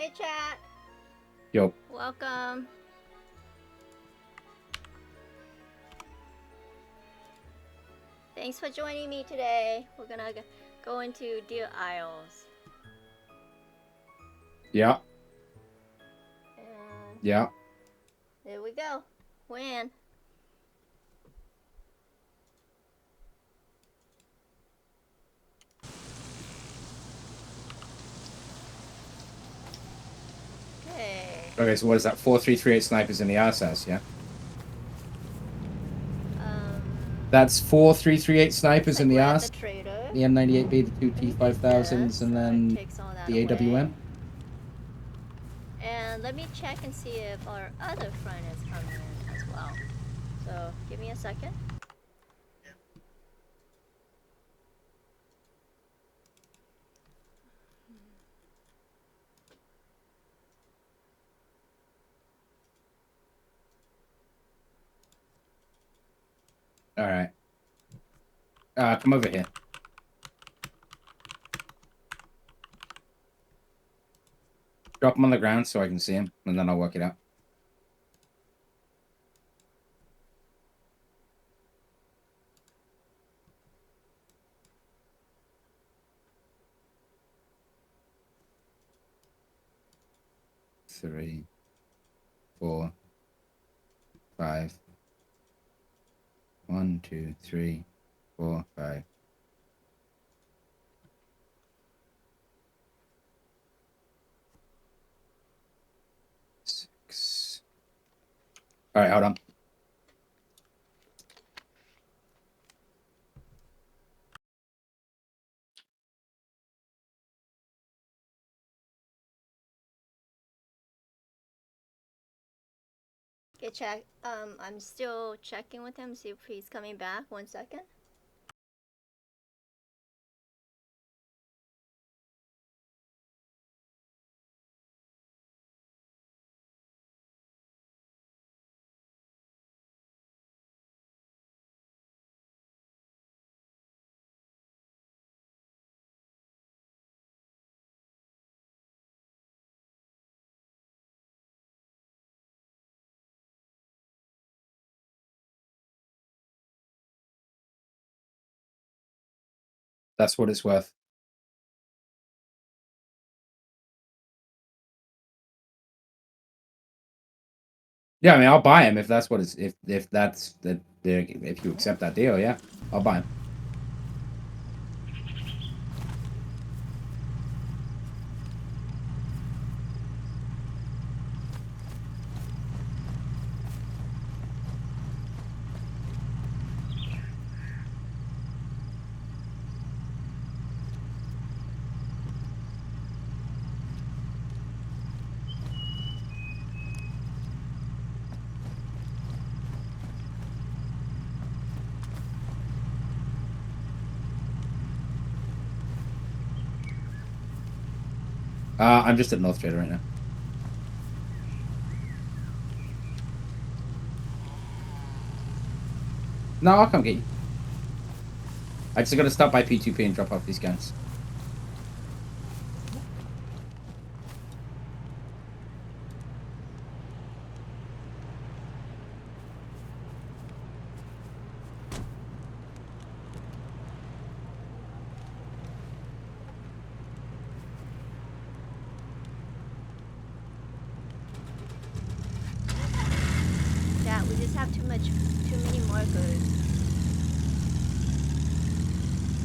Hey chat. Yo. Welcome. Thanks for joining me today. We're gonna go into Deer Isles. Yeah. And Yeah. there we go. When? Okay. Okay, so what is that? 4338 snipers in the RSS, yeah? That's 4338 snipers in the RSS. The M98B, the two T5000s, and then the AWM. And let me check and see if our other friend is coming in as well. So give me a second. All right. Come over here. Drop him on the ground so I can see him, and then I'll work it out. Three, 4, 5. 1, 2, 3, 4, 5. Six. All right, hold on. Okay, check. I'm still checking with him, see if he's coming back. 1 second. That's what it's worth. Yeah, I mean, I'll buy him if that's what it's if that's the if you accept that deal. Yeah, I'll buy him. I'm just at North Trader right now. No, I'll come get you. I just gotta stop by P2P and drop off these guns. Yeah, we just have too many markers.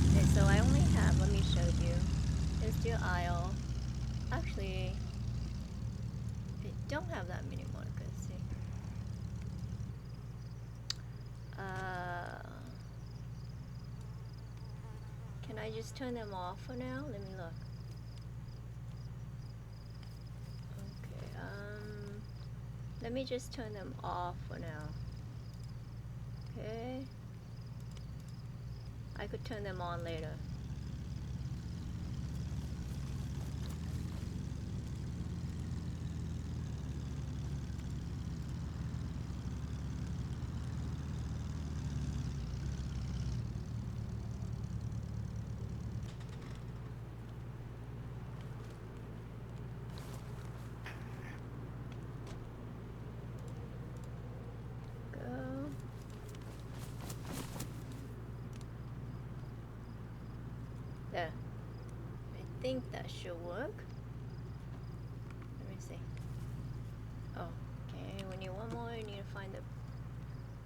Okay, so I only have, let me show you. Here's the aisle. Actually, I don't have that many markers. See? Can I just turn them off for now? Let me look. Okay, let me just turn them off for now. Okay. I could turn them on later. think that should work. Let me see. Oh, okay. We need one more. You need to find the. It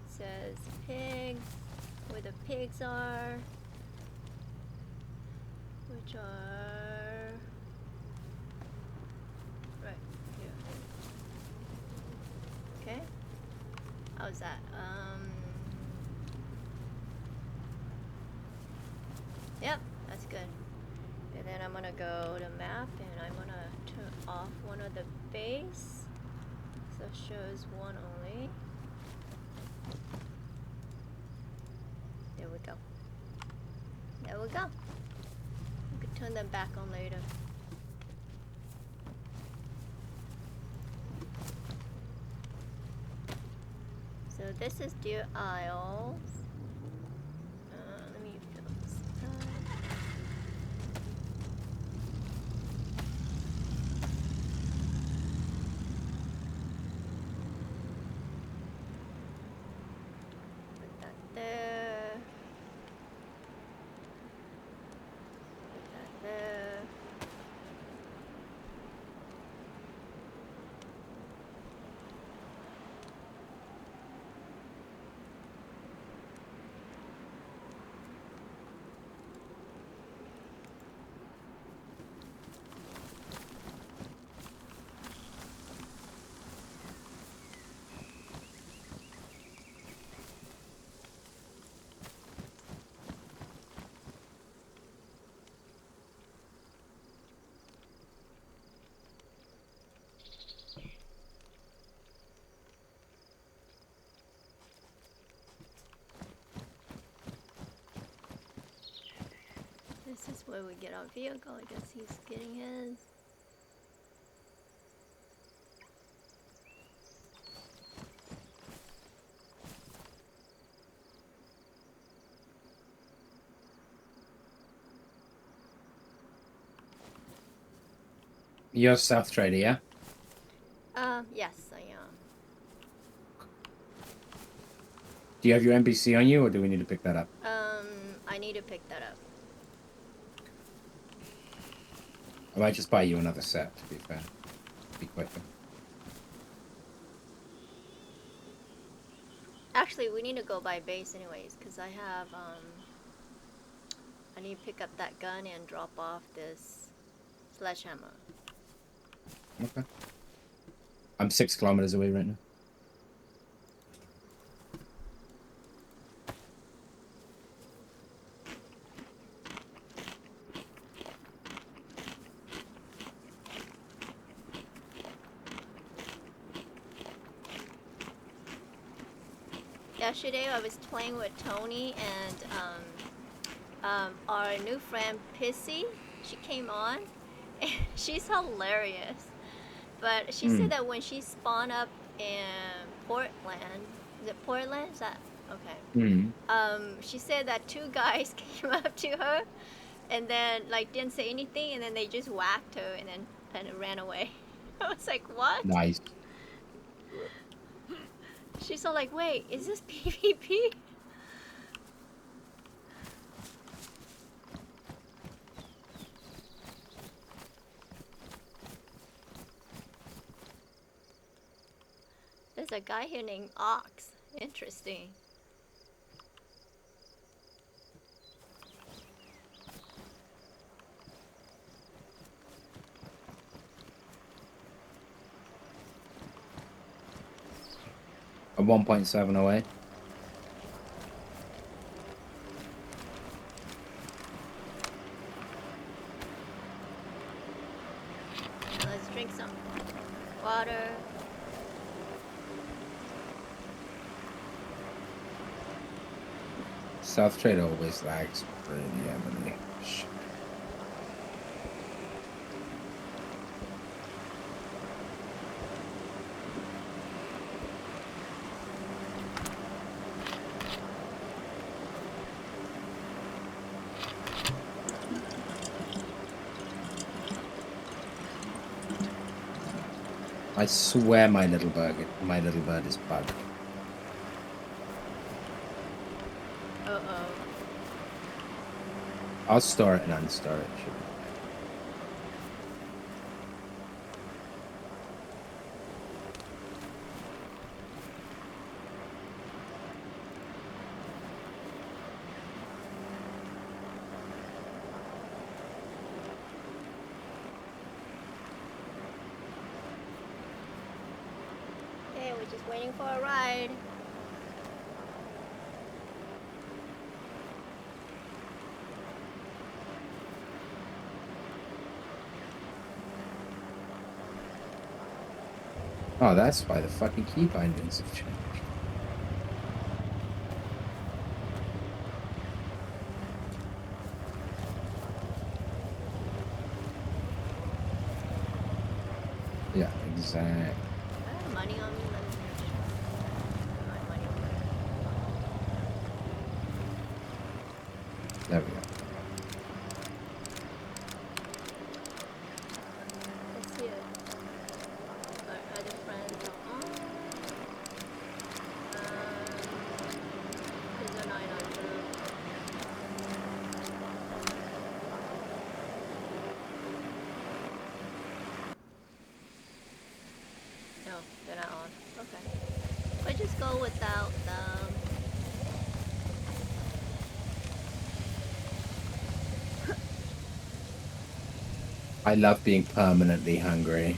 says pig, where the pigs are, which are right here. Okay. How's that? Yep, that's good. And then I'm gonna go to map and I'm gonna turn off one of the base. So it shows one only. There we go. There we go. We could turn them back on later. So this is Deer Isle. Let me fill this up. Put that there. Put that there. This is where we get our vehicle. I guess he's getting his. You're South Trader, yeah? Yes, I am. Do you have your NPC on you, or do we need to pick that up? I need to pick that up. I might just buy you another set, to be fair. Be quicker. Actually, we need to go by base anyways, because I have, I need to pick up that gun and drop off this sledgehammer. Okay. I'm 6 kilometers away right now. Yesterday I was playing with Tony and our new friend Pissy. She came on and she's hilarious. But she said that when she spawned up in Portland, is it Portland? Is that okay? She said that 2 guys came up to her and then like didn't say anything and then they just whacked her and then kind of ran away. I was like, what? Nice. She's all like, wait, is this PvP? There's a guy here named Ox. Interesting. A 1.7 away. Let's drink some water. South Trader always lags pretty heavily. Shit. I swear my little bird is bugged. Uh-oh. I'll store it and unstore it. Sure. Waiting for a ride. Oh, that's why the fucking key bindings have changed. Yeah, exactly. I have money on me. Let me make sure. My money. There we go. Let's see it. Our other friends are on. Because they're not in our group. No, they're not on. Okay. We'll just go without them. I love being permanently hungry.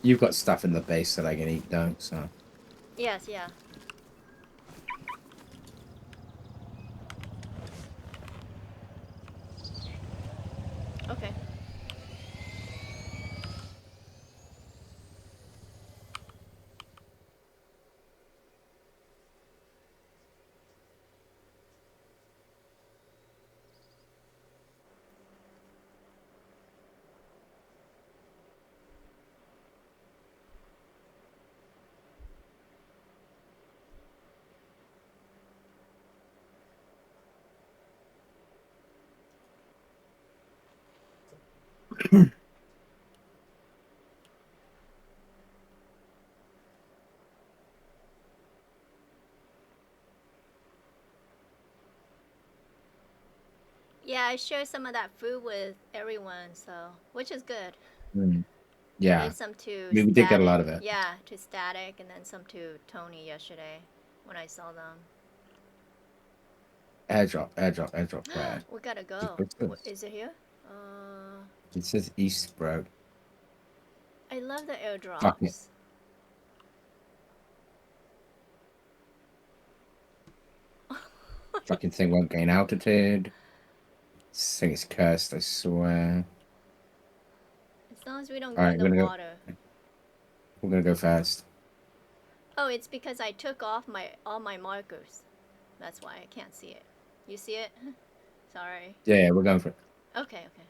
You've got stuff in the base that I can eat, don't so? Yes, yeah. Okay. Yeah, I share some of that food with everyone, so which is good. Yeah. I gave some to I mean, we did get a lot of it. Yeah, to Static, and then some to Tony yesterday when I saw them. Airdrop, where? We gotta go. Is it here? It says East, bro. I love the airdrops. Fuck it. Fucking thing won't gain altitude. This thing is cursed, I swear. As long as we don't go in the water. We're gonna go fast. Oh, it's because I took off all my markers. That's why I can't see it. You see it? Sorry. Yeah, we're going for it. Okay, okay.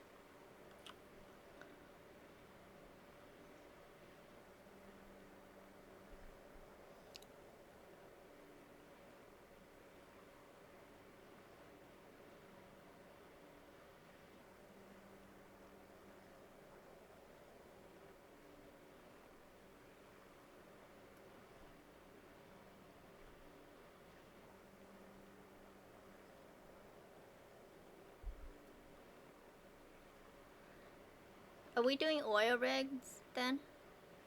Are we doing oil rigs then?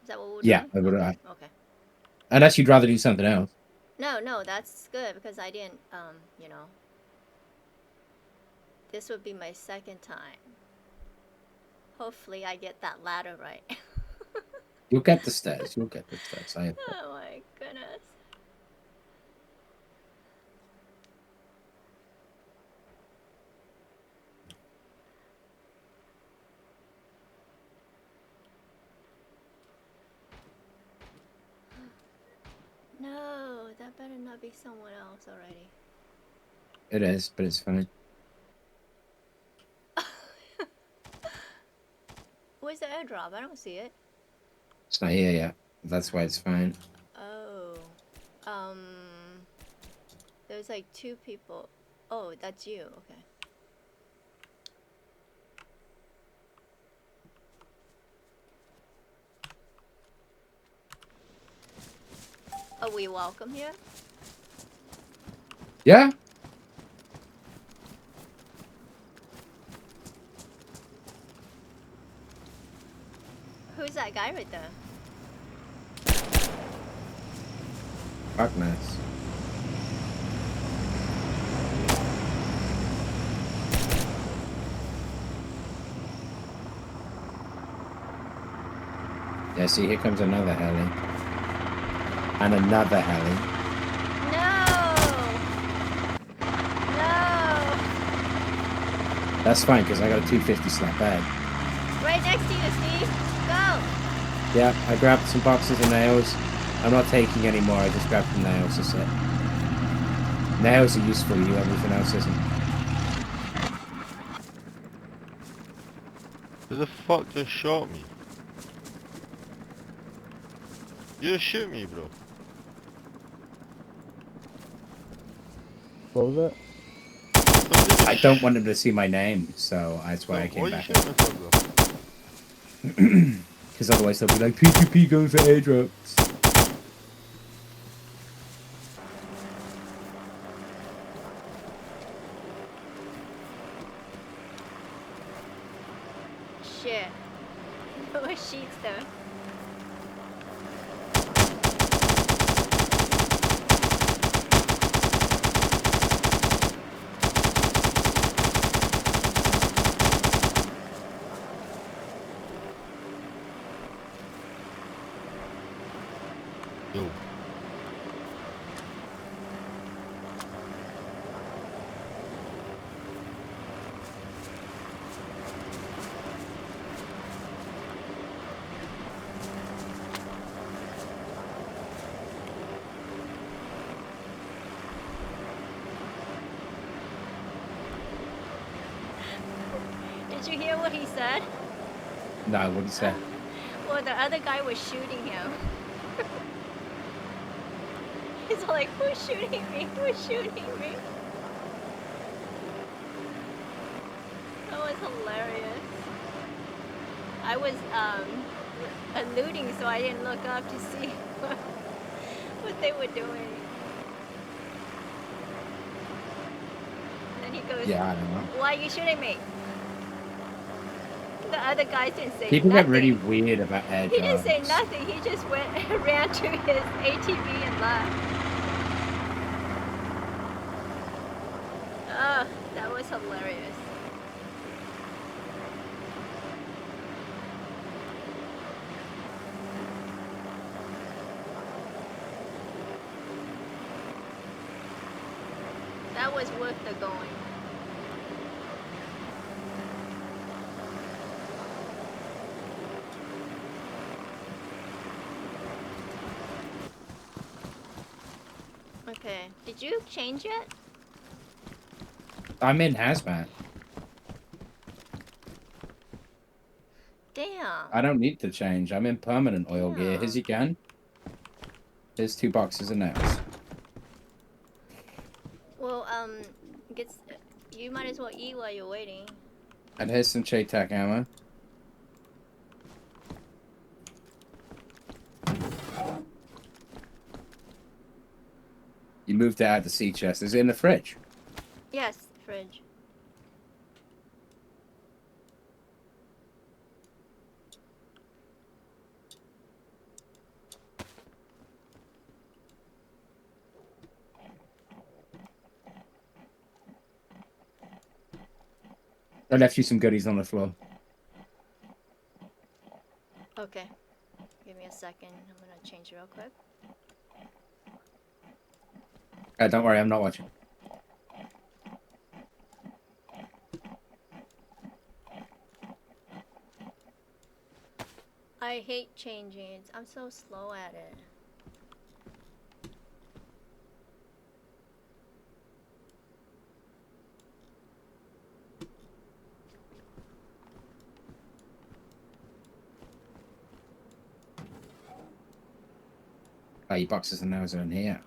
Is that what we're doing? Yeah, okay. Unless you'd rather do something else. No, that's good because I didn't, you know. This would be my second time. Hopefully I get that ladder right. You'll get the stairs. You'll get the stairs. Oh my goodness. No, that better not be someone else already. It is, but it's fine. Where's the airdrop? I don't see it. It's not here yet. That's why it's fine. Oh. There's like 2 people. Oh, that's you. Okay. Are we welcome here? Yeah? Who's that guy right there? Darkness. Yeah, see, here comes another heli. And another heli. No! No! That's fine, because I got a 250 slap bag. Right next to you, Steve. Go! Yeah, I grabbed some boxes of nails. I'm not taking any more, I just grabbed the nails, that's it. Nails are useful, you, everything else isn't. Who the fuck just shot me? You just shoot me, bro. What was it? I don't want him to see my name, so that's why I came back. What are you shooting for, bro? Because otherwise they'll be like, P2P going for airdrops. Shit. There were sheets though. Yo. Did you hear what he said? No, what did he say? Well, the other guy was shooting him. He's like, who's shooting me? Who's shooting me? That was hilarious. I was alluding, so I didn't look up to see what they were doing. And then he goes, Yeah, I don't know. why are you shooting me? The other guys didn't say People nothing. get really weird about airdrops. He didn't say nothing. He just went ran to his ATV and left. Oh, that was hilarious. That was worth the going. Okay, did you change it? I'm in hazmat. Damn. I don't need to change. I'm in permanent oil gear. Here's your gun. Here's 2 boxes of nails. Well, gets you might as well eat while you're waiting. And here's some Chaytak ammo. You moved it out of the sea chest. Is it in the fridge? Yes, fridge. I left you some goodies on the floor. Okay. Give me a second. I'm gonna change real quick. Don't worry, I'm not watching. I hate changing. I'm so slow at it. Oh, your boxes and nails are in here.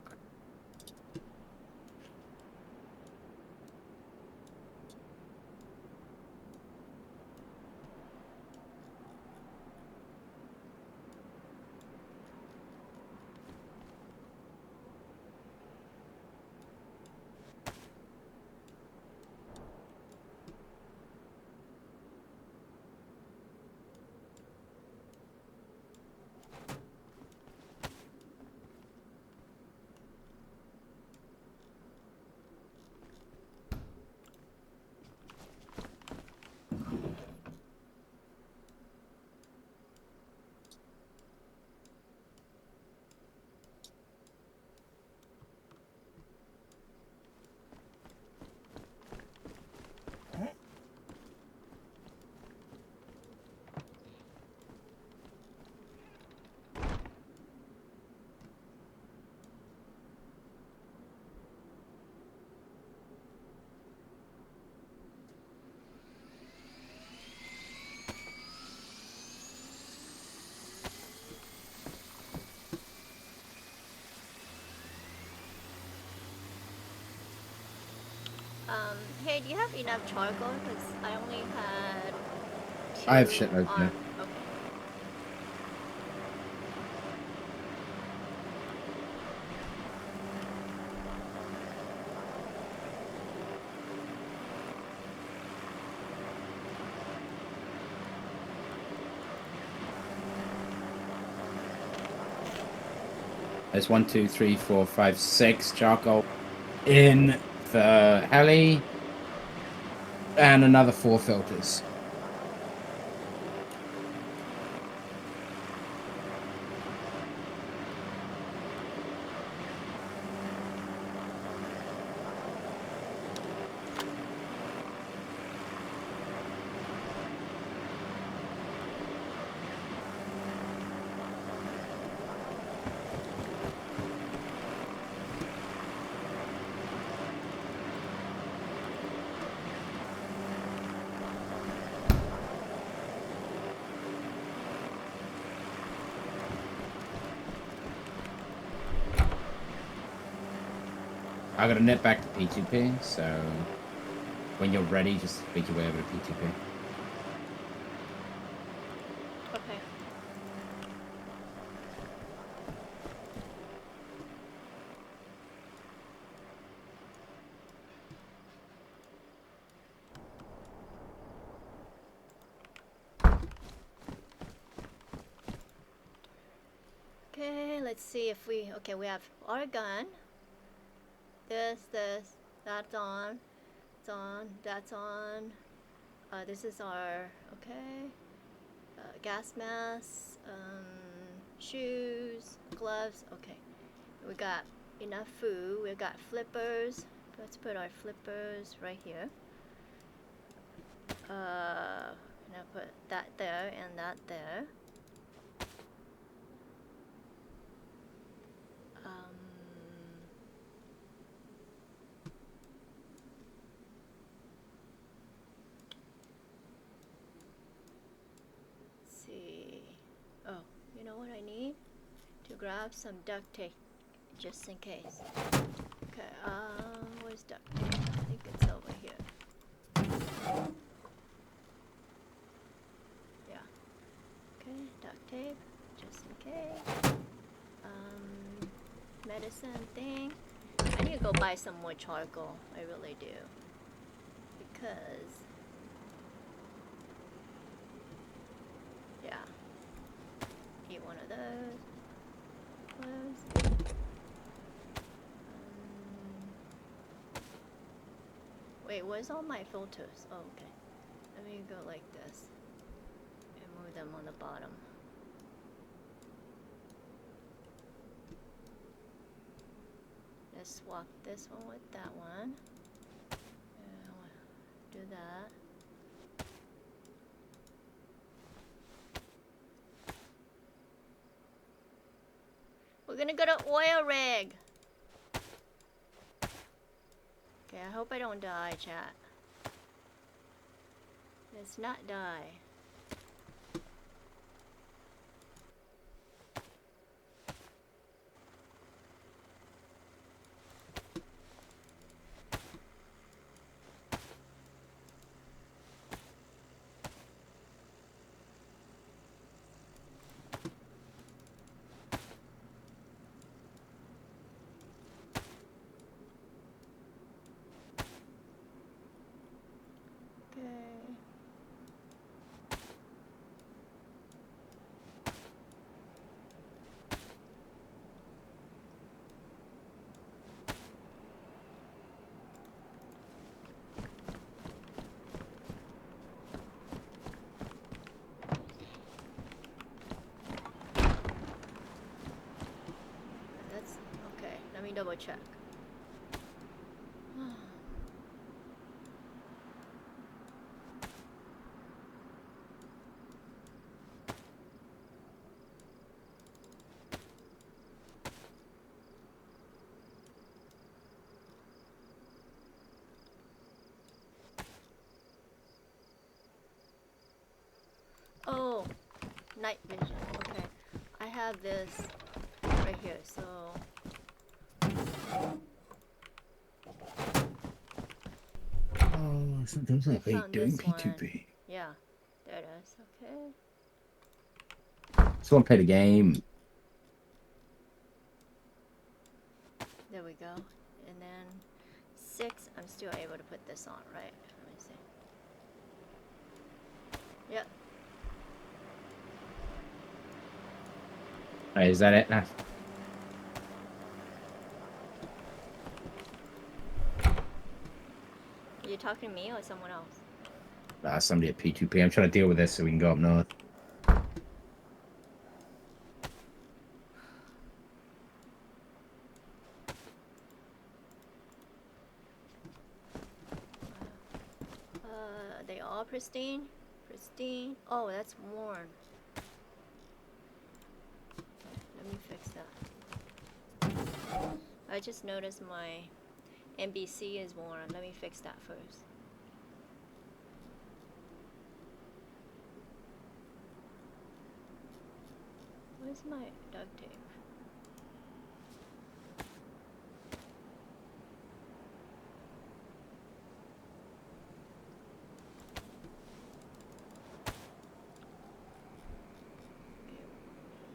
Hey, do you have enough charcoal? Because I only had two I have shitloads, yeah. Okay. There's 1, 2, 3, 4, 5, 6 charcoal in the heli, and another 4 filters. I gotta nip back to P2P, so when you're ready, just make your way over to P2P. Okay. Okay, let's see if we... Okay, we have our gun. This, that's on. It's on, that's on. This is our... Okay. Gas mask, shoes, gloves. Okay. We got enough food. We got flippers. Let's put our flippers right here. Now put that there and that there. Let's see. Oh, you know what I need? To grab some duct tape, just in case. Okay, where's duct tape? I think it's over here. Yeah. Okay, duct tape, just in case. Medicine thing. I need to go buy some more charcoal. I really do. Because... Yeah. Need one of those. Close. Wait, where's all my filters? Oh, okay. Let me go like this. And move them on the bottom. Let's swap this one with that one. Do that. We're gonna go to oil rig. Okay, I hope I don't die, chat. Let's not die. Let me double check. Oh, night vision. Okay, I have this right here, so Those We aren't found doing this one. P2P. Yeah, there it is. Okay. Just want to play the game. There we go. And then 6, I'm still able to put this on, right? Let me see. Yep. Right, is that it now? Are you talking to me or someone else? Somebody at P2P. I'm trying to deal with this so we can go up north. They all pristine? Pristine. Oh, that's worn. Let me fix that. I just noticed my NBC is worn. Let me fix that first. Where's my duct tape?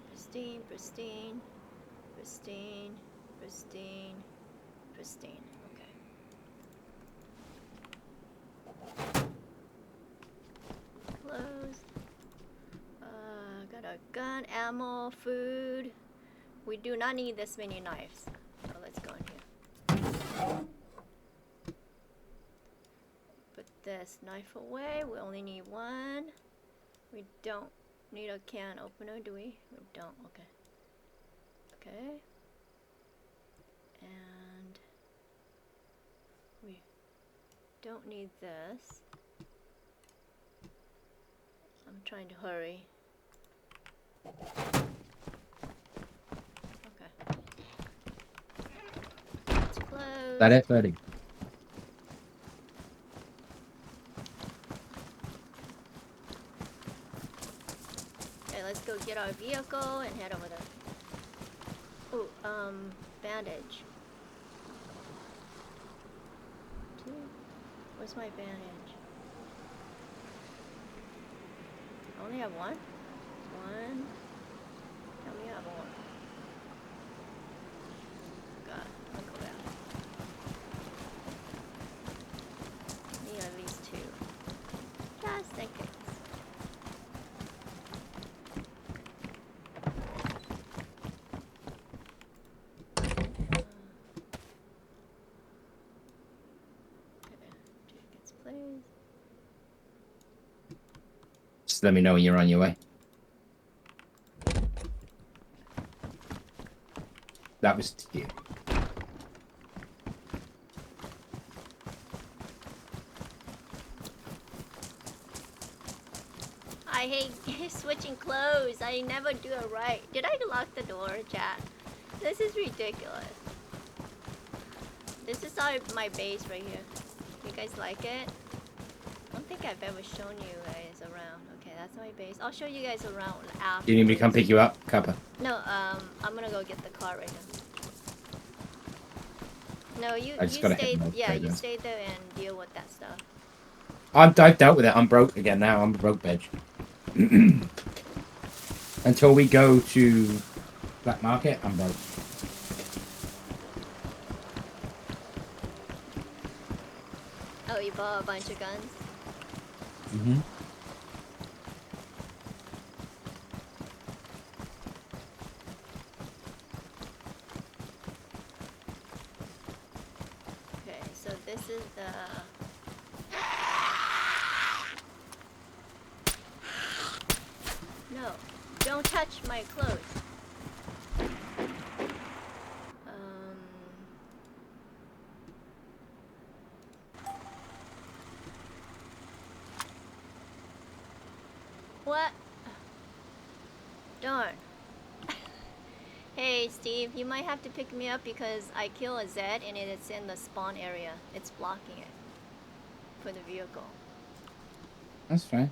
Pristine, pristine, pristine, pristine, pristine. Okay. Close. Got a gun, ammo, food. We do not need this many knives. So let's go in here. Put this knife away. We only need one. We don't need a can opener, do we? We don't. Okay. Okay. And we don't need this. I'm trying to hurry. Okay. It's closed. That it, buddy? Okay, let's go get our vehicle and head over there. Ooh, bandage. Where's my bandage? I only have one? One. Tell me I have one. God, I'll go back. Need at least 2. Just in case. Tickets, please. Just let me know when you're on your way. That was to you. I hate switching clothes. I never do it right. Did I lock the door, chat? This is ridiculous. This is my base right here. You guys like it? I don't think I've ever shown you guys around. Okay, that's my base. I'll show you guys around after. Do you need me to come pick you up, Kuppa? No, I'm gonna go get the car right now. No, you stay. Yeah, you stay there and deal with that stuff. I've dealt with it. I'm broke again now. I'm a broke bitch. Until we go to Black Market, I'm broke. Oh, you bought a bunch of guns? Mm-hmm. Okay, so this is the... No, don't touch my clothes. What? Darn. Hey Steve, you might have to pick me up because I kill a Z and it's in the spawn area. It's blocking it for the vehicle. That's fine.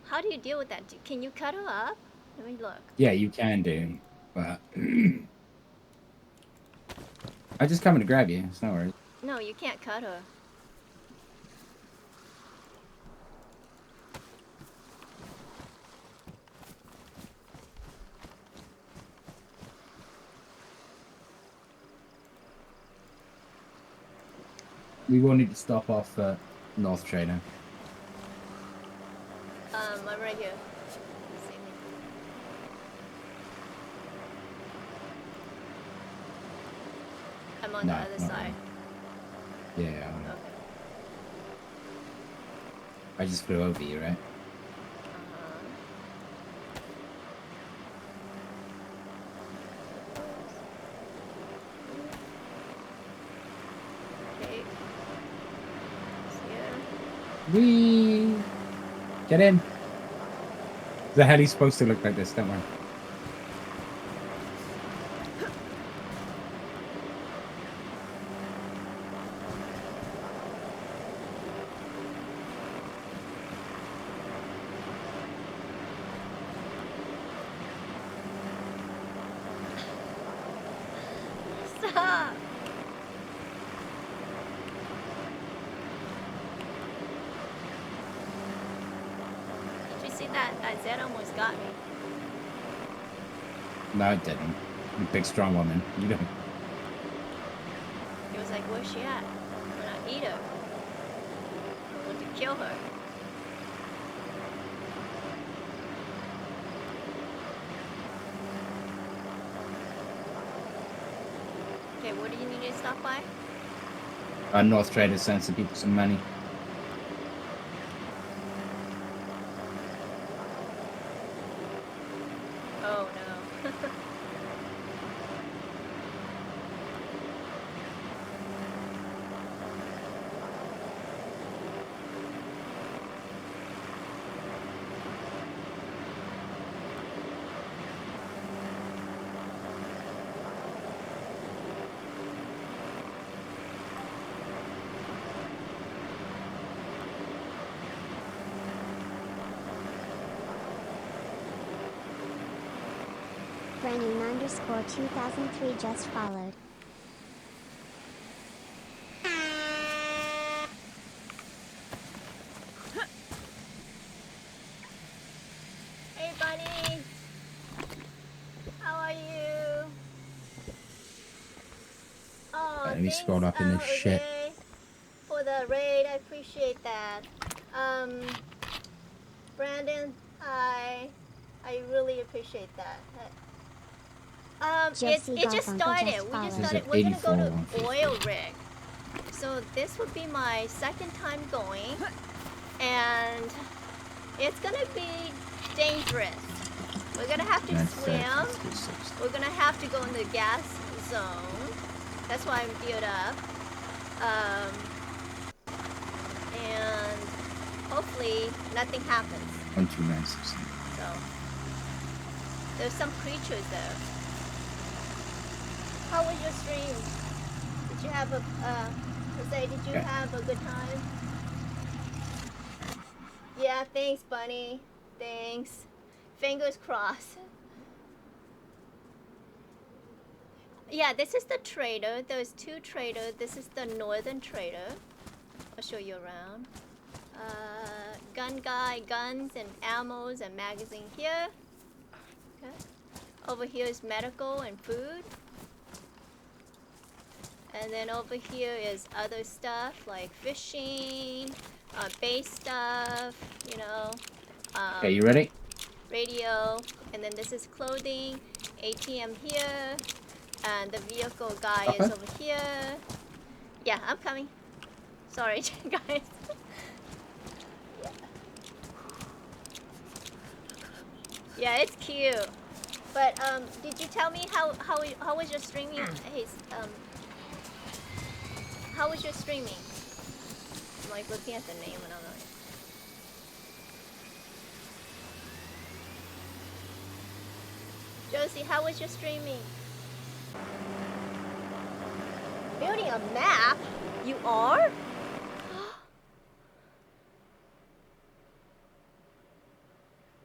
How do you deal with that? Can you cut her up? Let me look. Yeah, you can do, but I just coming to grab you. It's no worries. No, you can't cut her. We will need to stop off at North Trader. I'm right here. See me. I'm on the other not side. really. Yeah, I know. Okay. I just flew over you, right? Okay. See ya. Whee! Get in! The heli's supposed to look like this, don't worry. Stop! Did you see that? That Zed almost got me. No, it didn't. You big, strong woman. You don't. He was like, where's she at? I'm gonna eat her. I want to kill her. Okay, what do you need to stop by? North Trader sent some people some money. Oh no. Brennan_2003 just followed. Hey buddy! How are you? Oh, Let me thanks, scroll up in this shit. Jose, for the raid. I appreciate that. Brandon, I really appreciate that. Josie It just Garfunkel started. just We just followed. started. There's We're gonna go 84 to on Facebook. oil rig. So this would be my second time going, and it's gonna be dangerous. We're gonna have to swim. We're gonna have to go in the gas zone. That's why I'm geared up. And hopefully nothing happens. 1296. So there's some creatures there. How was your stream? Did you have a Jose, did you Yeah. have a good time? Yeah, thanks, Bunny. Thanks. Fingers crossed. Yeah, this is the trader. There's two traders. This is the northern trader. I'll show you around. Gun guy, guns and ammos and magazine here. Okay. Over here is medical and food. And then over here is other stuff like fishing, base stuff, you know. Okay, you ready? Radio. And then this is clothing, ATM here. And the vehicle guy is Okay. over here. Yeah, I'm coming. Sorry, guys. Yeah, it's cute. But did you tell me how was your streaming? Hey, how was your streaming? I'm like looking at the name and I'm like, Josie, how was your streaming? Building a map? You are?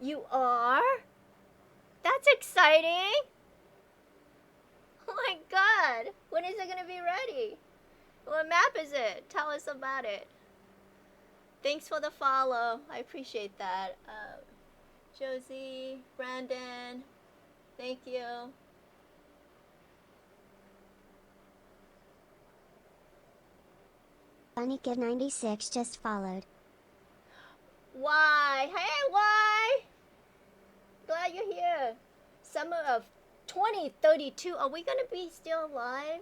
You are? That's exciting! Oh my god! When is it gonna be ready? What map is it? Tell us about it. Thanks for the follow. I appreciate that. Josie, Brandon, thank you. Bunnyka96 just followed. Why? Hey, why? Glad you're here. Summer of 2032. Are we gonna be still alive?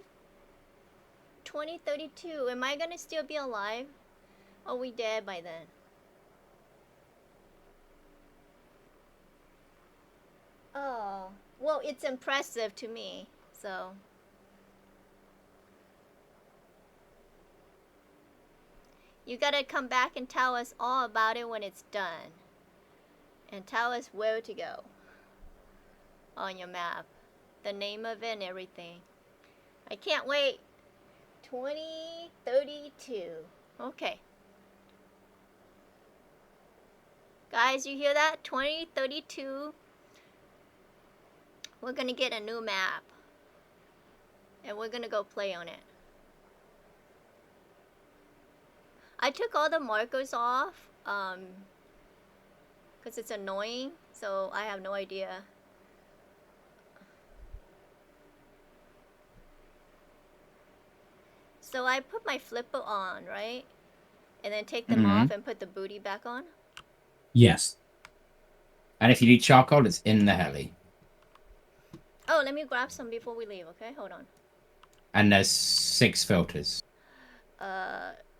2032. Am I gonna still be alive? Or are we dead by then? Oh, well, it's impressive to me, so. You gotta come back and tell us all about it when it's done. And tell us where to go on your map. The name of it and everything. I can't wait. 2032. Okay. Guys, you hear that? 2032. We're gonna get a new map. And we're gonna go play on it. I took all the markers off. Because it's annoying. So I have no idea. So I put my flipper on, right? And then take them off and put the booty back on? Yes. And if you need charcoal, it's in the heli. Oh, let me grab some before we leave, okay? Hold on. And there's 6 filters.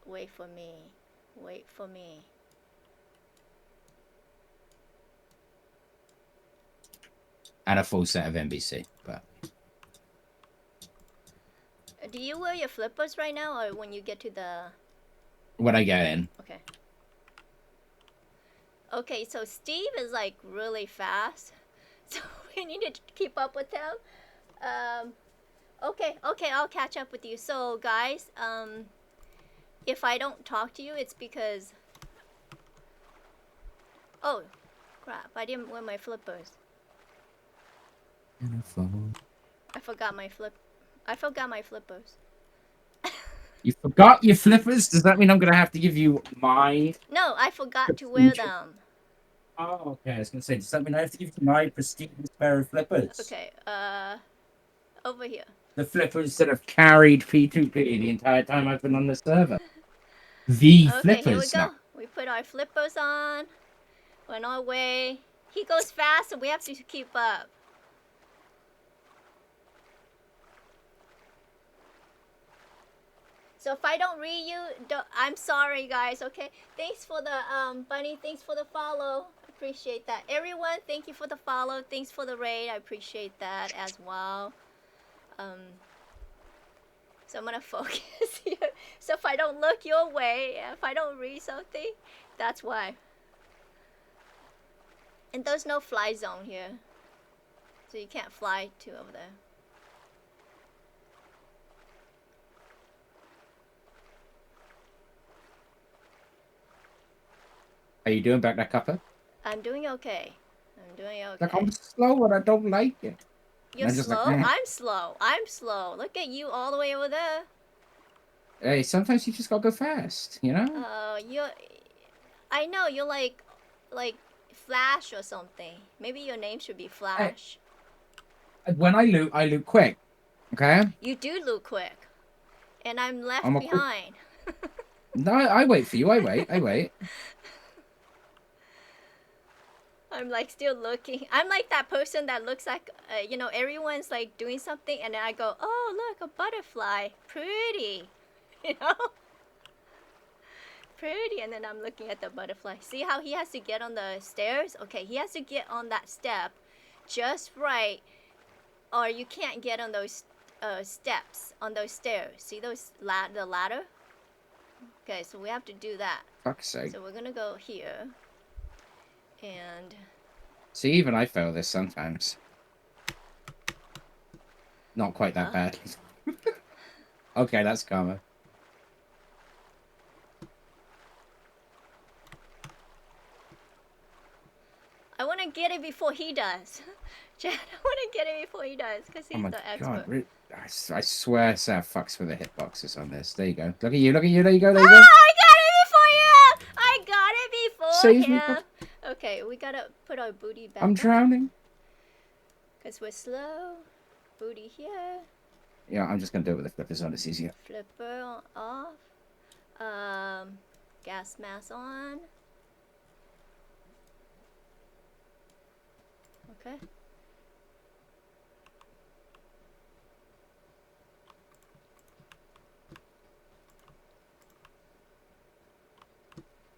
Wait for me. Wait for me. And a full set of NBC. But Do you wear your flippers right now or when you get to the... when I get in. Okay. Okay, so Steve is like really fast. So we need to keep up with him. Okay, I'll catch up with you. So guys, if I don't talk to you, it's because... Oh, crap. I didn't wear my flippers. I forgot my flippers. You forgot your flippers? Does that mean I'm going to have to give you my... No, I forgot to wear them. Oh, okay. I was going to say, does that mean I have to give you my prestigious pair of flippers? Okay, over here. The flippers that have carried P2P the entire time I've been on the server. The Okay, flippers. here we go. Now. We put our flippers on. We're on our way. He goes fast, so we have to keep up. So if I don't read you, I'm sorry, guys. Okay. Thanks for the Bunny. Thanks for the follow. Appreciate that. Everyone, thank you for the follow. Thanks for the raid. I appreciate that as well. So I'm gonna focus here. So if I don't look your way, if I don't read something, that's why. And there's no fly zone here, so you can't fly to over there. Are you doing back that cuppa? I'm doing okay. I'm doing okay. Like, I'm slow and I don't like it. You're slow? Like, I'm slow. I'm slow. Look at you all the way over there. Hey, sometimes you just gotta go fast, you know? I know, you're like Flash or something. Maybe your name should be Flash. Hey, when I loot quick. Okay? You do loot quick. And I'm left I'm behind. No, I wait for you. I wait. I'm like still looking. I'm like that person that looks like, you know, everyone's like doing something and then I go, oh, look, a butterfly. Pretty. You know? Pretty. And then I'm looking at the butterfly. See how he has to get on the stairs? Okay, he has to get on that step just right. Or you can't get on those steps, on those stairs. See those the ladder? Okay, so we have to do that. Fuck's sake. So we're gonna go here. And... See, even I fail this sometimes. Not quite that bad. Okay, that's karma. I get it before he does. Chad, I want to get it before he does because Oh he's my the god! expert. I swear, Saf fucks with the hitboxes on this. There you go. Look at you. Look at you. There you go. There you Oh, go. I got it before him! I got it before Save me. him! Okay, we gotta put our booty back I'm up. drowning. Because we're slow. Booty here. Yeah, I'm just gonna do it with the flippers on. It's easier. Flipper off. Gas mask on. Okay.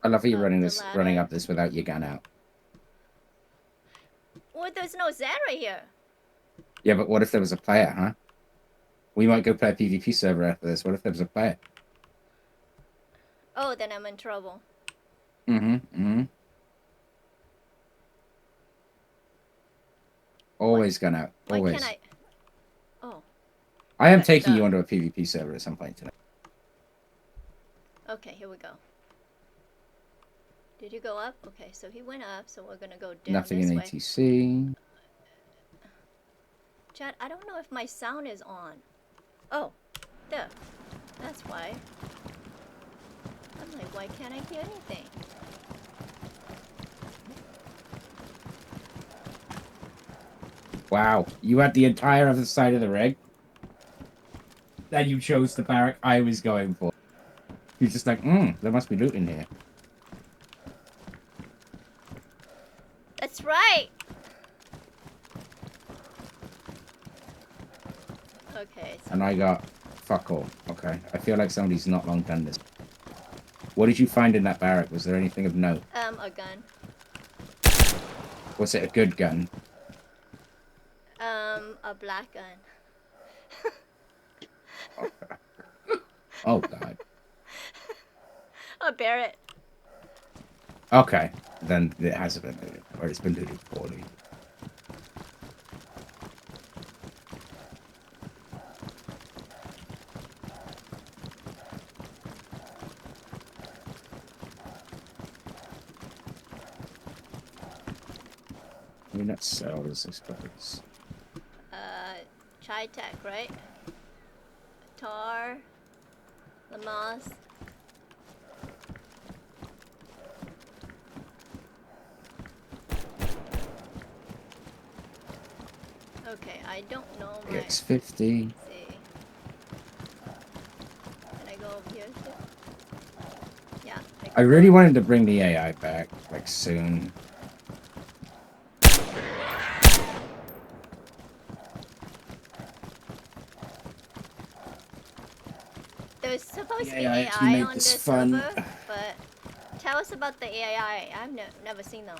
I love how you're Up running the this, ladder. running up this without your gun out. Well, there's no Z right here. Yeah, but what if there was a player, huh? We might go play a PvP server after this. What if there was a player? Oh, then I'm in trouble. Always gun out. Why Always. can't I? Oh. I am Okay, taking you so- onto a PvP server at some point today. Okay, here we go. Did you go up? Okay, so he went up, so we're gonna go down Nothing this in way. ATC. Chad, I don't know if my sound is on. Oh, there. That's why. I'm like, why can't I hear anything? Wow, you had the entire other side of the rig. Then you chose the barrack I was going for. You're just like, there must be loot in here. That's right! Okay, so And I got fuck all. Okay, I feel like somebody's not long done this. What did you find in that barrack? Was there anything of note? a gun. Was it a good gun? A black gun. Oh god. A Barrett. Okay, then it hasn't been looted, or it's been looted poorly. I mean, that sells, I suppose. Chai Tech, right? Tar. Lamas. Okay, I don't know my... X50. Let's see. Can I go over here too? Yeah. I really wanted to bring the AI back, like, soon. There's supposed to be Yeah, I AI actually made on this this fun. server, but tell us about the AI. I've never seen them.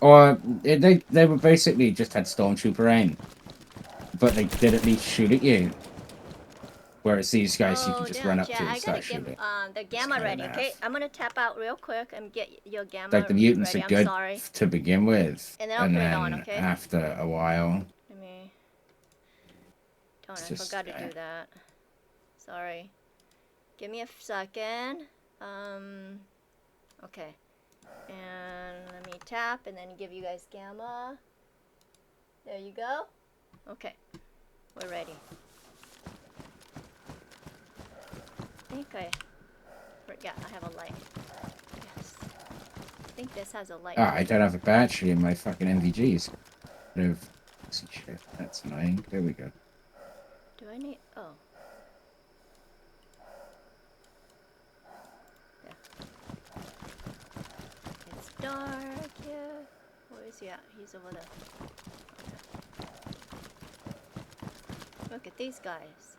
Or they were basically just had stormtrooper aim, but they did at least shoot at you. Whereas these guys, you can just run up to I and start gotta get shooting. the gamma kinda ready, okay? naff. I'm gonna tap out real quick and get your gamma Like the mutants ready. are good I'm sorry. to begin with, And then I'll put it on, okay? after a while, Let me... Darn, It's I just, forgot to do that. Sorry. Give me a second. Okay. And let me tap and then give you guys gamma. There you go. Okay. We're ready. I think yeah, I have a light. Yes. I think this has a light. I don't have a battery in my fucking MVGs. Shit, that's annoying. There we go. Do I need... Oh. Yeah. It's dark here. Where is he at? He's over there. Okay. Look at these guys.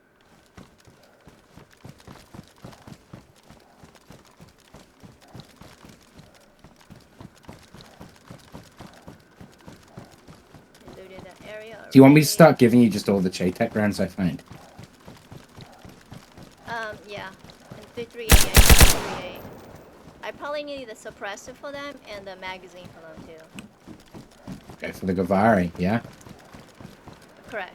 They looted that area Do you want me to already. start giving you just all the J-Tech rounds I find? Yeah. And 338, I need 338. I probably need the suppressor for them and the magazine for them too. Okay, for the Gavari, yeah? Correct.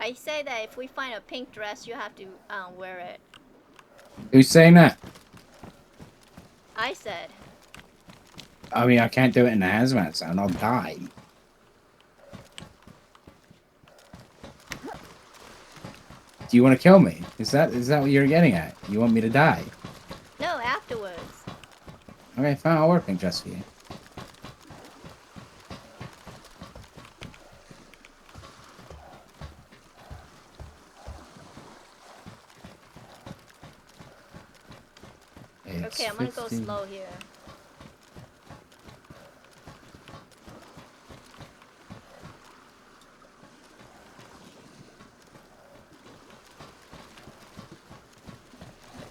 I say that if we find a pink dress, you have to wear it. Who's saying that? I said. I mean, I can't do it in a hazmat zone. I'll die. Do you want to kill me? Is that what you're getting at? You want me to die? No, afterwards. Okay, fine. I'll wear pink dress for you. Okay, I'm gonna go slow here.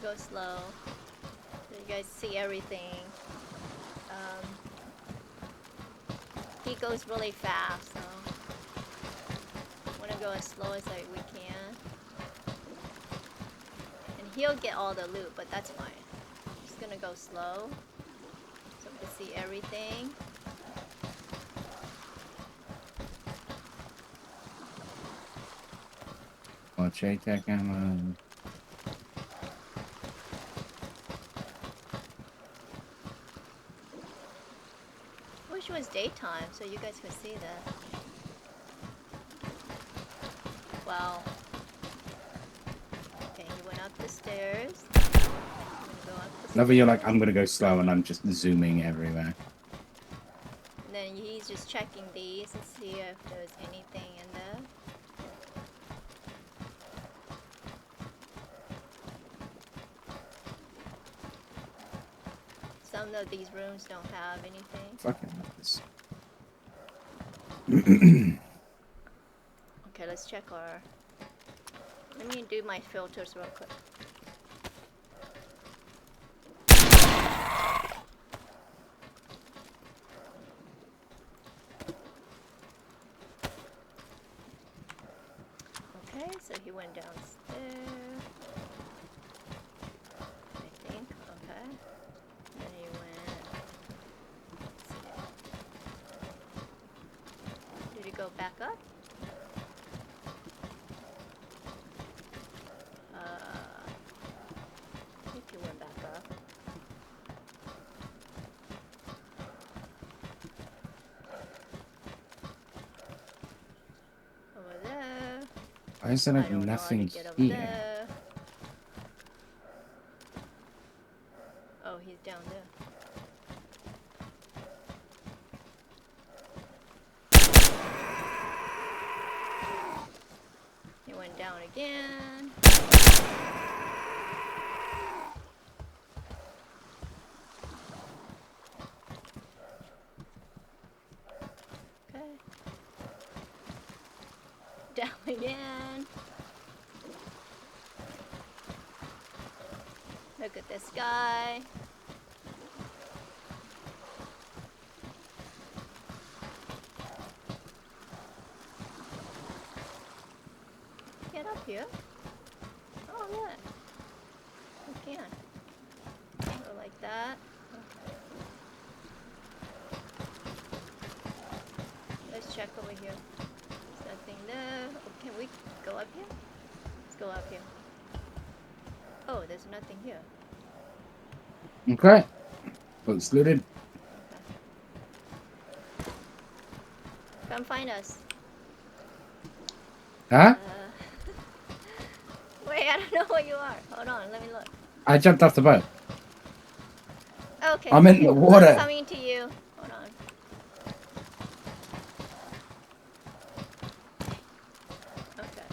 Go slow. So you guys see everything. He goes really fast, so I wanna go as slow as we can. And he'll get all the loot, but that's fine. Just gonna go slow so we can see everything. Well, check that camera. Wish it was daytime so you guys could see that. Wow. Okay, he went up the stairs. Go up the Never, you're like, stairs. I'm gonna go slow, and I'm just zooming everywhere. And then he's just checking these and see if there's anything in there. Some of these rooms don't have anything. Fucking love this. Okay, let's check our... Let me do my filters real quick. Okay, so he went downstairs. I think, okay. Then he went... Let's see. Did he go back up? I think he went back up. Over there. Why is there I like don't know how to nothing get over here? there. Oh, he's down there. He went down again. Okay. Down again. Look at this guy. Get up here. Oh, yeah. You can. Go like that. Okay. Let's check over here. There's nothing there. Oh, can we go up here? Let's go up here. Oh, there's nothing here. Okay. Looks looted. Come find us. Huh? Wait, I don't know where you are. Hold on, let me look. I jumped off the boat. Okay. I'm in the water. I'm coming to you. Hold on. Okay.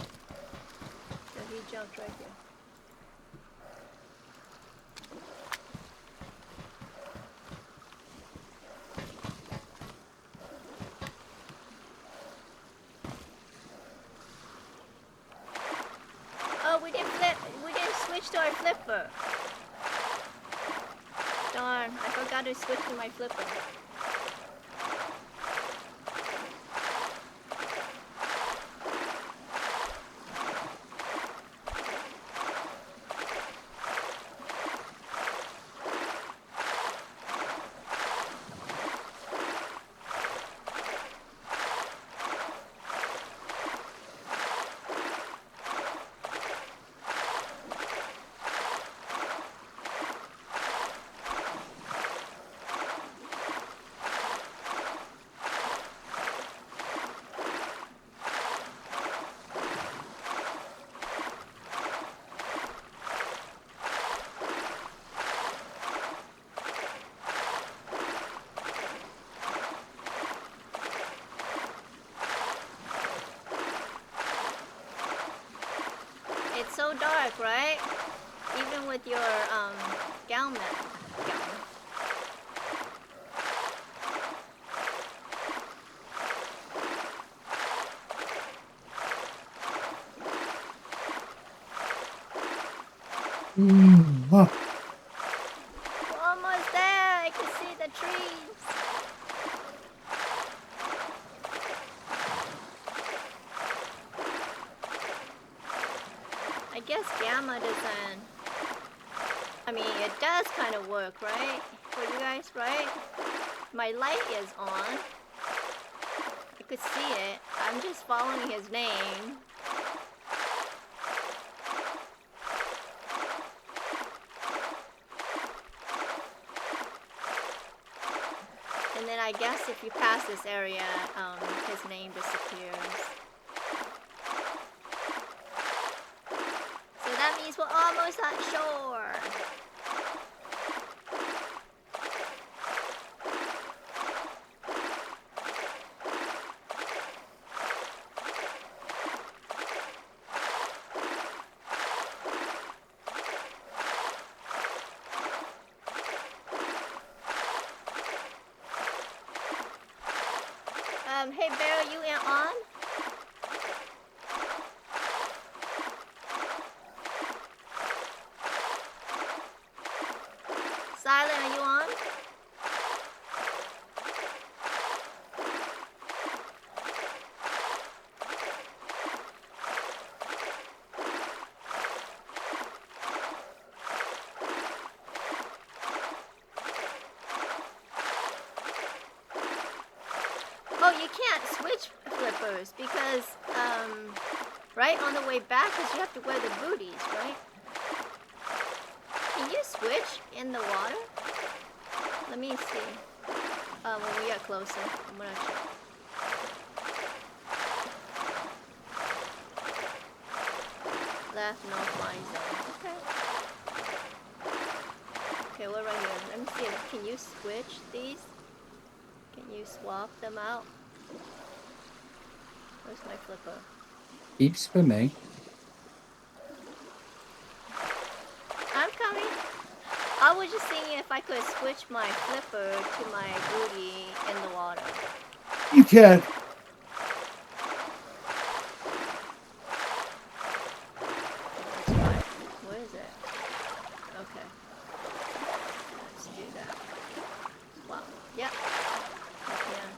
So he jumped right here. Oh, we didn't flip. We didn't switch to our flipper. Darn, I forgot to switch to my flipper. work, right? Even with your gown. Oh. We're almost there. I can see the trees. I guess gamma doesn't. I mean, it does kind of work, right? For you guys, right? My light is on. I could see it. I'm just following his name. And then I guess if you pass this area, his name disappears. So that means we're almost at shore. Hey Bear, you on? Silent, are you on? Oh, you can't switch flippers because, right on the way back, because you have to wear the booties, right? Can you switch in the water? Let me see. When we get closer, I'm gonna check. Left, no flying zone. Okay. Okay, we're right here. Let me see. Can you switch these? Can you swap them out? Where's my flipper? Keep swimming. I'm coming. I was just thinking if I could switch my flipper to my booty in the water. You can. Let's try. Where is it? Okay. Let's do that. Wow. Yep. I can.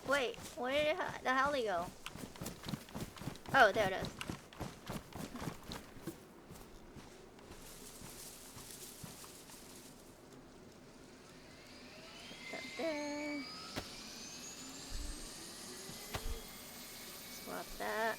Wait, where did the heli go? Oh, there it is. Put that there. Swap that.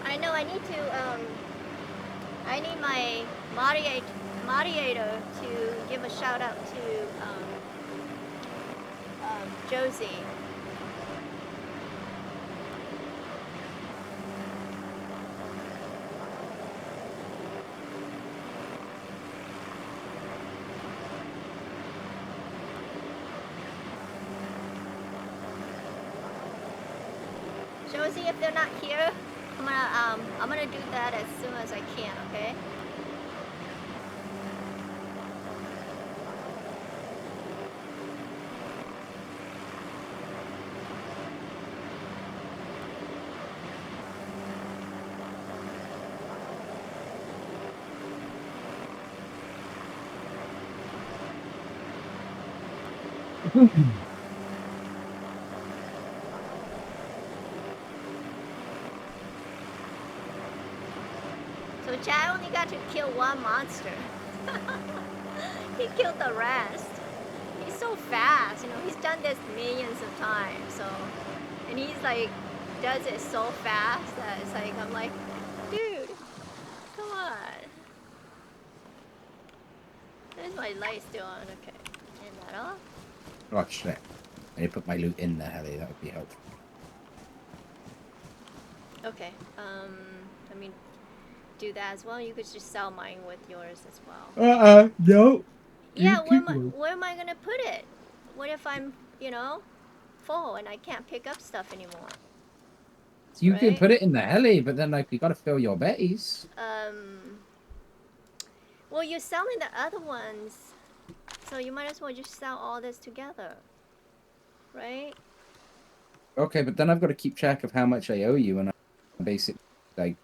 I know I need to, I need my moderator to give a shout out to, Josie. Josie, if they're not here, I'm gonna do that as soon as I can, okay? So Chad only got to kill one monster. He killed the rest. He's so fast, you know, he's done this millions of times, so, and he's like, does it so fast that it's like, I'm like, dude, come on. There's my light still on, okay. Turn that off. Oh shit. I need to put my loot in the heli, that would be helpful. Okay, let me do that as well. You could just sell mine with yours as well. No. Yeah, where am I gonna put it? What if I'm, you know, full and I can't pick up stuff anymore? You Right? can put it in the heli, but then like you gotta fill your base. Well, you're selling the other ones, so you might as well just sell all this together, right? Okay, but then I've got to keep track of how much I owe you, and I basically like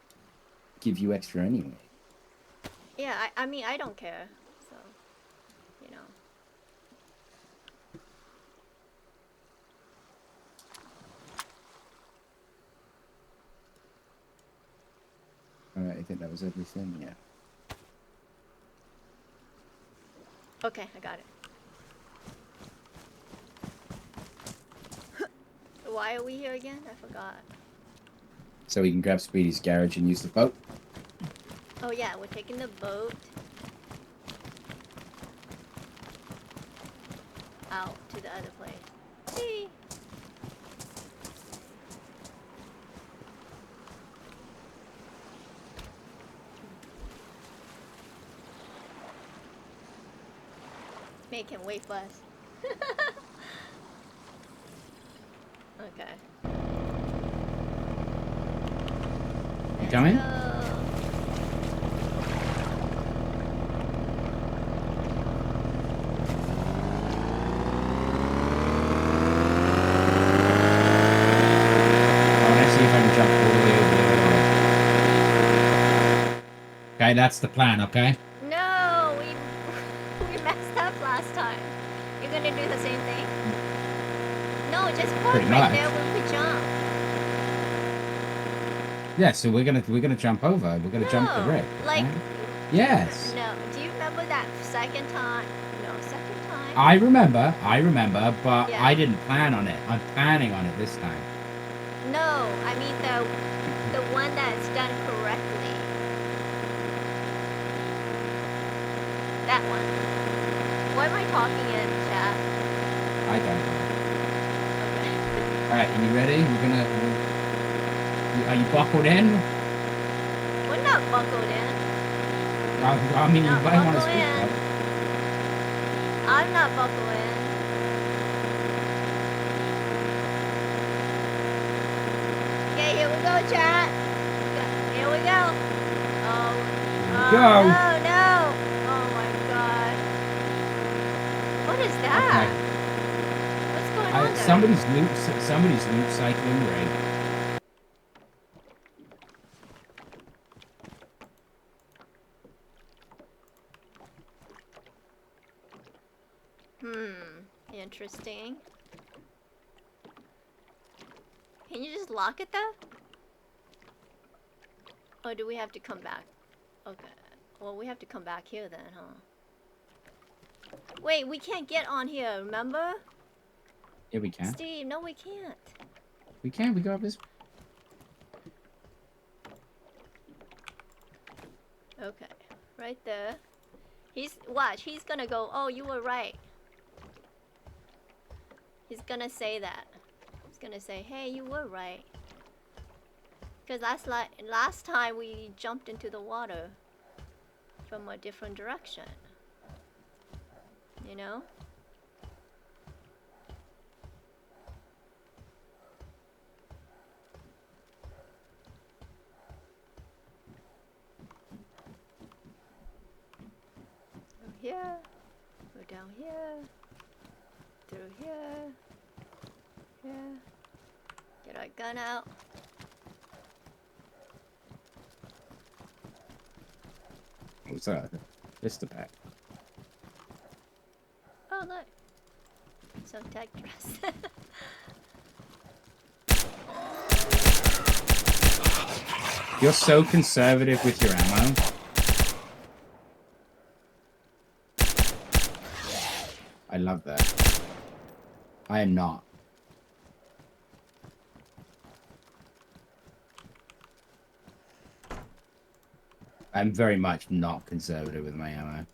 give you extra anyway. Yeah, I mean, I don't care, so, you know. Alright, I think that was everything, yeah. Okay, I got it. Why are we here again? I forgot. So we can grab Speedy's garage and use the boat. Oh yeah, we're taking the boat out to the other place. Whee! Make him wait for us. Okay. You coming? Go. Okay, that's the plan, okay? No, we messed up last time. You're gonna do the same thing? No, just park Pretty right much. there when we jump. Yeah, so we're gonna jump over. We're gonna jump the No, rig. like, right? Yes. No, do you remember that second time? No, second time? I remember, but Yeah. I didn't plan on it. I'm planning on it this time. No, I mean the one that's done correctly. That one. What am I talking in chat? I don't know. Okay. Alright, are you ready? Are you buckled in? We're not buckled in. I mean, you Not might want to buckle speak in. up. I'm not buckled in. Okay, here we go, chat. Here we go. Oh, Go. no. Oh my god. What is that? Okay. What's going on there? Somebody's loot cycling rig. Interesting. Can you just lock it there? Or do we have to come back? Okay. Well, we have to come back here then, huh? Wait, we can't get on here, remember? Yeah, we can. Steve, no we can't. We can. We go up this. Okay. Right there. Watch, he's gonna go, oh, you were right. He's gonna say that. He's gonna say, hey, you were right. Because last time we jumped into the water from a different direction. You know? Go here. Go down here. Through here. Here. Get our gun out. What's that? Just the back. Oh, look. So tech dress. You're so conservative with your ammo. I love that. I am not. I'm very much not conservative with my ammo.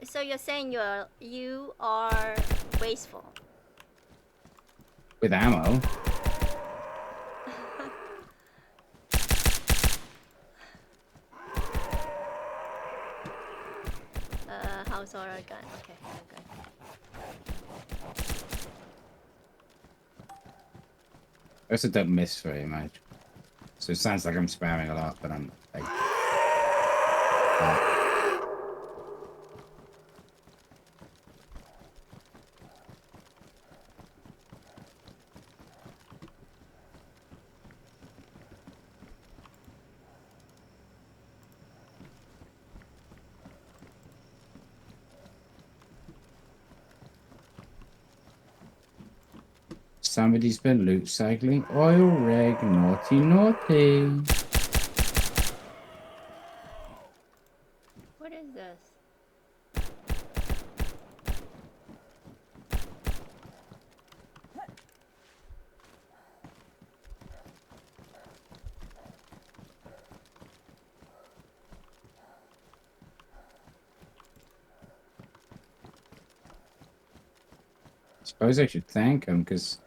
So you're saying you are wasteful. With ammo? How's our gun? Okay, good. I also don't miss very much. So it sounds like I'm spamming a lot, but I'm like... Somebody's been loot cycling oil rig. Naughty, naughty. What is this? Suppose I should thank him, because...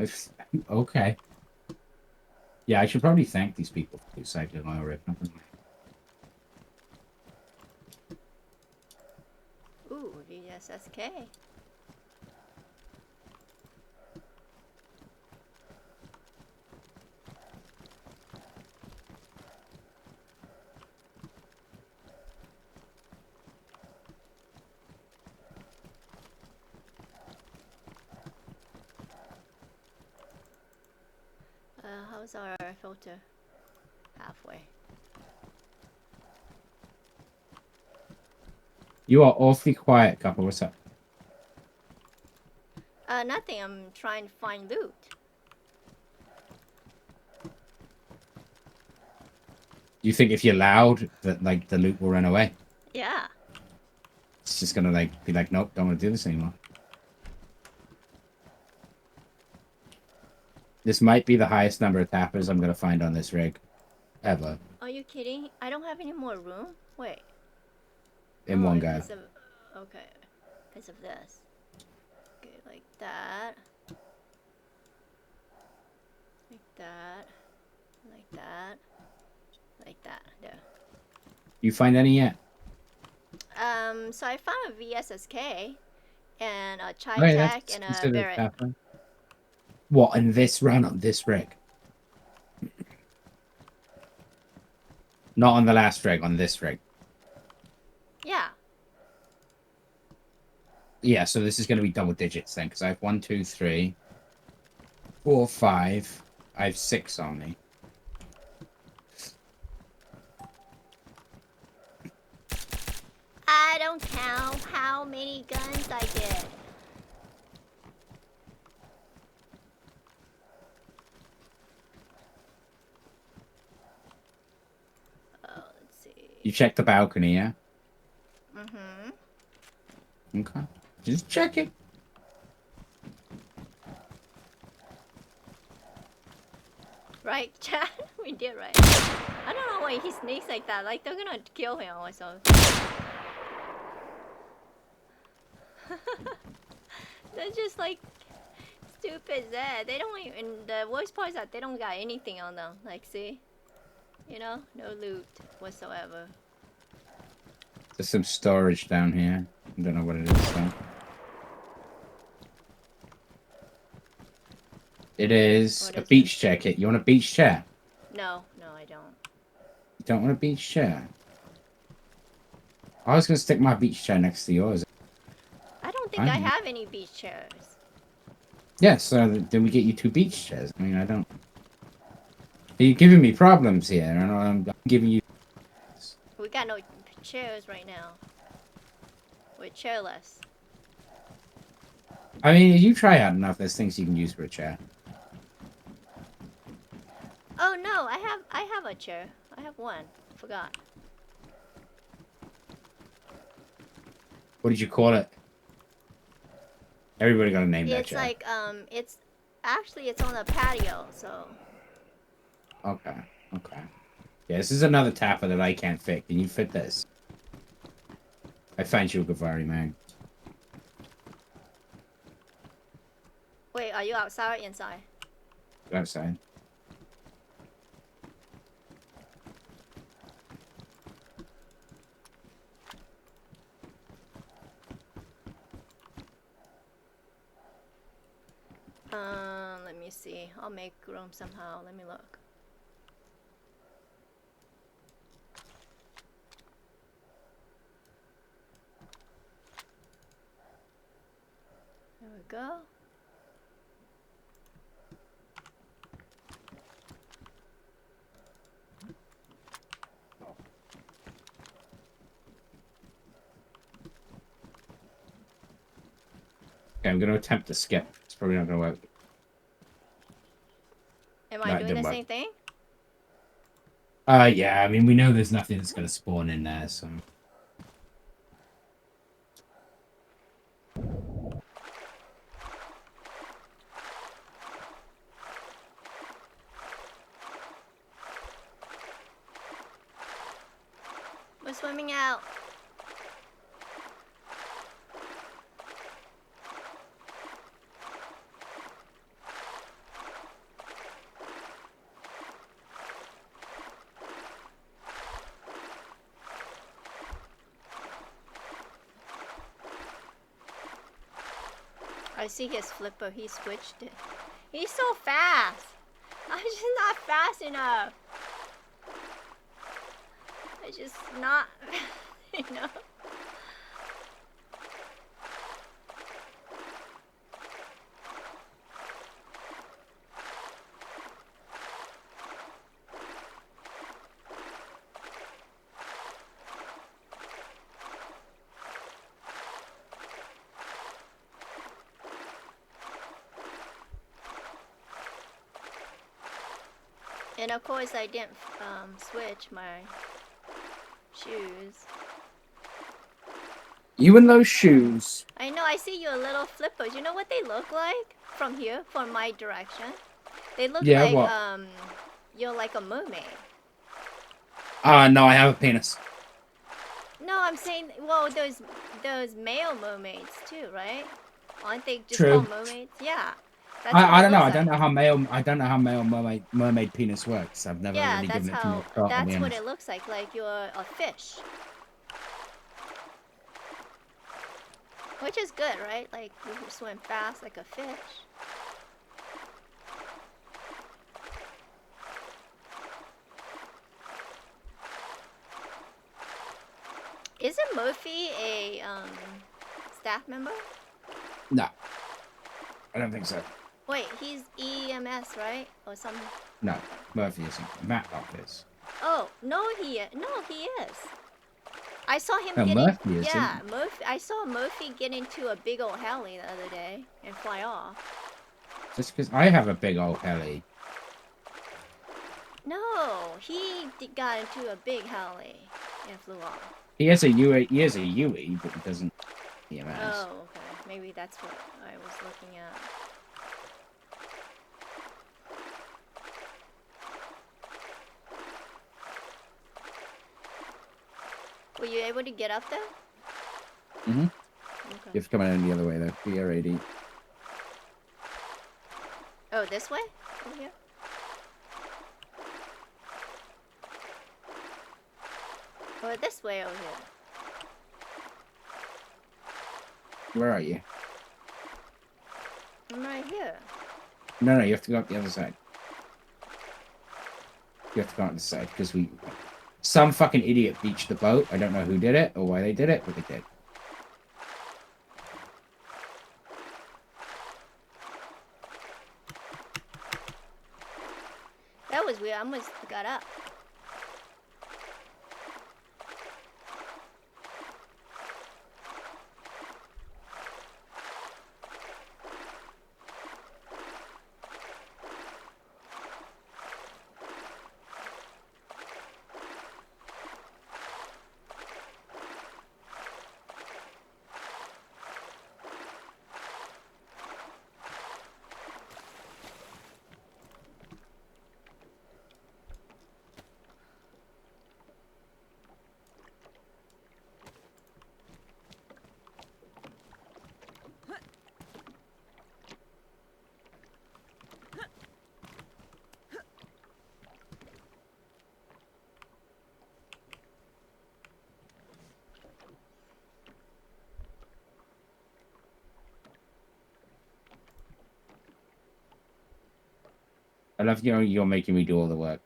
If... Okay. Yeah, I should probably thank these people for loot cycling oil rig. Ooh, VSSK. How's our filter? Halfway. You are awfully quiet, couple. What's up? Nothing. I'm trying to find loot. You think if you're loud, that like the loot will run away? Yeah. It's just gonna like be like, nope, don't want to do this anymore. This might be the highest number of tappers I'm gonna find on this rig, ever. Are you kidding? I don't have any more room? Wait. In one go. Okay. Because of this. Okay, like that. Like that. Like that. Like that. There. You find any yet? So I found a VSSK and a Chai Oh, yeah, Tech that's and a considered Barrett. tapper. What, in this run on this rig? Not on the last rig, on this rig. Yeah. Yeah, so this is going to be double digits then, because I have 1, 2, 3, 4, 5. I have 6 on me. I don't count how many guns I get. Oh, let's see. You checked the balcony, yeah? Mm-hmm. Okay. Just check it. Right, Chad? We did right. I don't know why he sneaks like that. Like, they're gonna kill him or something. They're just like stupid Zed. They don't even. The worst part is that they don't got anything on them. Like, see? You know? No loot whatsoever. There's some storage down here. I don't know what it is, though. It is a beach chair kit. You want a beach chair? No, I don't. You don't want a beach chair? I was going to stick my beach chair next to yours. I don't think I have any beach chairs. Yeah, so then we get you 2 beach chairs. I mean, I don't... You're giving me problems here, and I'm giving you. We got no chairs right now. We're chairless. I mean, if you try hard enough, there's things you can use for a chair. Oh no, I have a chair. I have one. Forgot. What did you call it? Everybody got a name that It's chair. like it's actually it's on the patio, so. Okay. Okay. Yeah, this is another tapper that I can't fit. Can you fit this? I find you a Gavari, man. Wait, are you outside or inside? Go outside. Let me see. I'll make room somehow. Let me look. There we go. Okay, I'm going to attempt to skip. It's probably not going to work. Am No, I it doing didn't the work. same thing? Yeah, I mean, we know there's nothing that's going to spawn in there, so... We're swimming out. I see his flipper. He switched it. He's so fast. I'm just not fast enough. I just not, you know. And of course I didn't switch my shoes. You in those shoes. I know, I see your little flippers. You know what they look like from here, from my direction? They look Yeah, like what? you're like a mermaid. No, I have a penis. No, I'm saying, well, those male mermaids too, right? Aren't they just True. called mermaids? Yeah. That's what I it don't know. looks I don't like. know how male mermaid penis works. I've never Yeah, really that's given it too how. much thought. I'll be That's what honest. it looks like you're a fish. Which is good, right? Like you swim fast like a fish. Isn't Murphy a staff member? No, I don't think so. Wait, he's EMS, right? Or some? No, Murphy isn't. Matlock is. Oh no, he is. I saw him No, get Murphy in. isn't. Yeah, Murphy. I saw Murphy get into a big old heli the other day and fly off. Just because I have a big old heli. No, he got into a big heli and flew off. He has a UE. He has a UE, but he doesn't EMS. Oh, okay. Maybe that's what I was looking at. Were you able to get up there? Mm-hmm. Okay. You have to come in the other way though. BR80. Oh, this way? Over here? Or this way over here? Where are you? I'm right here. No, you have to go up the other side. You have to go on the side because some fucking idiot beached the boat. I don't know who did it or why they did it, but they did. That was weird. I almost got up. I love you're making me do all the work.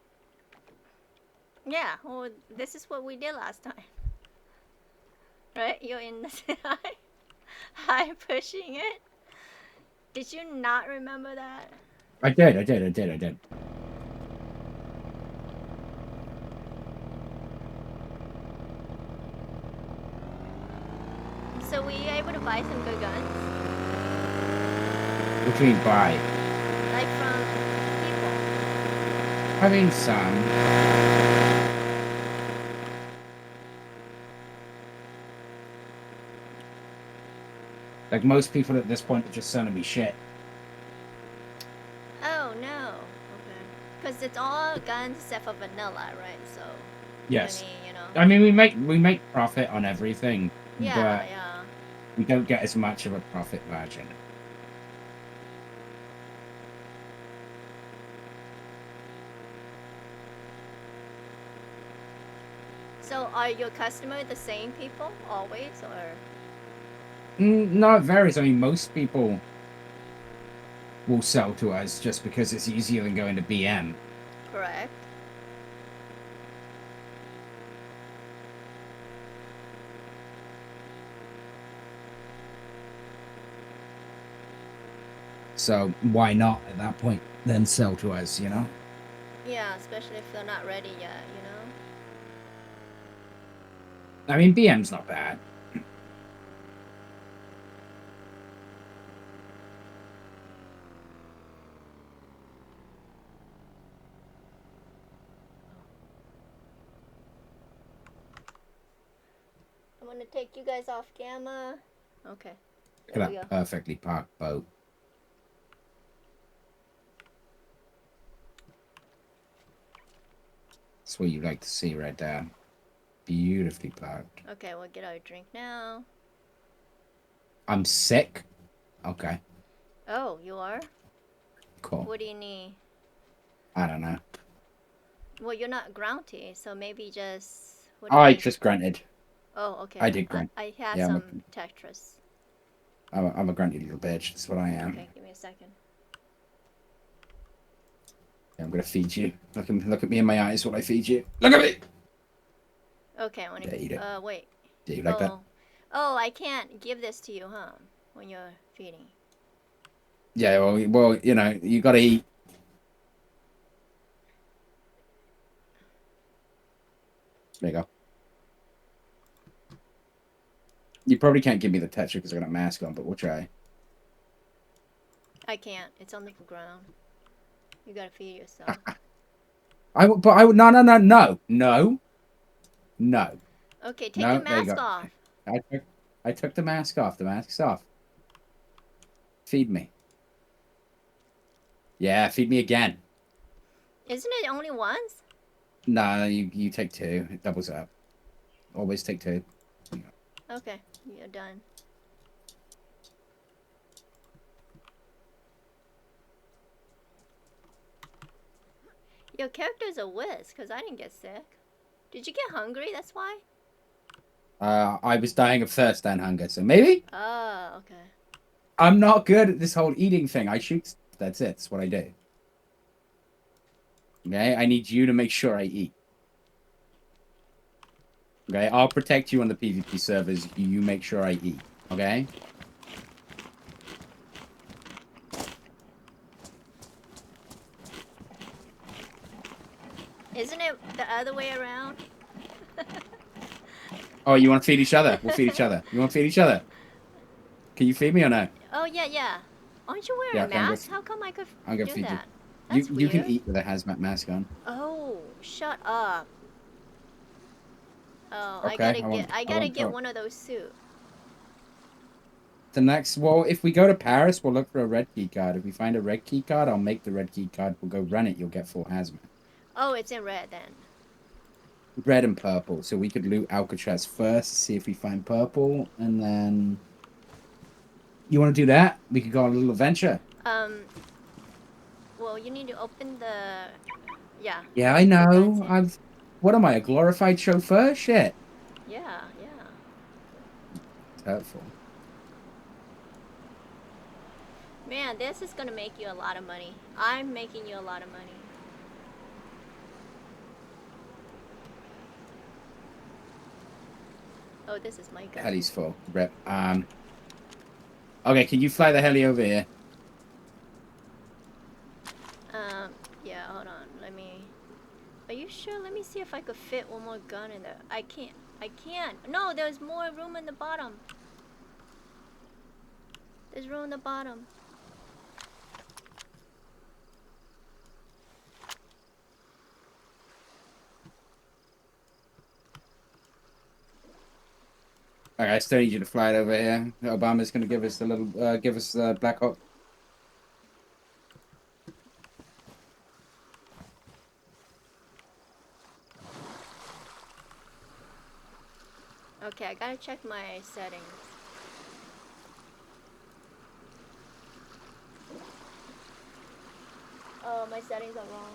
Yeah, well, this is what we did last time. Right? You're in the high pushing it. Did you not remember that? I did. So were you able to buy some good guns? What do you mean buy? Like from people? I mean some. Like most people at this point are just sending me shit. Oh no. Okay. Because it's all guns except for vanilla, right? So. Yes. I mean, you know. I mean, we make profit on everything, Yeah, but yeah. we don't get as much of a profit margin. So are your customers the same people always, or? No, it varies. I mean, most people will sell to us just because it's easier than going to BM. Correct. So why not at that point then sell to us, you know? Yeah, especially if they're not ready yet, you know? I mean, BM's not bad. I'm gonna take you guys off camera. Okay. Look There at we go. that perfectly parked boat. That's what you like to see right there. Beautifully parked. Okay, we'll get our drink now. I'm sick. Okay, Oh, you are? cool. What do you need? I don't know. Well, you're not grouty, so maybe just... What do you I need? just grunted. Oh, okay. I did grunt. I had Yeah, some Tetris. I'm a grunty little bitch. That's what I am. Okay, give me a second. Yeah, I'm gonna feed you. Look at me in my eyes while I feed you. Look at me. Okay, I wanna... Yeah, eat it. wait. Do you like that? Oh, I can't give this to you, huh? When you're feeding. Yeah. Well, you know, you gotta eat. There you go. You probably can't give me the texture because I got a mask on, but we'll try. I can't. It's on the ground. You gotta feed yourself. I would no. Okay, take No, your there you mask go. off. I took the mask off. The mask's off. Feed me. Yeah, feed me again. Isn't it only once? No, you take two. It doubles up. Always take two. Okay, you're done. Your character's a whiz, because I didn't get sick. Did you get hungry? That's why? I was dying of thirst and hunger, so maybe? Oh, okay. I'm not good at this whole eating thing. I shoot. That's it. That's what I do. Okay? I need you to make sure I eat. Okay? I'll protect you on the PvP servers. You make sure I eat. Okay? Isn't it the other way around? Oh, you want to feed each other? We'll feed each other. You want to feed each other? Can you feed me or no? Oh yeah, yeah. Aren't you Yeah, wearing a okay, mask? How come I could I'm gonna do feed you. that? You That's you can weird. eat with a hazmat mask on. Oh, shut up. Oh, Okay, I I gotta won't get talk. one of those suits. Well, if we go to Paris, we'll look for a red key card. If we find a red key card, I'll make the red key card. We'll go run it. You'll get full hazmat. Oh, it's in red then. Red and purple. So we could loot Alcatraz first, see if we find purple, and then you want to do that? We could go on a little adventure. Um, well, you need to open the, yeah, Yeah, I the vents know. in. What am I, a glorified chauffeur? Shit. Yeah, yeah. It's hurtful. Man, this is gonna make you a lot of money. I'm making you a lot of money. Oh, this is my gun. Heli's full. Rep. Okay, can you fly the heli over here? Yeah, hold on. Let me. Are you sure? Let me see if I could fit one more gun in there. I can't. I can't. No, there's more room in the bottom. There's room in the bottom. Okay, I still need you to fly it over here. Obama's gonna give us Black Hawk. Okay, I gotta check my settings. Oh, my settings are wrong.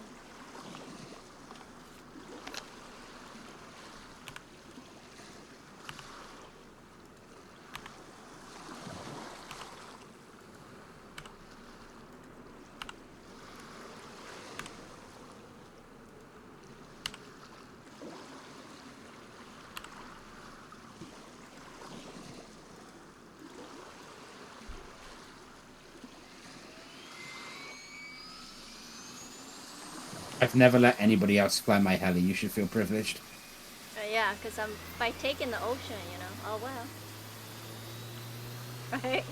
I've never let anybody else fly my heli. You should feel privileged. Yeah, because I'm by taking the ocean, you know. Oh, well. Right?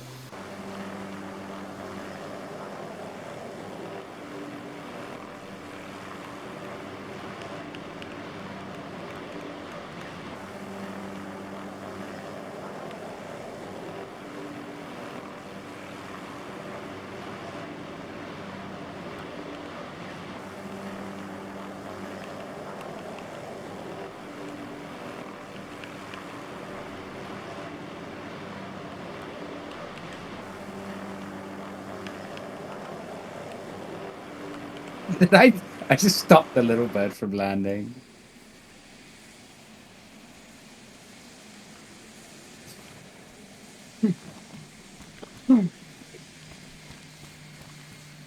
Did I just stopped the little bird from landing.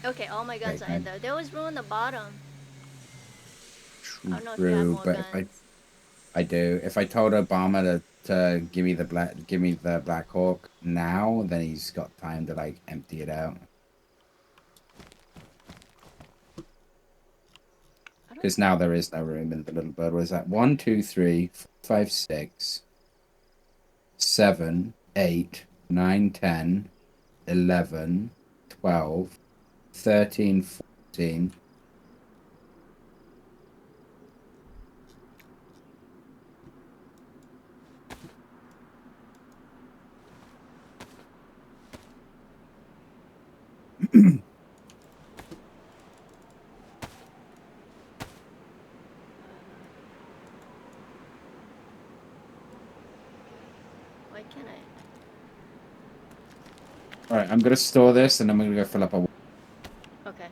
Okay, all my guns Okay, are in there. There was room in the bottom. I don't know if you have true, more but if guns. I do, if I told Obama to give me the Black Hawk now, then he's got time to like empty it out. I don't. Because now there is no room in the little bird. What is that? 1, 2, 3, 4, 5, 6, 7, 8, 9, 10, 11, 12, 13, 14. Why can't I? All right, I'm gonna store this, and I'm gonna go fill up a. Okay.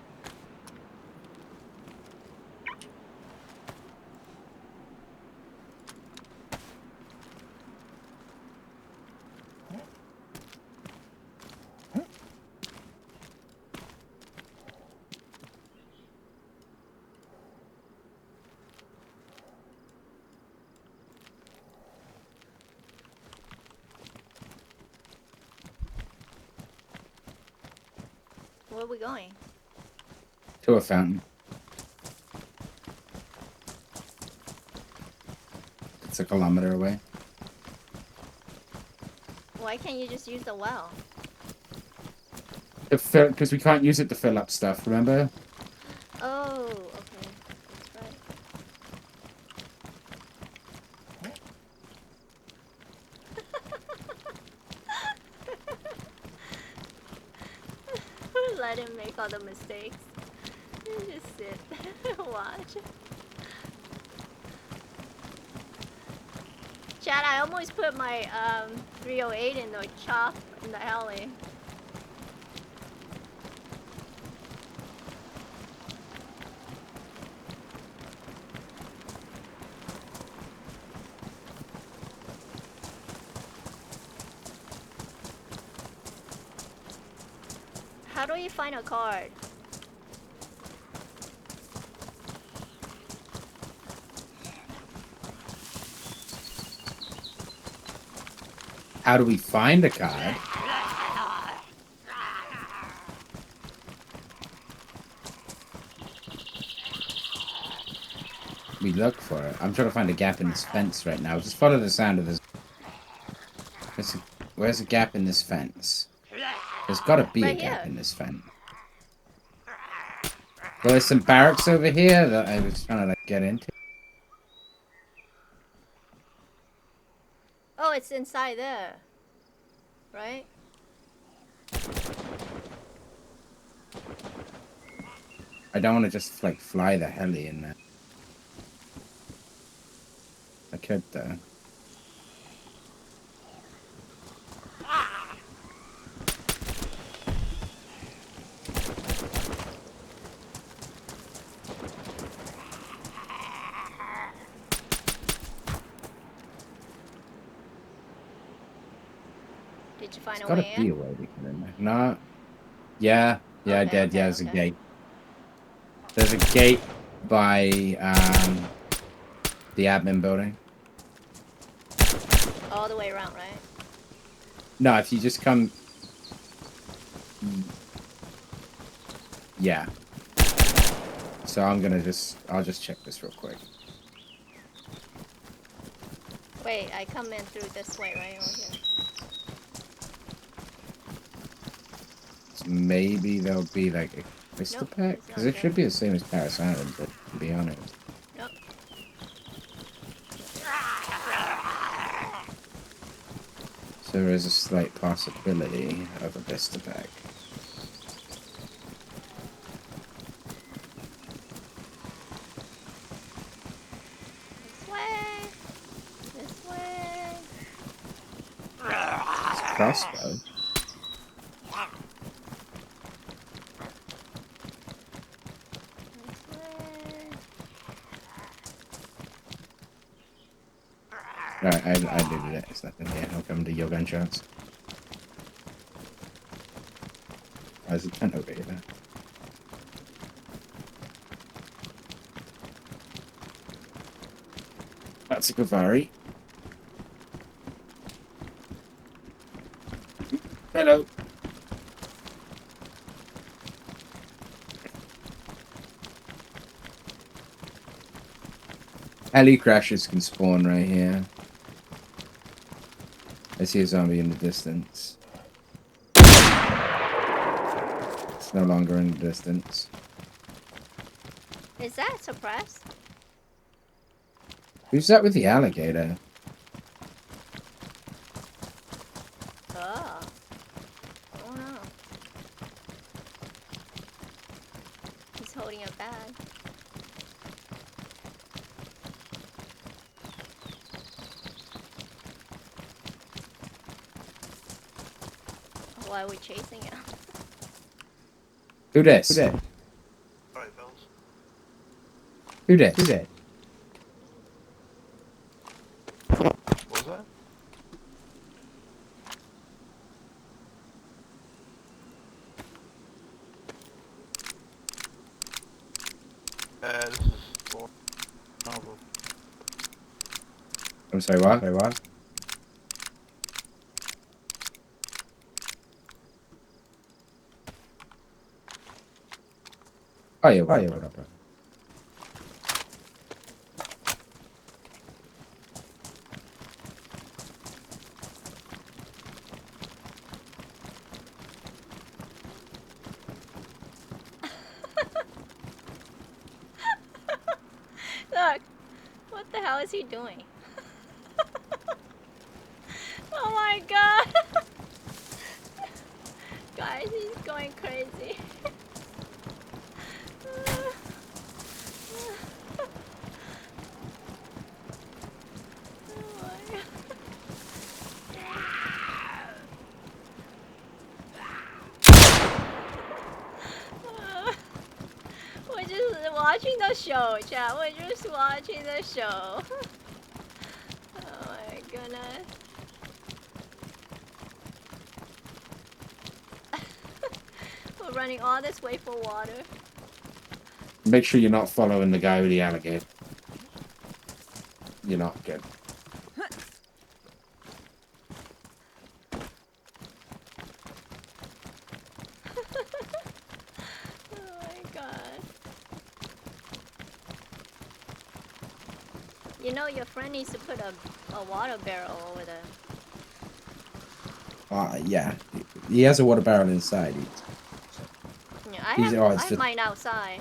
Where are we going? To a fountain. It's a kilometer away. Why can't you just use the well? Because we can't use it to fill up stuff, remember? Oh, okay. That's right. Let him make all the mistakes. You just sit, watch. Chad, I almost put my 308 in the chop in the alley. How do you find a card? How do we find a card? We look for it. I'm trying to find a gap in this fence right now. Just follow the sound of this. Where's a gap in this fence? There's got to be Right a gap here. in this fence. Well, there's some barracks over here that I was trying to like get into. Oh, it's inside there. Right? I don't want to just like fly the heli in there. I could though. Did you find There's a got to way be in? a way to get in there. No. Yeah. Yeah, I Okay, did. okay, Yeah, there's a okay. gate. There's a gate by the admin building. All the way around, right? No, if you just come... Yeah. So I'm gonna I'll just check this real quick. Wait, I come in through this way, right? Over here. So maybe there'll be like a crystal Nope, pack? it's Because not it should there. be the same as Paris Island, but to be honest. Nope. So there is a slight possibility of a Vista pack. This way. This way. It's a crossbow. This way. Alright, I did it. It's nothing here. I'll come to your gunshots. There's a tent over here. That's a Gavari. Hello. Heli crashes can spawn right here. I see a zombie in the distance. It's no longer in the distance. Is that suppressed? Who's that with the alligator? Oh. Oh no. He's holding a bag. Why are we chasing him? Who this? Who this? Alright, fellas. Who this? Who this? What was that? This is for novel. I'm sorry, what? Sorry, what? Oh yeah, what up, bro? hell is he doing? Oh my god! Guys, he's going crazy. Oh my god. We're just watching the show, chat. We're just watching the show. Oh my goodness. We're running all this way for water. Make sure you're not following the guy with the alligator. You're not good. Oh my god. You know, your friend needs to put a water barrel over there. Yeah. He has a water barrel inside. Yeah, I He's- have, oh, I it's have just- mine outside.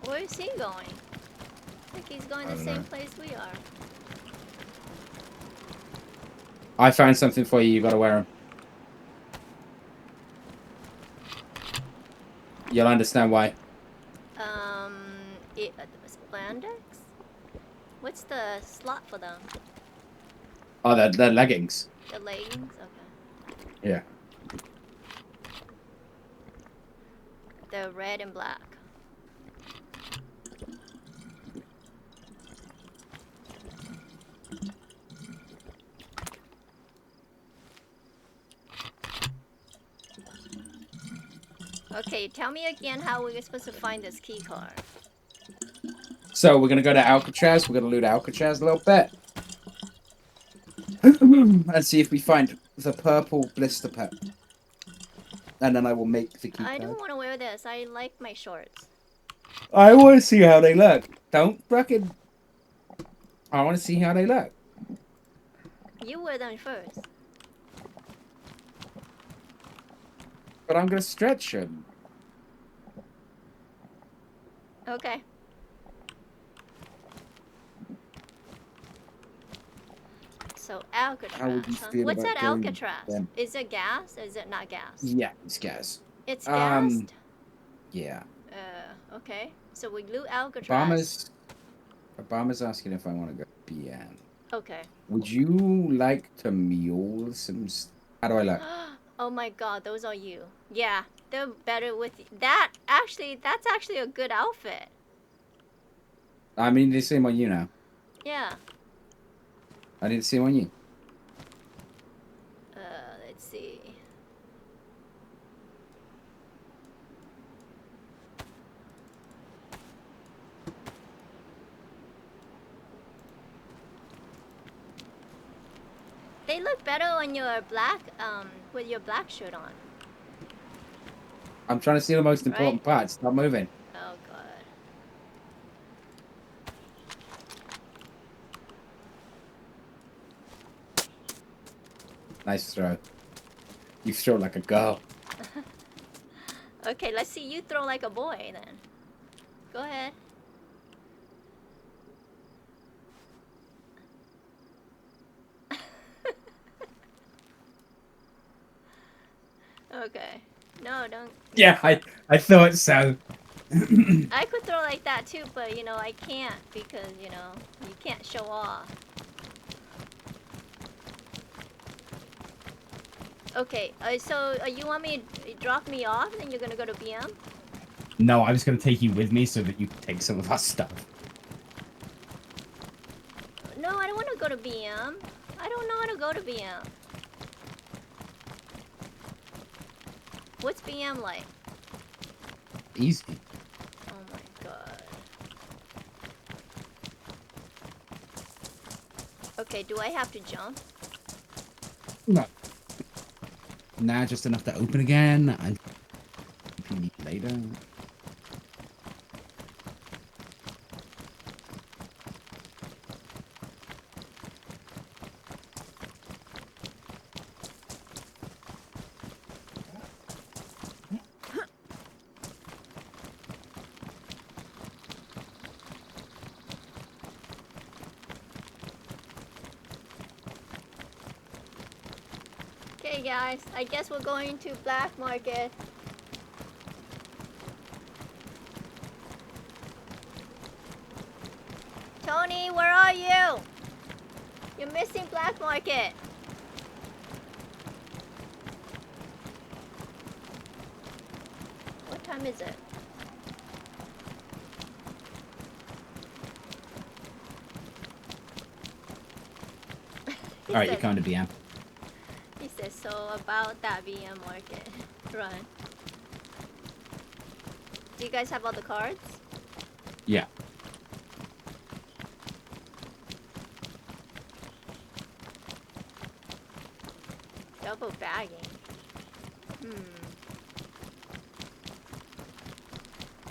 Where is he going? I think he's going I the don't same know. place we are. I found something for you. You gotta wear them. You'll understand why. Spandex? What's the slot for them? Oh, they're leggings. The leggings? Okay. Yeah. They're red and black. Okay, tell me again how we're supposed to find this key card. So we're gonna go to Alcatraz. We're gonna loot Alcatraz a little bit, and see if we find the purple blister pack. And then I will make the key I card. don't want to wear this. I like my shorts. I want to see how they look. Don't fucking. I want to see how they look. You wear them first. But I'm gonna stretch them. Okay. So Alcatraz. How would you Huh? feel What's about that going Alcatraz? then? Is it gas? Is it not gas? Yeah, it's gas. It's Um, gassed? Yeah. Okay. So we loot Alcatraz. Obama's asking if I want to go BM. Okay. Would you like to mule some? How do I look? Oh my god, those are you. Yeah, they're better with that. Actually, that's actually a good outfit. I mean, the same on you now. Yeah. I need to see on you. Let's see. They look better on your black, with your black shirt on. I'm trying to see the most important Right. parts. Stop moving. Oh god. Nice throw. You throw like a girl. Okay, let's see you throw like a boy then. Go ahead. Okay. No, don't. Yeah, I thought so. I could throw like that too, but you know, I can't because, you know, you can't show off. Okay, so you want me to drop me off and then you're gonna go to BM? No, I was going to take you with me so that you could take some of our stuff. No, I don't want to go to BM. I don't know how to go to BM. What's BM like? Easy. Oh my god. Okay, do I have to jump? No. Nah, just enough to open again. And if you need later. Okay, guys. I guess we're going to black market. Tony, where are you? You're missing black market. What time is it? All right, you're coming to BM. He says so about that BM market. Run. Do you guys have all the cards? Yeah. Double bagging.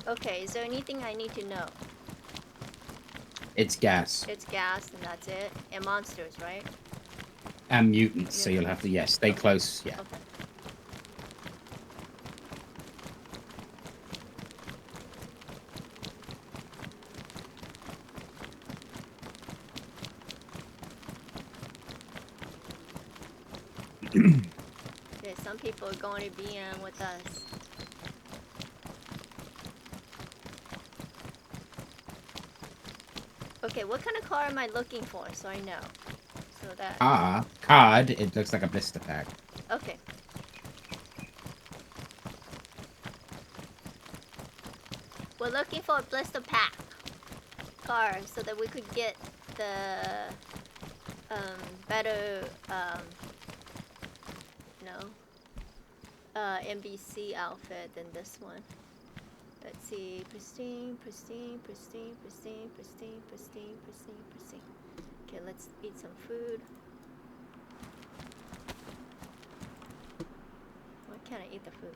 Okay, is there anything I need to know? It's gas. It's gas and that's it. And monsters, right? And mutants, so you'll have to, yes, stay close. Yeah. Okay. Okay, some people are going to BM with us. Okay, what kind of car am I looking for so I know? So that... Card, it looks like a blister pack. Okay. We're looking for a blister pack car so that we could get the better NBC outfit than this one. Let's see, pristine, pristine, pristine, pristine, pristine, pristine, pristine, pristine. Okay, let's eat some food. Why can't I eat the food?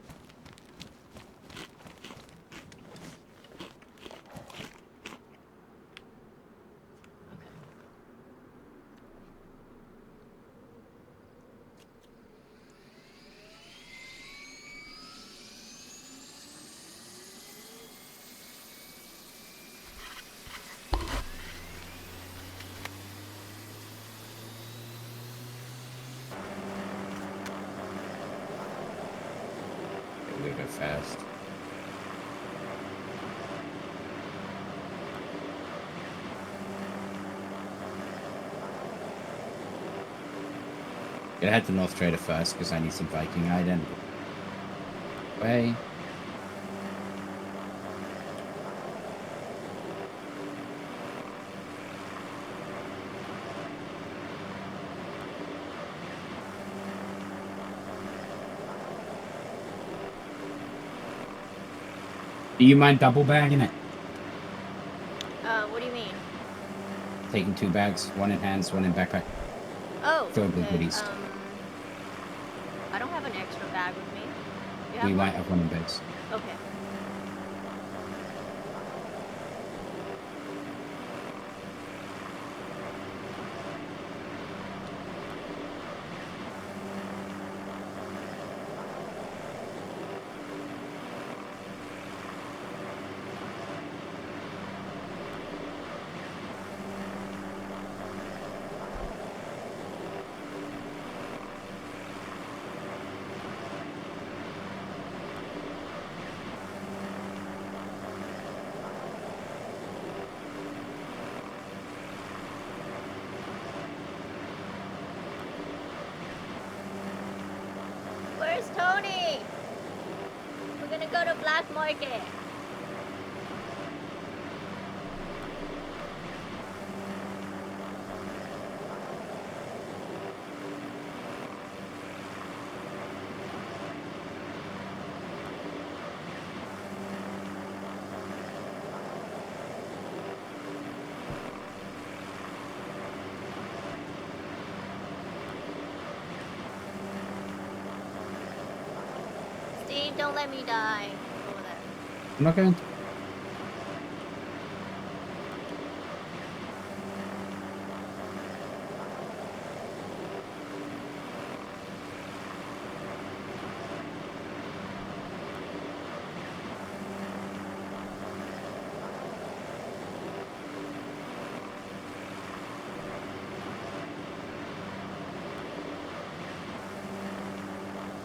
A little bit fast. Gonna head to North Trader first because I need some Viking item. Way. Do you mind double bagging it? What do you mean? Taking 2 bags, one in hands, one in backpack. Oh, Filled with okay. goodies. I don't have an extra bag with me. You have We one? might have one in base. Okay. Where's Tony? We're gonna go to black market. Steve, don't let me die. Over there. I'm not going to.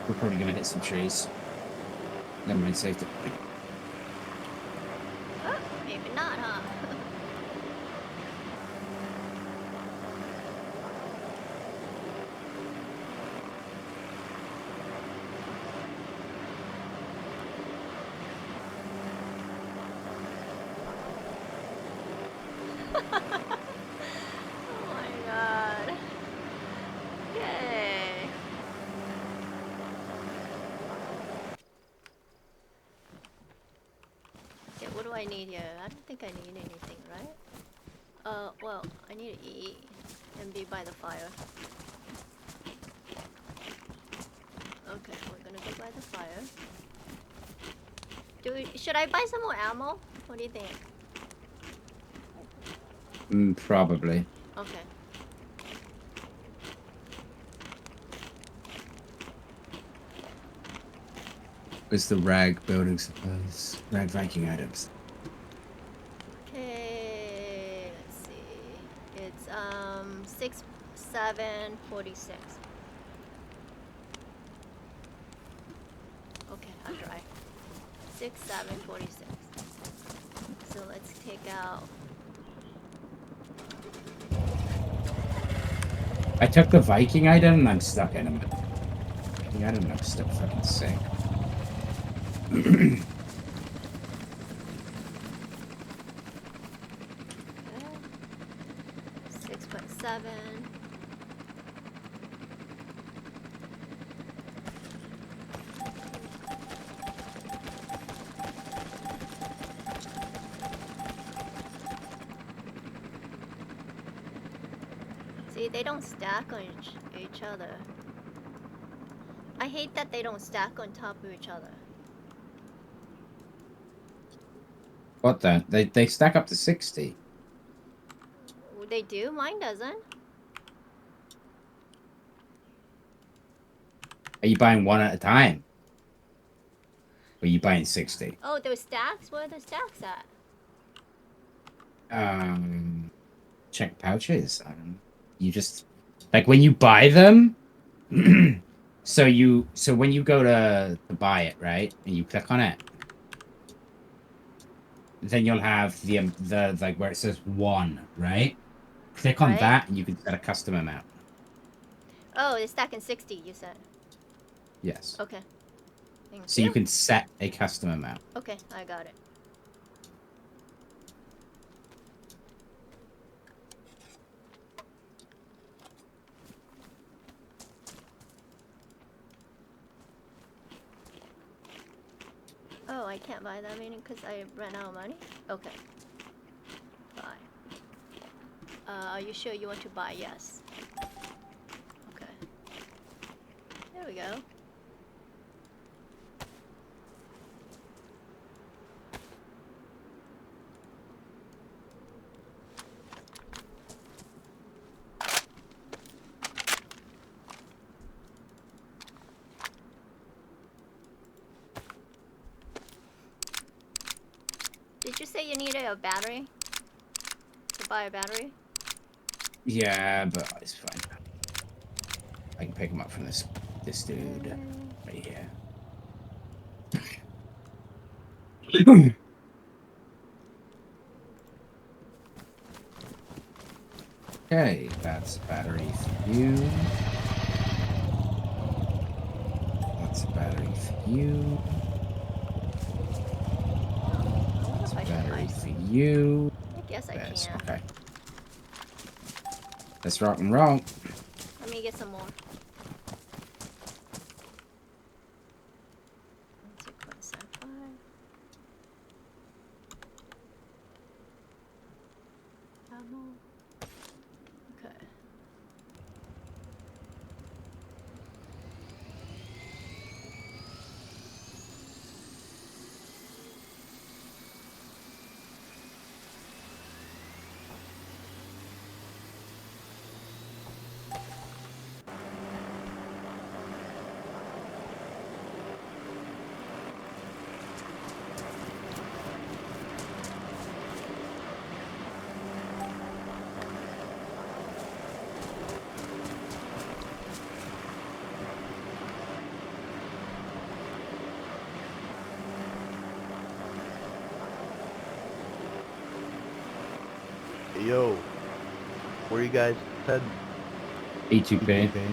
We're probably gonna hit some trees. Never mind, saved it. Oh, maybe not, huh? Oh my god. Yay. Okay, what do I need here? I don't think I need anything, right? Well, I need to eat and be by the fire. Okay, we're gonna go by the fire. Should I buy some more ammo? What do you think? Probably. Okay. It's the rag building supplies. Rag Viking items. Okay, let's see. It's 6, 7, 46. Okay, I'll try. 6, 7, 46. So let's take out. I took the Viking item and I'm stuck in them. Viking item and I'm still fucking sick. Okay. 6.7. See, they don't stack on each other. I hate that they don't stack on top of each other. What the? They stack up to 60. They do? Mine doesn't. Are you buying one at a time? Or are you buying 60? Oh, those stacks? Where are the stacks at? Check pouches. I don't know. You just like when you buy them. So when you go to buy it, right, and you click on it, then you'll have the like where it says 1, right? Click on Right? that and you can set a custom amount. Oh, they're stacking 60, you said. Yes. Okay. Thank So you can set a custom amount. Okay, I got it. Oh, I can't buy that many because I ran out of money? Okay. Buy. Are you sure you want to buy? Yes. Okay. There we go. Did you say you needed a battery? To buy a battery? Yeah, but it's fine. I can pick them up from this dude right here. Okay, that's a battery for you. That's a battery for you. I wonder That's if a I should buy battery some. for you. I guess I Yes, can. okay. Let's rock and roll. Let me get some more. 2.75. Ammo. Okay. Hey, yo, where you guys heading? E2P. Okay.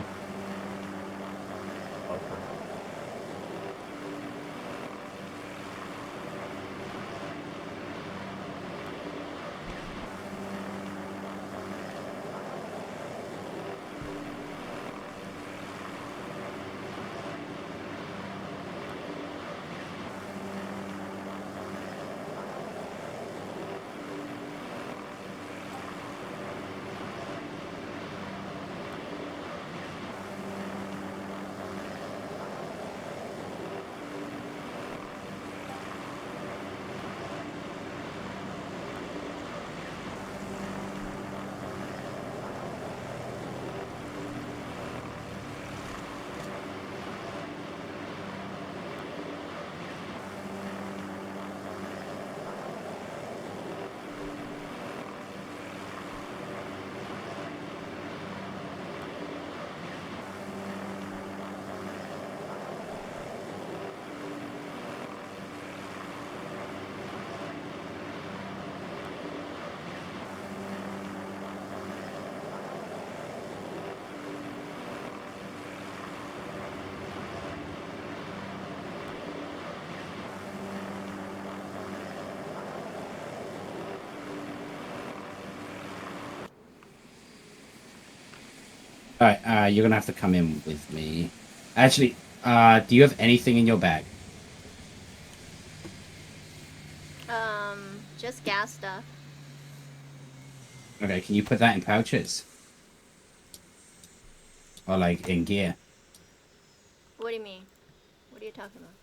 All right, you're gonna have to come in with me. Actually, do you have anything in your bag? Just gas stuff. Okay, can you put that in pouches? Or like in gear? What do you mean? What are you talking about?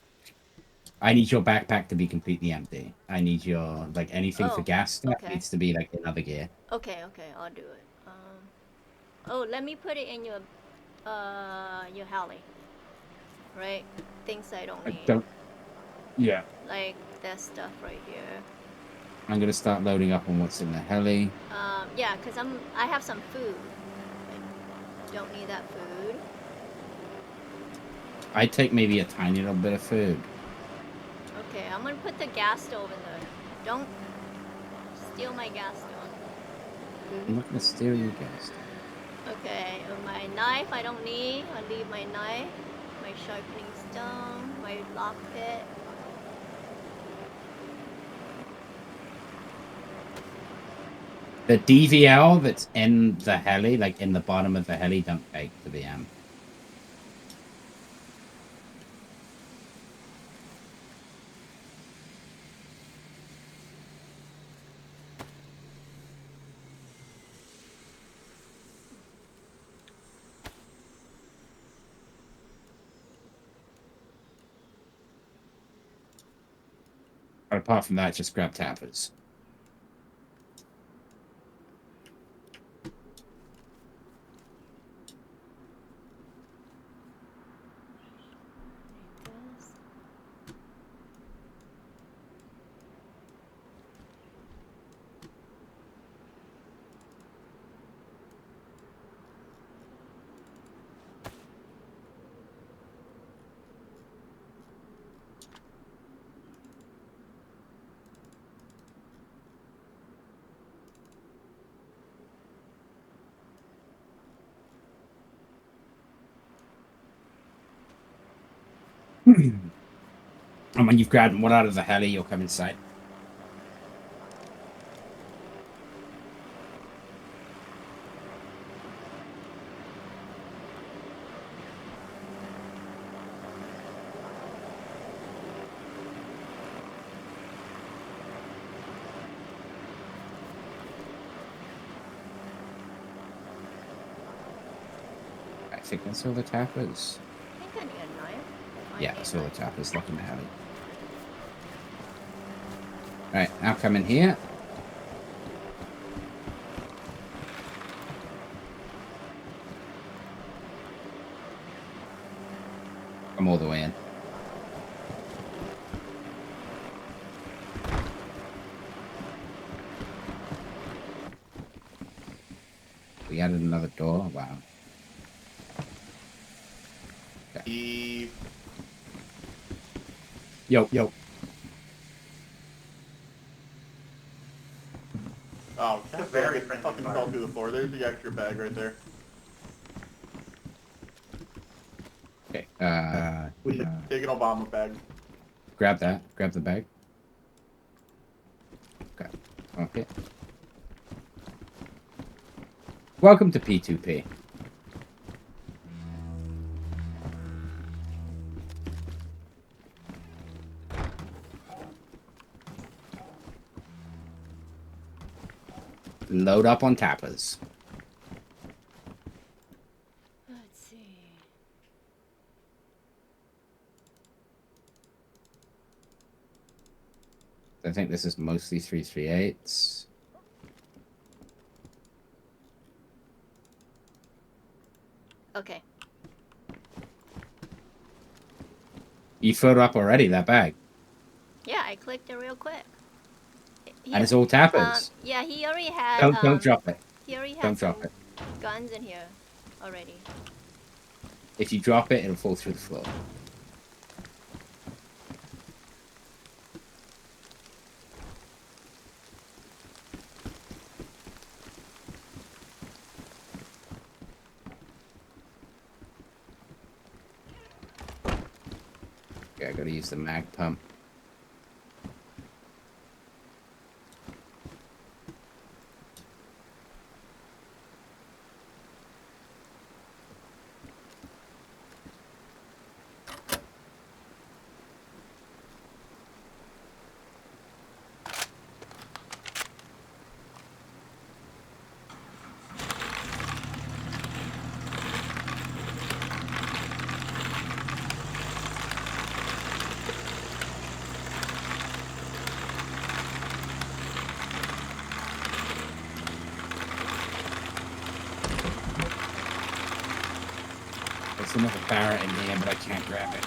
I need your backpack to be completely empty. I need your, like, anything for Oh, gas stuff okay. needs to be like in other gear. Okay, I'll do it. Oh, let me put it in your heli. Right? Things I don't I need. don't. Yeah. Like that stuff right here. I'm gonna start loading up on what's in the heli. Yeah, cause I have some food. I don't need that food. I take maybe a tiny little bit of food. Okay, I'm gonna put the gas stove in there. Don't steal my gas stove. I'm not gonna steal your gas. Okay, my knife I don't need. I'll leave my knife, my sharpening stone, my lock pit. The DVL that's in the heli, like in the bottom of the heli, don't take to the M. But apart from that, just grab tappers. This. And when you've grabbed one out of the heli, you'll come inside. I think that's all the tappers. I think I need a knife. Yeah, that's all the tappers left in the heli. Alright, now come in here. Come all the way in. We added another door. Wow. Okay. Yo. Oh, very fucking fell through the floor. There's the extra bag right there. Okay. We should take an Obama bag. Grab that. Grab the bag. Okay. Okay. Welcome to P2P. Load up on tappers. Let's see. I think this is mostly 338s. Okay. You filled up already, that bag. Yeah, I clicked it real quick. And it's all tappers. Yeah, he already had. Don't drop it. He already had Don't some drop it. guns in here already. If you drop it, it'll fall through the floor. Okay, I gotta use the mag pump. There's another barret in here, but I can't grab it.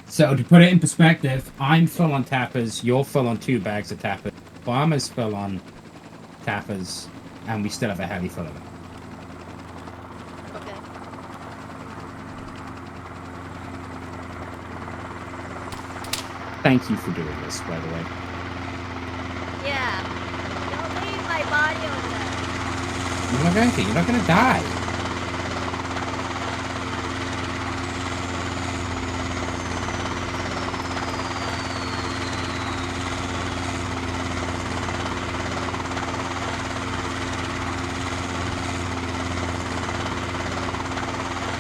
So to put it in perspective, I'm full on tappers, you're full on 2 bags of tappers, Obama's full on tappers, and we still have a heli full of them. Okay. Thank you for doing this, by the way. Yeah. Don't leave my body over there. You're not going to. You're not going to die.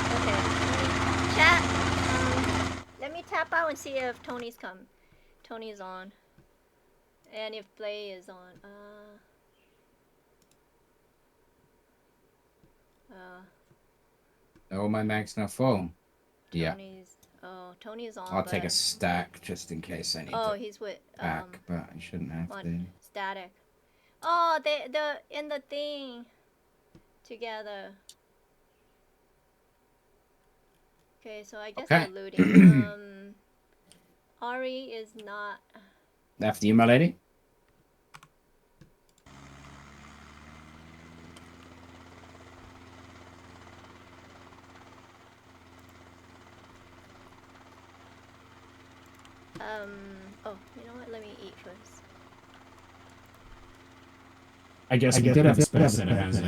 Okay. Chat. Let me tap out and see if Tony's come. Tony's on. And if Play is on. Oh, my mag's not full. Yeah. Tony's on. I'll but... take a stack just in case I need Oh, to he's with pack, but I shouldn't have to. Static. Oh, they're in the thing together. Okay, so I guess they're looting. Ari is not. After you, my lady. Oh, you know what? Let me eat first. I guess we did have a spare set of hands.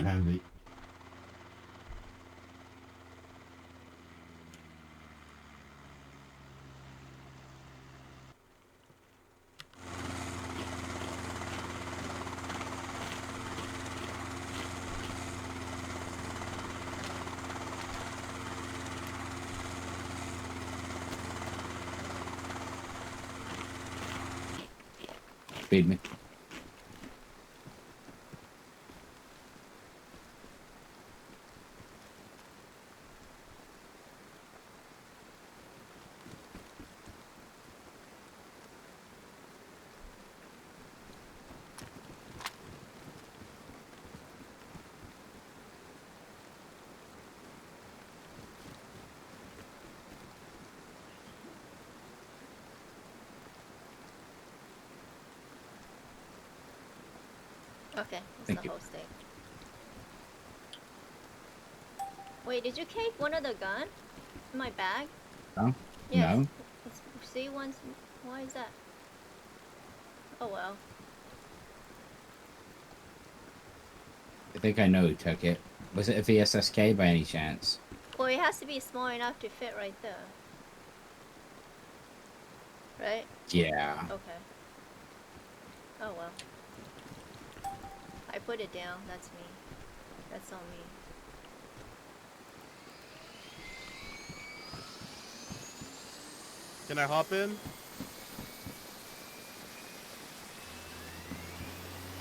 Feed me. Okay, that's Thank the you. whole steak. Wait, did you take one of the gun in my bag? No? Yes. No? See, once. Why is that? Oh well. I think I know who took it. Was it a VSSK by any chance? Well, it has to be small enough to fit right there. Right? Yeah. Okay. Oh well. I put it down. That's me. That's on me. Can I hop in?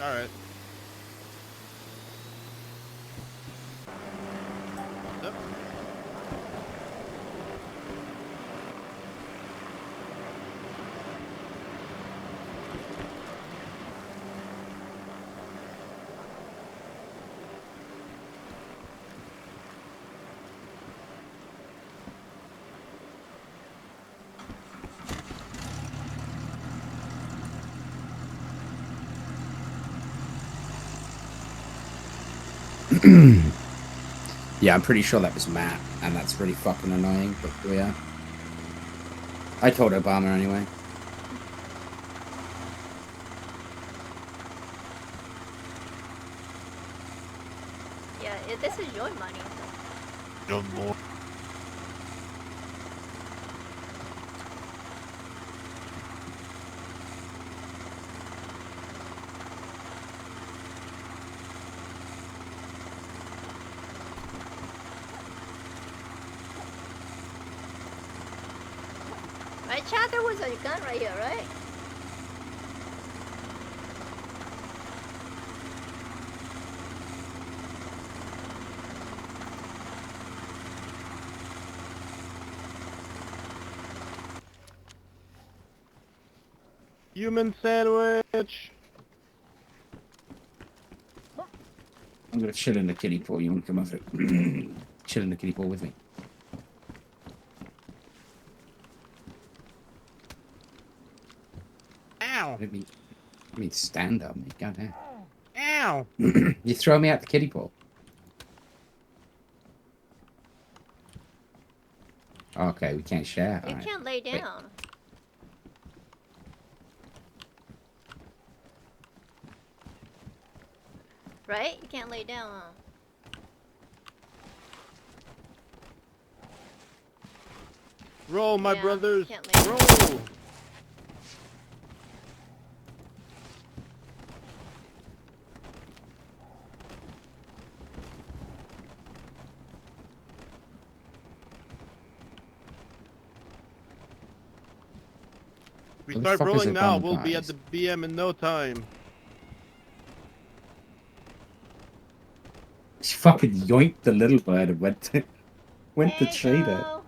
Alright. Yep. Yeah, I'm pretty sure that was Matt, and that's really fucking annoying, but yeah. I told Obama anyway. Yeah, this is your money. So. Good lord. Right, Chad? There was a gun right here, right? Human sandwich! I'm gonna chill in the kiddie pool. You wanna come over? Chill in the kiddie pool with me. Ow! I didn't mean stand up, mate. Goddamn. Ow! You throw me out the kiddie pool. Okay, we can't share. You All right. can't lay Wait. down. Right? You can't lay down, huh? Roll, my Yeah, brothers! can't lay down. Roll! We Where the start fuck is rolling the now, bomb, we'll be at guys? the BM in no time. She fucking yoinked the little bird and went to Hey, trade it. Joe.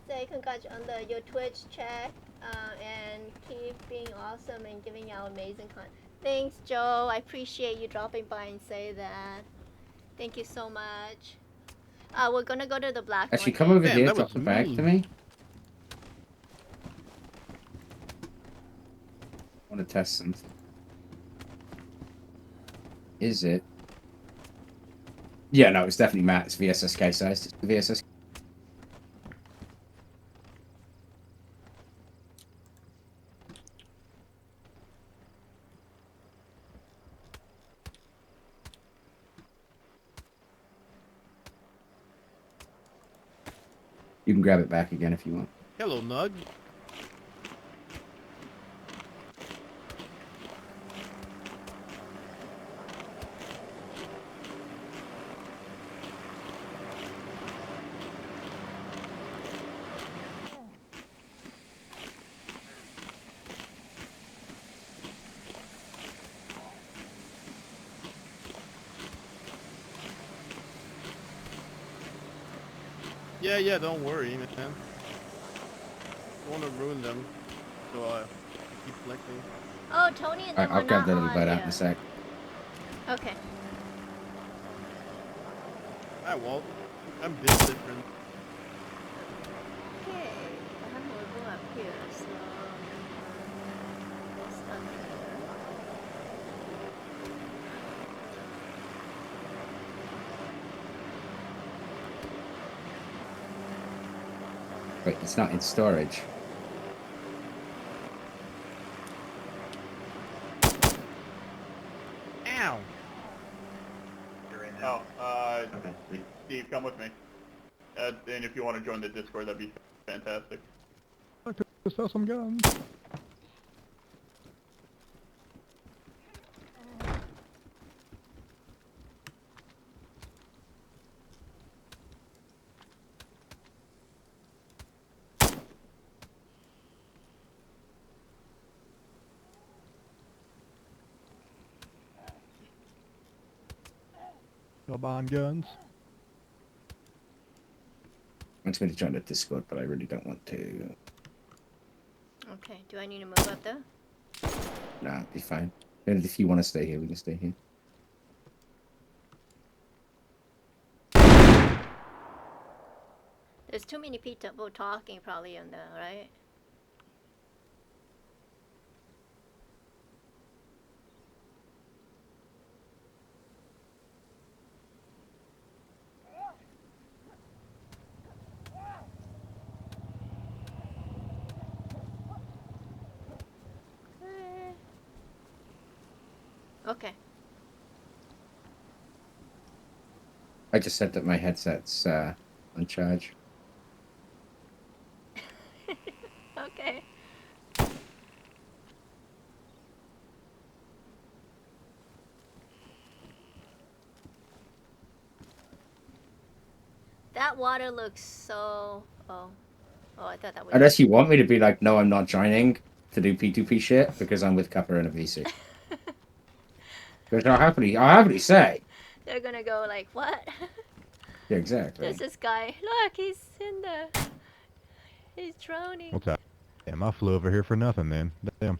Say congrats on your Twitch check, and keep being awesome and giving out amazing content. Thanks, Joe. I appreciate you dropping by and say that. Thank you so much. We're gonna go to the black Actually, market. come over Damn, here, that drop was the bag to mean. me. I want to test something. Is it? Yeah, no, it's definitely Matt. It's VSSK sized. It's the VSSK. You can grab it back again if you want. Hello, Nug. Yeah, don't worry, man. I don't want to ruin them, so I keep collecting. Oh, Tony and them Alright, I'll are grab not the little on bird out here. in a sec. Okay. Hi, Walt. I'm a bit different. Okay. I have more go up here, so this up here. Wait, it's not in storage. Ow! Oh, Okay. Steve, come with me. And if you want to join the Discord, that'd be fantastic. I could sell some guns. Y'all buying guns? Wants me to join the Discord, but I really don't want to. Okay, do I need to move up though? Nah, it'd be fine. And if you want to stay here, we can stay here. There's too many people talking probably on there, right? Okay. I just said that my headset's on charge. Okay. That water looks so... Oh. Oh, I thought that was... Unless you want me to be like, no, I'm not joining to do P2P shit because I'm with Kuppa and a VC. Which I'll happily say. They're gonna go like, what? Yeah, exactly. There's this guy. Look, he's in the... He's drowning. What's that? Damn, I flew over here for nothing, man. Damn.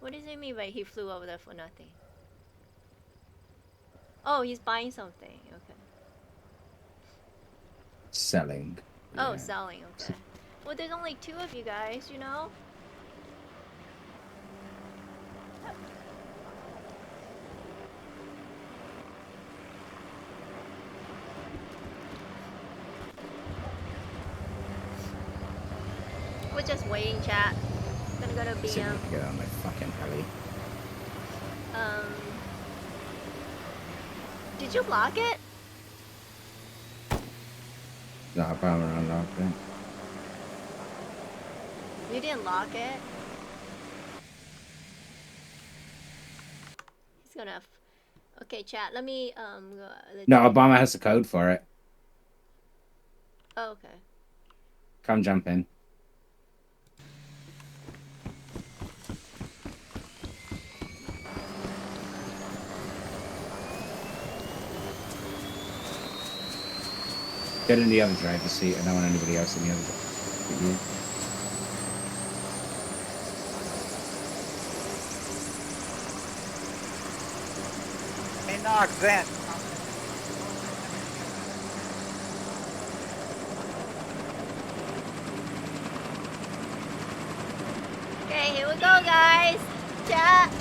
What does it mean by he flew over there for nothing? Oh, he's buying something. Okay. Selling. Oh, Yeah. selling. Okay. Well, there's only 2 of you guys, you know? We're just waiting, chat. Gonna go to See if I BM. can get on my fucking heli. Did you lock it? No, I'm unlocked it. You didn't lock it? He's gonna... Okay, chat, let me, go... No, Obama has the code for it. Oh, okay. Come jump in. Get in the other driver's seat. I don't want anybody else in the other but you. Hey, Nox, Vent. Okay, here we go, guys. Chat.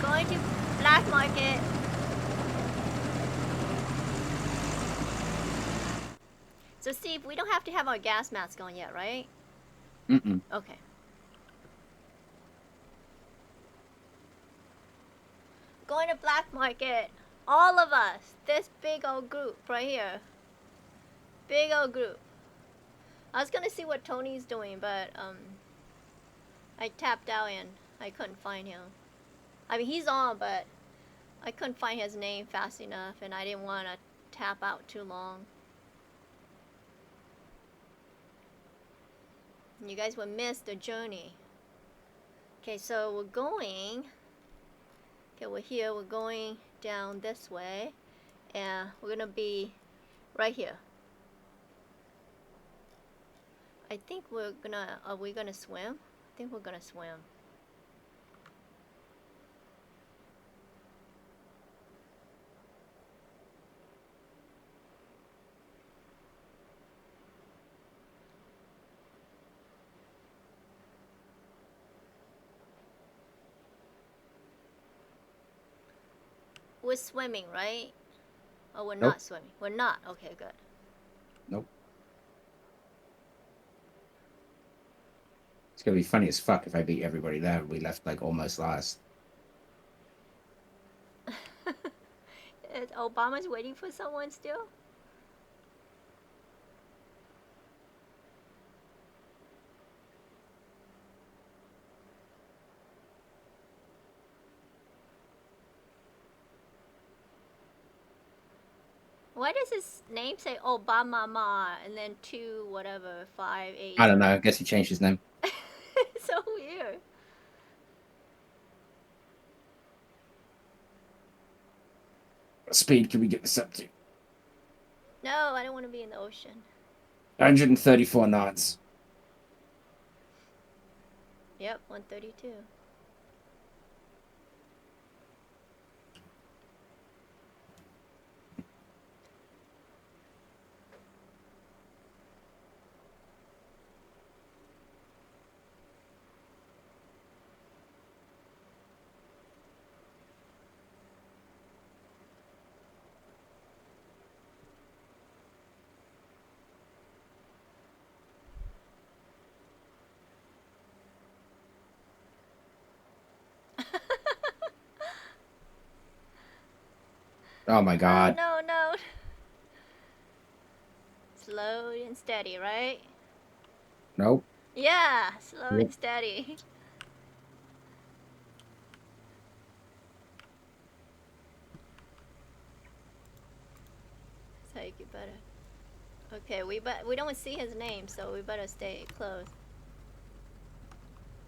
Going to black market. So, Steve, we don't have to have our gas mask on yet, right? Mm-mm. Okay. Going to black market. All of us. This big old group right here. Big old group. I was gonna see what Tony's doing, but I tapped out and I couldn't find him. I mean, he's on, but I couldn't find his name fast enough, and I didn't want to tap out too long. You guys would miss the journey. Okay, so we're going. Okay, we're here. We're going down this way, and we're gonna be right here. I think we're gonna. Are we gonna swim? I think we're gonna swim. We're swimming, right? Oh, we're Nope. not swimming. We're not. Okay, good. Nope. It's gonna be funny as fuck if I beat everybody there. We left like almost last. Is Obama's waiting for someone still? Why does his name say Obama Ma and then 2 whatever 5 8? I don't know. I guess he changed his name. So weird. What speed can we get this up to? No, I don't want to be in the ocean. 134 knots. Yep, 132. Oh my god. Oh, no. Slow and steady, right? Nope. Yeah, slow Yep. and steady. That's how you get better. Okay, we don't see his name, so we better stay close.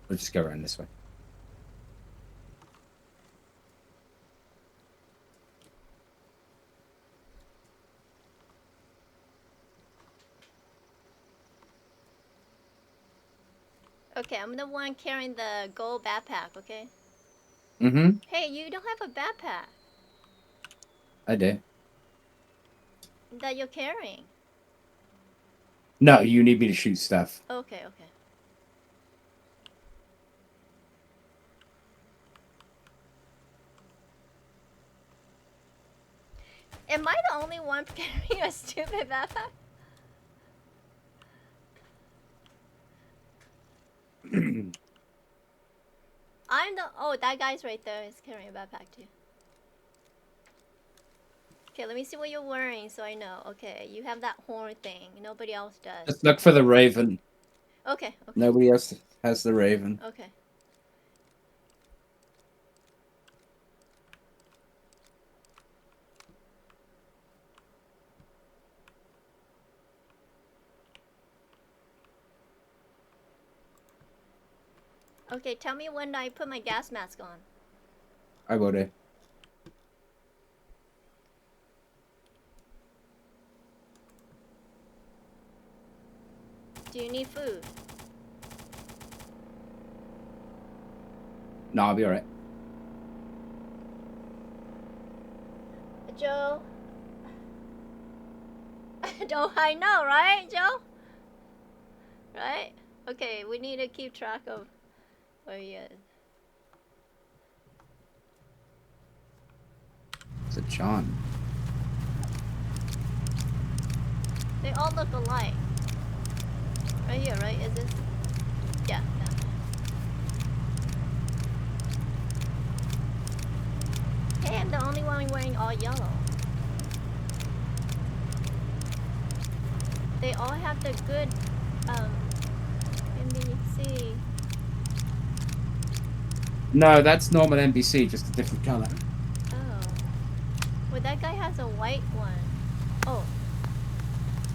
We'll just go around this way. Okay, I'm the one carrying the gold backpack, okay? Mm-hmm. Hey, you don't have a backpack I do. that you're carrying. No, you need me to shoot stuff. Okay. Am I the only one carrying a stupid backpack? Oh, that guy's right there is carrying a backpack too. Okay, let me see what you're wearing so I know. Okay, you have that horn thing. Nobody else does. Just look for the raven. Okay. Nobody else has the raven. Okay. Okay, tell me when I put my gas mask on. I will do. Do you need food? No, I'll be alright. Joe? Don't I know, right, Joe? Right? Okay, we need to keep track of where he is. It's a John. They all look alike. Right here, right? Is this? Yeah. Hey, I'm the only one wearing all yellow. They all have the good NBC. No, that's normal NBC, just a different color. Oh. Well, that guy has a white one. Oh.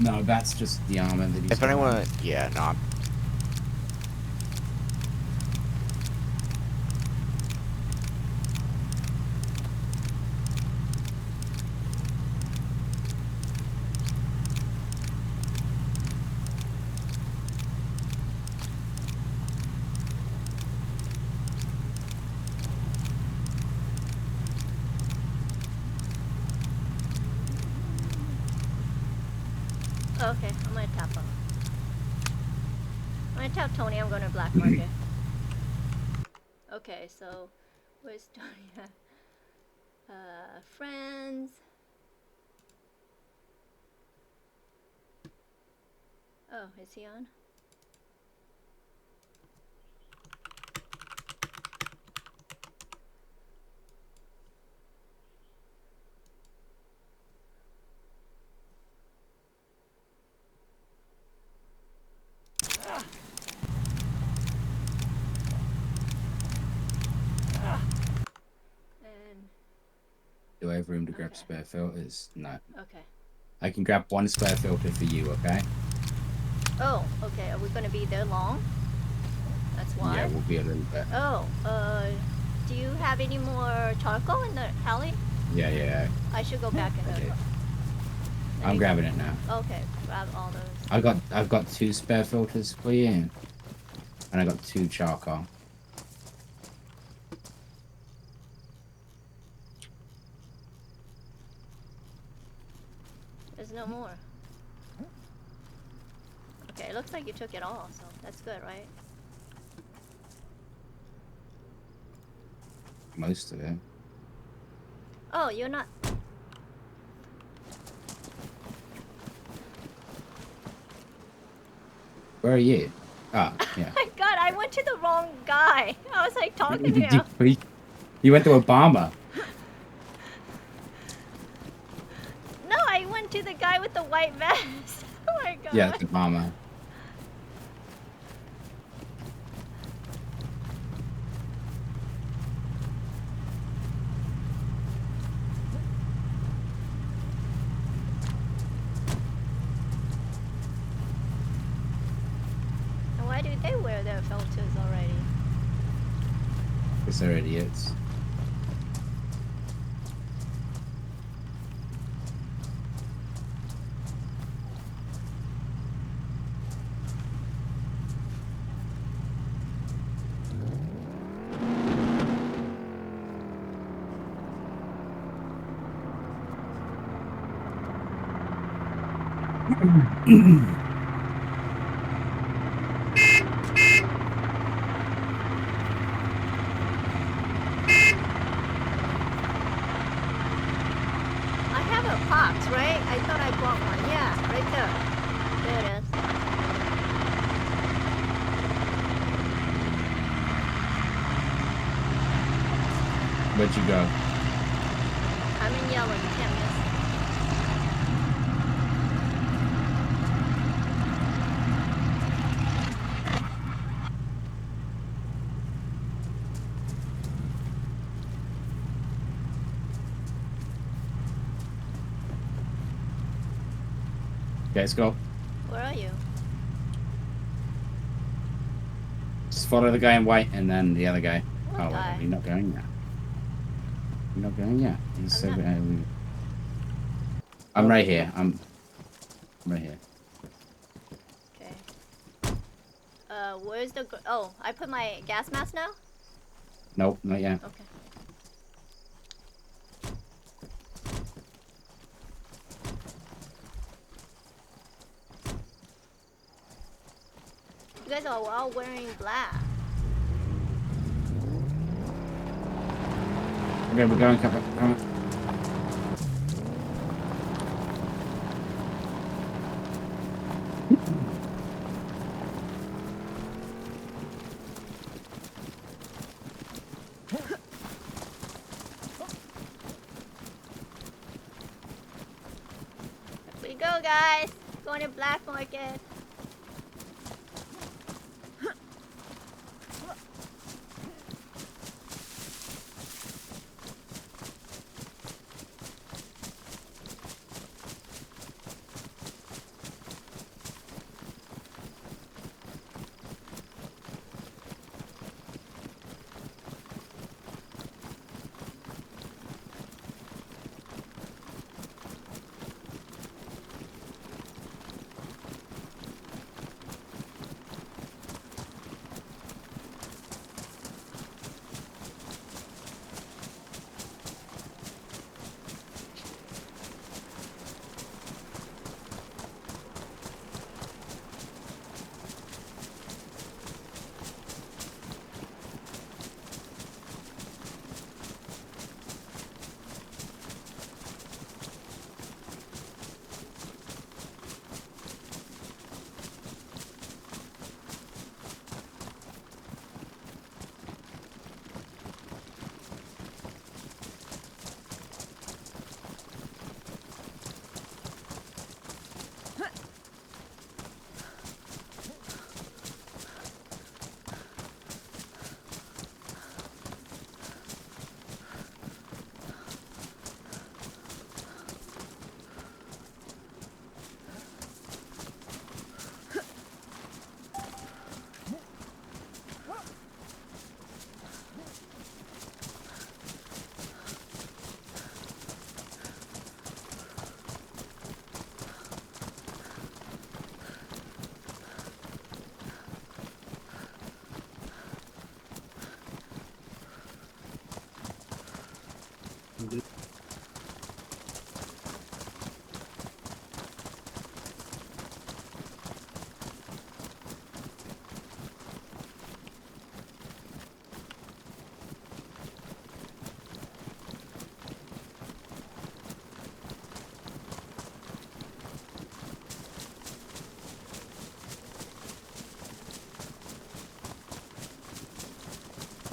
No, that's just the armor that he's If got anyone, on. yeah, no. Okay, I'm gonna tap him. I'm gonna tap Tony, I'm gonna black market. Okay, so where's Tony at? Friends. Oh, is he on? have room to grab Okay. spare filters. No. Okay. I can grab 1 spare filter for you, okay? Oh, okay. Are we gonna be there long? That's why. Yeah, we'll be a little bit. Oh, do you have any more charcoal in the alley? Yeah. I should go back in I the. did. Let I'm me- grabbing it now. Okay, grab all those. I've got 2 spare filters for you, and I got 2 charcoal. There's no more. Okay, it looks like you took it all, so that's good, right? Most of it. Oh, you're not. Where are you? Ah, yeah. My God, I went to the wrong guy. I was like talking to him. You went to Obama. No, I went to the guy with the white vest. Oh my God. Yeah, it's Obama. And why do they wear their filters already? Because they're idiots. I have a box, right? I thought I bought one. Yeah, right there. There it is. Where'd you go? I'm in yellow. You can't miss. Okay, let's go. Where are you? Just follow the guy in white and then the other guy. What Oh, guy? wait, you're not going yet. You're not going yet. He said, not- I'm right here. I'm right here. Okay. Where's the? Oh, I put my gas mask now. Nope, not yet. Okay. You guys are all wearing black. Okay, we're going. Come on. Here we go, guys. Going to black market.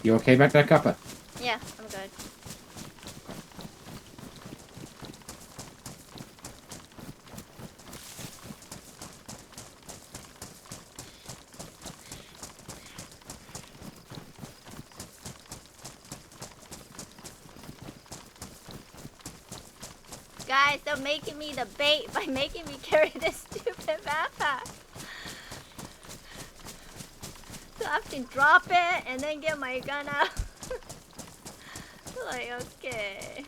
You okay back there, Kuppa? Yeah, I'm good. Guys, they're making me the bait by making me carry this stupid backpack. So I have to drop it and then get my gun out. Like, okay.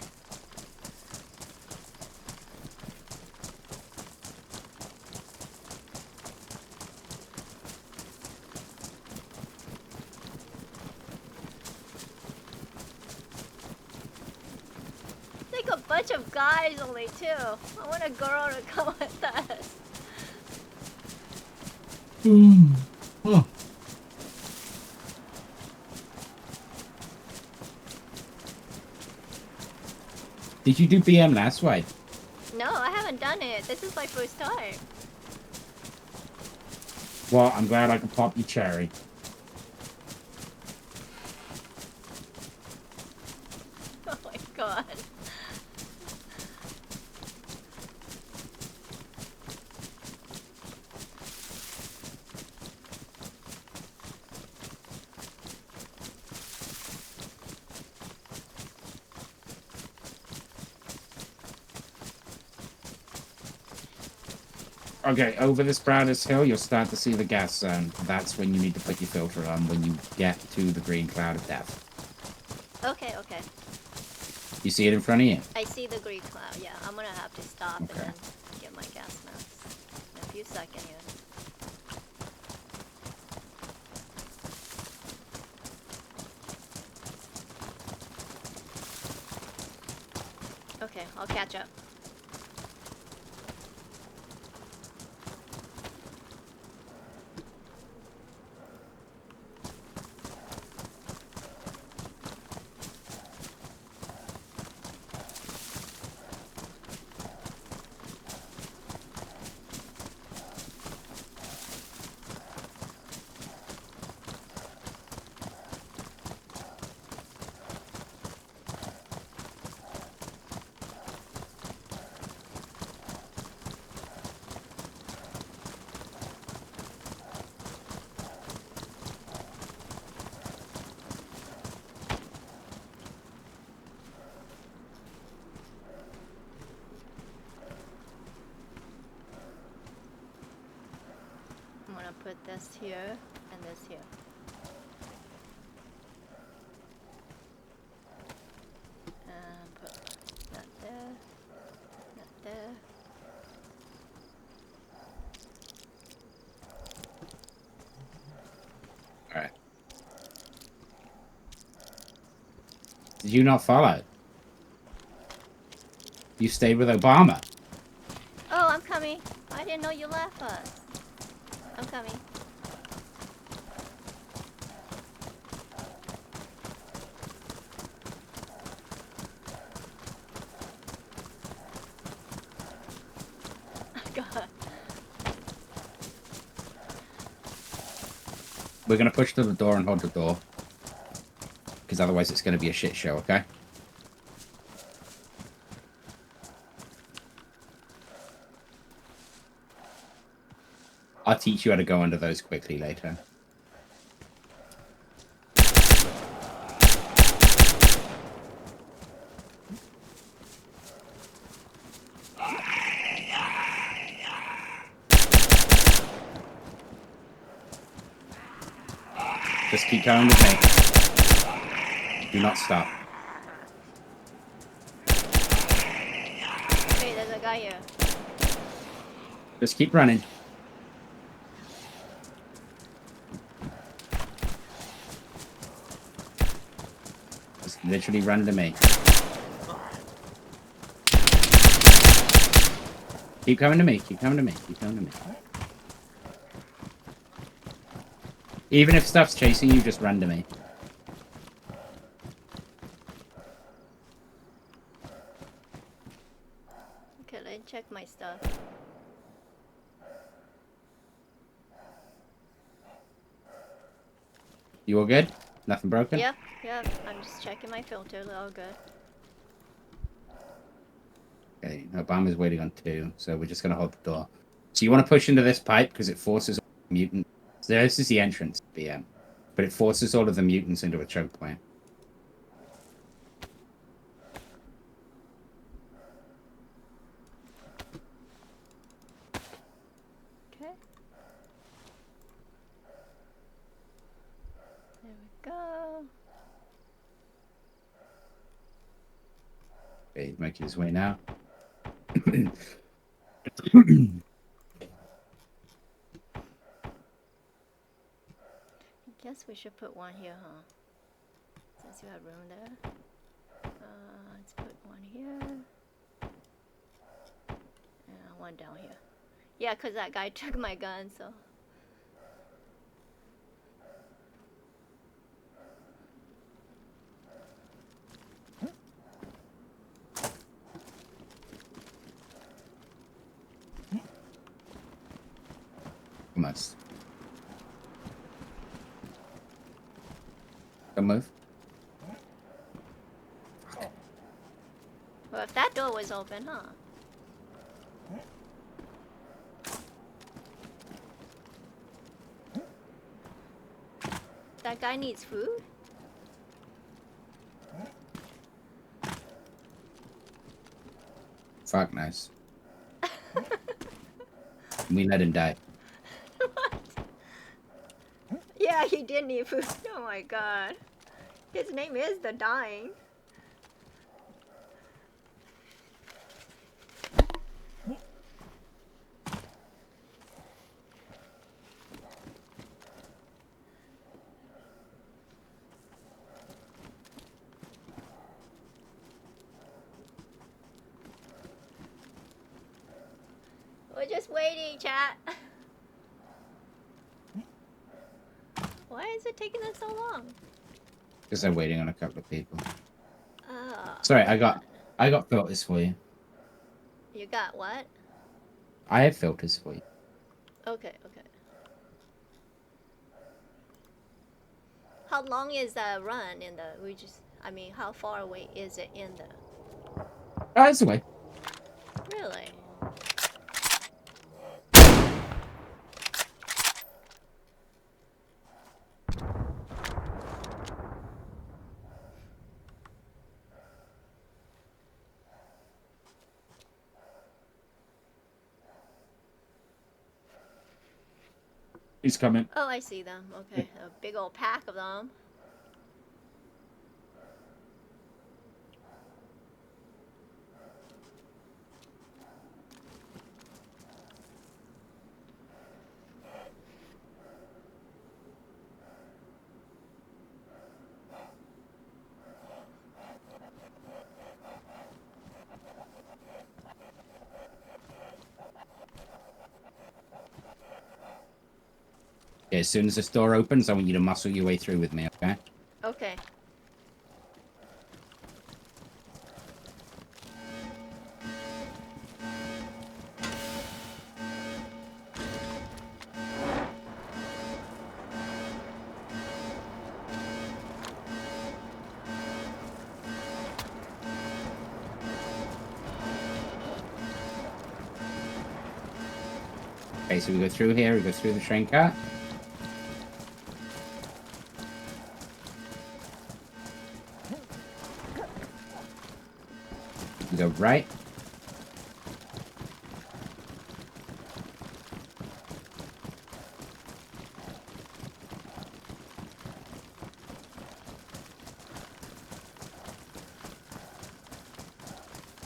Like a bunch of guys only too. I want a girl to come with us. Oh. Did you do BM last week? No, I haven't done it. This is my first time. Well, I'm glad I could pop your cherry. Oh my god. Okay, over this brightest hill, you'll start to see the gas zone. That's when you need to put your filter on, when you get to the green cloud of death. Okay, okay. You see it in front of you? I see the green cloud. Yeah, I'm gonna have to stop Okay. and then get my gas mask in a few seconds here. Okay, I'll catch up. I'm gonna put this here and this here. And put that there, that there. Alright. Did you not follow? You stayed with Obama. Oh, I'm coming. I didn't know you left us. I'm coming. God. We're gonna push to the door and hold the door. Because otherwise it's gonna be a shit show, okay? I'll teach you how to go under those quickly later. Just keep going with me. Do not stop. Hey, there's a guy here. Just keep running. Just literally run to me. Keep coming to me. Keep coming to me. Keep coming to me. Even if stuff's chasing you, just run to me. Okay, let me check my stuff. You all good? Nothing broken? Yep, yep. I'm just checking my filters. All good. Okay, Obama's waiting on 2, so we're just gonna hold the door. So you want to push into this pipe because it forces all the mutants. So this is the entrance, BM, but it forces all of the mutants into a choke point. Okay. There we go. Okay, he's making his way now. I guess we should put one here, huh? Since you have room there. Let's put one here. And one down here. Yeah, because that guy took my gun, so. Almost. Don't move. Well, if that door was open, huh? That guy needs food? Fuck, nice. We let him die. What? Yeah, he did need food. Oh my god. His name is the Dying. We're just waiting, chat. Why is it taking them so long? Because I'm waiting on a couple of people. Oh. Sorry, I got filters for you. You got what? I have filters for you. Okay, okay. How long is the run in the? I mean, how far away is it in the? Oh, it's away. Really? He's coming. Oh, I see them. Okay, a big old pack of them. Okay, as soon as this door opens, I want you to muscle your way through with me, okay? Okay. Okay, so we go through here, we go through the train car. We go right.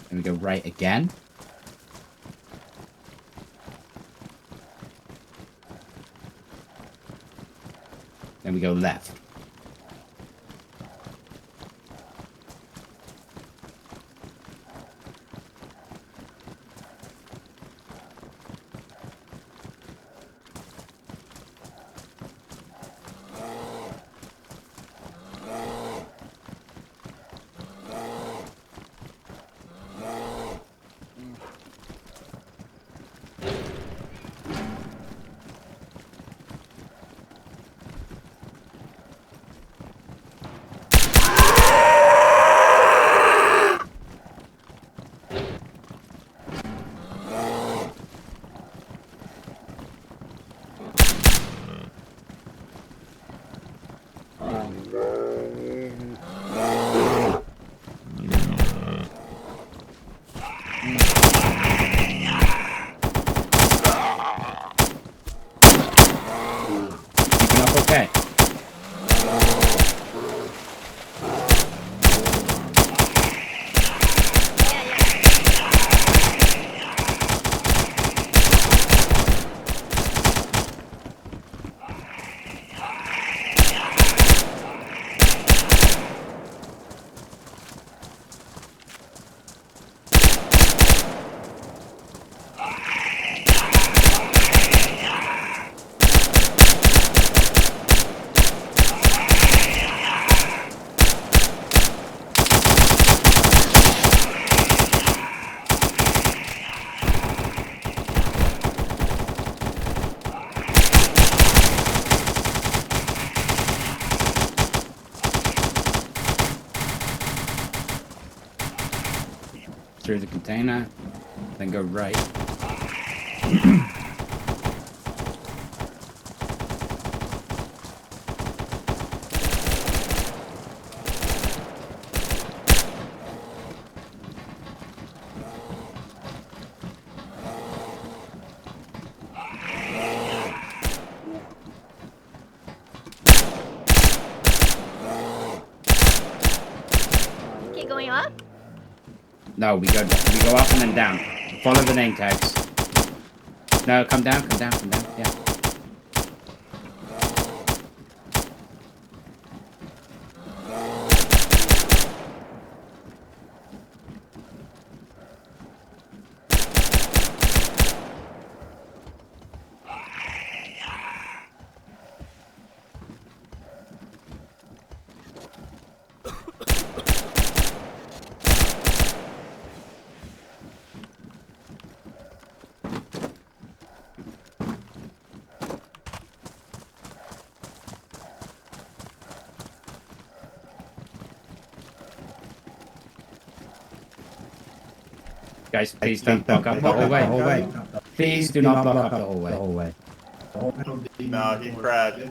And we go right again. Then we go left. through the container, then go right. Keep going up? No, we go up and then down. Follow the name tags. No, come down. Yeah. Guys, please don't block up the hallway. Please do not block up the hallway. No, he crashed.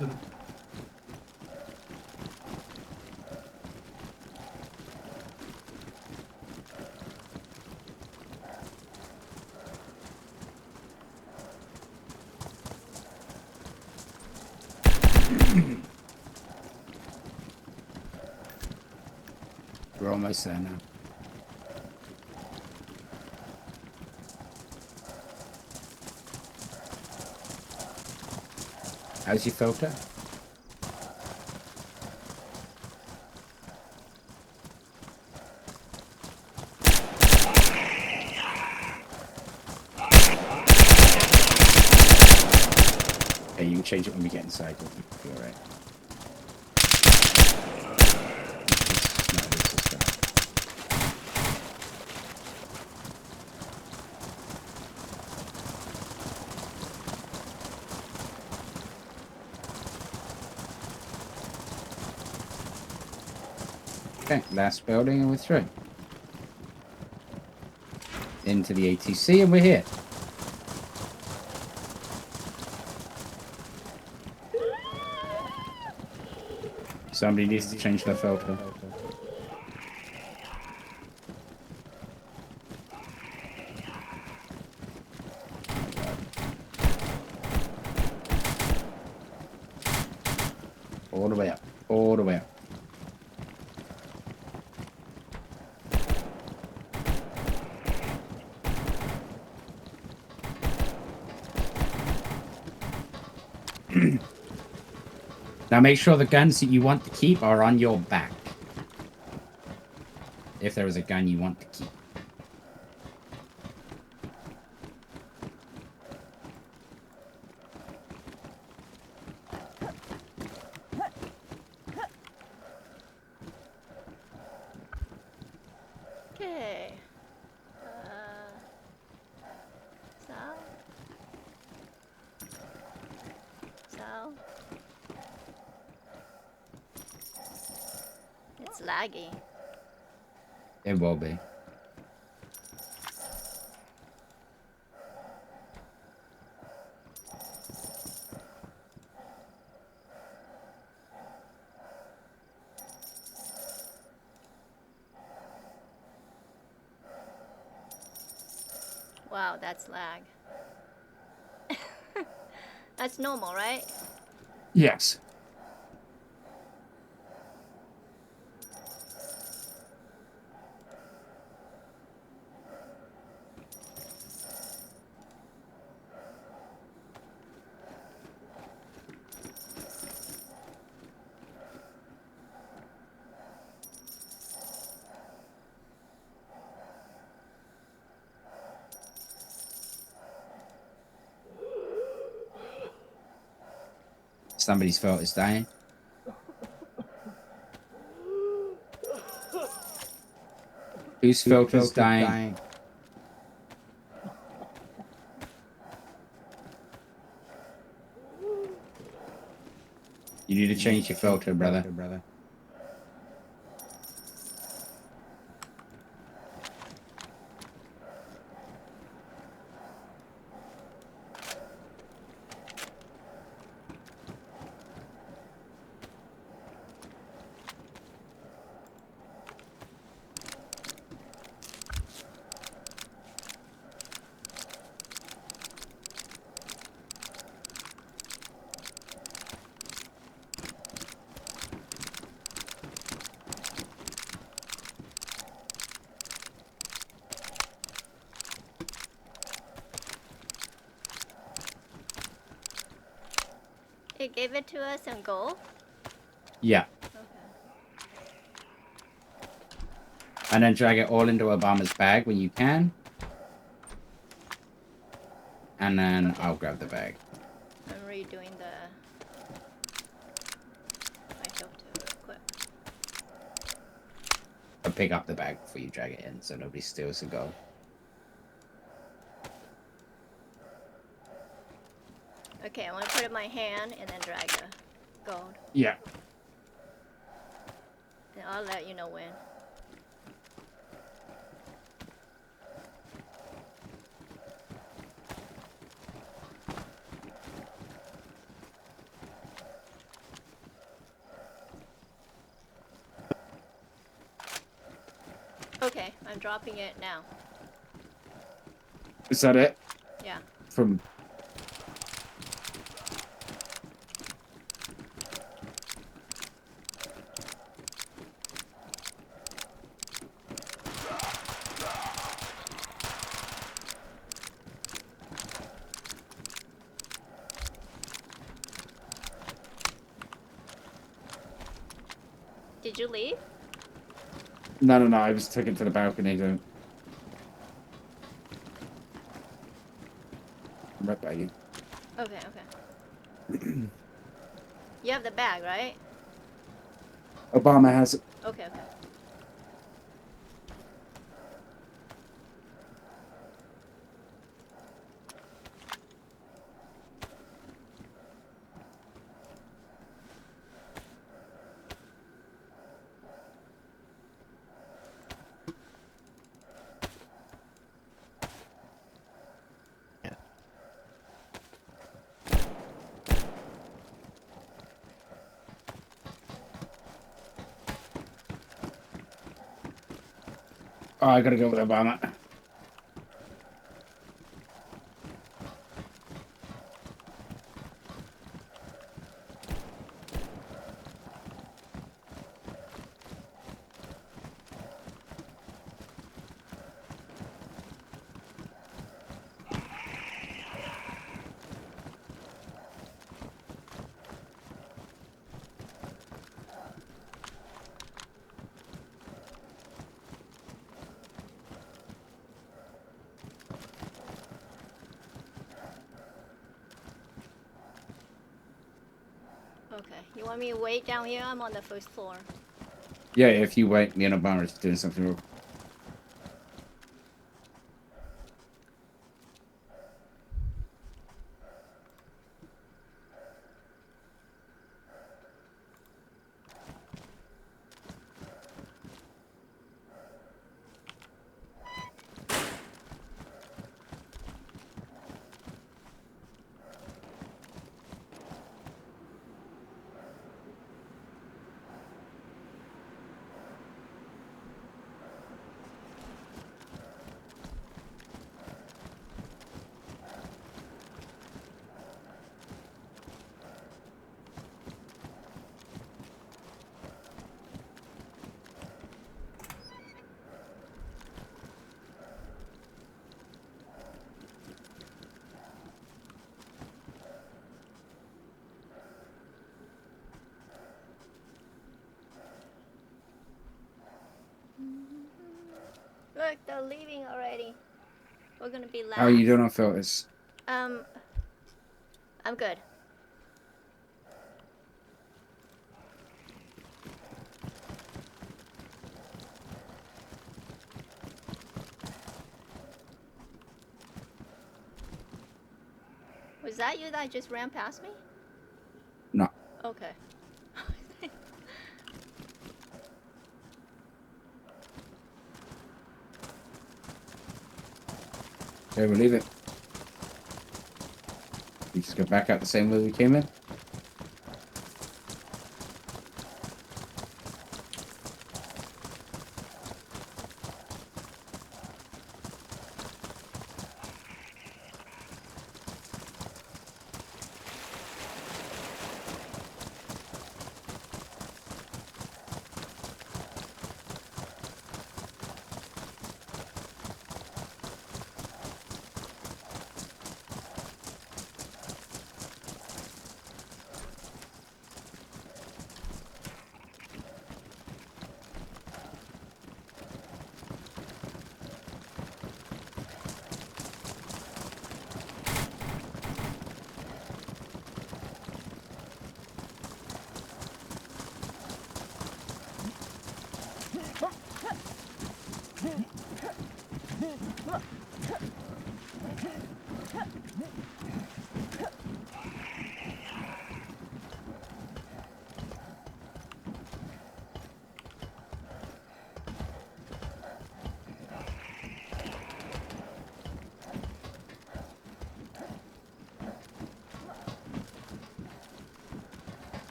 We're almost there now. How's your filter? Okay, you can change it when we get inside. You'll be alright. No, this is that. Okay, last building and we're through. Into the ATC and we're here. Somebody needs to change their filter. All the way up. All the way up. Now make sure the guns that you want to keep are on your back. If there is a gun you want to keep. Okay. So. It's laggy. It will be. Wow, that's lag. That's normal, right? Yes. Somebody's fault is dying. Whose fault is dying? You need to change your filter, brother. It gave it to us in gold? Yeah. Okay. And then drag it all into Obama's bag when you can. And then Okay. I'll grab the bag. I'm redoing my filter real quick. I'll pick up the bag before you drag it in so nobody steals the gold. Okay, I want to put it in my hand and then drag the gold. Yeah. And I'll let you know when. Okay, I'm dropping it now. Is that it? Yeah. From... Did you leave? No. I was taken to the balcony to... I'm right by you. Okay, okay. You have the bag, right? Obama has it. Okay, okay. Oh, I gotta go with Obama. Okay. You want me to wait down here? I'm on the first floor. Yeah, if you wait, me and Obama are doing something real... Look, they're leaving already. We're gonna be last. How are you doing on filters? I'm good. Was that you that just ran past me? No. Okay. Okay, we'll leave it. We just go back out the same way we came in.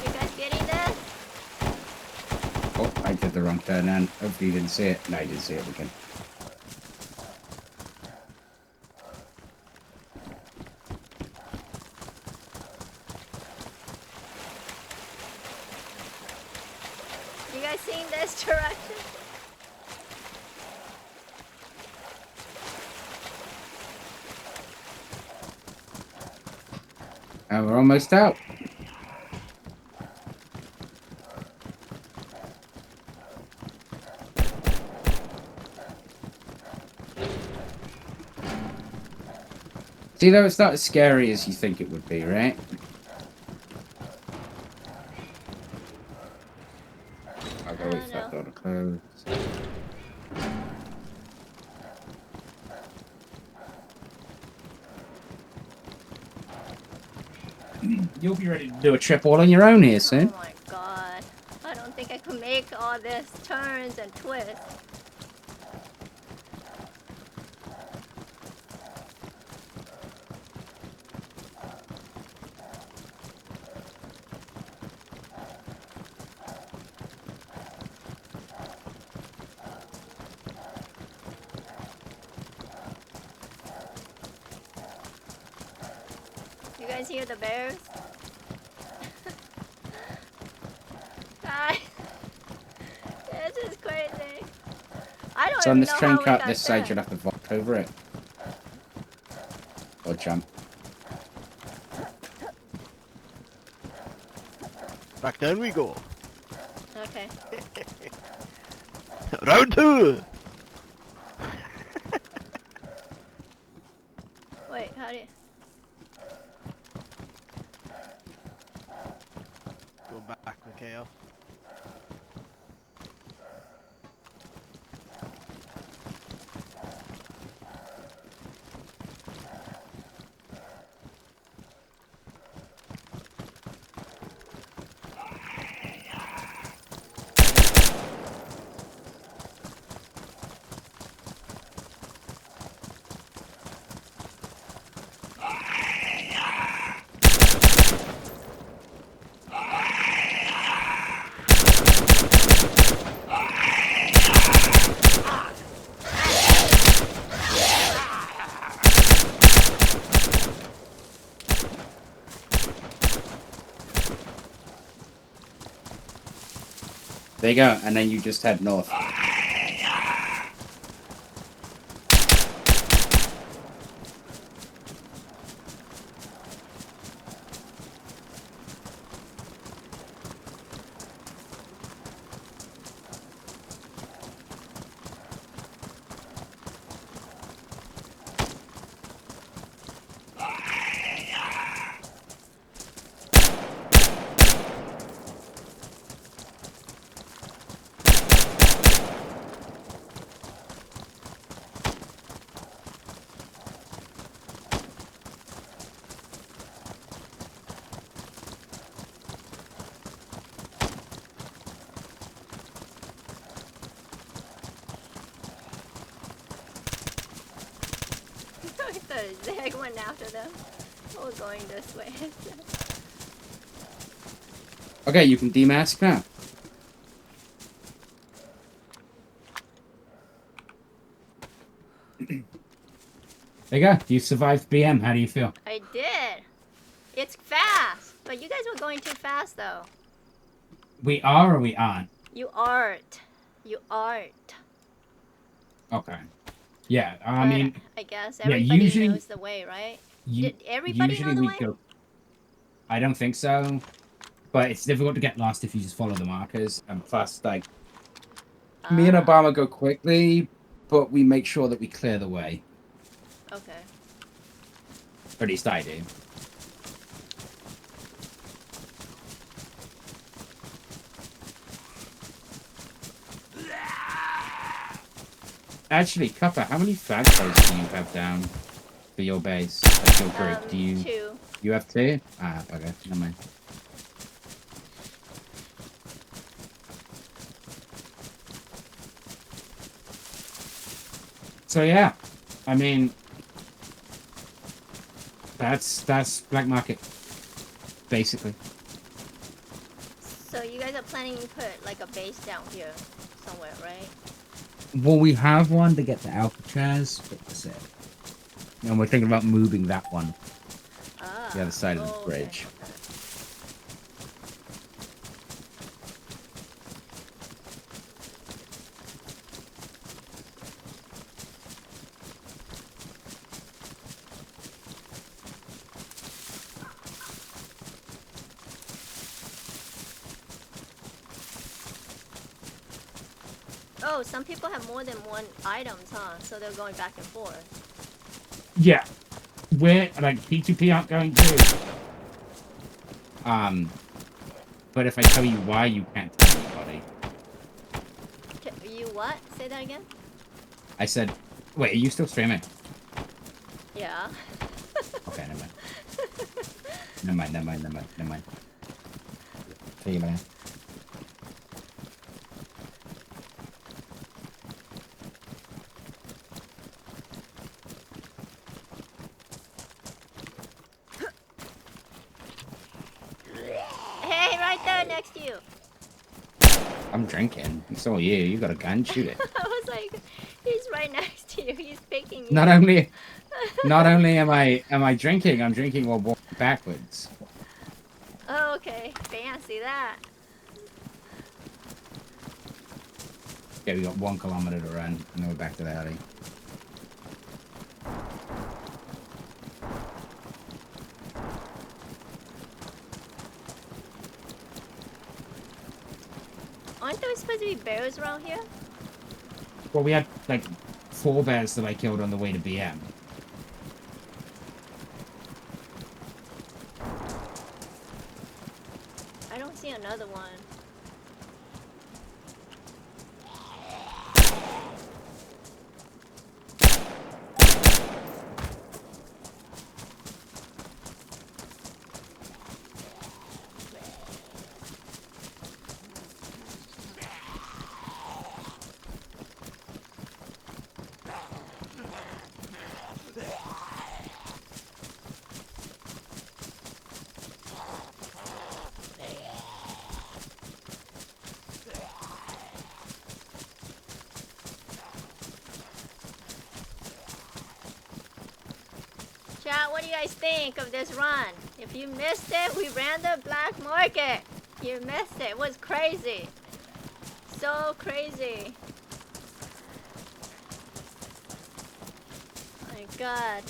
You guys getting this? Oh, I did the wrong turn and hopefully you didn't see it. No, you didn't see it again. You guys seeing this direction? And we're almost out. See, though, it's not as scary as you think it would be, right? I'll go wait for that door to close. You'll be ready to do a trip all on your own here soon. Oh my god. I don't think I can make all this turns and twists. You guys hear the bears? Guys, this is crazy. I don't So on even this know train how we cut got this side, there. you'll have to walk over it. Or jump. Back then we go. Okay. Round 2! Wait, how do you... Go back, okay? There you go, and then you just head north. I thought a Zag went after them. I was going this way. Okay, you can demask now. There you go. You survived BM. How do you feel? I did. It's fast, but you guys were going too fast though. We are or we aren't? You aren't. You aren't. Okay. Yeah, I But mean, I guess yeah, everybody usually, knows the way, right? Did everybody know usually the we way? go. I don't think so, but it's difficult to get lost if you just follow the markers. And plus, like, me and Ah, Obama go quickly, but we make sure that we clear the way. okay. Or at least I do. Actually, Kuppa, how many flagpoles do you have down for your base? Like your group? Do you 2. you have 2? Ah, okay, never mind. So yeah, I mean, that's black market, basically. So you guys are planning to put like a base down here somewhere, right? Well, we have one to get to Alcatraz, but that's it. And we're thinking about moving that one Ah. to the other side of the okay, bridge. okay. Oh, some people have more than one items, huh? So they're going back and forth. Yeah, we're like P2P aren't going to. But if I tell you why, you can't tell anybody. You what? Say that again? I said, wait, are you still streaming? Yeah. Okay, never mind. Never mind. See you, man. Hey, right there next to you. I'm drinking. So are you. You got a gun, shoot it. I was like, he's right next to you. He's picking you. Not only am I drinking, I'm drinking while walking backwards. Oh, okay. Fancy that. Okay, we got 1 kilometer to run, and then we're back to the alley. Aren't there supposed to be bears around here? Well, we had like 4 bears that I killed on the way to BM. I don't see another one. Chat, what do you guys think of this run? If you missed it, we ran the black market. You missed it. It was crazy. So crazy. My God.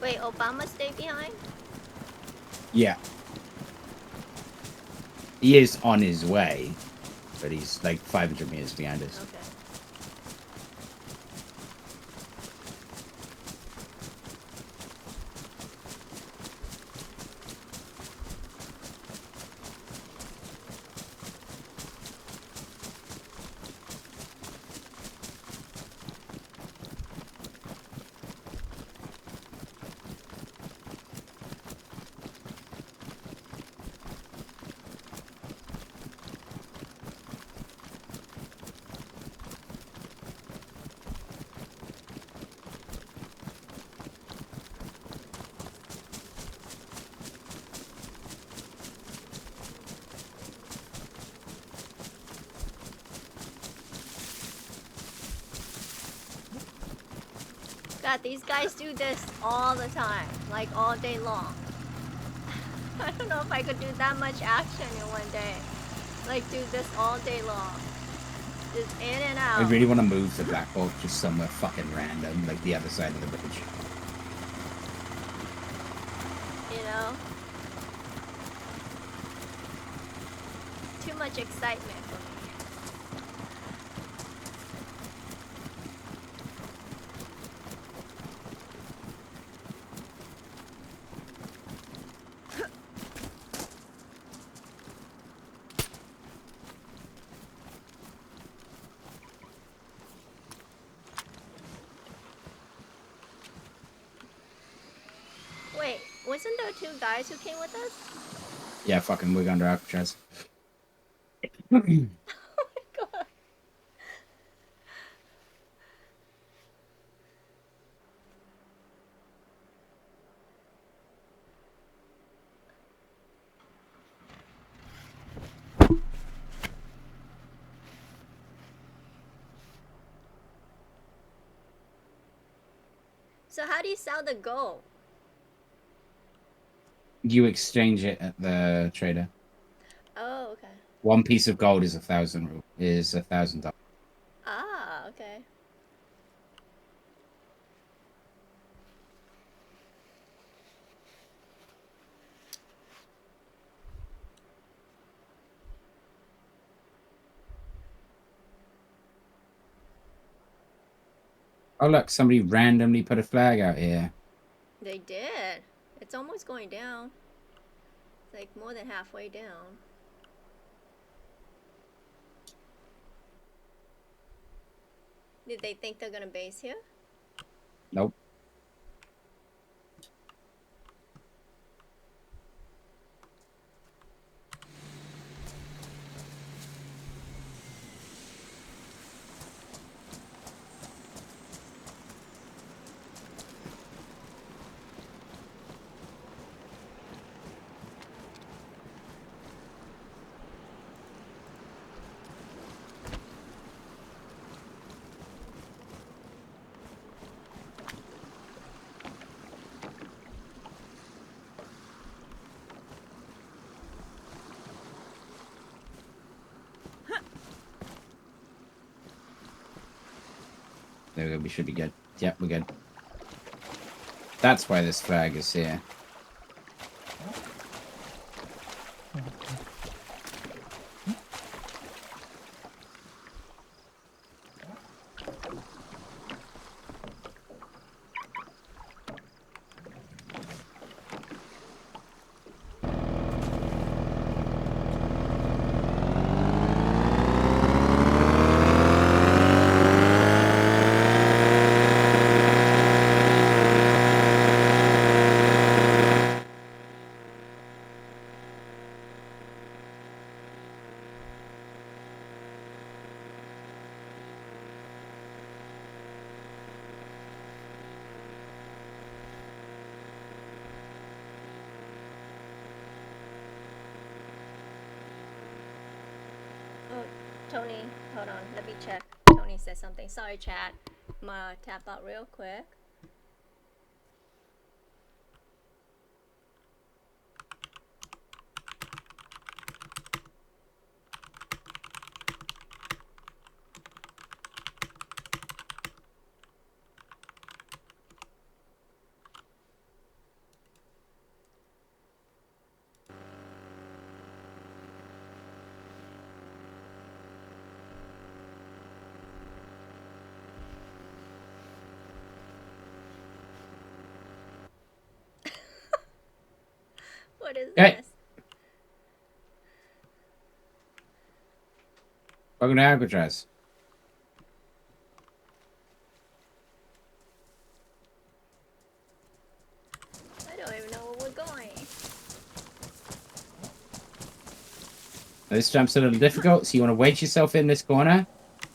Wait, Obama stayed behind? Yeah. He is on his way, but he's like 500 meters behind us. Okay. God, these guys do this all the time, like all day long. I don't know if I could do that much action in one day. Like do this all day long. Just in and I out. really want to move the Black Bolt just somewhere fucking random, like the other side of the bridge. You know? Too much excitement for me. Wait, wasn't there 2 guys who came with us? Yeah, fucking wig under Alcatraz. Oh my god. So how do you sell the gold? You exchange it at the trader. Oh, okay. 1 piece of gold is $1,000. Ah, okay. Oh look, somebody randomly put a flag out here. They did. It's almost going down. It's like more than halfway down. Did they think they're gonna base here? Nope. There we go, we should be good. Yep, we're good. That's why this flag is here. Oh, Tony, hold on. Let me check. Tony said something. Sorry, chat. I'm gonna tap out real quick. What is Hey, this? welcome to Alcatraz. I don't even know where we're going. This jump's a little difficult, so you want to wedge yourself in this corner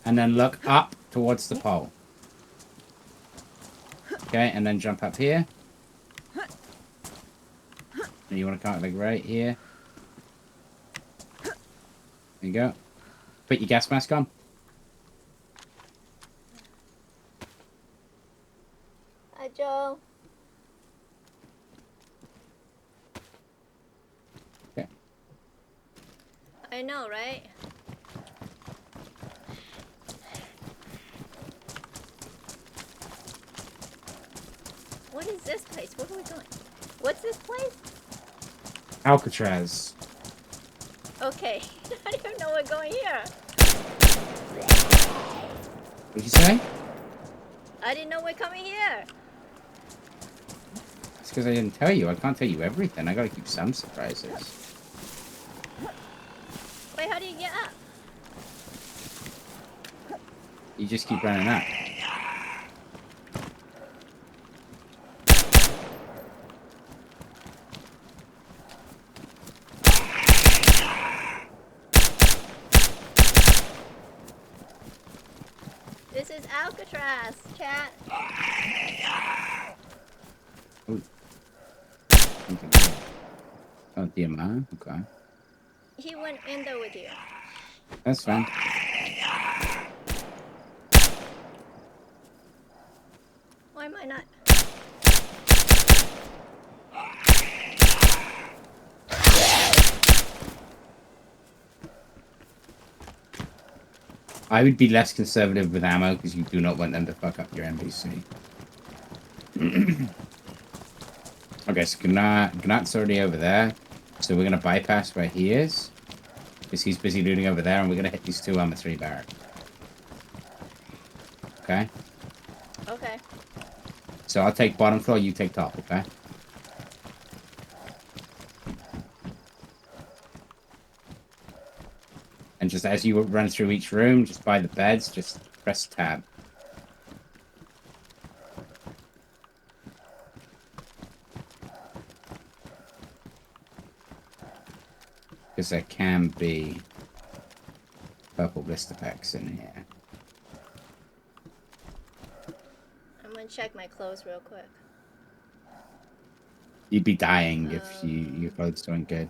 and then look up towards the pole. Okay, and then jump up here. And you want to come like right here. There you go. Put your gas mask on. Hi, Joe. Okay. I know, right? What is this place? Where are we going? What's this place? Alcatraz. Okay. I didn't even know we're going here. What'd you say? I didn't know we're coming here. It's because I didn't tell you. I can't tell you everything. I gotta keep some surprises. Wait, how do you get up? You just keep running up. This is Alcatraz, chat. Ooh. Oh, DMR? Okay. He went in there with you. That's fine. Why am I not? I would be less conservative with ammo because you do not want them to fuck up your NPC. Okay, so Gnat's already over there. So we're going to bypass where he is. Because he's busy looting over there, and we're going to hit these two armor 3 barracks. Okay? Okay. So I'll take bottom floor, you take top, okay? And just as you run through each room, just by the beds, just press tab. Because there can be purple blister packs in here. I'm gonna check my clothes real quick. You'd be dying if your clothes weren't good.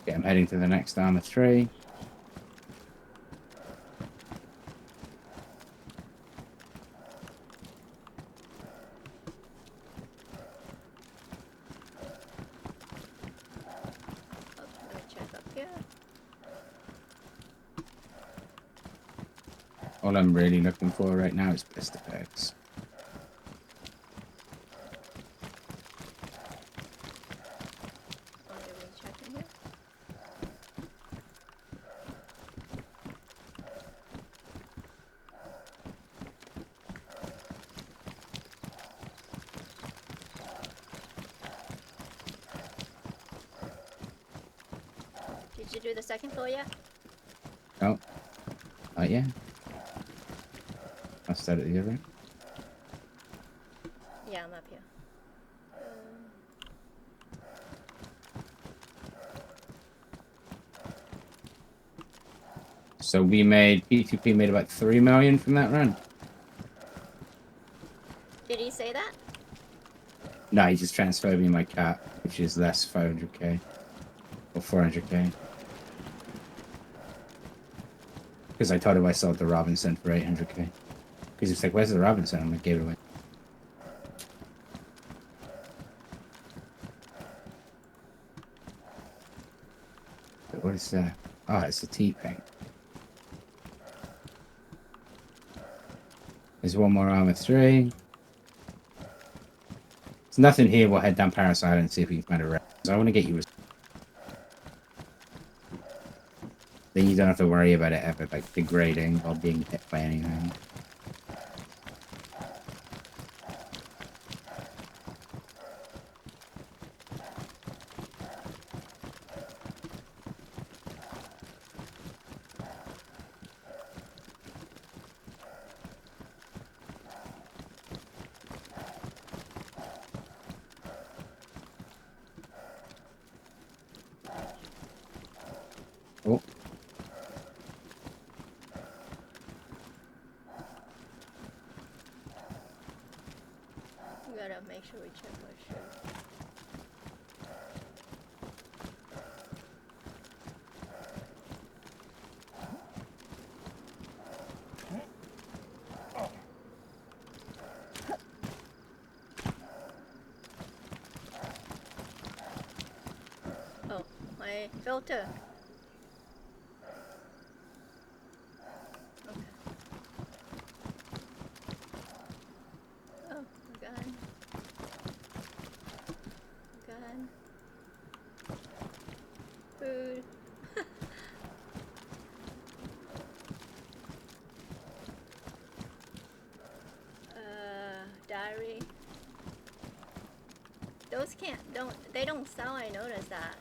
Okay, I'm heading to the next armor 3. Oh, let me check up here. All I'm really looking for right now is blister packs. Oh, did we check in here? Did you do the second floor yet? Oh. Yeah. I'll start at the other end. Yeah, I'm up here. So we made, P2P made about 3 million from that run. Did he say that? No, he just transferred me my cat, which is less 500k. Or 400k. Because I told him I sold the Robinson for 800k. Because he's like, where's the Robinson? I'm like, gave it away. But what is that? Oh, it's a T-Paint. There's one more armor 3. There's nothing here. We'll head down Paris Island and see if we can find a red. I want to get you a... Then you don't have to worry about it ever, like, degrading or being hit by anything. Oh. gotta make sure we check our shit. Oh, my filter. Okay. Oh, gun. Gun. Food. Diary. Those they don't sell, I noticed that.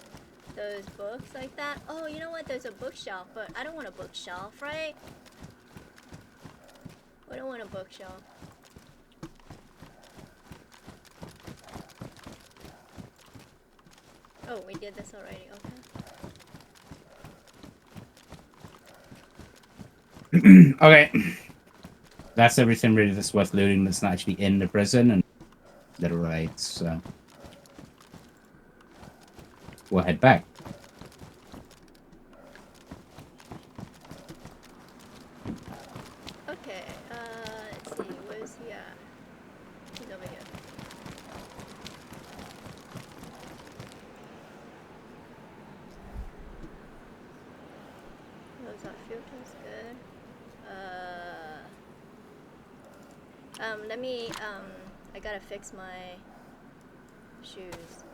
Those books like that. Oh, you know what? There's a bookshelf, but I don't want a bookshelf, right? We don't want a bookshelf. Oh, we did this already, okay. Okay. That's everything really that's worth looting that's not actually in the prison and that relates, so we'll head back. Okay, let's see, where's he at? He's over here. Those are filters, good. Let me, I gotta fix my shoes.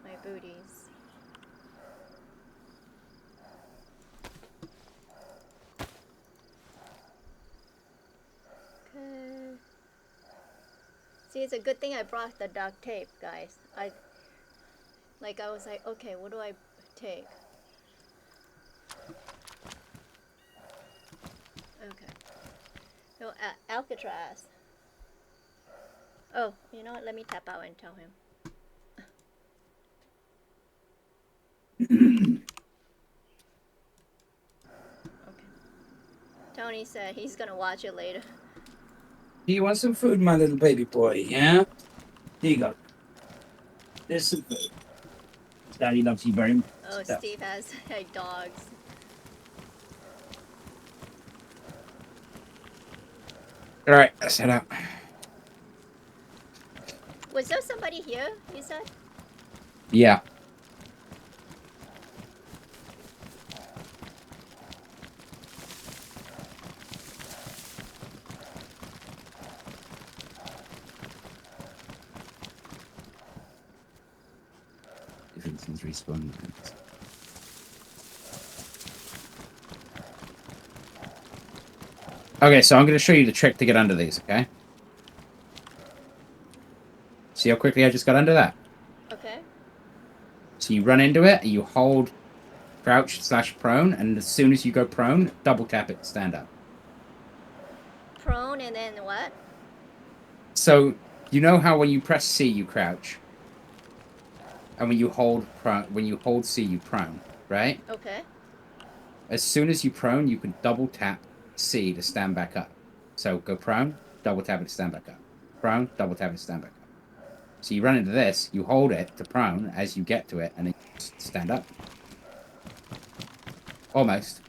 My booties. Okay. See, it's a good thing I brought the duct tape, guys. I was like, okay, what do I take? Okay. No, Alcatraz. Oh, you know what? Let me tap out and tell him. Okay. Tony said he's gonna watch it later. Do you want some food, my little baby boy? Yeah? Here you go. There's some food. Daddy loves you very much. Oh, So. Steve has like dogs. All right, let's head out. Was there somebody here, you said? Yeah. If instance respawn. Okay, so I'm going to show you the trick to get under these, okay? See how quickly I just got under that? Okay. So you run into it, you hold crouch / prone, and as soon as you go prone, double tap it to stand up. Prone and then what? So, you know how when you press C, you crouch? And when you hold C, you prone, right? Okay. As soon as you prone, you can double tap C to stand back up. So go prone, double tap it to stand back up. Prone, double tap it to stand back up. So you run into this, you hold it to prone as you get to it, and then you stand up. Almost.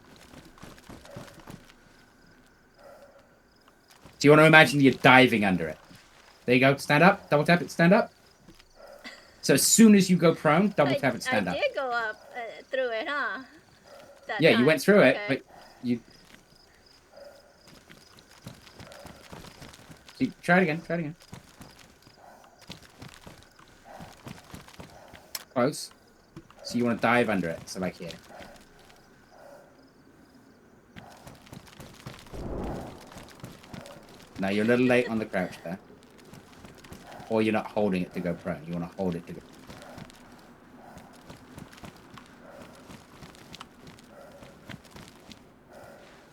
So you want to imagine you're diving under it. There you go, stand up, double tap it, stand up. So as soon as you go prone, double tap it, stand up. I did go up through it, huh? That Yeah, time. you went through it, Okay. but you... See, try it again. Close. So you want to dive under it, so like here. Now you're a little late on the crouch there. Or you're not holding it to go prone. You want to hold it to go.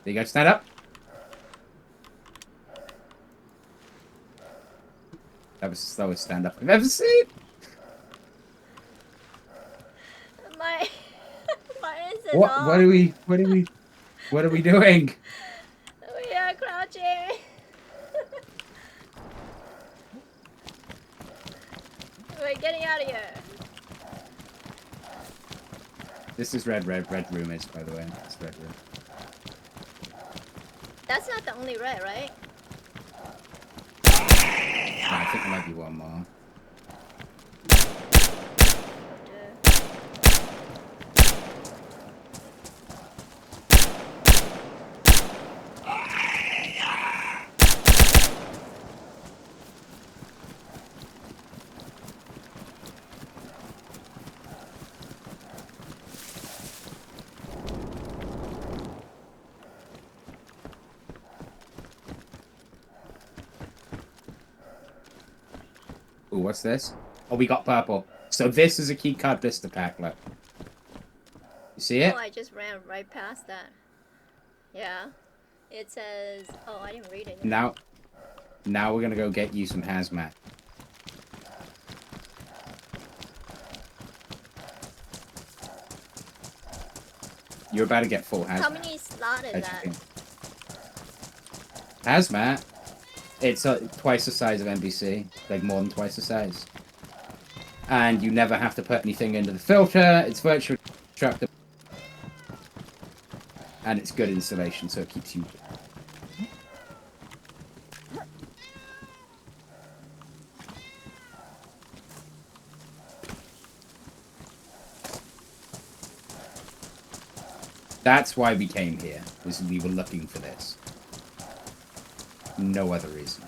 There you go, stand up. That was the slowest stand up I've ever seen. My is What do we What are we doing? We are crouching. We're getting out of here. This is red room is, by the way. It's red room. That's not the only red, right? No, I think there might be one more. Ooh, what's this? Oh, we got purple. So this is a keycard blister pack, look. You see it? Oh, I just ran right past that. Yeah. It says... Oh, I didn't read it. Now we're gonna go get you some hazmat. You're about to get full hazmat. How many slot is as you that? can. Hazmat? It's twice the size of NBC. Like more than twice the size. And you never have to put anything into the filter. It's virtually destructible. And it's good insulation, so it keeps you... That's why we came here, was we were looking for this. No other reason.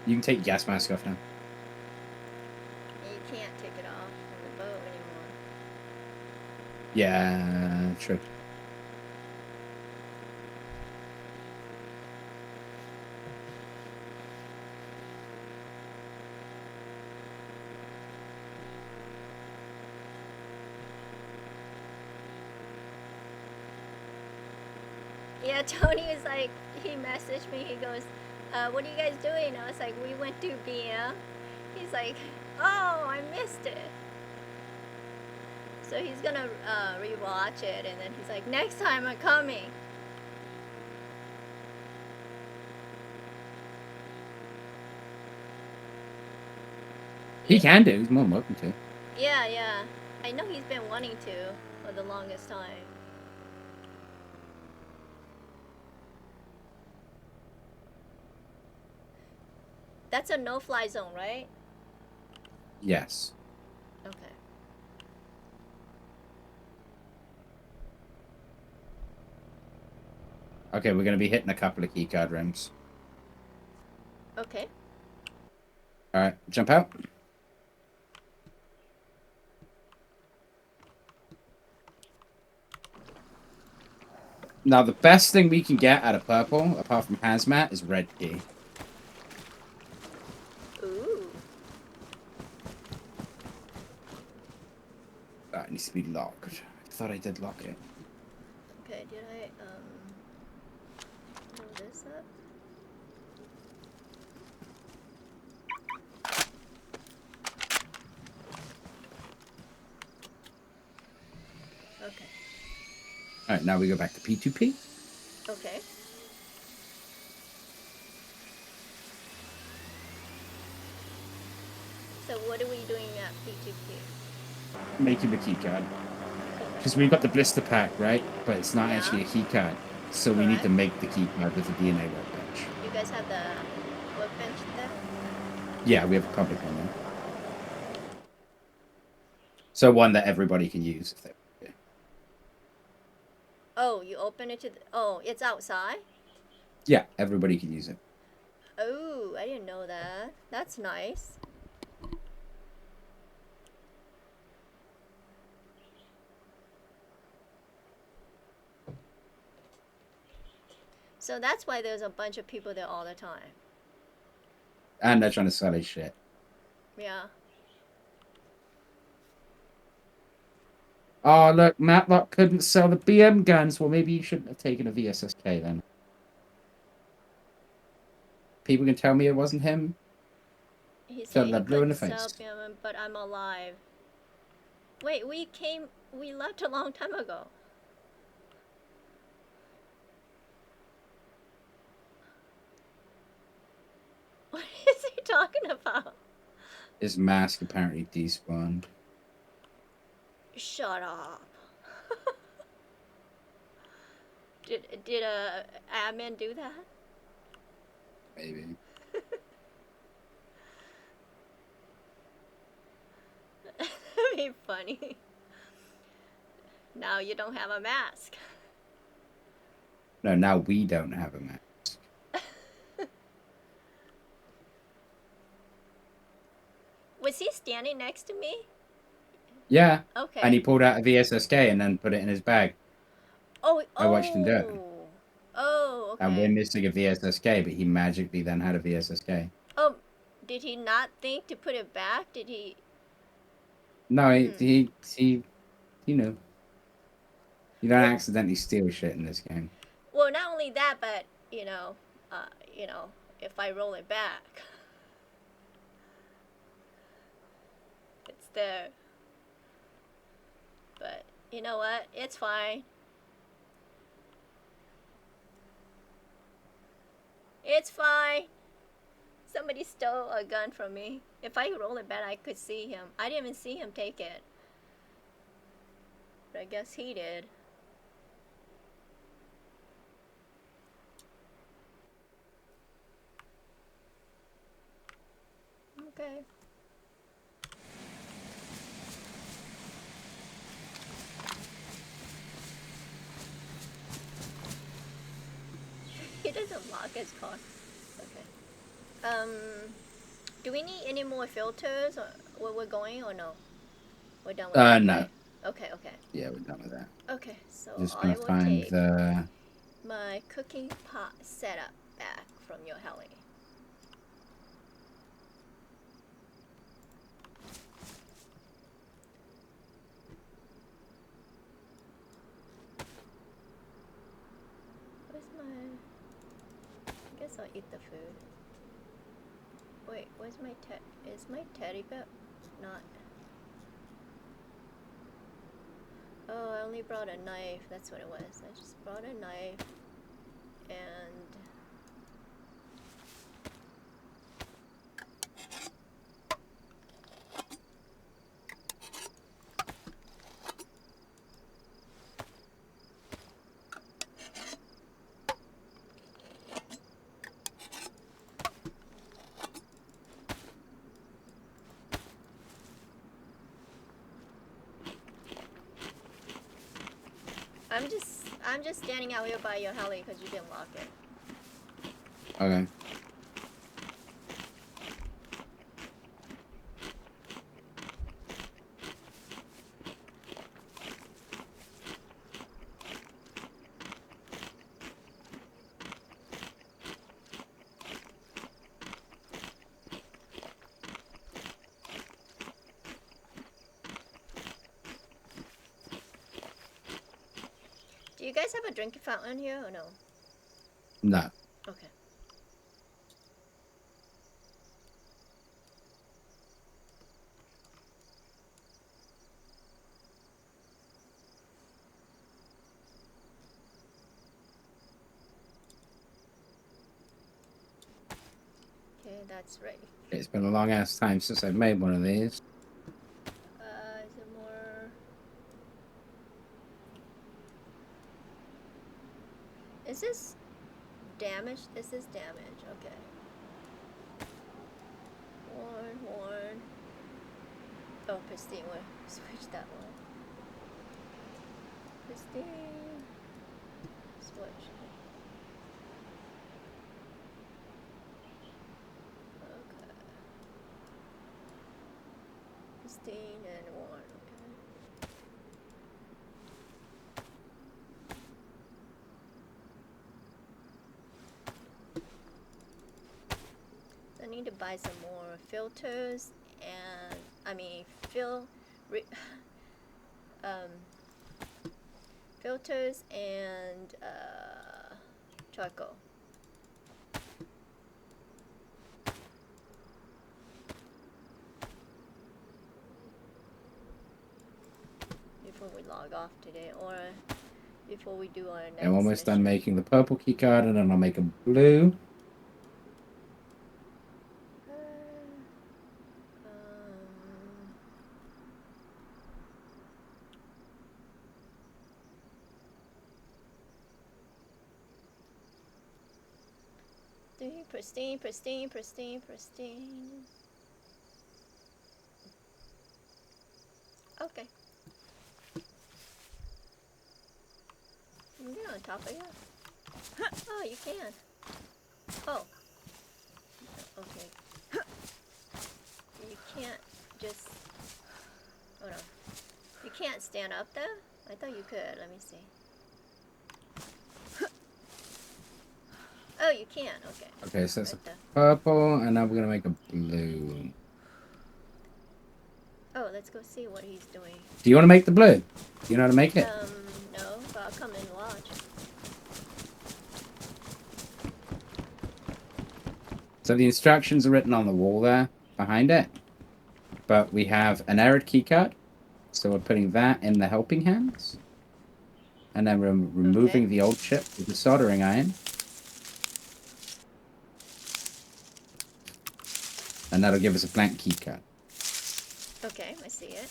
You can take your gas mask off now. You can't take it off from the boat anymore. Yeah, true. Yeah, Tony was like, he messaged me, he goes, what are you guys doing? I was like, we went to BM. He's like, oh, I missed it. So he's gonna rewatch it, and then he's like, next time I'm coming. He can do. He's more than welcome to. Yeah, yeah. I know he's been wanting to for the longest time. That's a no-fly zone, right? Yes. Okay. Okay, we're going to be hitting a couple of keycard rooms. Okay. Alright, jump out. Now, the best thing we can get out of purple, apart from hazmat, is red key. Ooh. That needs to be locked. I thought I did lock it. Okay, did I, throw this up? Okay. Alright, now we go back to P2P. Okay. So what are we doing at P2P? Making the keycard. Because we've got the blister pack, right? But it's not Yeah. actually a keycard. So we need to Correct. make the keycard with the DNA workbench. You guys have the workbench there? Yeah, we have a public one there. So one that everybody can use. If they... Oh, you open it to the... Oh, it's outside? Yeah, everybody can use it. Oh, I didn't know that. That's nice. So that's why there's a bunch of people there all the time. And they're trying to sell his shit. Yeah. Oh, look, Matlock couldn't sell the BM guns. Well, maybe you shouldn't have taken a VSSK then. People can tell me it wasn't him. He Tell said he that blue in the couldn't sell face. BM, but I'm alive. Wait, we left a long time ago. What is he talking about? His mask apparently despawned. Shut up. Did admin do that? Maybe. That'd be funny. Now you don't have a mask. No, now we don't have a mask. Was he standing next to me? Yeah. Okay. And he pulled out a VSSK and then put it in his bag. Oh, I watched him do it. Oh, okay. And we're missing a VSSK, but he magically then had a VSSK. Oh, did he not think to put it back? Did he? No, he you know. You don't accidentally steal shit in this game. Well, not only that, but you know, if I roll it back, it's there. But you know what? It's fine. It's fine. Somebody stole a gun from me. If I roll it back, I could see him. I didn't even see him take it. But I guess he did. Okay. He doesn't lock his car. Okay. Do we need any more filters or where we're going or no? We're done with that. No. Right? Okay. Yeah, we're done with that. Okay, so Just I gonna will find take the... my cooking pot setup back from your heli. Where's my... I guess I'll eat the food. Wait, where's my is my teddy bear not... Oh, I only brought a knife. That's what it was. I just brought a knife and... I'm just standing out here by your heli because you didn't lock it. Okay. Do you guys have a drinking fountain here or no? No. Okay. Okay, that's ready. It's been a long ass time since I've made one of these. Is it more... Is this damage? This is damage, okay. Horn. Oh, pristine, we'll switch that one. Pristine. Switch. Okay. Pristine and worn, okay. could buy some more filters and filters and charcoal. Before we log off today, or before we do our next I'm almost done mission. making the purple key card, and then I'll make a blue. Pristine, pristine, pristine, pristine. Okay. You can get on top of here. Oh, you can. Oh. Okay. You can't just... Hold on. You can't stand up though? I thought you could. Let me see. Oh, you can. Okay. Okay, so that's Right a there. purple, and now we're gonna make a blue. Oh, let's go see what he's doing. Do you want to make the blue? Do you know how to make it? No, but I'll come and watch. So the instructions are written on the wall there behind it, but we have an error keycard, so we're putting that in the helping hands, and then we're removing the old chip with the soldering iron, and that'll give us a blank keycard. Okay, I see it.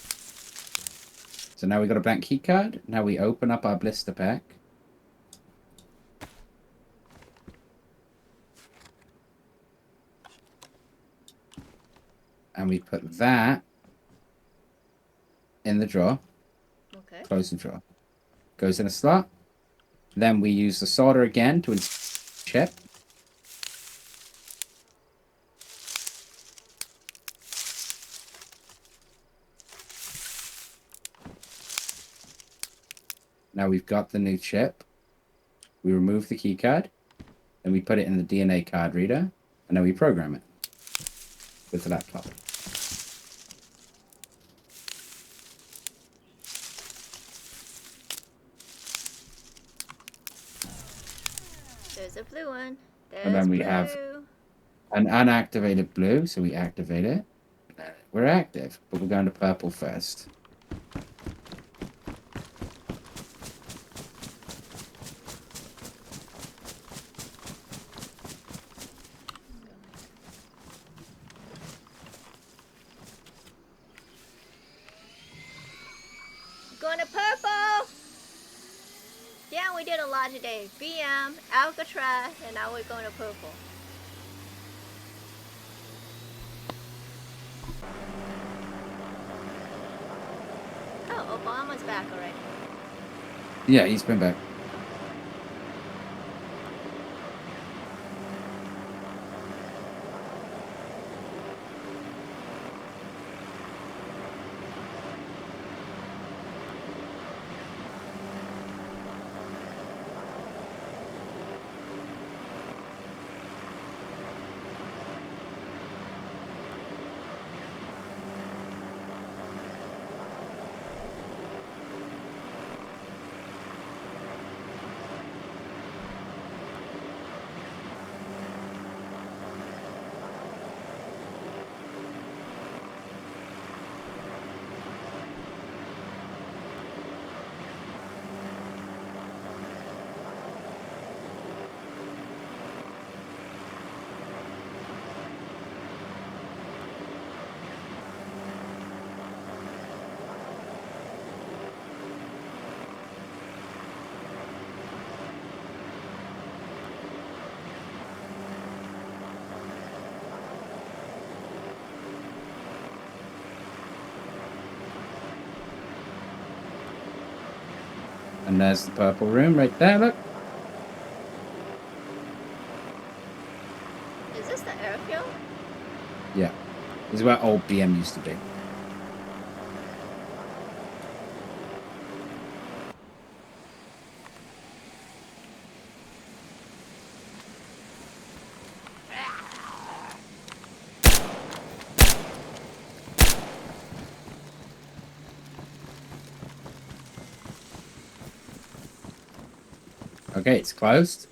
So now we've got a blank keycard. Now we open up our blister pack. And we put that in the drawer. Okay. Close the drawer. Goes in a slot. Then we use the solder again to insert the chip. Now we've got the new chip. We remove the key card, and we put it in the DNA card reader, and then we program it with the laptop. There's a blue one. There's And then we blue. have an unactivated blue, so we activate it. We're active, but we're going to purple first. Going to purple! Yeah, we did a lot today. BM, Alcatraz, and now we're going to purple. Oh, Obama's back already. Yeah, he's been back. And there's the purple room right there, look. Is this the airfield? Yeah. This is where old BM used to be. Okay, it's closed.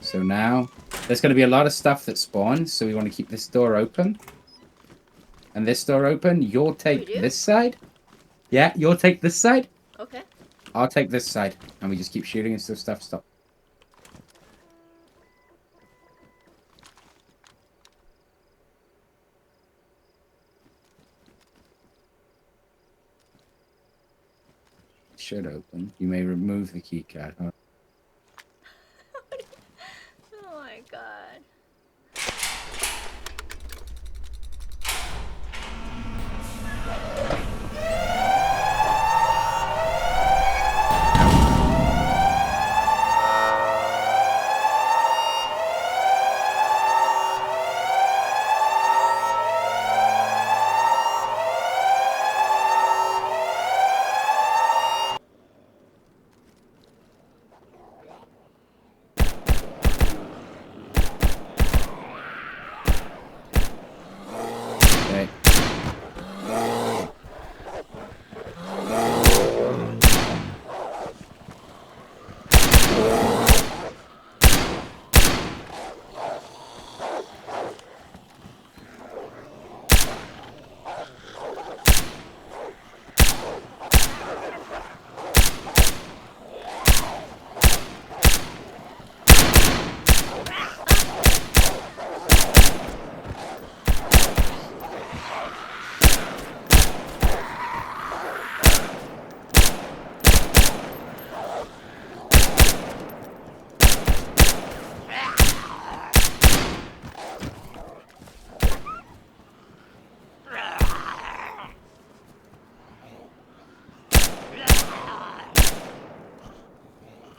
So now there's going to be a lot of stuff that spawns, so we want to keep this door open. And this door open. You'll take do? this side. Yeah, you'll take this side. Okay. I'll take this side. And we just keep shooting until stuff stops. Should open. You may remove the key card. Huh? Oh my god. Okay.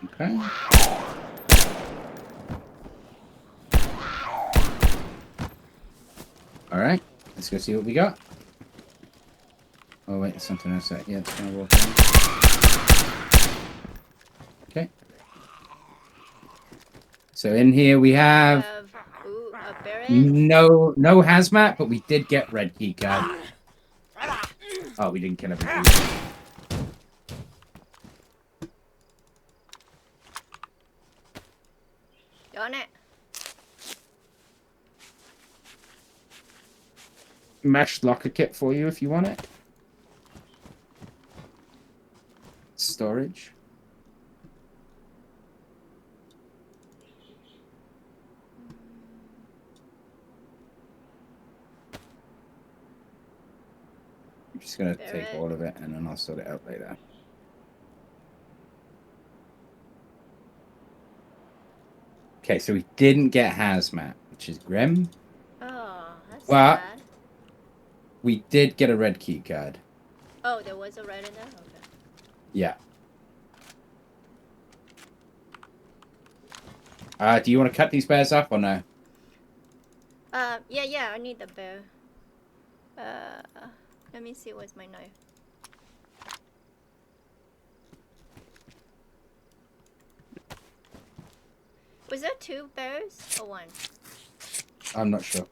Okay. All right. Let's go see what we got. Oh wait, there's something else out here. It's gonna walk in. Okay. So in here we have Ooh, a beret. no hazmat, but we did get red key card. Oh, we didn't kill everything. On it. Mesh locker kit for you if you want it. Storage. I'm just gonna take Barrett. all of it and then I'll sort it out later. Okay, so we didn't get hazmat, which is grim. Oh, that's Well- sad. We did get a red key card. Oh, there was a red in there? Okay. Yeah. Do you want to cut these bears up or no? Yeah, I need the bear. Let me see where's my knife. Was there 2 bears or 1? I'm not sure.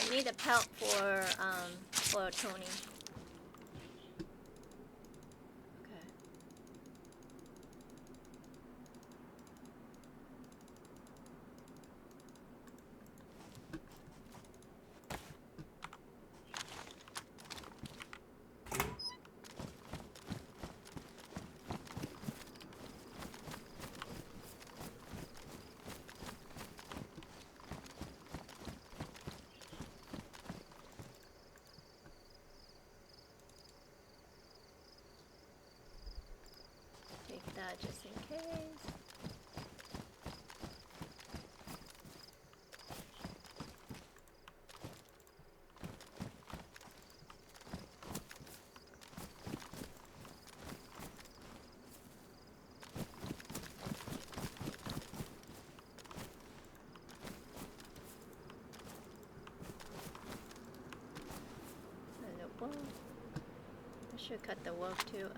I need a pelt for Tony. Okay. Take that just in case. The wolf. I should cut the wolf too.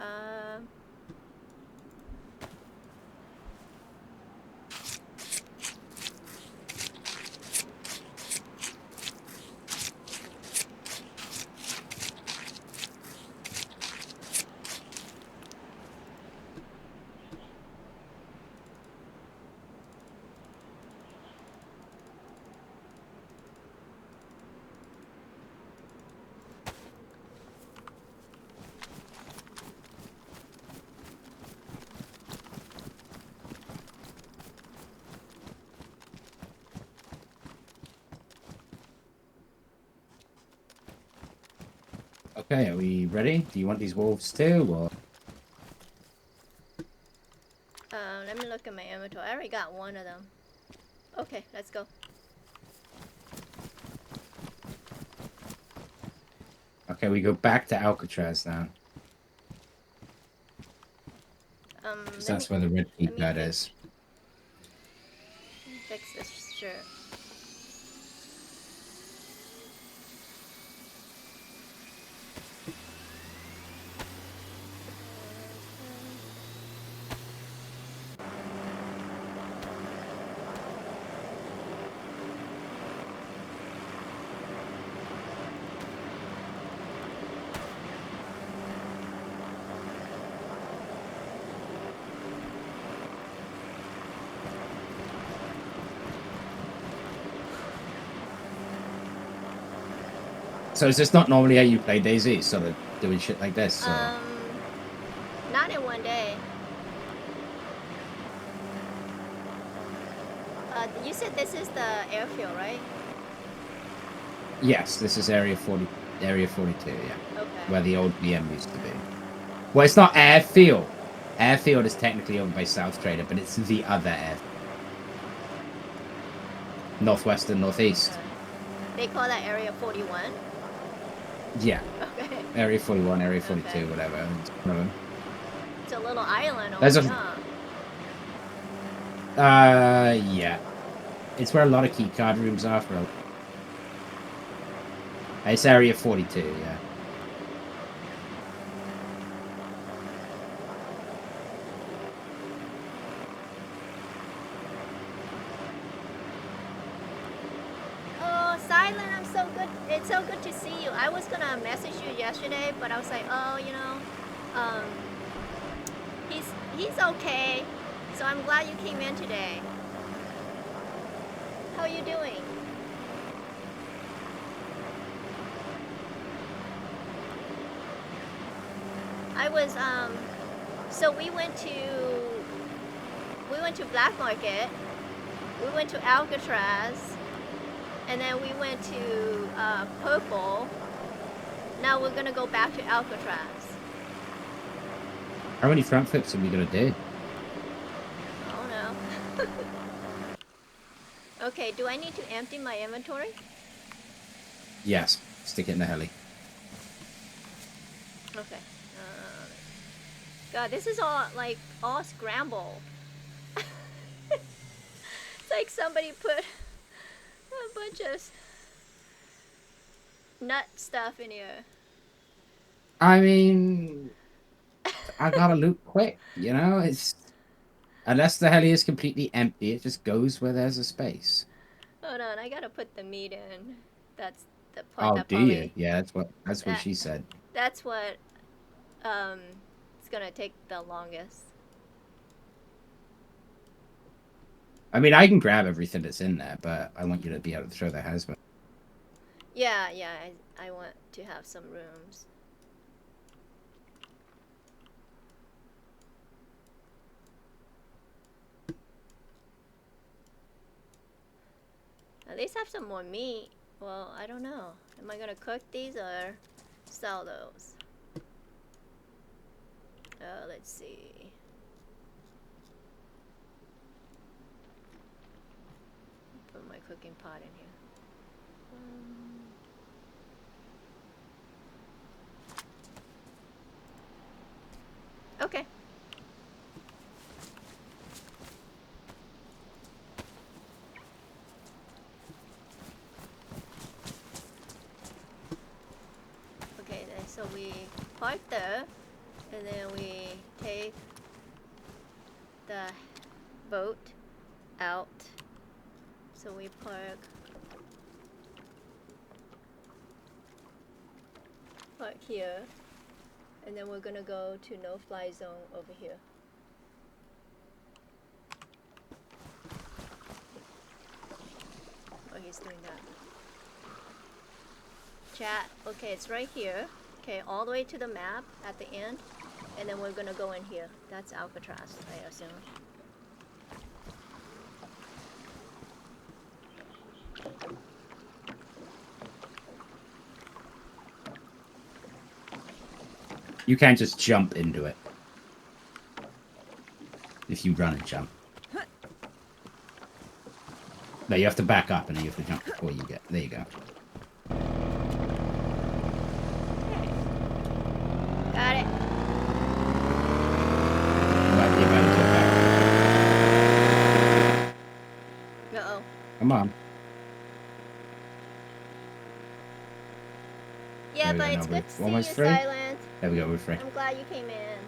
Okay, are we ready? Do you want these wolves too, or? Let me look at my inventory. I already got one of them. Okay, let's go. Okay, we go back to Alcatraz now. 'Cause that's where the red key let me pad fix- is. Fix this shirt. So is this not normally how you play dayz? Sort of doing shit like this? Or? Not in one day. You said this is the airfield, right? Yes, this is Area 42, yeah. Okay. Where the old BM used to be. Well, it's not airfield. Airfield is technically owned by South Trader, but it's the other airfield. Northwest and Northeast. Okay. They call that Area 41? Yeah. Okay. Area 41, Area 42, Okay. whatever. It's one of them. It's a little island There's only, a- huh? Yeah. It's where a lot of keycard rooms are for a... It's Area 42, yeah. Oh, Silent, I'm so good. It's so good to see you. I was gonna message you yesterday, but I was like, oh, you know, um, he's okay. So I'm glad you came in today. How are you doing? I was so we went to Black Market, we went to Alcatraz, and then we went to Purple. Now we're gonna go back to Alcatraz. How many front flips are we going to do? Oh no. Okay, do I need to empty my inventory? Yes. Stick it in the heli. Okay. God, this is all scrambled. It's like somebody put a bunch of nut stuff in here. I mean... I gotta loot quick, you know? It's... Unless the heli is completely empty, it just goes where there's a space. Hold on, I gotta put the meat in. That's the part Oh, that do probably... you? Yeah, that's what that- she said. That's what it's gonna take the longest. I mean, I can grab everything that's in there, but I want you to be able to throw the hazmat. Yeah, I want to have some rooms. At least have some more meat. Well, I don't know. Am I gonna cook these or sell those? Let's see. Put my cooking pot in here. Okay. Okay, then so we park there, and then we take the boat out. So we park here, and then we're gonna go to no-fly zone over here. Oh, he's doing that. Chat, okay, it's right here. Okay, all the way to the map at the end, and then we're gonna go in here. That's Alcatraz, I assume. You can't just jump into it. If you run and jump. No, you have to back up and then you have to jump before you get. There you go. Got it. Might be about to get back. Uh-oh. Come on. Yeah, There we but go, it's no, good we're to see you, almost free. Silent. There we go, we're free. I'm glad you came in.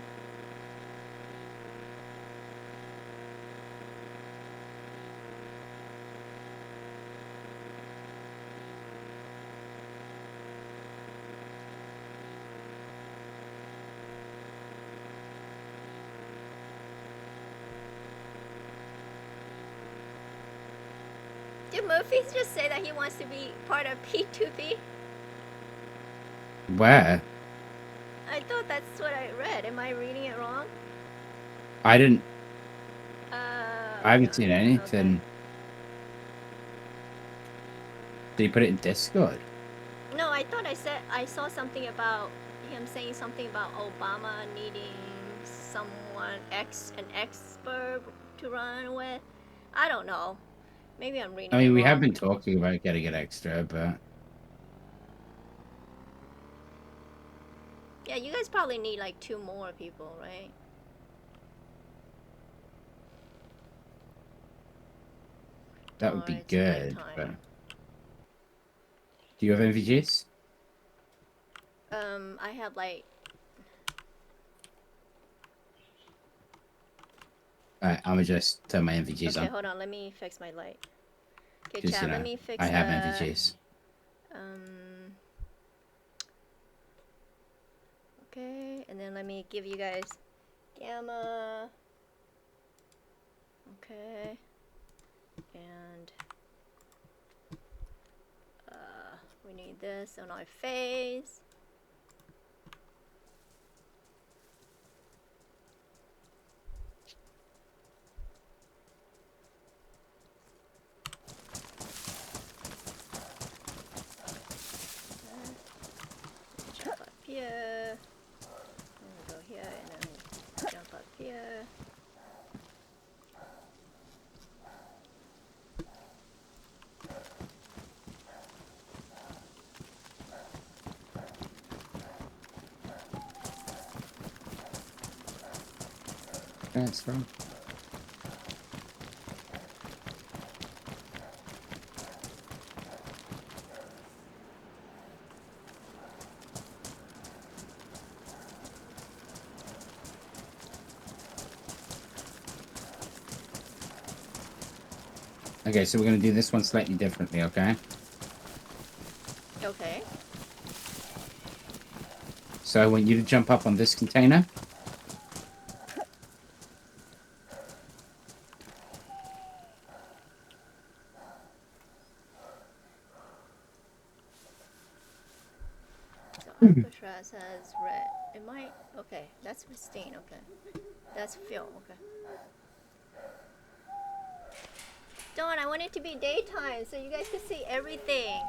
Did Murphy just say that he wants to be part of P2P? Where? I thought that's what I read. Am I reading it wrong? I didn't. Uh, I haven't okay. seen anything. Did he put it in Discord? No, I thought I saw something about him saying something about Obama needing someone an expert to run with. I don't know. Maybe I'm reading. I mean, it we wrong. have been talking about getting it extra, but Yeah, you guys probably need like 2 more people, right? that would be It's good. nighttime. But... Do you have MVGs? I have like. Alright, I'm gonna just turn my MVGs Okay, on. hold on. Let me fix my light. Okay, Just, chat. you know, Let me fix. I have MVGs. Okay, and then let me give you guys gamma. Okay, and we need this on our face. Jump up here. And we go here, and then we jump up here. That's fine. Okay, so we're gonna do this one slightly differently, okay? Okay. So I want you to jump up on this container. So Alcatraz has red. It might. Okay, that's pristine. Okay, that's Phil. Okay. Dawn, I want it to be daytime so you guys can see everything.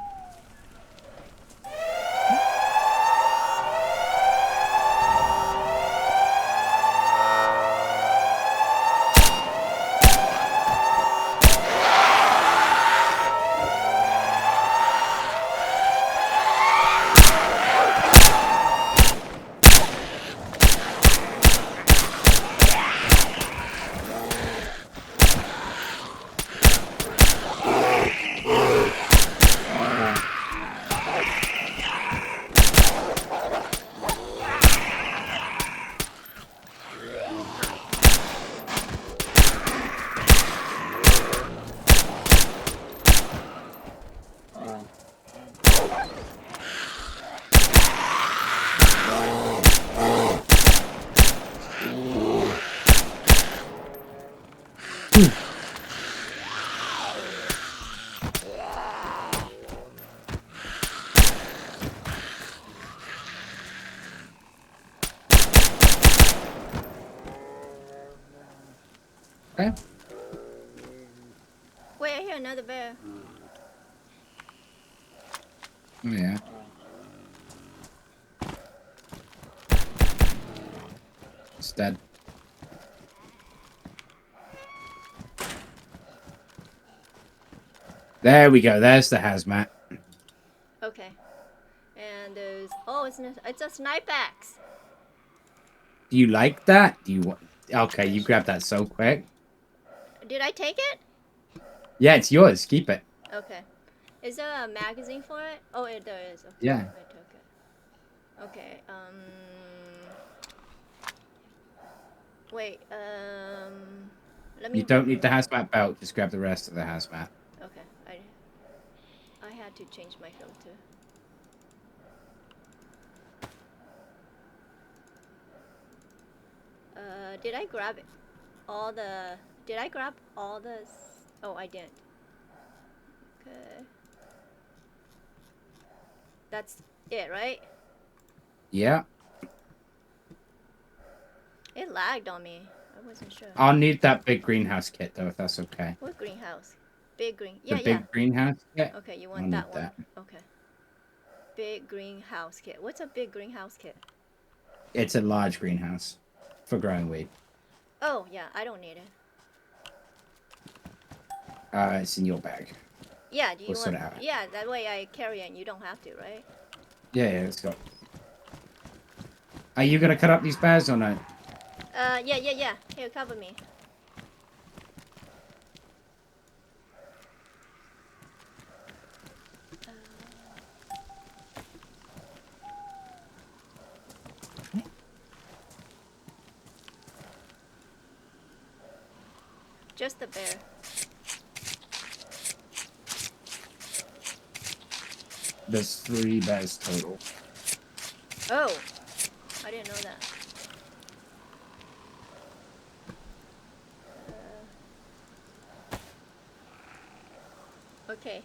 Okay. Wait, I hear another bear. Yeah. dead. There we go. There's the hazmat. Okay. And there's it's a snipe axe. Do you like that? Do you want? Okay, you grabbed that so quick. Did I take it? Yeah, it's yours. Keep it. Okay. Is there a magazine for it? Oh, there is. Okay. Yeah. I took it. Okay. Wait. Let me. You don't need the hazmat belt. Just grab the rest of the hazmat. Okay. I had to change my filter. Did I grab it? Did I grab all the? Oh, I didn't. Okay. That's it, right? Yeah. It lagged on me. I wasn't sure. I'll need that big greenhouse kit though, if that's okay. What greenhouse? Big green. The Yeah, big greenhouse kit. Okay, you I'll want need that one? that. Okay. Big greenhouse kit. What's a big greenhouse kit? It's a large greenhouse for growing weed. Oh, yeah, I don't need it. It's in your bag. Yeah, do you We'll sort want? it out. Yeah, that way I carry it and you don't have to, right? Yeah, let's go. Are you gonna cut up these bears or no? Yeah. Here, cover me. Just the bear. There's 3 bears total. Oh, I didn't know that. Okay,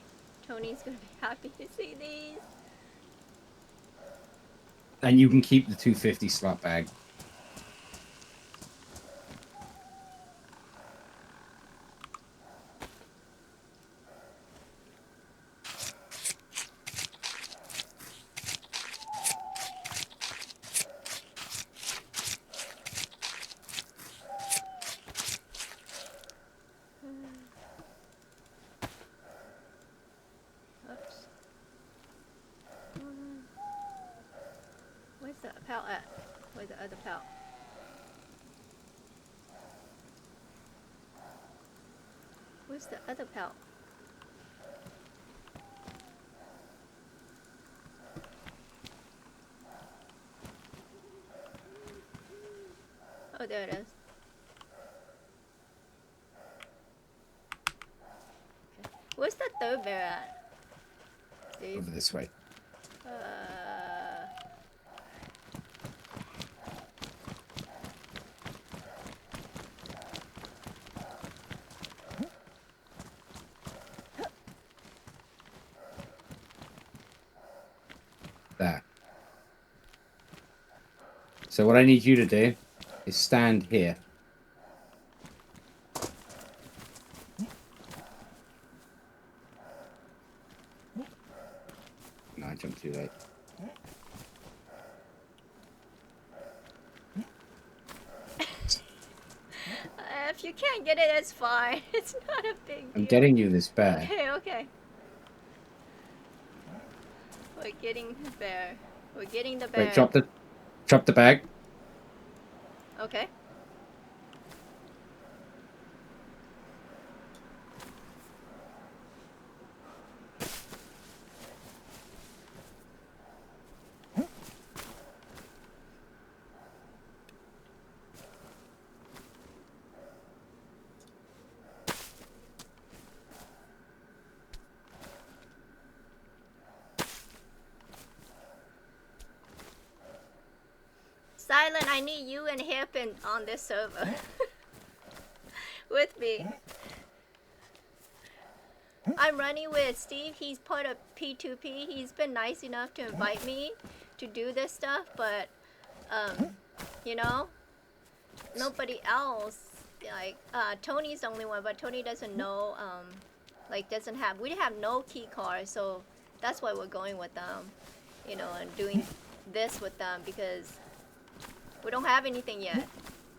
Tony's gonna be happy to see these. And you can keep the 250 slot bag. Oops. Where's the pal at? Where's the other pal? Where's the other pal? Oh, there it is. Okay. Where's the third bear at? Steve? Over this way. There. So what I need you to do is stand here. No, I jumped too late. If you can't get it, it's fine. It's not a big deal. I'm getting you this bear. Okay. We're getting the bear. We're getting the bear. Wait, drop the bag. Okay. Silent, I need you and Hairpin on this server. With me. I'm running with Steve. He's part of P2P. He's been nice enough to invite me to do this stuff, but, you know, nobody else. Like, Tony's the only one, but Tony doesn't know, like, we have no key card, so that's why we're going with them, you know, and doing this with them because we don't have anything yet.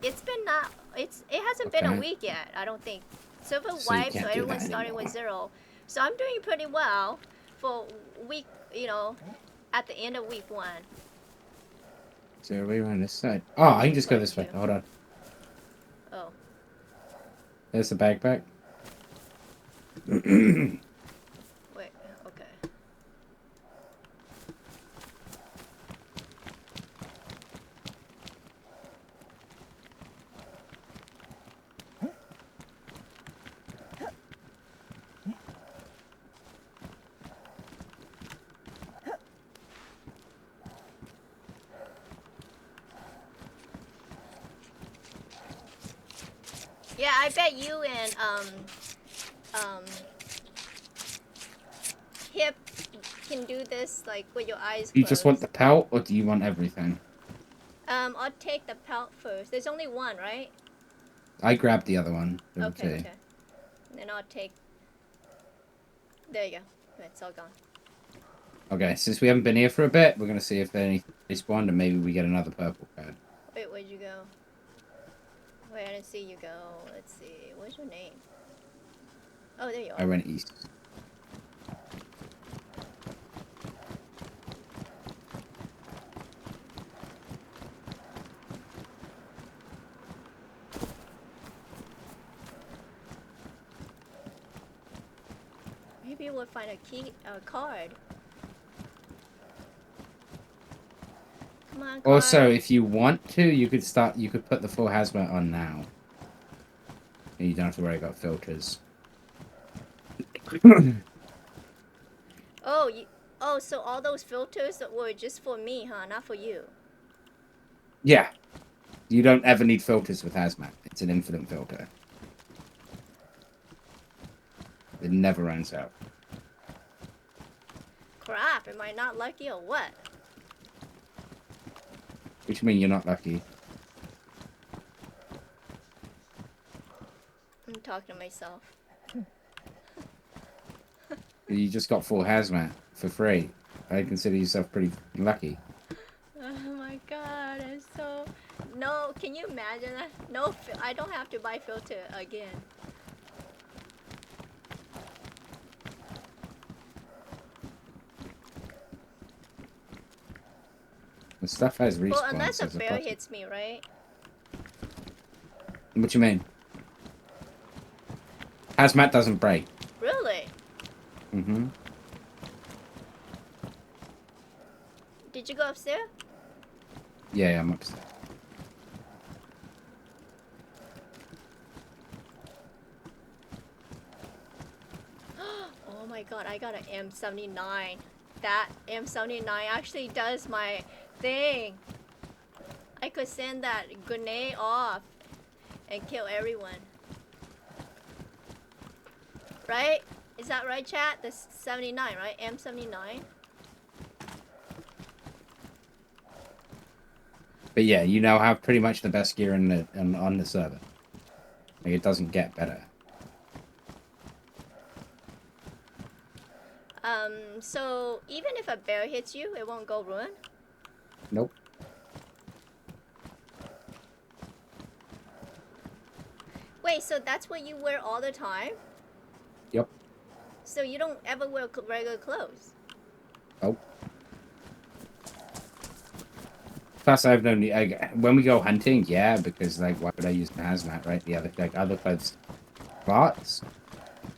It's been not. It hasn't been a Okay. week yet. I don't think. Server So you wiped, so can't do everyone's that starting with anymore. 0. So I'm doing pretty well for week. You know, at the end of week 1. Is there a way around this side? Oh, I can just go Part this way. 2. Hold on. Oh. There's the backpack. Wait. Okay. Yeah, I bet you and Hip can do this like with your eyes You closed. just want the pelt, or do you want everything? I'll take the pelt first. There's only one, right? I grabbed the other one. There were Okay, two. okay. Then I'll take. There you go. It's all gone. Okay, since we haven't been here for a bit, we're gonna see if any spawned, and maybe we get another purple card. Wait, where'd you go? Wait, I didn't see you go. Let's see. What's your name? Oh, there you are. I went east. Maybe we'll find a card. Come on, card. Also, if you want to, you could start. You could put the full hazmat on now, and you don't have to worry about filters. Oh, oh, so all those filters that were just for me, huh? Not for you. Yeah, you don't ever need filters with hazmat. It's an infinite filter. It never runs out. Crap, am I not lucky or what? Which means you're not lucky. I'm talking to myself. You just got full hazmat for free. I consider yourself pretty lucky. Oh my god, I'm so... No, can you imagine that? No, I don't have to buy filter again. The stuff has respawns. Well, unless a as a bear button. hits me, right? What you mean? Hazmat doesn't break. Really? Mm-hmm. Did you go upstairs? Yeah, I'm upstairs. Oh my god, I got an M79. That M79 actually does my thing. I could send that grenade off and kill everyone. Right? Is that right, chat? The 79, right? M79? But yeah, you now have pretty much the best gear in the on the server. Like, it doesn't get better. So even if a bear hits you, it won't go ruin? Nope. Wait, so that's what you wear all the time? Yep. So you don't ever wear regular clothes? Oh. Plus, I've known when we go hunting, yeah, because like, why would I use hazmat, right? The other clothes, spots.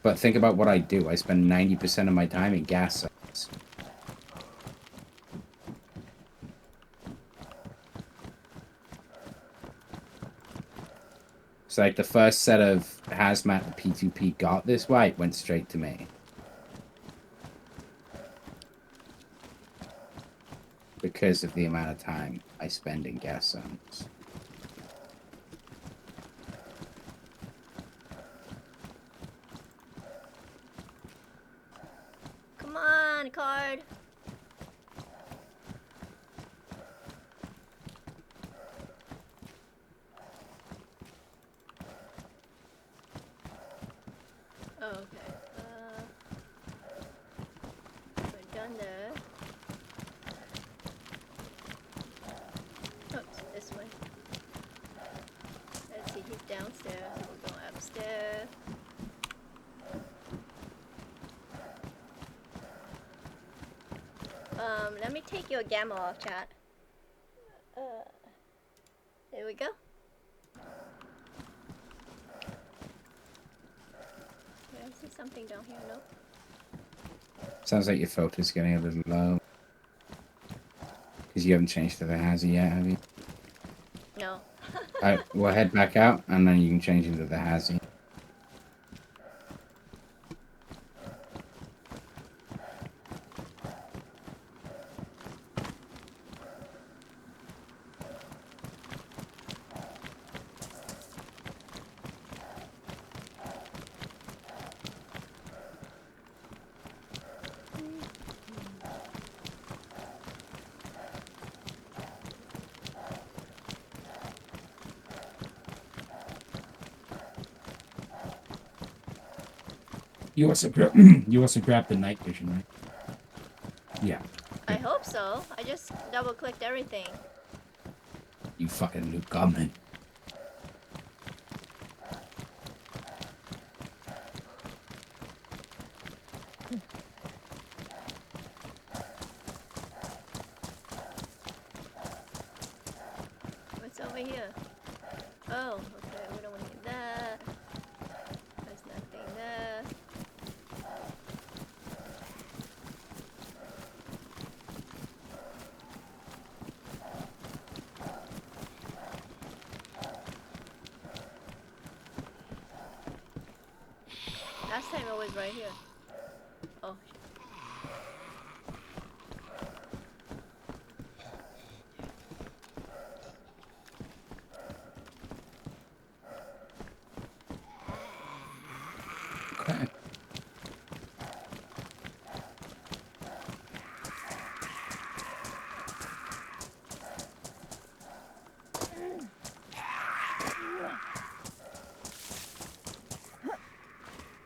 But think about what I do. I spend 90% of my time in gas zones. So like the first set of hazmat the P2P got this way went straight to me. Because of the amount of time I spend in gas zones. Come on, card. Oh, okay. We're done there. Oh, it's this way. Let me take your gamma off, chat. There we go. Did I see something down here? Nope. Sounds like your filter's getting a little low. Because you haven't changed to the hazy yet, have you? No. Alright, we'll head back out and then you can change into the hazy. You also grabbed the night vision, right? Yeah. I hope so. I just double clicked everything. You fucking Luke Goblin. What's over here? Oh, okay. We don't want to get that. There's nothing there. Last time it was right here. Oh, shit. Okay.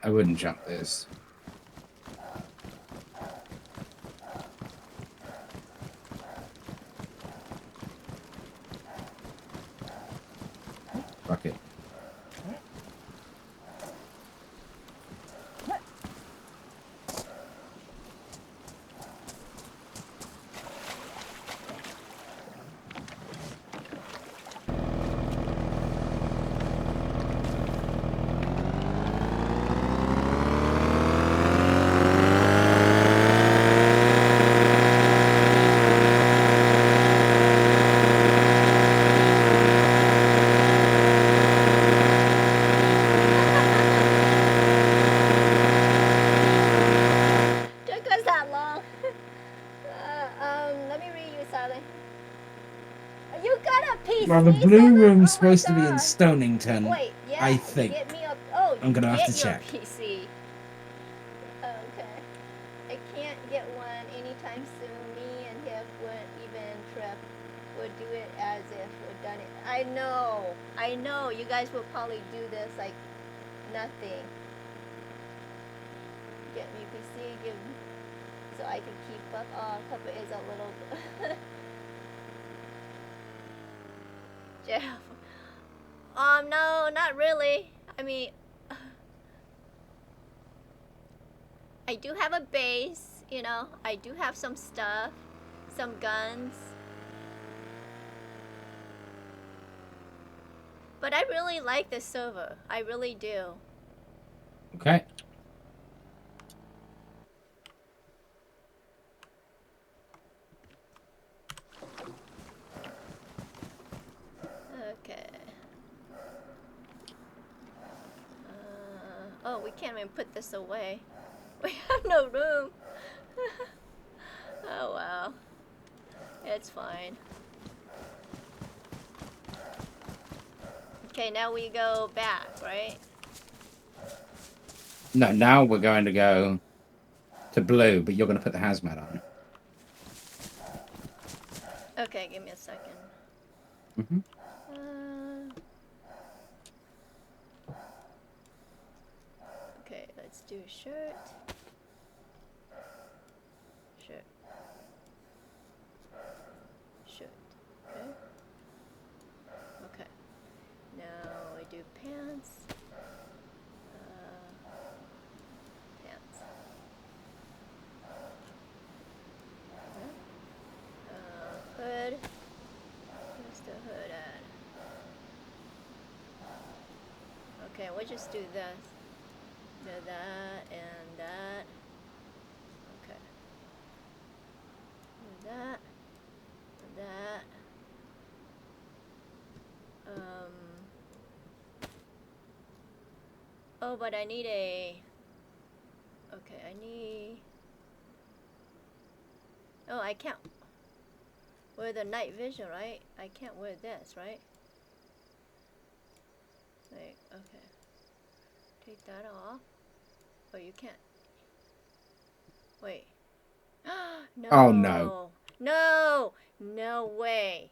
I wouldn't jump this. Fuck it. Took us that long. Let me read you, Sally. You got a PC? Well, the blue Sally? room's Oh my supposed to be in God. Stonington. Wait, yeah. I think. Get me a. Oh, I'm gonna have get to your check. PC. Okay. I can't get one anytime soon. Me and him wouldn't even trip. Would do it as if we'd done it. I know. You guys will probably do this like nothing. Get me PC, give so I can keep up. Oh, Kuppa is a little. Jeff. No, not really. I mean, I do have a base, you know. I do have some stuff, some guns. But I really like this server. I really do. Okay. Okay. Oh, we can't even put this away. We have no room. Oh, wow. It's fine. Okay, now we go back, right? No, now we're going to go to blue, but you're going to put the hazmat on. Okay, give me a second. Mm-hmm. Okay, let's do shirt. Shirt. Shirt. Okay. Okay. Now we do pants. Pants. Okay. Okay, we'll just do this. Do that and that. Okay. Do that. And that. Oh, but I need a... Okay, I need... Oh, I can't wear the night vision, right? I can't wear this, right? Like, okay. Take that off. Oh, you can't. Wait. No. Oh, no. No. No way.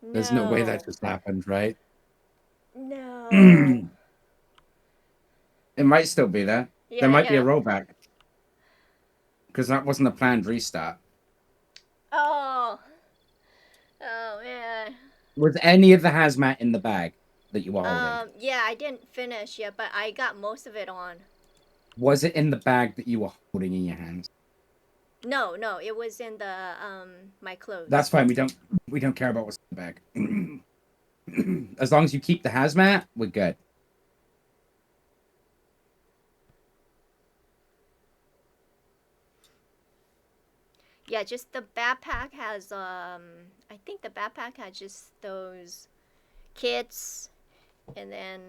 There's no way that No. just happened, right? No. It might still be there. Yeah, There I might be a know. rollback. Because that wasn't a planned restart. Oh. Oh, man. Was any of the hazmat in the bag that you were holding? Yeah, I didn't finish yet, but I got most of it on. Was it in the bag that you were holding in your hands? No, no, it was in the my clothes. That's fine. We don't care about what's in the bag. As long as you keep the hazmat, we're good. Yeah, just the backpack has I think the backpack has just those kits and then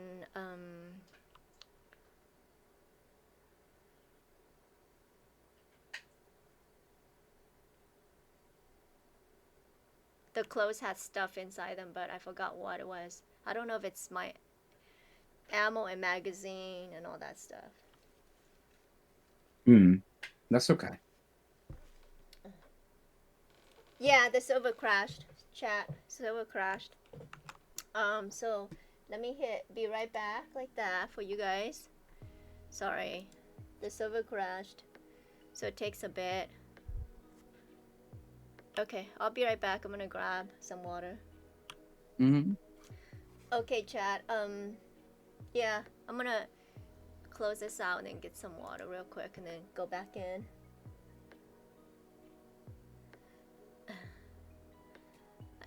the clothes had stuff inside them, but I forgot what it was. I don't know if it's my ammo and magazine and all that stuff. That's okay. Yeah, the server crashed. Chat, server crashed. So let me be right back like that for you guys. Sorry, the server crashed, so it takes a bit. Okay, I'll be right back. I'm gonna grab some water. Okay, chat. Yeah, I'm gonna close this out and then get some water real quick and then go back in.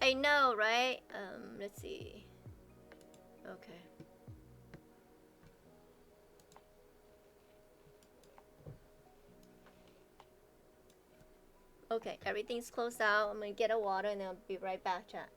I know, right? Let's see. Okay. Okay, everything's closed out. I'm gonna get a water and then I'll be right back, chat.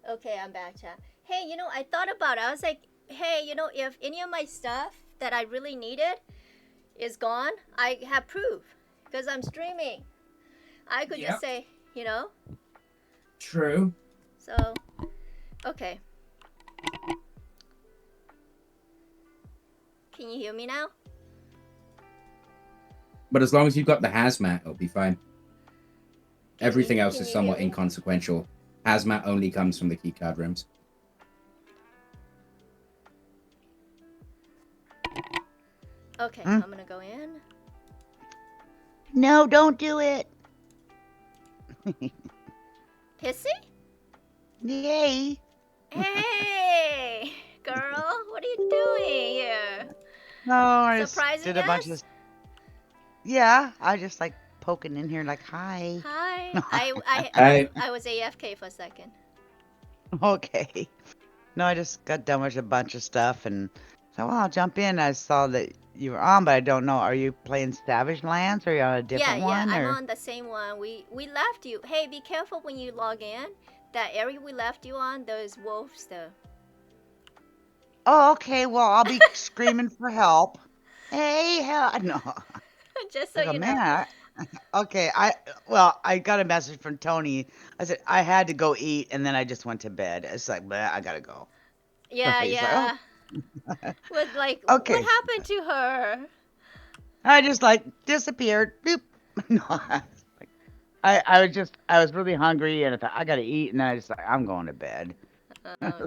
Okay, I'm back, chat. Hey, I thought about it. I was like, hey, if any of my stuff that I really needed is gone, I have proof because I'm streaming. I could just say, you know. True. So, okay. Can you hear me now? But as long as you've got the hazmat, it'll be fine. Everything else can is you somewhat hear me? inconsequential. Hazmat only comes from the keycard rooms. Okay, I'm gonna go in. No, don't do it. Pissy? Yay. Hey, girl, what are you doing here? No, I just Surprising did a bunch us? of. Yeah, I just like poking in here, like, hi. Hi. No. I was AFK for a second. Okay. No, I just got done with a bunch of stuff and so well, I'll jump in. I saw that you were on, but I don't know. Are you playing Savage Lands or are you on a different Yeah, one? I'm or? on the same one. We left you. Hey, be careful when you log in. That area we left you on, those wolves though. Oh, okay. Well, I'll be screaming for help. Hey, help. No. Just so Like, you know. man, okay. I got a message from Tony. I said I had to go eat, and then I just went to bed. It's like, bleh, I gotta go. Yeah, He's like, yeah. oh, What like what okay. happened to her? I just like disappeared. Boop. No, I was really hungry, and I thought I gotta eat, and I just like I'm going to bed. Okay.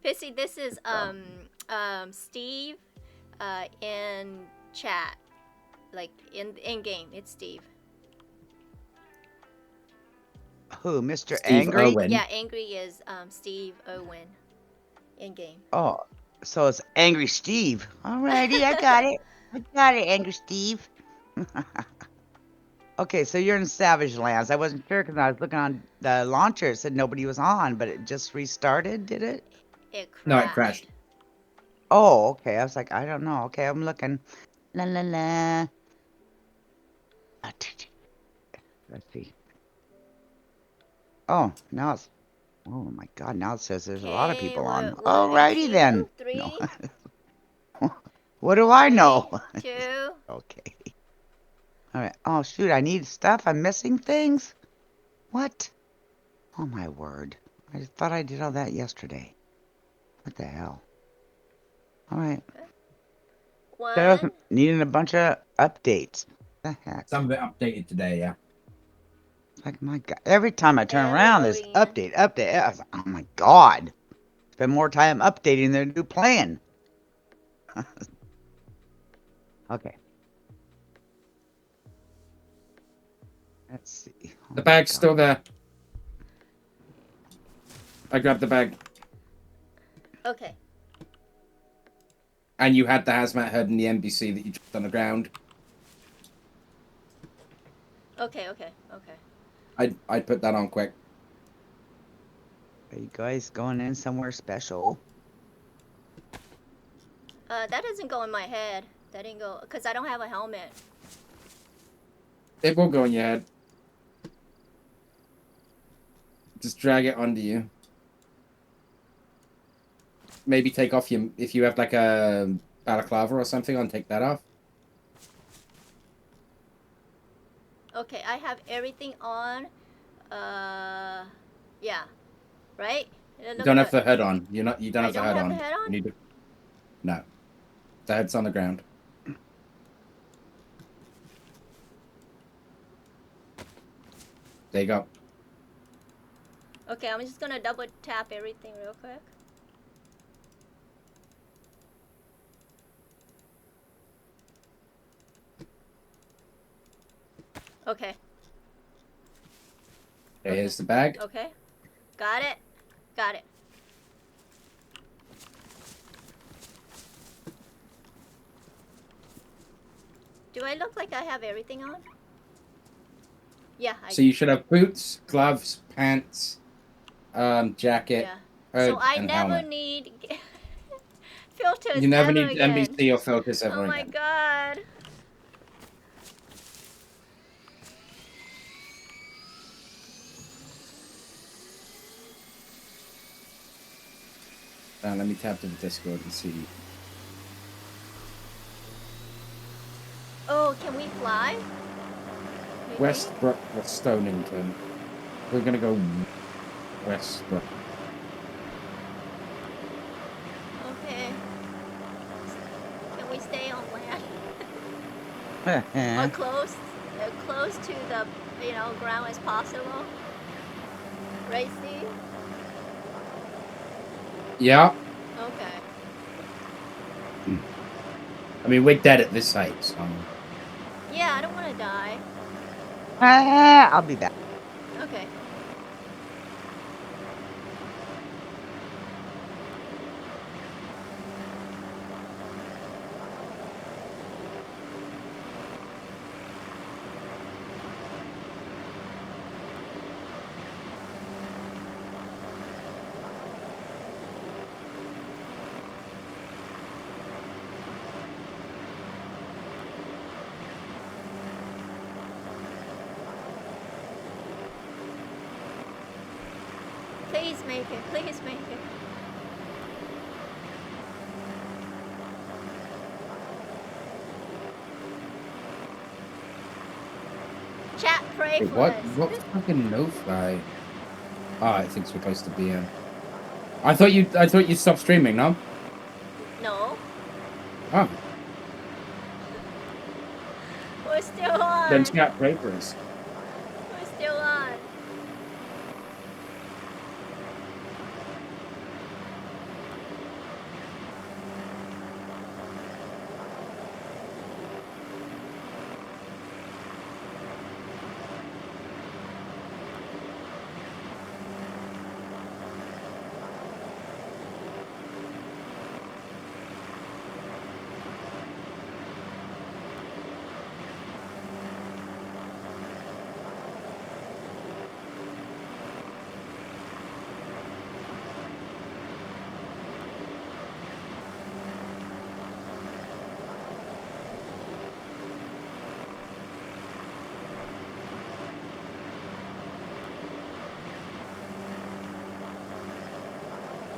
Pissy, this is Steve in chat. Like in game, it's Steve. Who, Mr. Steve Angry? Owen. Yeah, Angry is Steve Owen in game. Oh, so it's Angry Steve. Alrighty, I got it. I got it, Angry Steve. Okay, so you're in Savage Lands. I wasn't sure because I was looking on the launcher. It said nobody was on, but it just restarted, did it? It crashed. No, it crashed. Oh, okay. I was like, I don't know. Okay, I'm looking. La la la. Let's see. Oh, now it's. Oh my God! Now it says there's a lot of Okay, people on. we're at Alrighty then. 2, 3, No. What do I 3, know? 2. Okay. All right. Oh shoot! I need stuff. I'm missing things. What? Oh my word! I thought I did all that yesterday. What the hell? All right. So I was 1. needing a bunch of updates. The heck? Some of it updated today, yeah. Like my God! Every time I turn And we're around, there's loading in. update. I was like, oh my God! Spend more time updating than do playing. Okay. Let's see. Oh The my bag's God. still there. I grabbed the bag. Okay. And you had the hazmat hood and the NBC that you dropped on the ground. Okay. I'd put that on quick. Are you guys going in somewhere special? That doesn't go in my head. That didn't go because I don't have a helmet. It will go in your head. Just drag it onto you. Maybe take off your... If you have like a balaclava or something on, take that off. Okay, I have everything on. Yeah. Right? You don't have the hood on. You don't have the don't hood have on. the hood on? You need to... No. The head's on the ground. There you go. Okay, I'm just gonna double tap everything real quick. Okay. Okay, here's the bag. Okay. Got it. Got it. Do I look like I have everything on? Yeah, I So do. you should have boots, gloves, pants, jacket, Yeah. hood, So I and never helmet. need filters You never ever need again. NBC or filters ever Oh my again. god. Let me tap to the Discord and see. Westbrook or Stonington. We're gonna go Westbrook. Okay. Can we stay on land? Or close to the, ground as possible? Right, Steve? Yeah. Okay. I mean, we're dead at this height, so. Yeah, I don't want to die. I'll be back. Okay. Please make it. Please make it. Chat, pray Wait, for what? us. What fucking no-fly? Oh, I think we're supposed to be in. I thought you stopped streaming, no? No, Oh. we're still on. Then chat, pray for us. We're still on.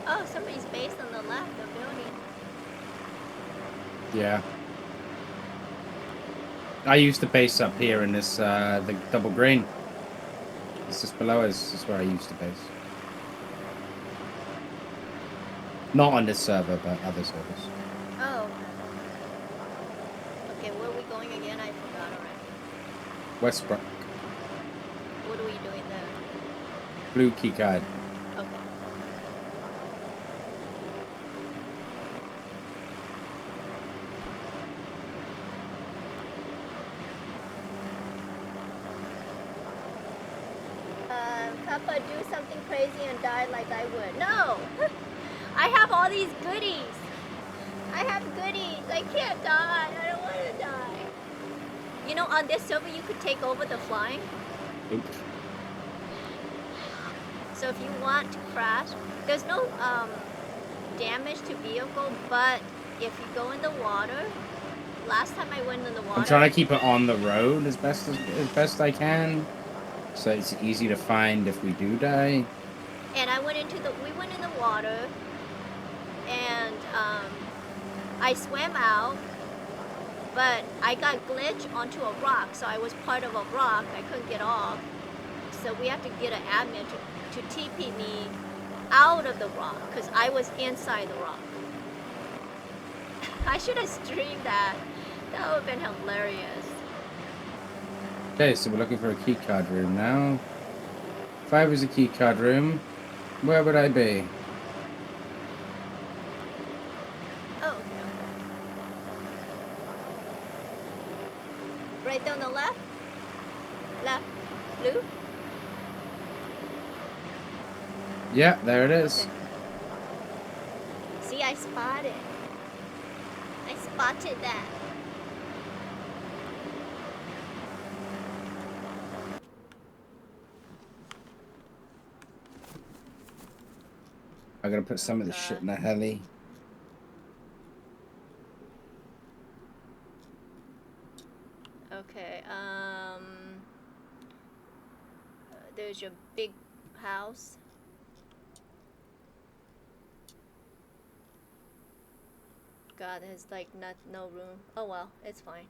Oh, somebody's based on the left, the building. Yeah. I used to base up here in this, the double green. It's just below us. This is where I used to base. Not on this server, but other servers. Oh, okay. Okay, where are we going again? I forgot already. Westbrook. What are we doing there? Blue key card. Okay. Kuppa, do something crazy and die like I would. No! I have all these goodies. I have goodies. I can't die. I don't want to die. You know, on this server, you could take over the flying. Oop. So if you want to crash, there's no damage to vehicle, but if you go in the water, last time I went in the water. I'm trying to keep it on the road as best I can, so it's easy to find if we do die. And we went in the water, and I swam out, but I got glitched onto a rock, so I was part of a rock. I couldn't get off, so we had to get an admin to TP me out of the rock, because I was inside the rock. I should have streamed that. That would have been hilarious. Okay, so we're looking for a key card room now. If I was a key card room, where would I be? Oh, okay. Right down the left? Left? Blue? Yeah, there it is. Okay. See, I spotted. I spotted that. I gotta put some of this shit in the heli. Okay, there's your big house. God, there's like no room. Oh well, it's fine.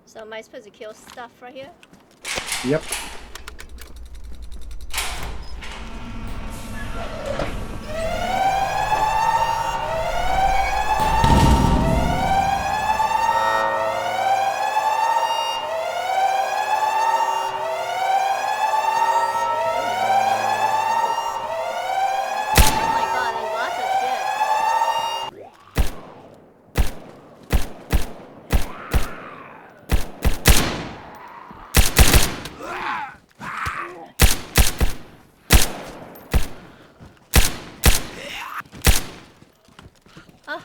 So am I supposed to kill stuff right here? Yep. Oh my god, there's lots of shit. Ah.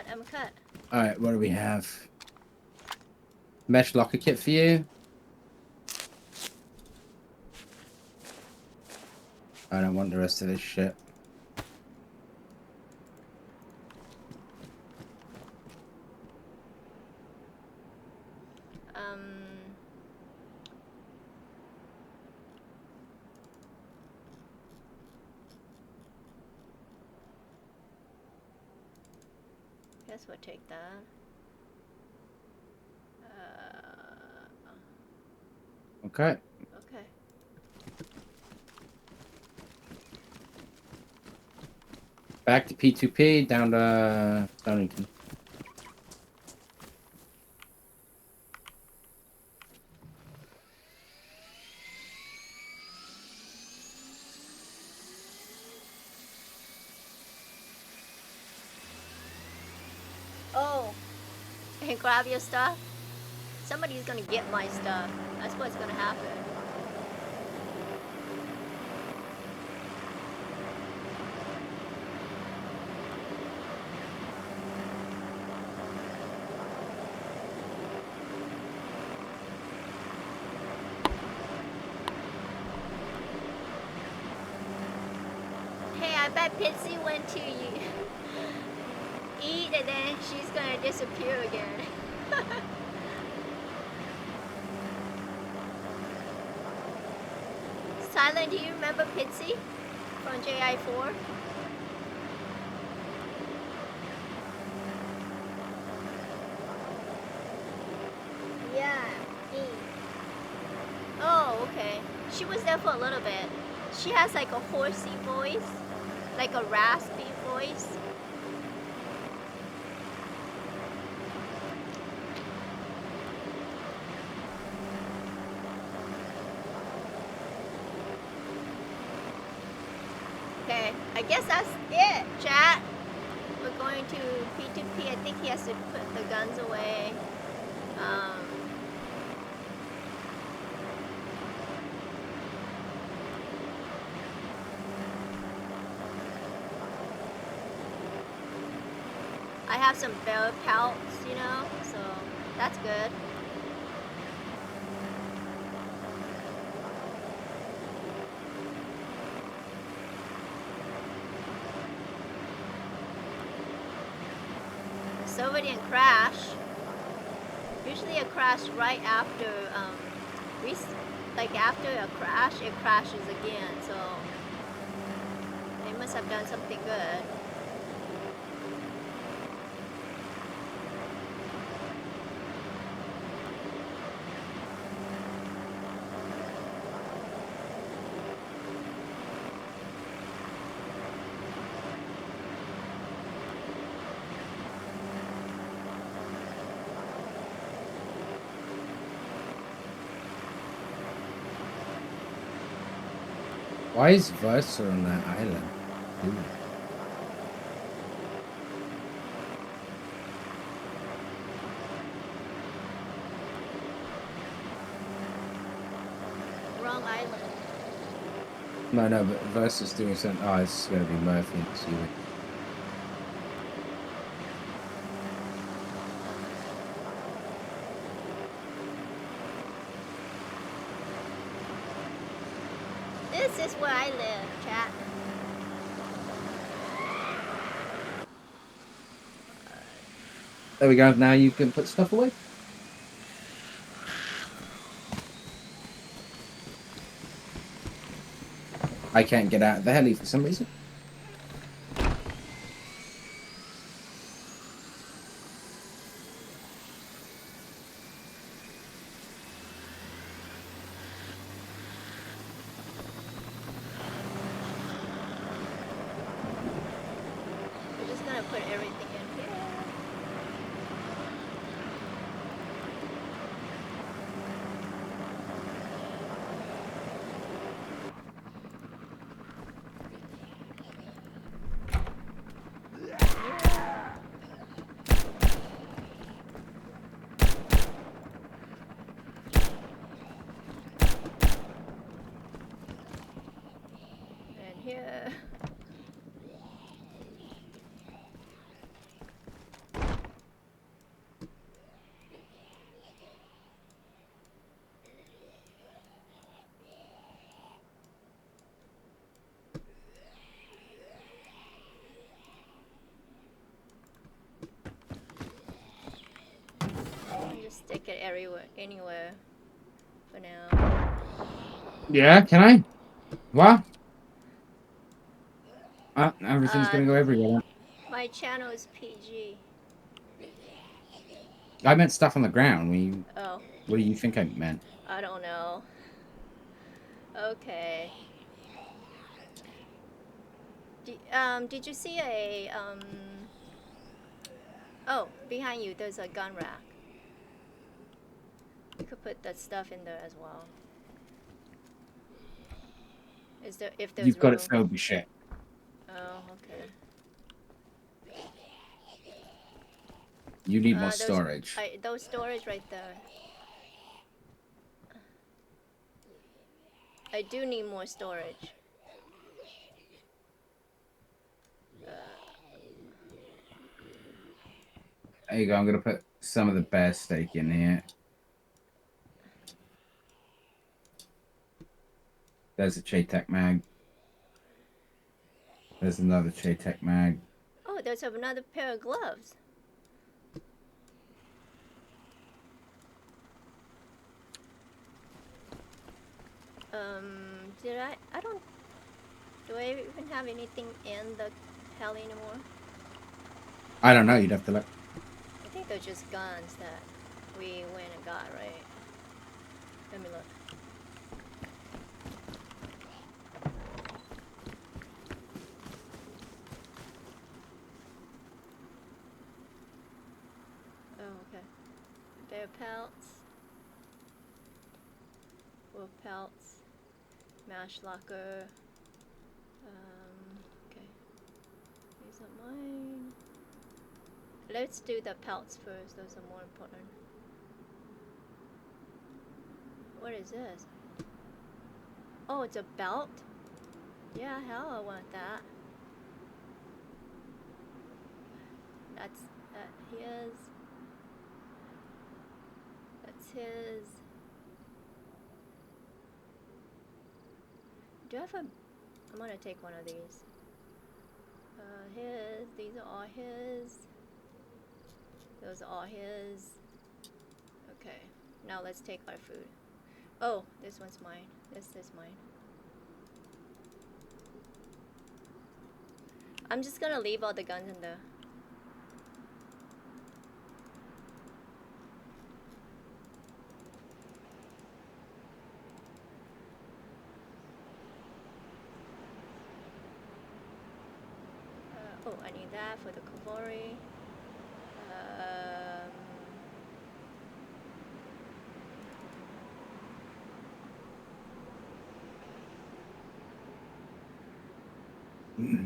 I'm cut. Alright, what do we have? Mesh locker kit for you. I don't want the rest of this shit. Guess we'll take that. Okay. Okay. Back to P2P, down to Stonington. Oh, and grab your stuff. Somebody's gonna get my stuff. That's what's gonna happen. Hey, I bet Pitsy went to eat and then she's gonna disappear again. Silent, do you remember Pitsy from JI4? Yeah, me. Oh, okay. She was there for a little bit. She has like a horsey voice, like a raspy voice. Okay, I guess that's it, chat. We're going to P2P. I think he has to put the guns away. I have some bear pelts, you know, so that's good. The server didn't crash. Usually it crashed right after, like after a crash, it crashes again, so they must have done something good. Why is Versa on that island? Dude. Wrong island. No, but Versa's doing something. Oh, it's going to be Murphy and Stewie. This is where I live, chat. There we go. Now you can put stuff away. I can't get out of the heli for some reason. We're just gonna put everything in here. And here. Just stick it everywhere, anywhere for now. Yeah, can I? What? Everything's gonna go everywhere. My channel is PG. I meant stuff on the ground. Oh, What do you think I meant? I don't know. Okay. Did you see a Oh, behind you there's a gun rack. You could put that stuff in there as well. Is there, if there's You've got room? it filled with shit. Oh, okay. You need more storage. Those storage right there. I do need more storage. There you go. I'm gonna put some of the bear steak in here. There's a Chaytech mag. There's another Chaytech mag. Oh, there's another pair of gloves. Did I don't... Do I even have anything in the heli anymore? I don't know. You'd have to look. I think they're just guns that we went and got, right? Let me look. Oh, okay. Bear pelts. Wolf pelts. Mash locker. Okay. These are mine. Let's do the pelts first. Those are more important. What is this? Oh, it's a belt? Yeah, hell, I want that. That's his. That's his. Do I have a... I'm gonna take one of these. His. These are all his. Those are all his. Okay. Now let's take our food. Oh, this one's mine. This is mine. I'm just gonna leave all the guns in there. Oh, I need that for the cavalry. Okay.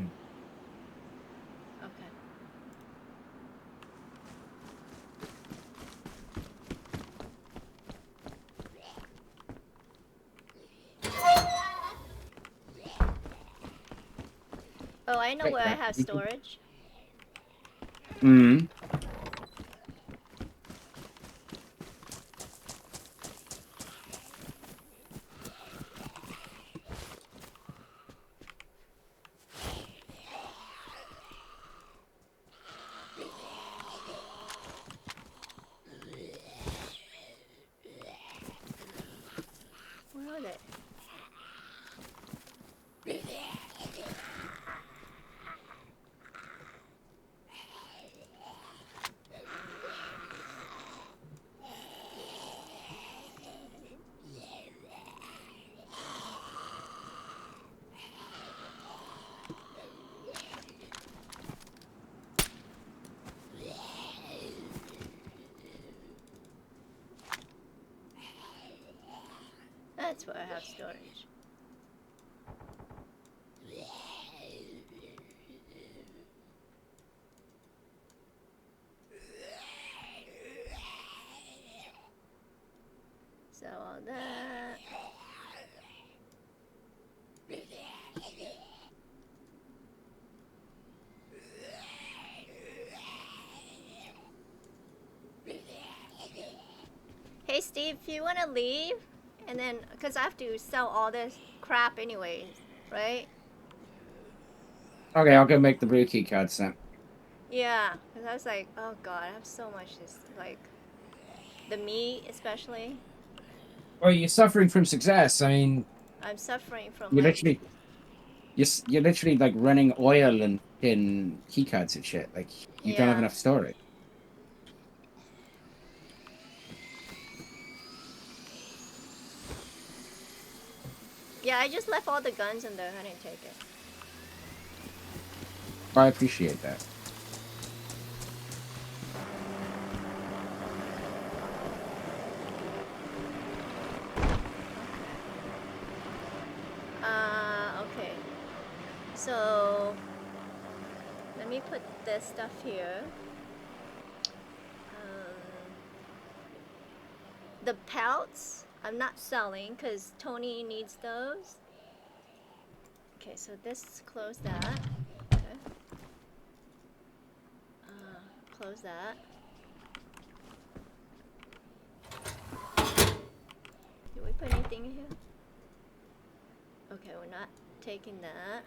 Oh, I know where I have storage. Mm. That's where I have storage. So all that. Hey Steve, if you want to leave, and then, because I have to sell all this crap anyways, right? Okay, I'll go make the blue key cards then. Yeah, because I was like, oh god, I have so much this, like, the meat especially. Well, you're suffering from success. I mean, I'm suffering from You're like, literally, you're literally like running oil and in key cards and shit. Like you don't have yeah. enough storage. Yeah, I just left all the guns in there, I didn't take it. I appreciate that. Okay. So, let me put this stuff here. The pelts, I'm not selling because Tony needs those. Okay, so this, close that. Okay. Close that. Did we put anything in here? Okay, we're not taking that.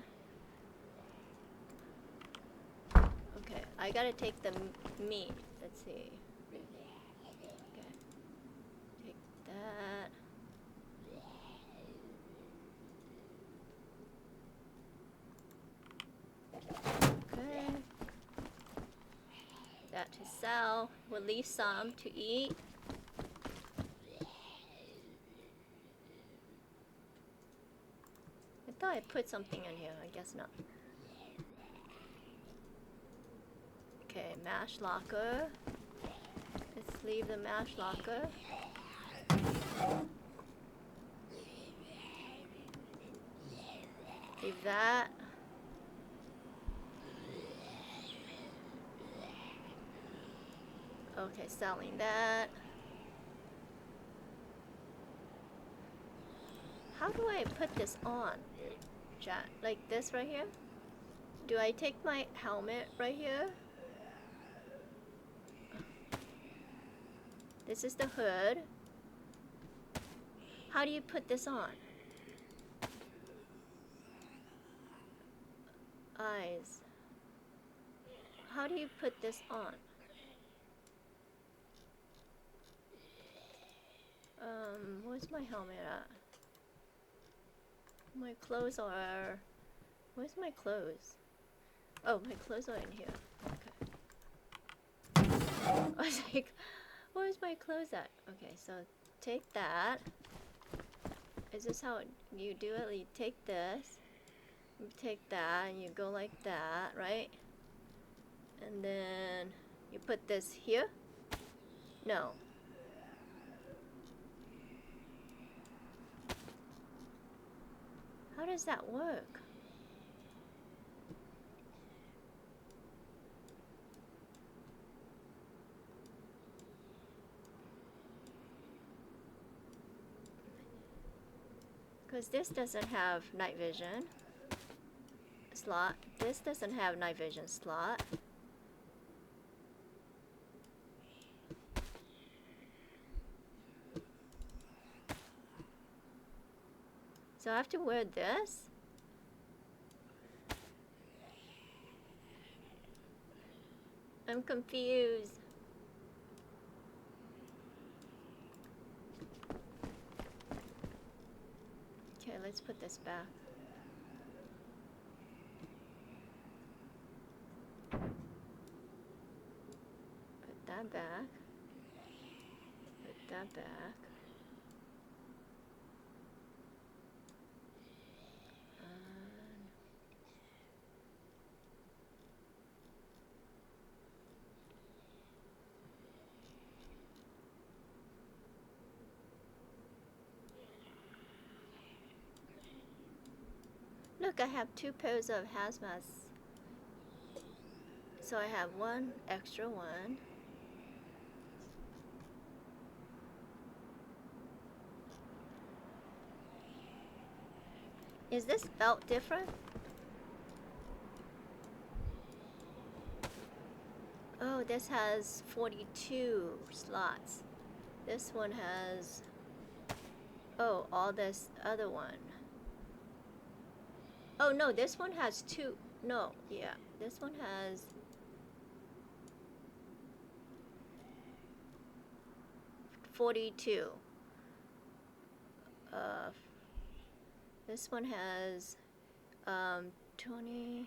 Okay, I gotta take the meat. Let's see. Okay. Take that. Okay. That to sell. We'll leave some to eat. I thought I put something in here. I guess not. Okay, mash locker. Let's leave the mash locker. Leave that. Okay, selling that. How do I put this on? Chat, like this right here? Do I take my helmet right here? This is the hood. How do you put this on? Eyes. How do you put this on? Where's my helmet at? My clothes are... Where's my clothes? Oh, my clothes are in here. Okay. I was like, where's my clothes at? Okay, so take that. Is this how you do it? You take this, you take that, and you go like that, right? And then you put this here? No. How does that work? Because this doesn't have night vision slot. This doesn't have night vision slot. So I have to wear this? I'm confused. Okay, let's put this back. Put that back. Put that back. Look, I have 2 pairs of hazmats. So I have 1 extra one. Is this belt different? Oh, this has 42 slots. This one has... Oh, all this other one. Oh no, this one has 2. No, yeah, this one has... $42. This one has 20,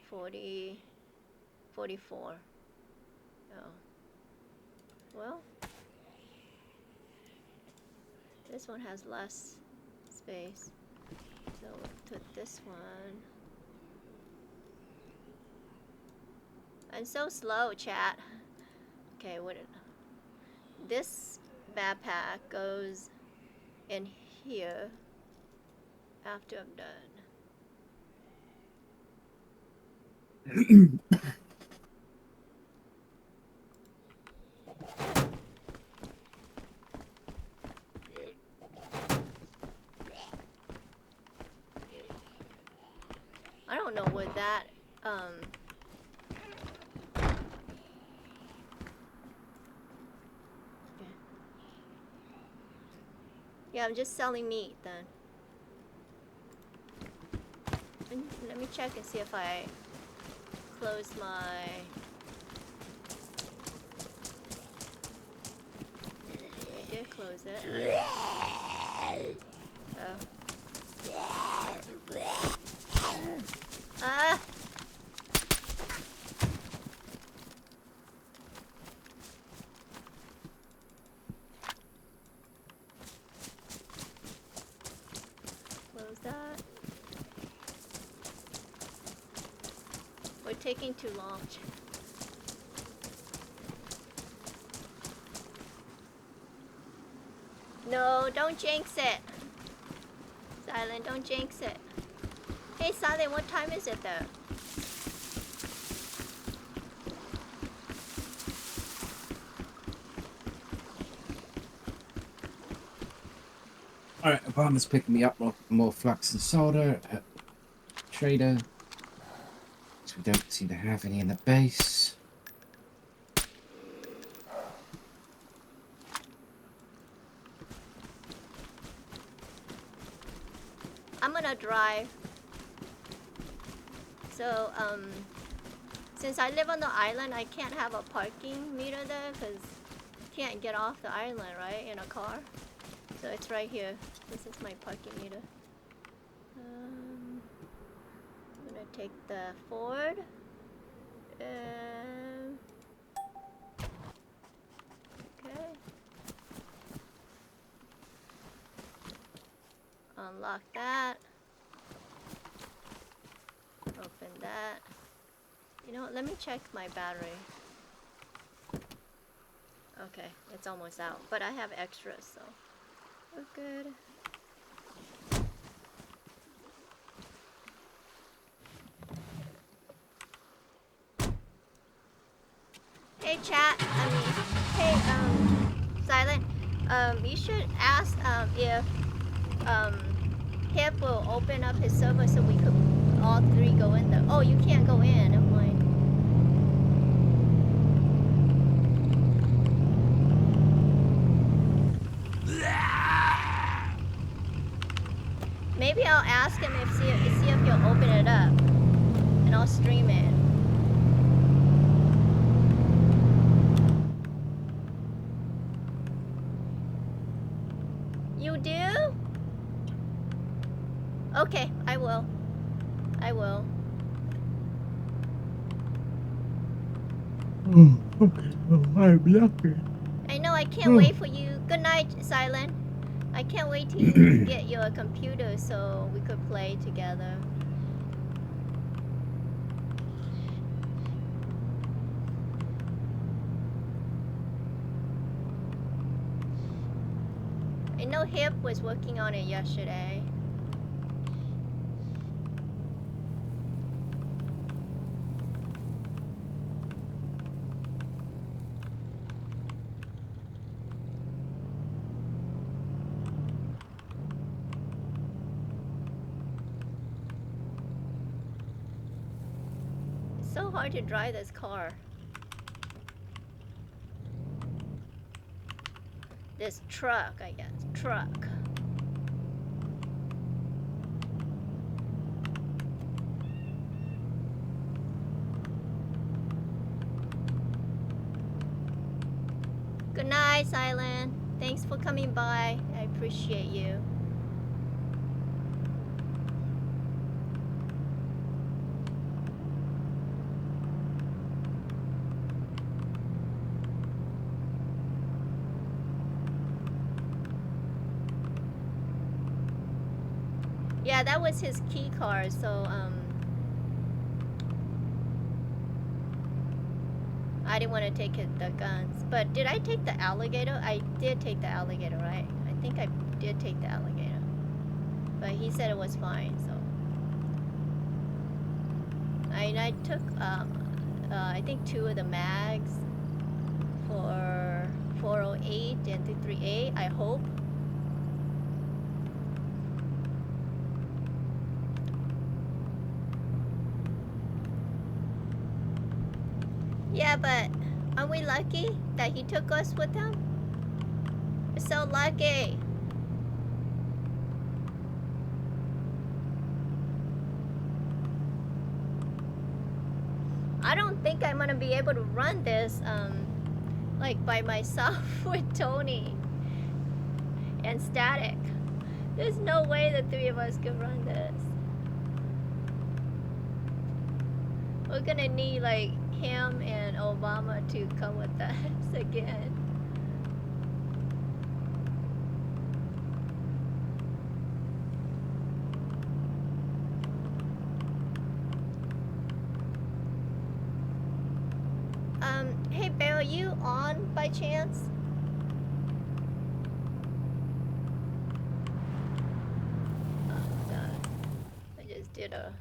40, 44. Oh. Well, this one has less space. So we'll put this one. I'm so slow, chat. Okay, this backpack goes in here after I'm done. I don't know what that yeah, I'm just selling meat then. Let me check and see if I close my... I did close it. Oh. Ah! Close that. We're taking too long. No, don't jinx it. Silent, don't jinx it. Hey, Silent, what time is it though? Alright, Obama's picking me up more flux and solder at Trader. So we don't seem to have any in the base. I'm gonna drive. So, since I live on the island, I can't have a parking meter there because you can't get off the island, right, in a car. So it's right here. This is my parking meter. I'm gonna take the Ford. Okay. Unlock that. Open that. You know what? Let me check my battery. Okay, it's almost out. But I have extras, so we're good. Hey chat, hey Silent, you should ask if Hip will open up his server so we could all 3 go in there. Oh, you can't go in. I'm like, maybe I'll ask him see if he'll open it up, and I'll stream it. You do? Okay, I will. I will. I know, I can't wait for you. Good night, Silent. I can't wait till you get your computer so we could play together. I know Hip was working on it yesterday. so hard to drive this car. This truck, I guess. Truck. Good night, Silent. Thanks for coming by. I appreciate you. Yeah, that was his key card, so I didn't want to take the guns. But did I take the alligator? I did take the alligator, right? I think I did take the alligator. But he said it was fine, so. I took, I think 2 of the mags for 408 and 238, I hope. Yeah, but aren't we lucky that he took us with him? We're so lucky. I don't think I'm gonna be able to run this like by myself with Tony and Static. There's no way the 3 of us can run this. We're gonna need like him and Obama to come with us again. Hey Bear, are you on by chance? Oh god. I just did a...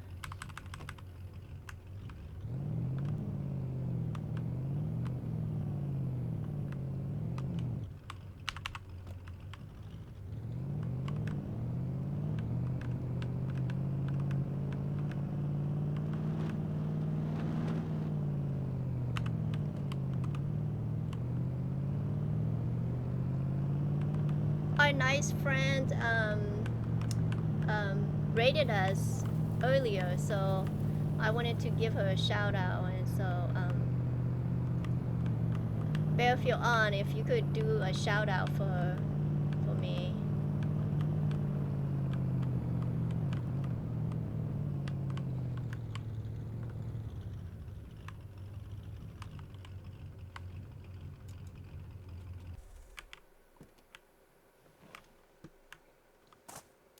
Our nice friend rated us earlier, so I wanted to give her a shout out, and so Bear, if you're on, if you could do a shout out for me.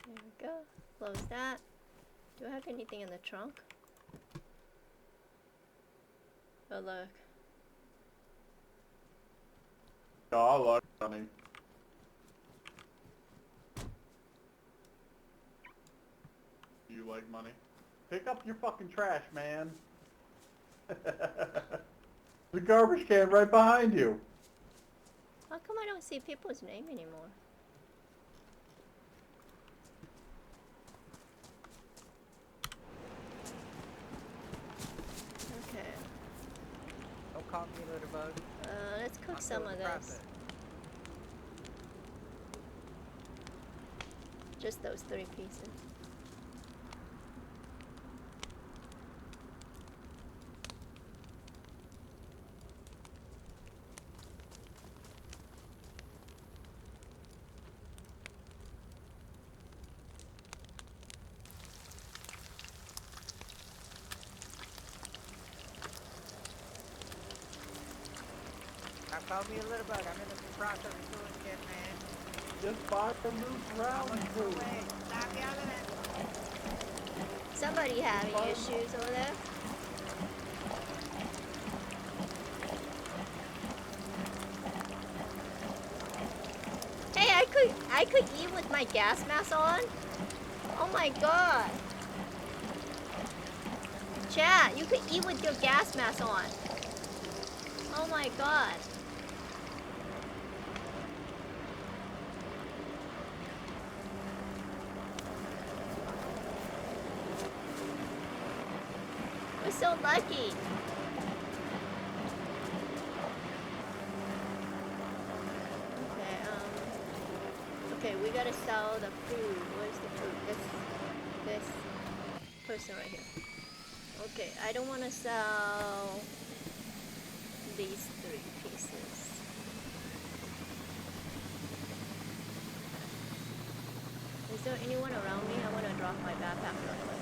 There we go. Close that. Do I have anything in the trunk? Oh look. Oh, look, honey. Do you like money? Pick up your fucking trash, man. The garbage can right behind you. How come I don't see people's name anymore? Okay. Don't call me a little bug. Let's cook I'm some doing of the this. process. Just those 3 pieces. Now call me a little bug. I'm in the process of doing shit, man. Just buy some loose round food. Wait, stop yelling at me. Somebody having issues over there? Hey, I could eat with my gas mask on? Oh my god. Chat, you could eat with your gas mask on. Oh my god. We're so lucky. Okay, we gotta sell the food. Where's the food? This person right here. Okay, I don't want to sell these 3 pieces. Is there anyone around me? I want to drop my backpack real quick.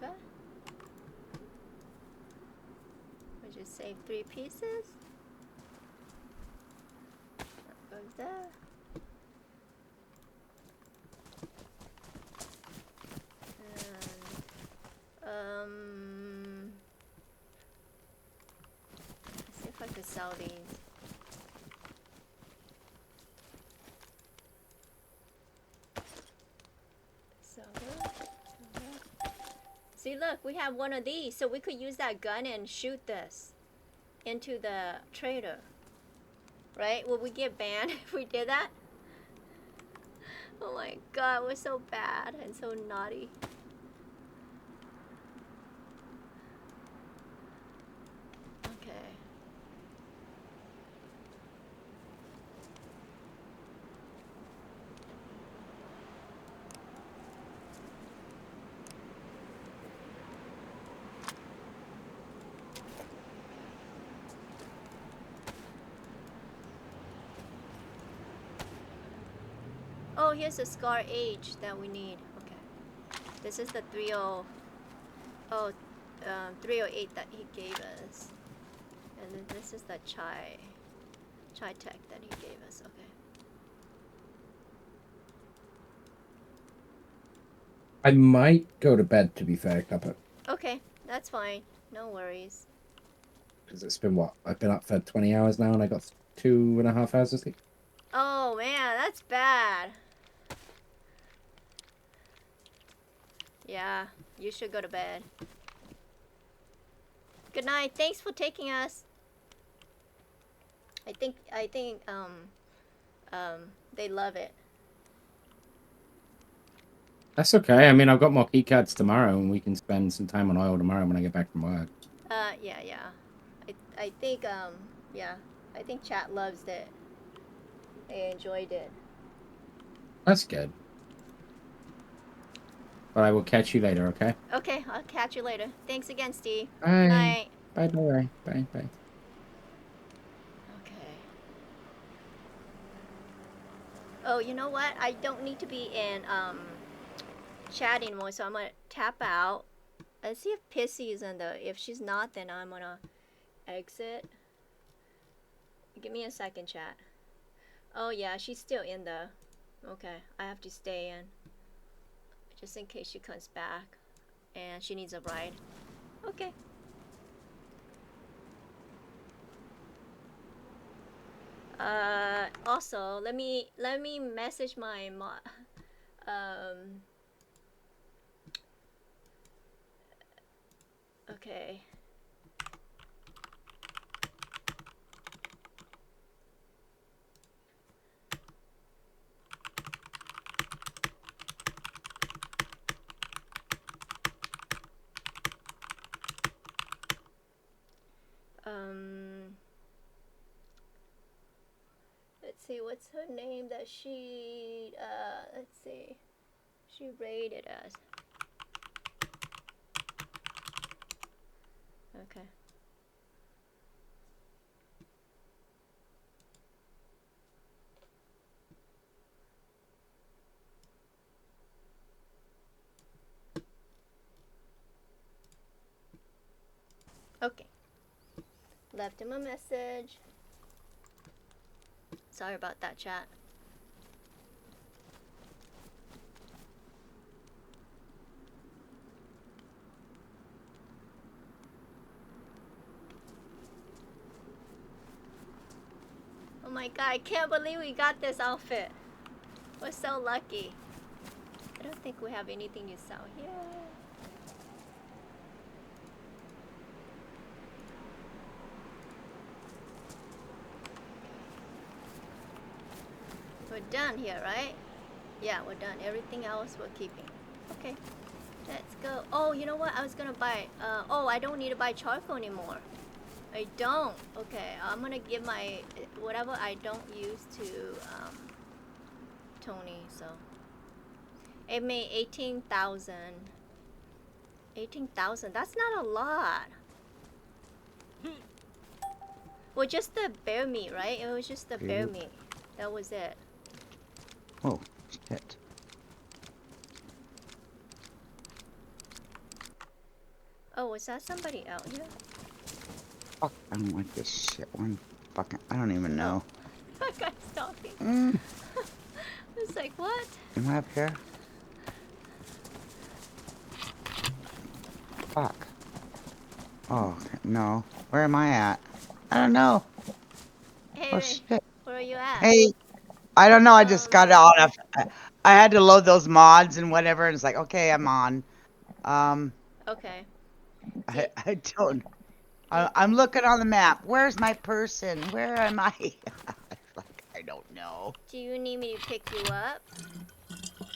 Okay. I just saved 3 pieces. That goes there. And, let's see if I could sell these. So see, look, we have one of these, so we could use that gun and shoot this into the trader. Right? Will we get banned if we did that? Oh my god, we're so bad and so naughty. Okay. Oh, here's the Scar Age that we need. Okay. This is the 308 that he gave us. And then this is the Chai Tech that he gave us. Okay. I might go to bed, to be fair, Kuppa. Okay, that's fine. No worries. Because it's been what? I've been up for 20 hours now and I got 2.5 hours of sleep. Oh man, that's bad. Yeah, you should go to bed. Good night. Thanks for taking us. I think they love it. That's okay. I mean, I've got more keycards tomorrow and we can spend some time on oil tomorrow when I get back from work. Yeah. I think yeah. I think chat loves it. They enjoyed it. That's good. But I will catch you later, okay? Okay, I'll catch you later. Thanks again, Steve. Bye. Good night. Bye. Okay. Oh, you know what? I don't need to be in chat anymore, so I'm gonna tap out. Let's see if Pissy is in the. If she's not, then I'm gonna exit. Give me a second, chat. Oh yeah, she's still in the. Okay, I have to stay in. Just in case she comes back and she needs a ride. Okay. Also, let me message my okay. Let's see, what's her name that she, let's see, she rated us. Okay. Okay. Left him a message. Sorry about that, chat. my god, I can't believe we got this outfit. We're so lucky. I don't think we have anything to sell here. We're done here, right? Yeah, we're done. Everything else we're keeping. Okay, let's go. Oh, you know what? I was gonna buy. Oh, I don't need to buy charcoal anymore. I don't. Okay, I'm gonna give my whatever I don't use to Tony. So it made 18,000. 18,000. That's not a lot. Well, just the bear meat, right? It was just the bear meat. That was it. Oh, shit. Oh, was that somebody out here? Fuck, I don't like this shit one. Fucking, I don't even know. That guy's talking. Mm. I was like, what? Am I up here? Fuck. Oh, no. Where am I at? I don't know. Hey, Oh, shit. where are you at? Hey. I don't know. I just got on. I had to load those mods and whatever, and it's like, okay, I'm on. Okay. I don't. I'm looking on the map. Where's my person? Where am I? Like, I don't know. Do you need me to pick you up?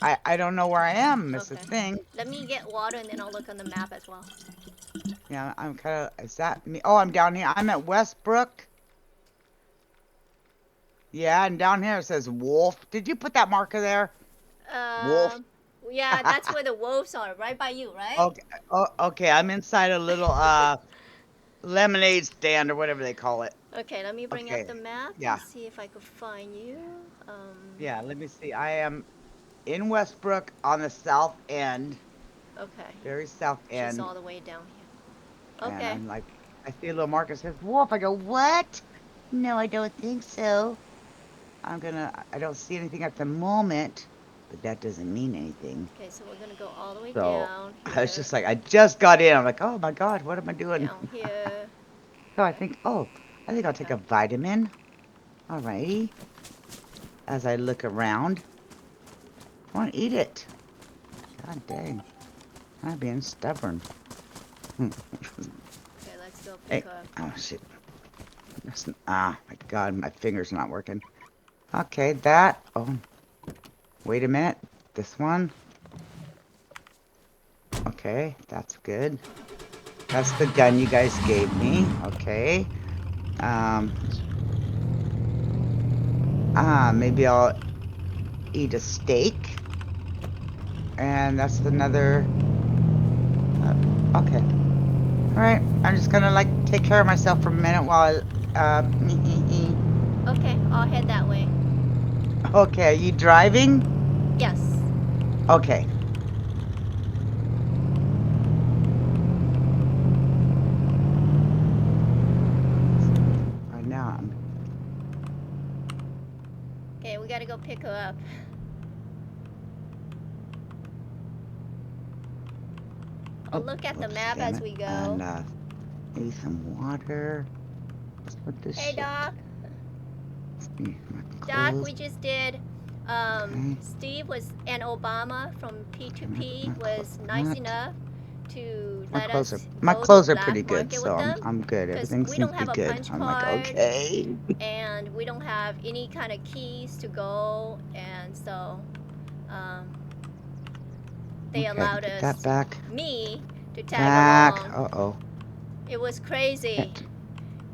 I don't know where I am. It's the thing. Let me get water and then I'll look on the map as well. Yeah, I'm kind of. Is that me? Oh, I'm down here. I'm at Westbrook. Yeah, and down here it says wolf. Did you put that marker there? Wolf. Yeah, that's where the wolves are, right by you, right? Okay. Oh, okay. I'm inside a little lemonade stand or whatever they call it. Okay, let me bring up the map Yeah. and see if I could find you. Yeah, let me see. I am in Westbrook on the south end. Okay. Very south end. She's all the way down here. And Okay. I'm like, I see a little marker that says wolf. I go, what? No, I don't think so. I don't see anything at the moment, but that doesn't mean anything. Okay, so we're gonna go all the way So down here. I was just like, I just got in. I'm like, oh my God, what am I doing? Down here. So I think I'll take a vitamin. Alrighty. As I look around. I want to eat it. God dang. I'm being stubborn. Okay, let's go pick up. Oh shit. My God, my finger's not working. Okay, that. Oh, wait a minute. This one. Okay, that's good. That's the gun you guys gave me. Okay. Maybe I'll eat a steak. And that's another. Okay. Alright, I'm just gonna like take care of myself for a minute while I. Okay, I'll head that way. Okay, are you driving? Yes. Okay. Right now I'm. Okay, we gotta go pick her up. I'll look at the map as we go. And maybe some water. Let's put this Hey, shit. Doc. Doc, we just did. Steve and Obama from P2P was nice enough to let us. My clothes are pretty good, so I'm good. Everything seems to be good. I'm like, okay. And we don't have any kind of keys to go, and so they allowed us. That back. Me to tag along. Uh-oh. It was crazy.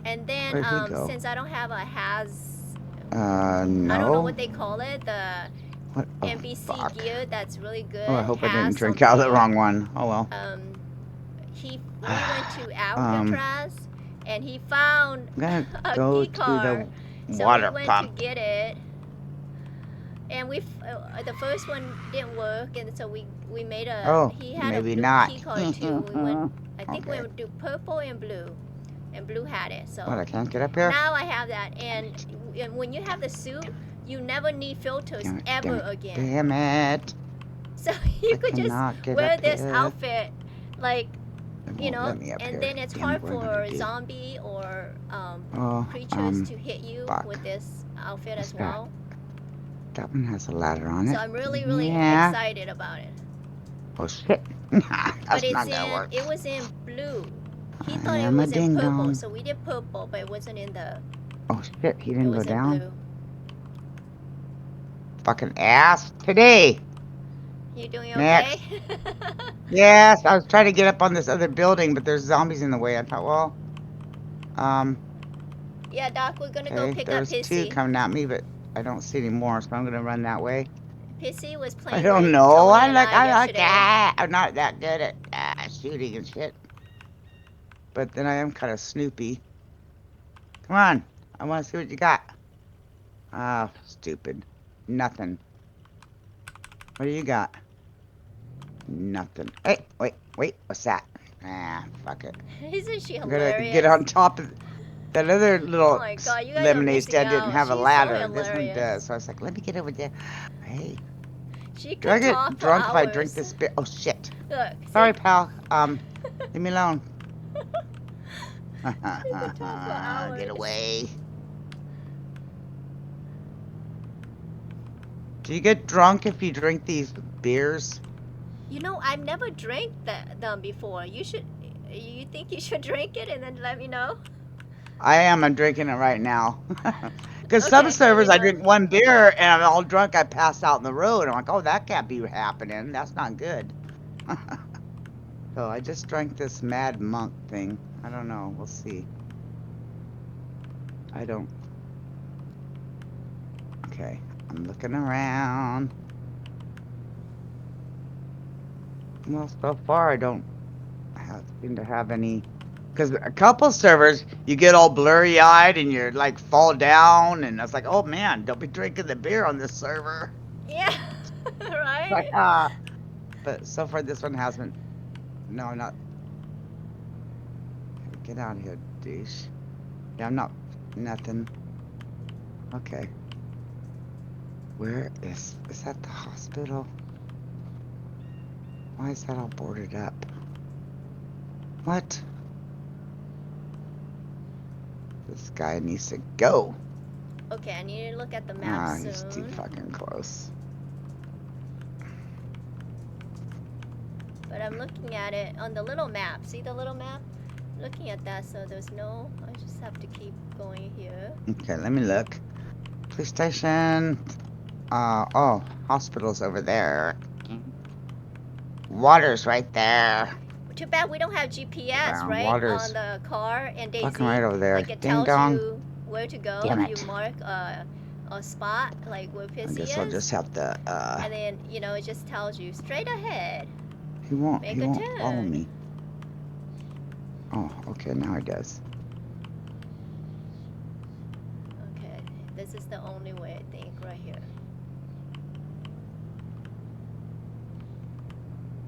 And then since I don't have a no. I don't know what they call it, the NBC gear that's really good. Oh, I hope I didn't drink out of the wrong one. Oh well. We went to Alcatraz and he found a key card. So we went pump. to get it. And the first one didn't work, and so we made a. He had a blue key card too. We went. I think we would do purple and blue had it. So. What? I can't get up here. Now I have that, and when you have the suit, you never need filters ever again. Damn it! So you could just wear this outfit, like you know, and then it's hard for zombie or creatures to hit you with this outfit What's as that? well. That one has a ladder on it. So I'm really Yeah. excited about it. Oh shit. But That's it's not gonna work. it was in blue. He I thought it am a was in ding purple, dong. so we did purple, but it wasn't in the. Oh shit, he It didn't go was in down. blue. Fucking ass today. You doing Next. okay? Yes, I was trying to get up on this other building, but there's zombies in the way. I thought, well, Yeah, Doc, we're gonna go okay, pick up there's two Pissy. coming at me, but I don't see any more, so I'm gonna run that way. Pissy was I playing don't with know. Tony I and like I yesterday. that. I'm not that good at shooting and shit. But then I am kind of snoopy. Come on, I want to see what you got. Ah, stupid. Nothing. What do you got? Nothing. Hey, wait, what's that? Ah, fuck it. Isn't she I'm gonna hilarious? get on top of that other Oh little my god, you guys are lemonade missing stand didn't out. have a She's ladder. so This one hilarious. does. So I was like, let me get over there. Hey, She do I could get talk for drunk if I hours. drink this beer? Oh shit. Look, Sorry, see? pal. Leave me alone. She could talk for hours. Get away. Do you get drunk if you drink these beers? You know, I've never drank them before. You should. You think you should drink it and then let me know? I am. I'm drinking it right now. Because some Okay, let servers, me I know. drink one beer and I'm all drunk. I pass out in the road. I'm like, oh, that can't be happening. That's not good. So I just drank this Mad Monk thing. I don't know. We'll see. I don't. Okay. I'm looking around. Well, so far I don't seem to have any. Because a couple servers, you get all blurry eyed and you're like fall down, and I was like, oh man, don't be drinking the beer on this server. Yeah, Like, right? but so far this one hasn't. No, I'm not. Get out of here, douche. Yeah, I'm not. Nothing. Okay. Where is that the hospital? Why is that all boarded up? What? This guy needs to go. Okay, I need to look at the map Ah, soon. he's too fucking close. But I'm looking at it on the little map. See the little map? Looking at that, so there's no. I just have to keep going here. Okay, let me look. Police station. Oh, hospital's over there. Water's right there. Too bad we don't have GPS, right, Water's on the car and dayz. fucking right over there. Like it Ding tells dong. you where to go Damn if it. you mark a spot, like where I Pissy guess is. I'll just have to. And then it just tells you straight ahead. He won't. Make He a won't turn. follow me. Oh, okay. Now he does. Okay, this is the only way I think right here.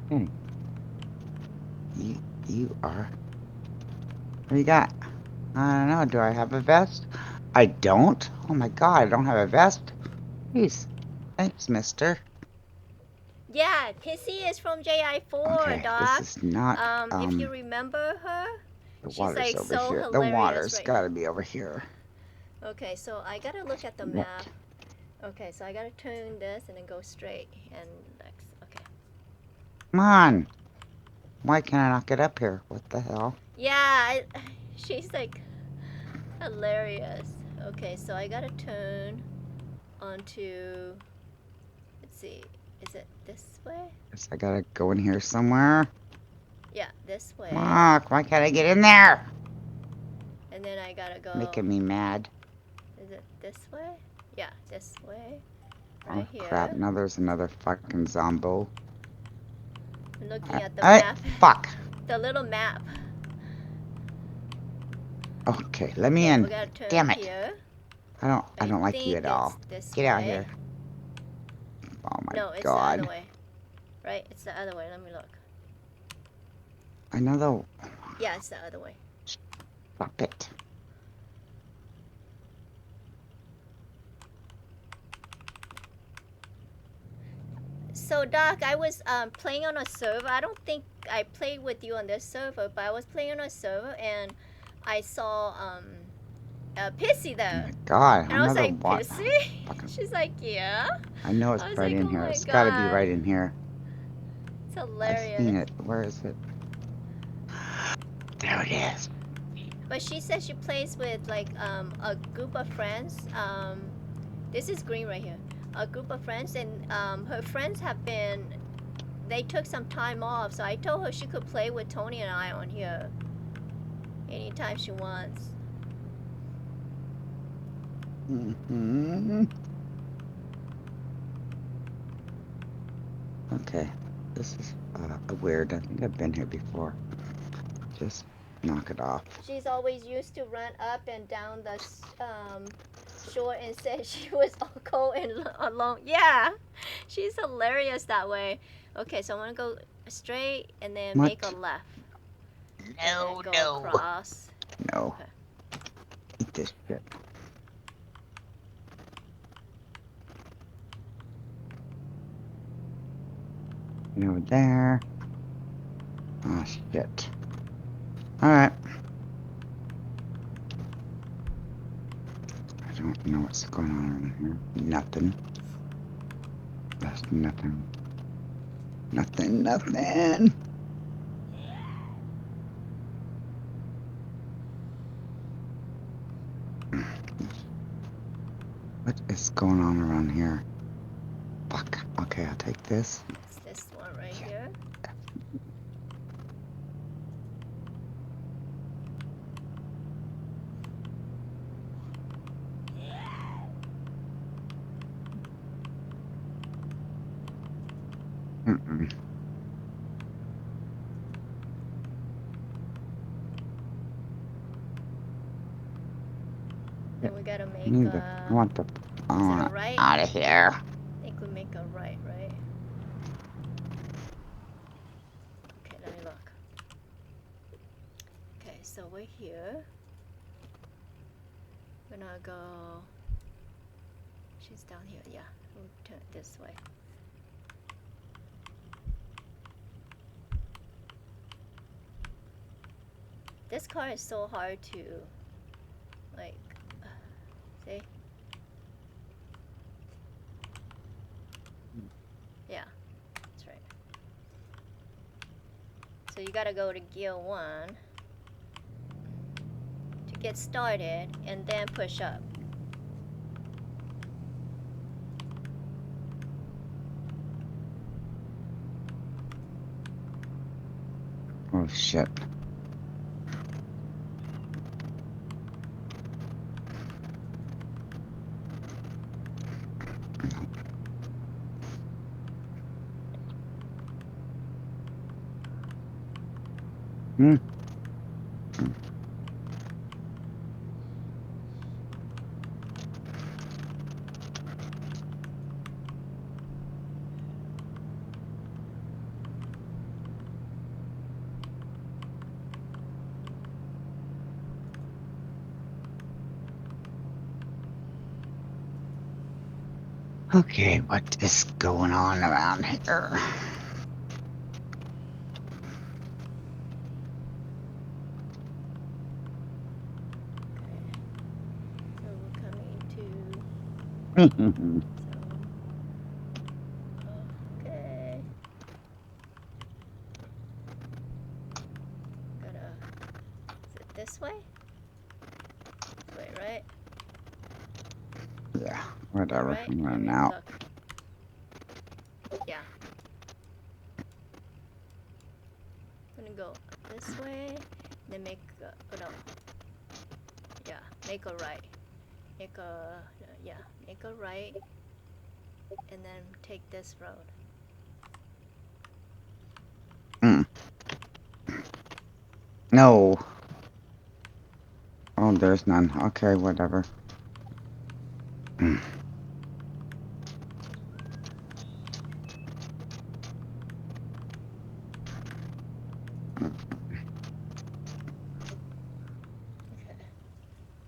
Hey. You are. What do you got? I don't know. Do I have a vest? I don't. Oh my god, I don't have a vest. Please. Thanks, mister. Yeah, Pissy is from JI4, Okay, Doc. this is not. If you remember her, The she's water's like over so here. hilarious. The water's right? gotta be over here. Okay, so I gotta look at the What? map. Okay, so I gotta turn this and then go straight and next. Okay. Come on. Why can't I not get up here? What the hell? Yeah, she's like hilarious. Okay, so I gotta turn onto. Let's see, is it this way? Guess I gotta go in here somewhere. Yeah, this way. Fuck, why can't I get in there? And then I gotta go. Making me mad. Is it this way? Yeah, this way. Oh Right here. crap, now there's another fucking zombo. I'm looking at the map. Fuck. The little map. Okay, let me Okay, in. we gotta turn Damn it. here. I don't like you think at all. it's this Get out way. here. Oh my No, it's god. the other way. Right? It's the other way. Let me look. I know the. Yeah, it's the other way. Stop it. So Doc, I was playing on a server. I don't think I played with you on this server, but I was playing on a server and I saw Pissy Oh though. my god, And I was another like, one. Pissy? Fucking, She's like, yeah. I know it's I was right like, in oh here. my It's gotta be right god. in here. It's I've hilarious. seen it. Where is it? There it is. But she says she plays with like a group of friends. This is green right here. A group of friends, and her friends have been. They took some time off, so I told her she could play with Tony and I on here anytime she wants. Mm-hmm. Okay. This is weird. I think I've been here before. Just knock it off. She's always used to run up and down the shore and said she was all cold and alone. Yeah, she's hilarious that way. Okay, so I'm gonna go straight and then make a What? left. No, And then no. go across. No. Okay. Eat this shit. And over there. Oh, shit. Alright. I don't know what's going on around here. Nothing. That's nothing. Nothing, nothing. What is going on around here? Fuck. Okay, I'll take this. It's this one right here. Mm-mm. Then we gotta make I want the... I is it want a right? out of here. I think we make a right, right? Okay, let me look. Okay, so we're here. We're gonna go. She's down here. Yeah, we'll turn it this way. This car is so hard to, like, see? Yeah, that's right. So you gotta go to gear 1 to get started and then push up. Oh, shit. Hmm. Okay, what is going on around here? So we're coming to. Mm-hmm. So, okay. Gotta. Is it this way? This way, right? Yeah, whatever. Right? I'm Let running me out. look. Yeah. I'm gonna go this way, then make a, oh no. Yeah, make a right. Make a, yeah, make a right, and then take this road. No. Oh, there's none. Okay, whatever. Okay.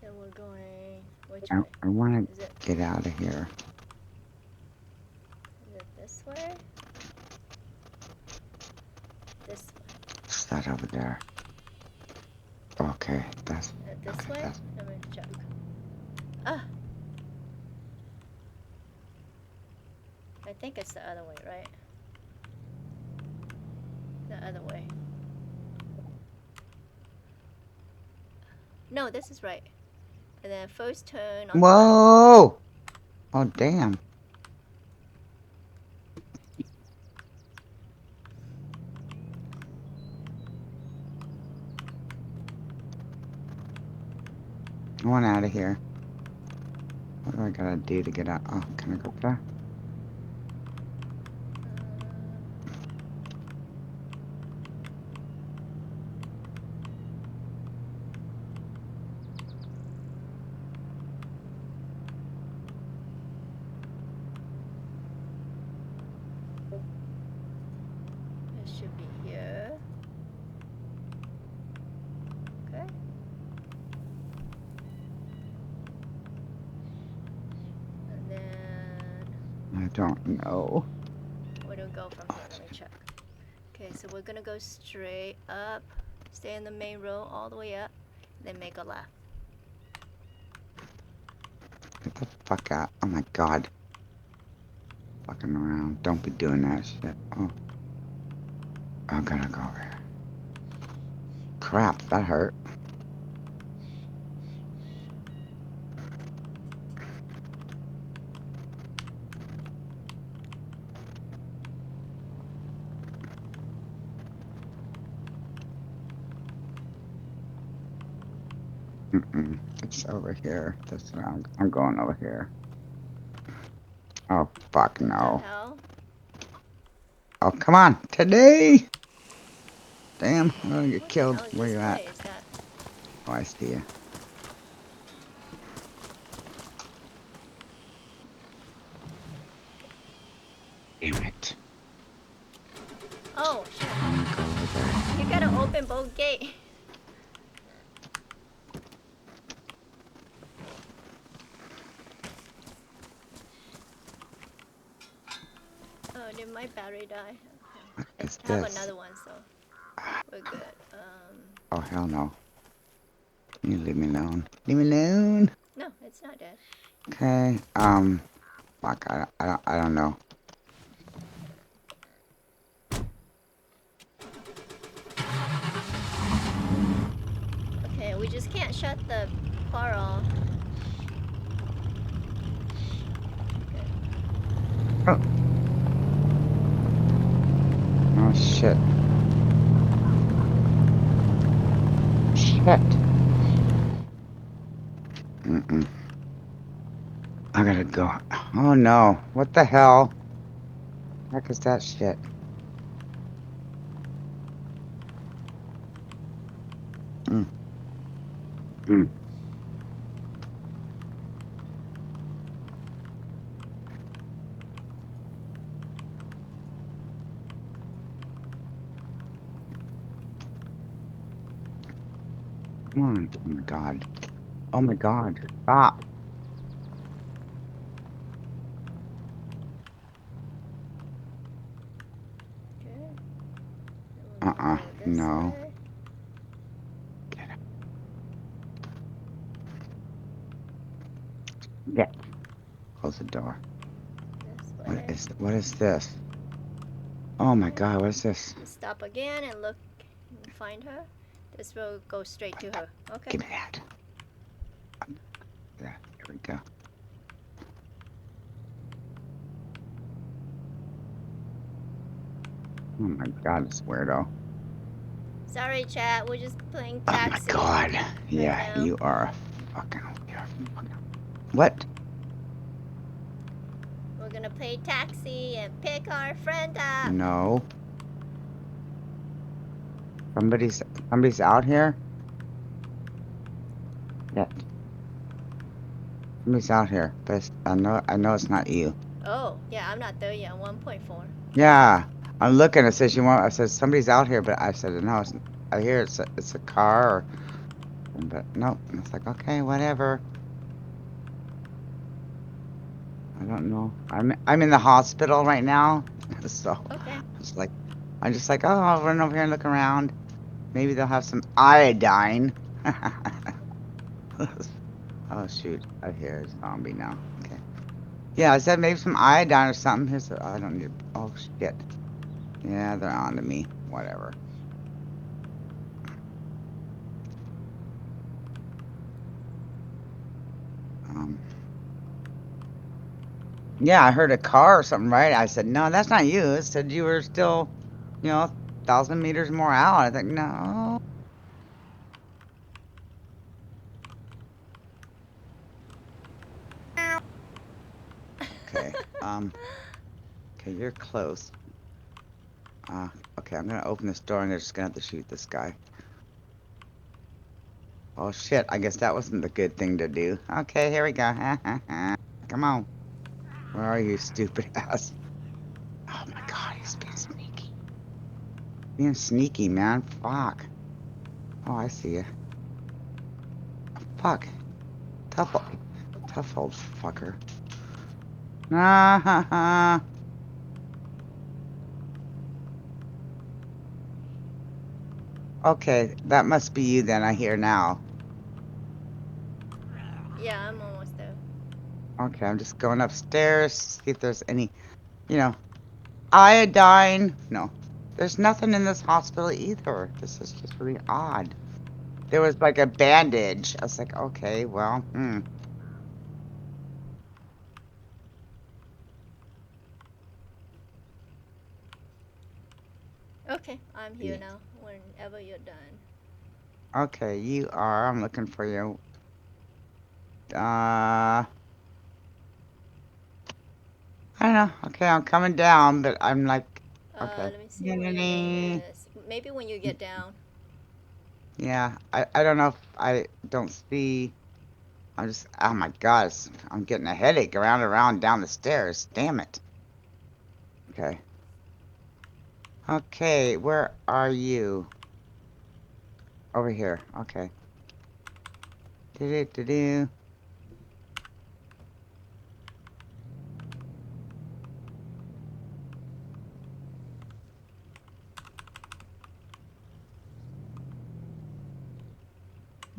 Then we're going, which I way? want Is to it, get out of here. is it this way? This way. What's that over there? Okay, that's... This okay, way? that's... Let me check. I think it's the other way, right? The other way. No, this is right. And then first turn on the left. Whoa! Oh, damn. I want out of here. What do I gotta do to get out? Oh, can I go up there? It should be here. Okay. And then I don't know. where do we go from here? Let me check. Okay, so we're gonna go straight up, stay in the main road all the way up, then make a left. Get the fuck out. Oh my god. Fucking around. Don't be doing that shit. Oh. I'm gonna go over here. Crap, that hurt. It's over here. That's I'm going over here. Oh, fuck What the no. hell? Oh, come on. Today! Damn, I'm gonna get What the killed. hell is Where this you way? at? Is that? Oh, I see you. Damn it. Oh shit! I'm gonna go over there. You gotta open both gates. Oh, did my battery die? What Okay. is I have this? another one, so we're good. Oh, hell no. You leave me alone. Leave me alone. No, it's not dead. Okay, fuck, I don't know. Okay, we just can't shut the car off. Oh. Oh, shit. Shit. I gotta go. Oh, no. What the hell? Heck is that shit? Mm. Mm. Come on. Oh, my God. Oh, my God. Stop. Okay. Then we're gonna go this No. way. Get it. Yeah. Close the door. This way. What is this? Oh, my God. What is this? Stop again and look and find her. This will go straight to her. Okay. Give me that. There we go. Oh my god, this weirdo. Sorry, chat. We're just playing Oh my taxi. god. Yeah, now. you are fucking. What? We're gonna play taxi and pick our friend up. No. Somebody's out here? Yeah. Somebody's out here. But I know it's not you. Oh, yeah, I'm not there yet. 1.4. Yeah. I'm looking. It says I said somebody's out here, but I said no. I hear it's a car. But no. It's like okay, whatever. I don't know. I'm in the hospital right now, so Okay. I'm just like, oh, I'll run over here and look around. Maybe they'll have some iodine. Oh shoot! I hear a zombie now. Okay. Yeah, I said maybe some iodine or something. Here's I don't need. Oh shit. Yeah, they're on to me. Whatever. Um. Yeah, I heard a car or something, right? I said, no, that's not you. It said you were still, 1,000 meters more out. I think, no. Okay. Okay, you're close. Okay, I'm gonna open this door and they're just gonna have to shoot this guy. Oh shit, I guess that wasn't the good thing to do. Okay, here we go. Come on. Where are you, stupid ass? Oh my god, he's being sneaky. Being sneaky, man. Fuck. Oh, I see you. Fuck. Tough, tough old fucker. Ah, okay, that must be you then, I hear now. Yeah, I'm almost there. Okay, I'm just going upstairs, see if there's any, you know, iodine. No, there's nothing in this hospital either. This is just really odd. There was like a bandage. I was like, okay, well, Okay, I'm here now. Whenever you're done. Okay, you are. I'm looking for you. I don't know. Okay, I'm coming down, but I'm like, okay. Let me see where your name is. Maybe when you get down. Yeah, I don't know if I don't see. I'm just, oh my God, I'm getting a headache around and around down the stairs. Damn it. Okay. Okay, where are you? Over here. Okay. Do-do-do-do.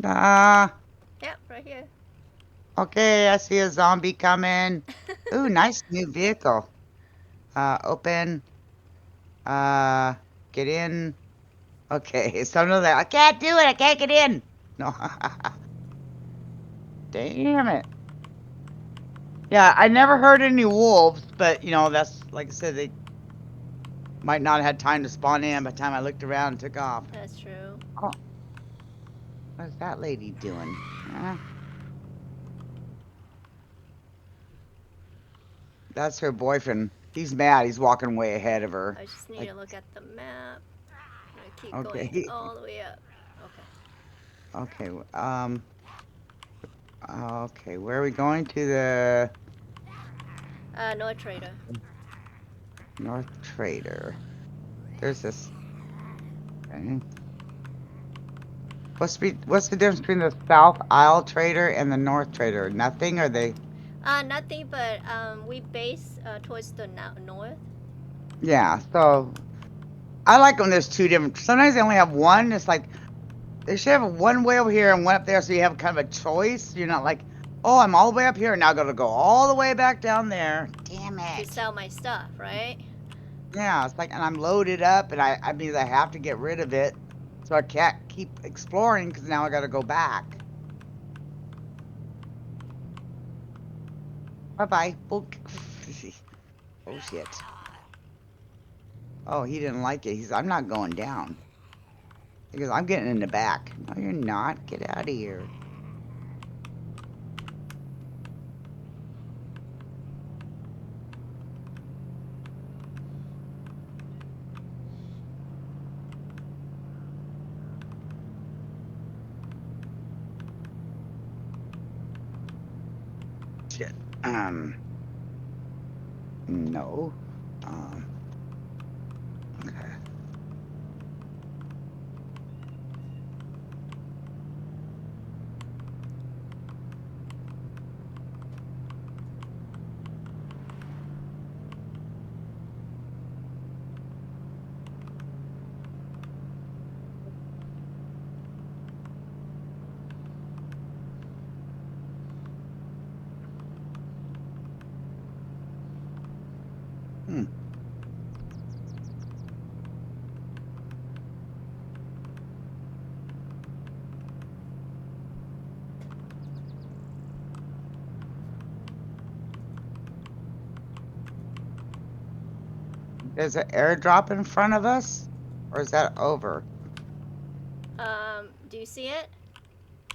Ah, Yep, right here. okay, I see a zombie coming. Ooh, nice new vehicle. Open. Uh, get in. Okay, so no that I can't do it. I can't get in. No. Damn it. Yeah, I never heard any wolves, but that's like I said, they might not have had time to spawn in by the time I looked around and took off. That's true. Oh, what's that lady doing? That's her boyfriend. He's mad. He's walking way ahead of her. I just need Like, to look at the map. I'm gonna keep going okay, all the way up. Okay. okay, okay. Where are we going to the North Trader. North Trader? There's this. Okay. What's the difference between the South Isle Trader and the North Trader? Nothing? Are they? Nothing, but we base towards the north. Yeah. So I like when there's two different. Sometimes they only have one. It's like they should have one way over here and one up there, so you have kind of a choice. You're not like, oh, I'm all the way up here, and now I gotta go all the way back down there. Damn To it. sell my stuff, right? Yeah, it's like, and I'm loaded up, and I mean, I have to get rid of it, so I can't keep exploring because now I gotta go back. Bye bye. Oh shit. Oh, he didn't like it. I'm not going down. Because I'm getting in the back. No, you're not. Get out of here. Shit. No. Okay. Hmm. There's an airdrop in front of us? Or is that over? Do you see it?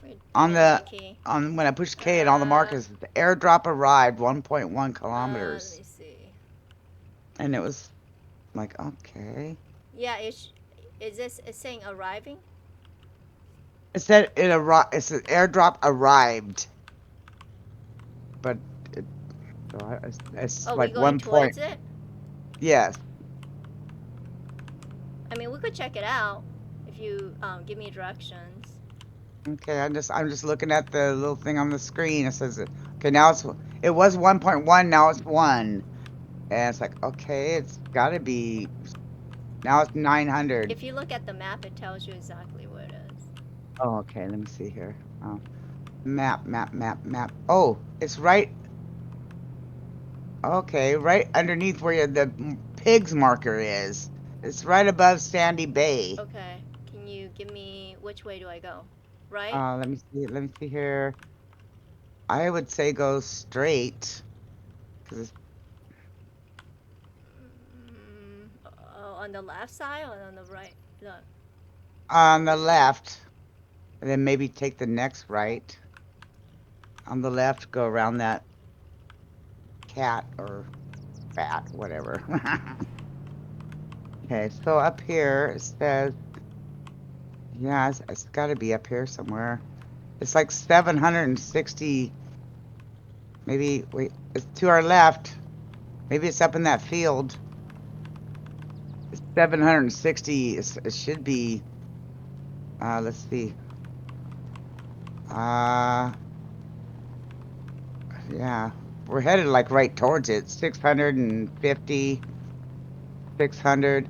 Wait, On give me my the key. when I push K and all the markers, the airdrop arrived 1.1 Let kilometers. me see. And it was like, okay. Yeah, is this it's saying arriving? It said it arrived. It said airdrop arrived. But so it's Oh, we like going 1 point. towards it? Yes. I mean, we could check it out if you give me directions. Okay, I'm just looking at the little thing on the screen. It says it. Okay, now it was 1.1, now it's 1. And it's like, okay, it's got to be now it's 900. If you look at the map, it tells you exactly where it is. Oh, okay, let me see here. Oh, map. Oh, it's right. Okay, right underneath where the pig's marker is. It's right above Sandy Bay. Okay. Can you give me which way do I go? Right? Let me see. Let me see here. I would say go straight, cause it's On the left side or on the right? The on the left, and then maybe take the next right. On the left, go around that cat or bat, whatever. Okay, so up here it says, yeah, it's got to be up here somewhere. It's like 760. Maybe wait, it's to our left. Maybe it's up in that field. It's 760. It should be. Let's see. Yeah, we're headed like right towards it. 650, 600.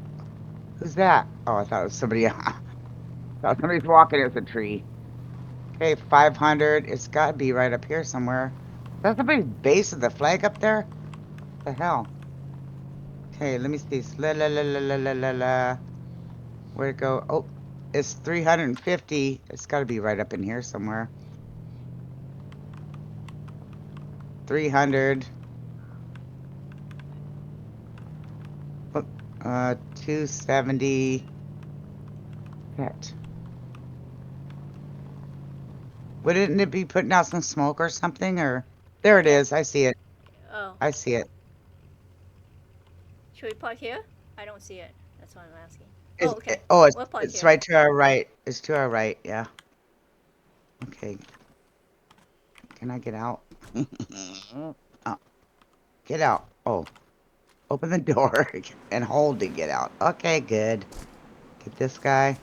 Who's that? Oh, I thought it was somebody. I thought somebody's walking at the tree. Okay, 500. It's got to be right up here somewhere. Is that somebody's base of the flag up there? What the hell? Okay, let me see. La la la la la la la la. Where'd it go? Oh, it's 350. It's got to be right up in here somewhere. 300. 270. That. Wouldn't it be putting out some smoke or something? Or there it Yeah. is. I see it. Oh. I see it. Should we park here? I don't see it. That's why I'm asking. It's, Oh, okay. We'll park it's here. right to our right. It's to our right. Yeah. Okay. Can I get out? Oh, get out. Oh, open the door and hold to get out. Okay, good. Get this guy.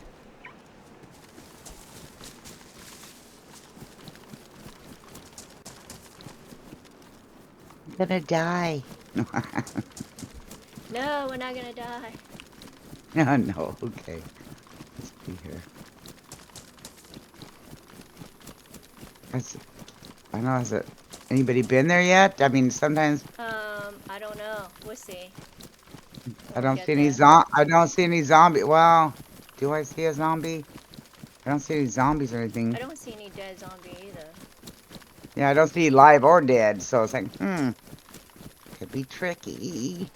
I'm gonna die. No, we're not gonna die. No, no. Okay. Let's see here. I know. Has it anybody been there yet? I mean, sometimes I don't know. We'll see. I When we don't get see any there. I don't see any zombie. Well, do I see a zombie? I don't see any zombies or anything. I don't see any dead zombie either. Yeah, I don't see live or dead. So it's like, could be tricky.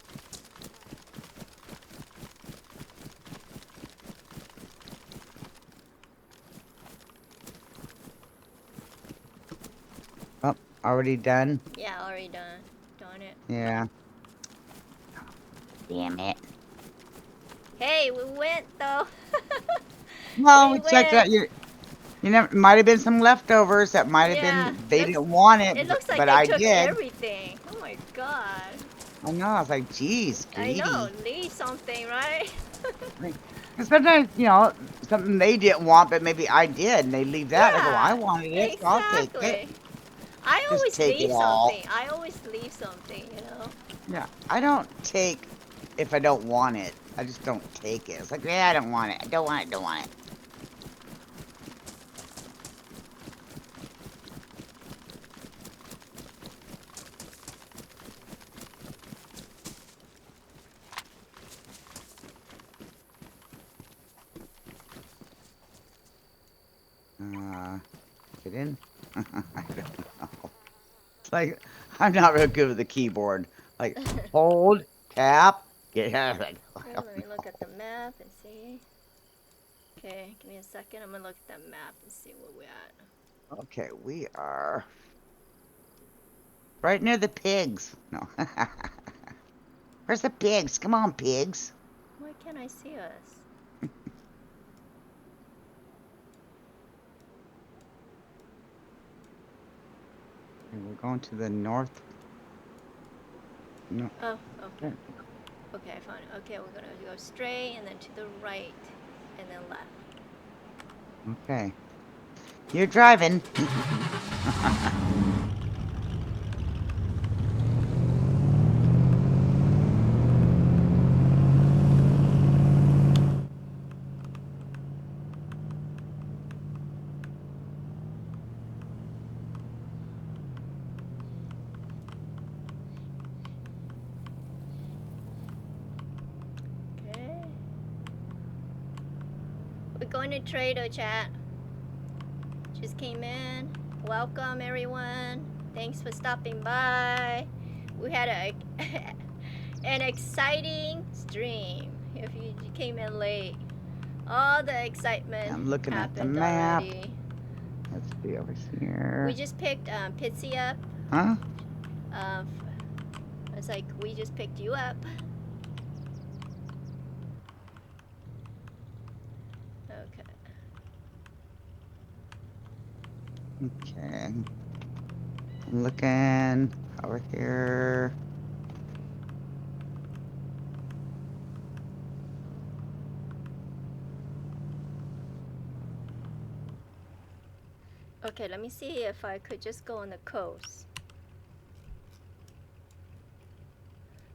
Oh, already done? Yeah, already done. Darn it. Yeah. Damn it. Hey, we went though. Well, We we checked went. out you never might have been some leftovers that might have Yeah, been they didn't want it, it looks like but they I took did. everything. Oh my god. I know, I was like, geez, I greedy. know, need something, right? And sometimes, something they didn't want, but maybe I did, and they leave that. I go, I wanted it, so I'll take it. Exactly. I Just always take leave it all. something. I always leave something, you know? Yeah, I don't take if I don't want it. I just don't take it. It's like, yeah, I don't want it. I don't want it, don't want it. Get in? I don't know. It's like, I'm not real good with the keyboard. Like, hold, tap, get out. Like, I Let don't me look know. at the map and see. Okay, give me a second. I'm gonna look at the map and see where we're at. Okay, we are right near the pigs. No. Where's the pigs? Come on, pigs. Why can't I see us? Okay, we're going to the north. No. Oh, okay. Okay, I found it. Okay, we're gonna go straight and then to the right and then left. Okay. You're driving. Okay. We're going to Trader Chat. Just came in. Welcome everyone. Thanks for stopping by. We had an exciting stream. If you came in late, all the excitement I'm looking at the happened map. already. Let's see over here. We just picked Pitsy up. Huh? It's like we just picked you up. Okay. Okay. I'm looking over here. Okay, let me see if I could just go on the coast.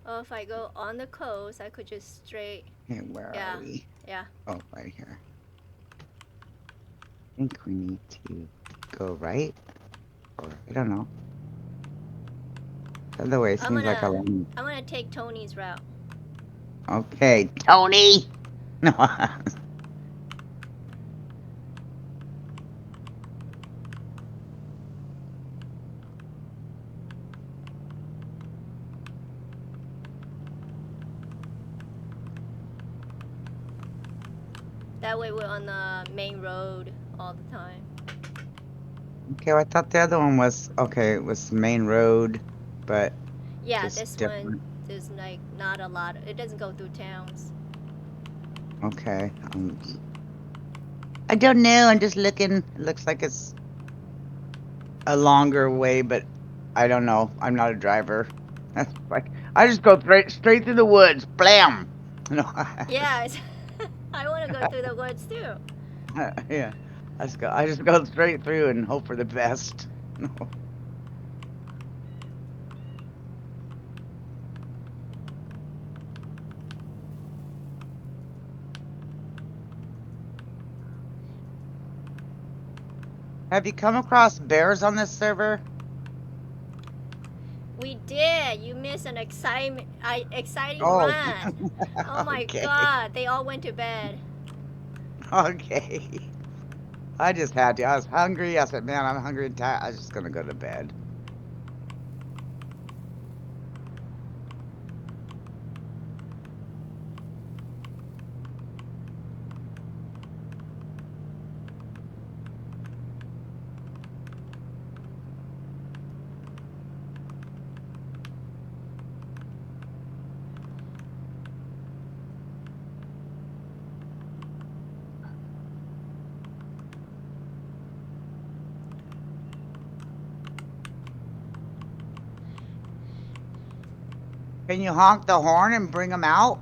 Oh, if I go on the coast, I could just straight. Okay, where Yeah. are we? Yeah. Oh, right here. I think we need to go right, or I don't know. The other way seems like a long. I'm gonna take Tony's route. Okay, Tony. No. That way we're on the main road all the time. Okay, well, I thought the other one was okay. It was main road, but Yeah, just this different. one there's like not a lot. It doesn't go through towns. Okay. I don't know. I'm just looking. It looks like it's a longer way, but I don't know. I'm not a driver. That's like I just go straight through the woods. Blam. No. Yeah, I want to go through the woods too. Yeah. I just go straight through and hope for the best. No. Have you come across bears on this server? We did. You missed an exciting Oh. run. Oh my Okay. God! They all went to bed. Okay. I just had to. I was hungry. I said, man, I'm hungry and tired. I was just going to go to bed. Can you honk the horn and bring them out?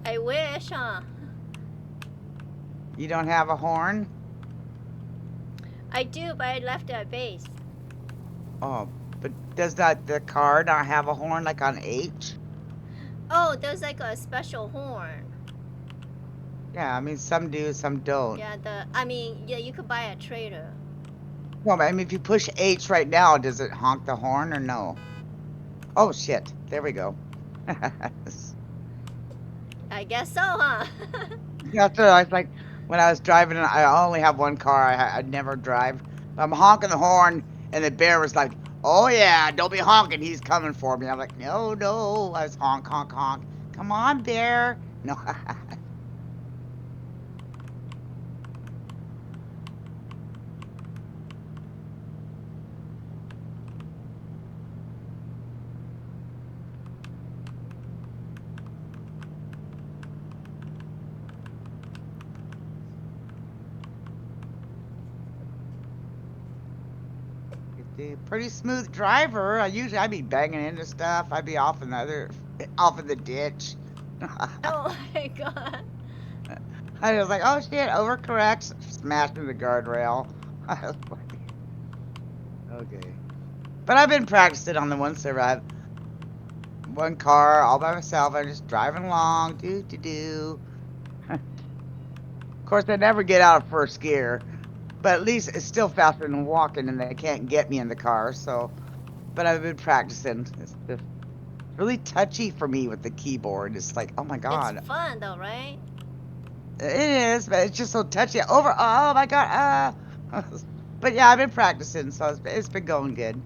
I wish, huh? You don't have a horn? I do, but I left it at base. Oh, but does the car not have a horn like on H? Oh, there's like a special horn. Yeah, I mean, some do, some don't. Yeah, yeah, you could buy at Trader. Well, I mean, if you push H right now, does it honk the horn or no? Oh, shit. There we go. I guess so, huh? That's what I was like, when I was driving, I only have one car. I never drive. I'm honking the horn, and the bear was like, "Oh yeah, don't be honking. He's coming for me." I'm like, "No, no." I was honk, honk, honk. Come on, bear. No. Pretty smooth driver. I'd be banging into stuff. I'd be off in the ditch. Oh my god. I was like, oh shit, overcorrect, smashing the guardrail. Okay. But I've been practicing on the one server. I have one car all by myself. I'm just driving along, do. Of course, I never get out of first gear, but at least it's still faster than walking, and they can't get me in the car. So, but I've been practicing. It's just really touchy for me with the keyboard. It's like, oh my god. It's fun though, right? It is, but it's just so touchy. Oh my god. But yeah, I've been practicing, so it's been going good.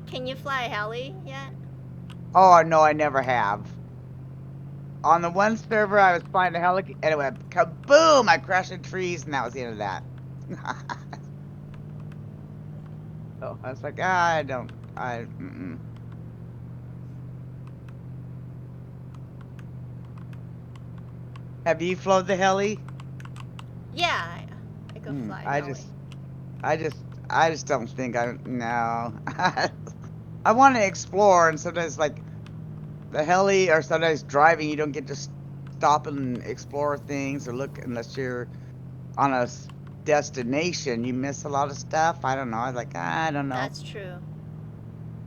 Can you fly a heli yet? Oh no, I never have. On the one server, I was flying a helicopter, and it went kaboom! I crashed in trees, and that was the end of that. So I was like, mm-mm. Have you flown the heli? Yeah, I could fly a heli. I just don't think no. I want to explore, and sometimes like the heli, or sometimes driving, you don't get to stop and explore things or look unless you're on a destination. You miss a lot of stuff. I don't know. I was like, I don't know. That's true.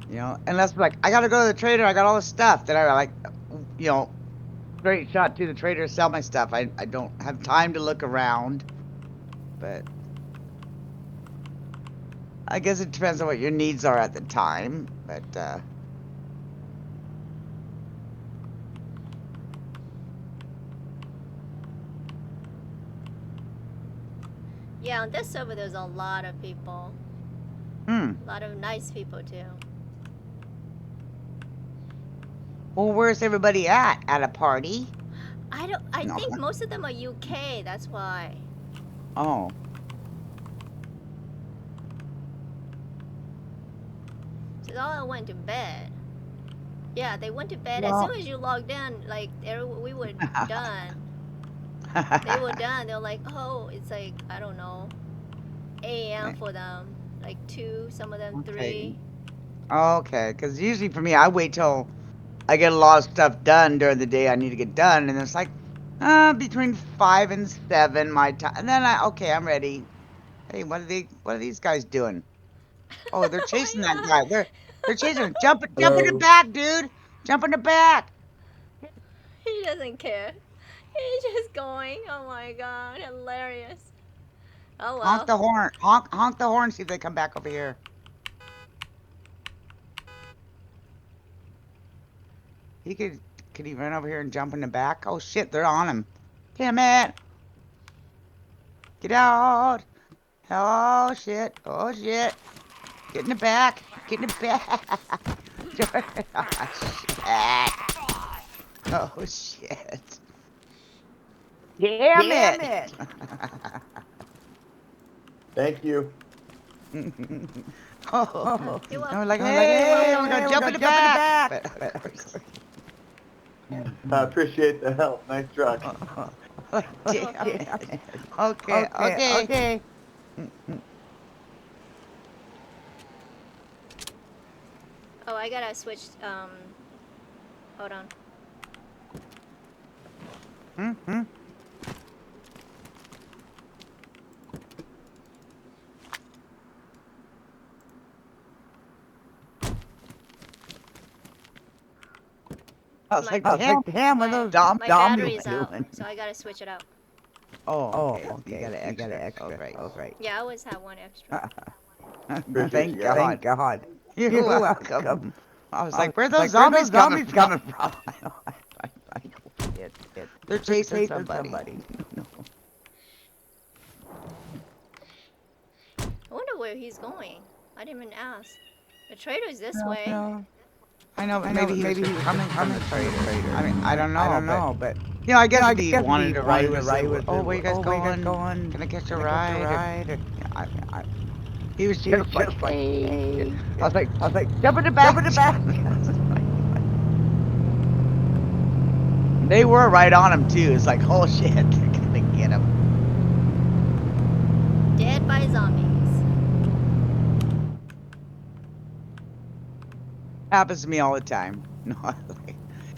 You know, unless like I gotta go to the trader, I got all this stuff. Then I like, you know, straight shot to the trader, sell my stuff. I don't have time to look around, but I guess it depends on what your needs are at the time. But Yeah, on this server there's a lot of people. A lot of nice people too. Well, where's everybody at? At a party? I think most of them are UK, that's why. Oh. So they all went to bed. Yeah, they went to bed Well, as soon as you logged in. Like we were done. They were done. They were like, oh, it's like I don't know, a.m. for them. Like 2, some of them 3. Okay, because usually for me, I wait till I get a lot of stuff done during the day I need to get done, and it's like between 5 and 7 my time, and then I'm ready. Hey, what are these guys doing? Oh, they're chasing that guy. They're chasing him. Jump in the back, dude. Jump in the back. He doesn't care. He's just going. Oh my god, hilarious. Oh well. Honk the horn. Honk the horn. See if they come back over here. Could he run over here and jump in the back? Oh shit, they're on him. Damn it. Get out. Oh shit. Oh shit. Get in the back. Get in the back. Oh shit. Damn it. Thank you. Oh. You're welcome. I'm like, hey, we're gonna jump in the back. I appreciate the help. Nice truck. Damn it. Okay. Oh, I gotta switch. Hold on. I was like, damn, what are those My battery's out, so I gotta switch it out. Oh, okay. You got an extra. Oh, great. Yeah, I always have one extra. Thank God. You're welcome. I was like, where are those zombies coming from? They're chasing somebody. No. I wonder where he's going. I didn't even ask. The trader's this way. No. I know, but maybe he was just coming from the trader. I mean, I don't know, but you know, I guess if he wanted to ride with it, oh, where you guys going? Can I catch a ride? Yeah, he was just like, hey. I was like, jump in the back. They were right on him too. It's like, oh shit, they're gonna get him. Dead by zombies. Happens to me all the time. No,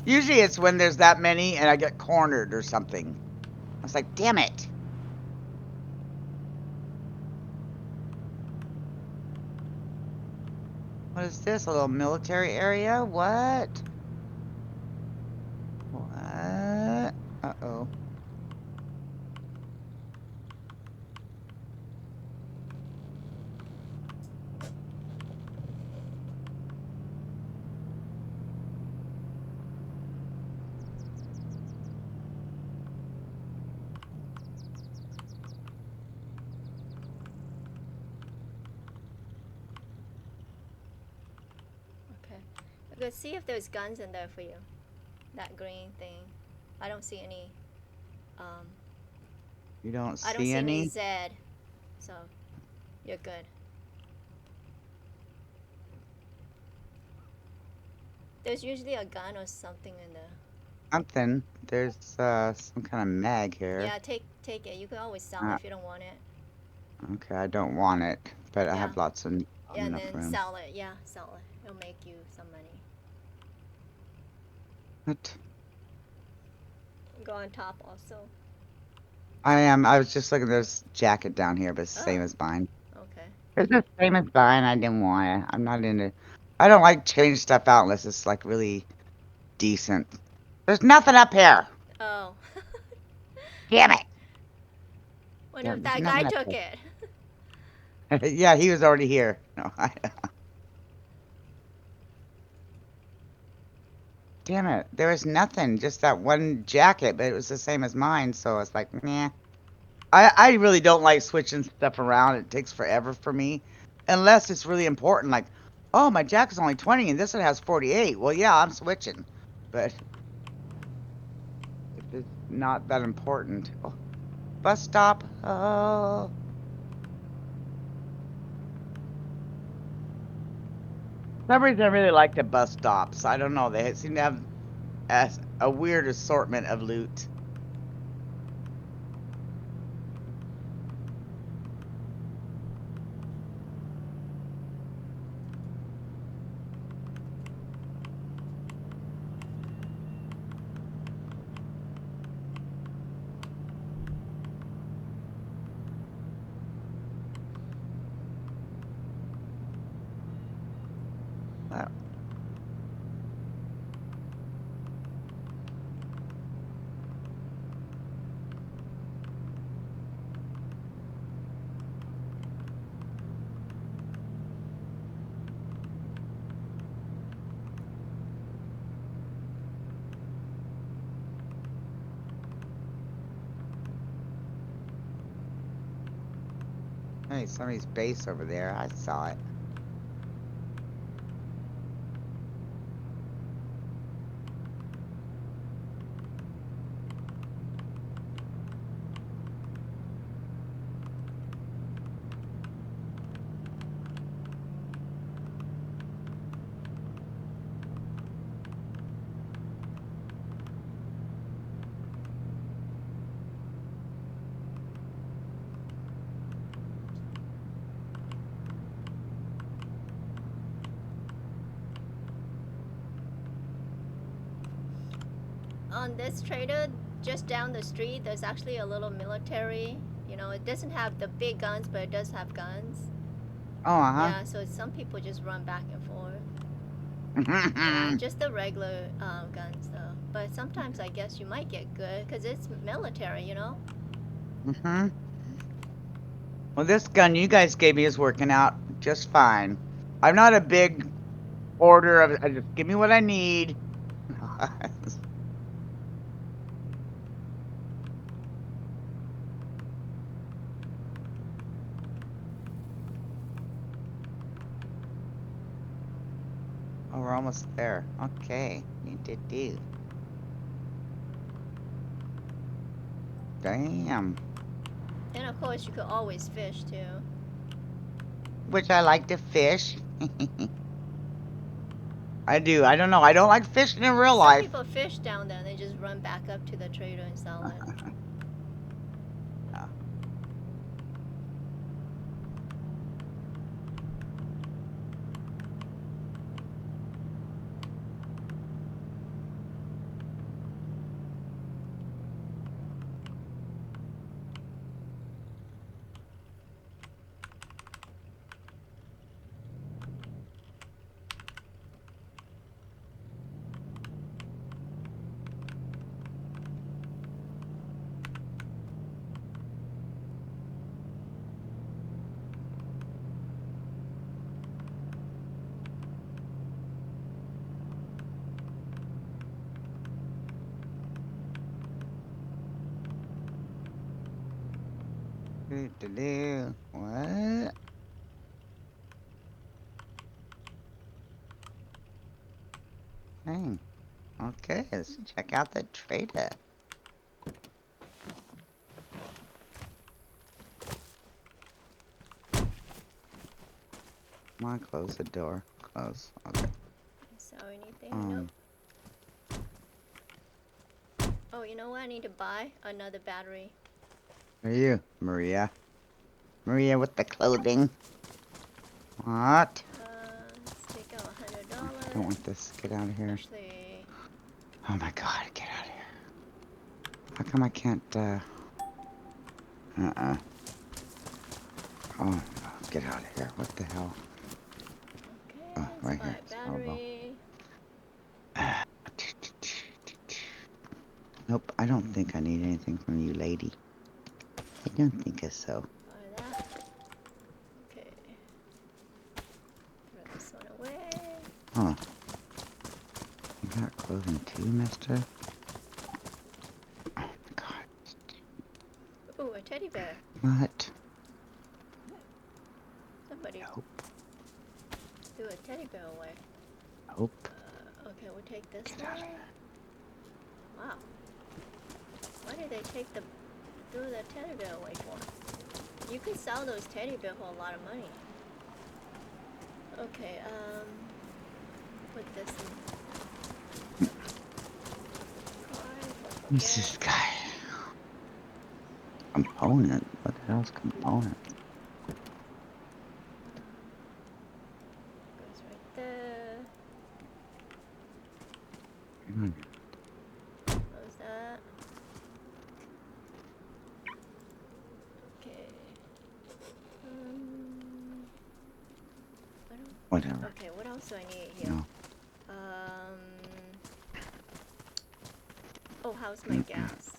usually it's when there's that many and I get cornered or something. I was like, damn it. What is this? A little military area? What? What? Uh-oh. Okay. Let's see if there's guns in there for you. That green thing. I don't see any. You don't see, I don't see any any? Z. So, you're good. There's usually a gun or something in there. Something. There's some kind of mag here. Yeah, take it. You can always sell it if you don't want it. Okay, I don't want it, but I Yeah. have lots of Yeah, and enough then room. sell it. Yeah, sell it. It'll make you some money. What? Go on top also. I was just looking at this jacket down here, but it's the same as mine. Okay. It's the same as mine. I didn't want it. I'm not into. I don't like change stuff out unless it's like really decent. There's nothing up here. Oh. Damn it. Wonder Yeah, if there's that guy nothing up took it. here. Yeah, he was already here. No, Damn it. There was nothing. Just that one jacket, but it was the same as mine. So it's like, nah. I really don't like switching stuff around. It takes forever for me. Unless it's really important. Like, oh, my jacket's only 20 and this one has 48. Well, yeah, I'm switching. But if it's not that important. Oh, bus stop. Oh. For some reason, I really like the bus stops. I don't know. They seem to have a weird assortment of loot. Wow. Hey, somebody's base over there. I saw it. On this trader, just down the street, there's actually a little military. You know, it doesn't have the big guns, but it does have guns. Oh, uh-huh. Yeah, so some people just run back and forth. Yeah, just the regular guns though. But sometimes I guess you might get good because it's military, you know? Mm-hmm. Well, this gun you guys gave me is working out just fine. I'm not a big order of just give me what I need. Oh, we're almost there. Okay, need to do. Damn. And of course, you could always fish too. Which I like to fish. I do. I don't know. I don't like fishing in real Some life. people fish down there and they just run back up to the trader and sell it. Yeah. What? Dang. Okay, let's check out the trader. Come on, close the door. Close. Okay. So anything? Nope. Oh, you know what? I need to buy another battery. Who are you, Maria? Maria with the clothing. What? Let's take out $100. I don't want this. Get out of here. Actually, Oh my god, get out of here. How come I can't, Oh, no, get out of here. What the hell? okay, Oh, let's right buy here. a battery. Nope, I don't think I need anything from you, lady. I don't think so. Buy that. Okay. Throw this one away. Huh. You got clothing too, mister? Oh my god. Ooh, a teddy bear. What? Somebody Nope. threw a teddy bear away. Nope. Okay, we'll take this Get out of one. here. Wow. Why did they threw the teddy bear away for? You could sell those teddy bears for a lot of money. Okay, put this in. What's this guy? Component? What the hell's component? Goes right there. Come on. Close that. Okay. I don't. Whatever. Okay, what else do I need here? No. Oh, how's my gas?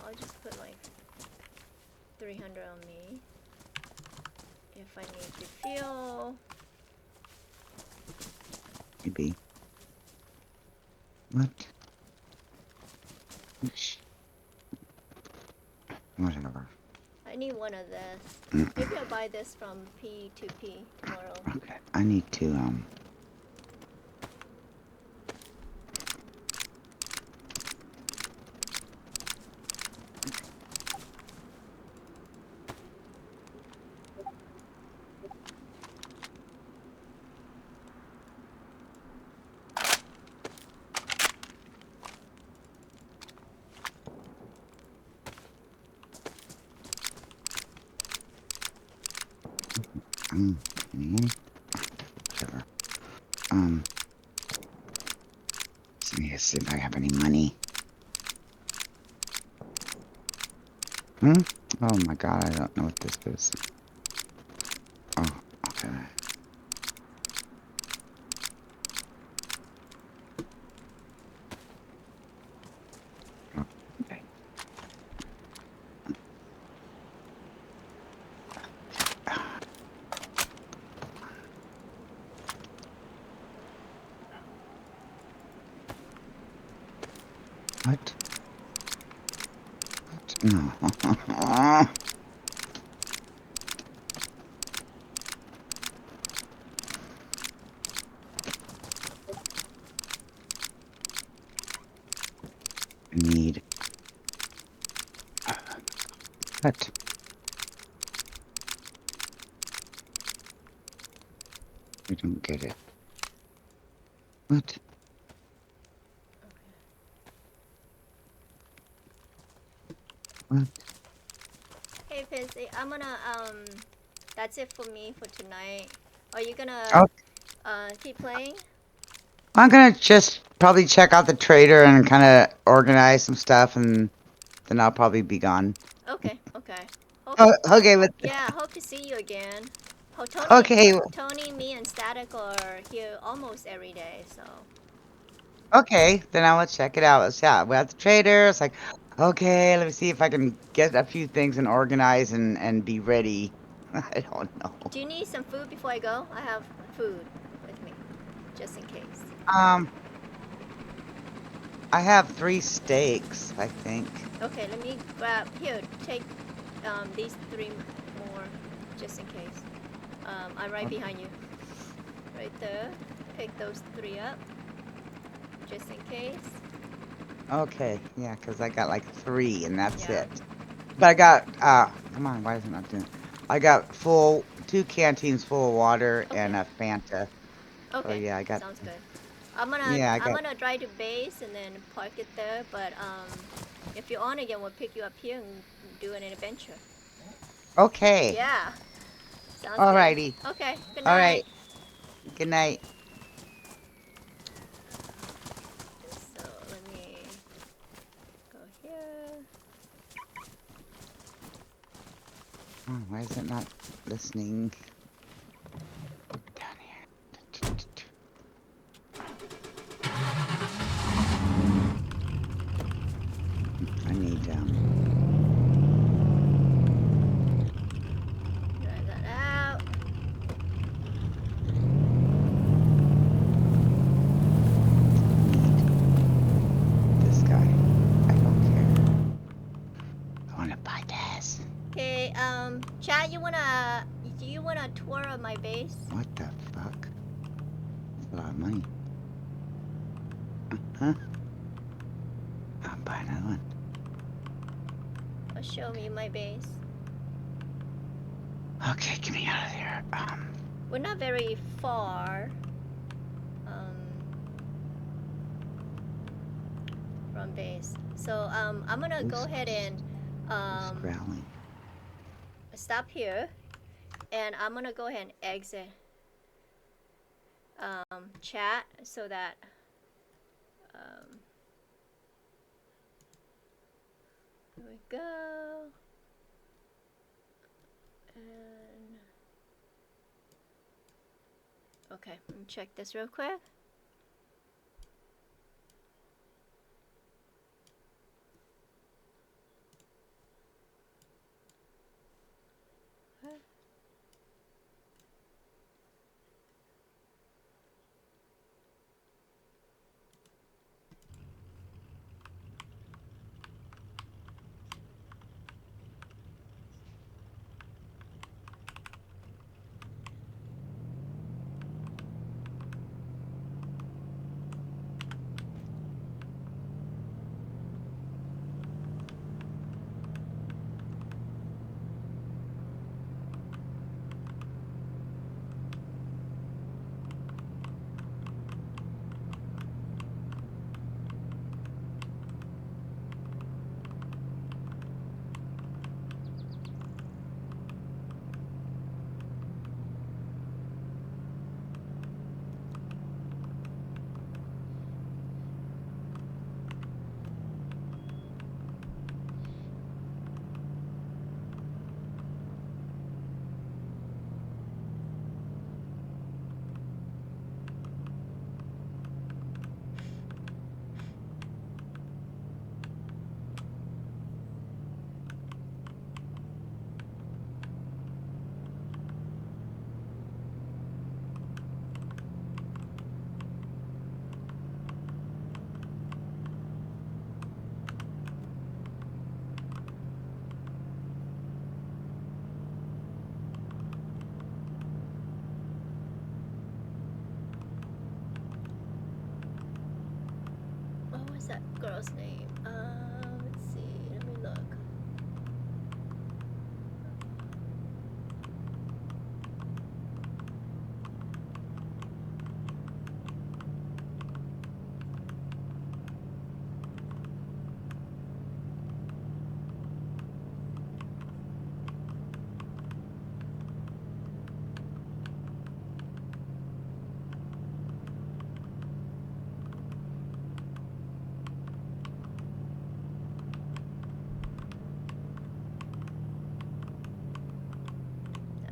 I'll just put like 300 on me. If I need to fuel. Maybe. What? Shh. Whatever. I need one of this. Maybe I'll buy this from P2P tomorrow. Okay. I need to, whatever. Just need to see if I have any money. Oh my god, I don't know what this is. Oh, okay. Okay. What? What? No. I need. What? I don't get it. What? What? Hey, Pissy, I'm gonna that's it for me for tonight. Are you gonna Oh, keep playing? I'm gonna just probably check out the trader and kind of organize some stuff, and then I'll probably be gone. Okay, okay. Hope, Oh, okay, but yeah, hope to see you again. Oh, okay, Tony, me, and Static are here almost every day, so. okay. Then I will check it out. Yeah, we're at the trader. It's like, okay, let me see if I can get a few things and organize and be ready. I don't know. Do you need some food before I go? I have food with me, just in case. Um, I have 3 steaks, I think. Okay, let me grab, here, take these 3 more, just in case. I'm right Okay. behind you. Right there. Pick those 3 up, just in case. Okay, yeah, because I got like 3 and that's Yeah. it. But I got, come on, why is it not doing it? I got 2 canteens full of water and Okay. a Fanta. So Okay, yeah, I got, sounds good. I'm yeah, I got, gonna drive to base and then park it there, but if you're on again, we'll pick you up here and do an adventure. okay. Yeah, sounds good. Alrighty. Okay, good night. Alright. Good night. So let me go here. Oh, why is it not listening? Down here. I need, Drive that out. this guy. I don't care. I want to buy this. Okay, Chad, do you wanna tour of my base? What the fuck? That's a lot of money. Huh? I'll buy another one. Or show me my base? Okay, get me out of there. We're not very far. Um, from base. So I'm gonna go ahead and Who's growling? stop here, and I'm gonna go ahead and exit chat so that here we go. And okay, let me check this real quick. that girl's name? Let's see. Let me look.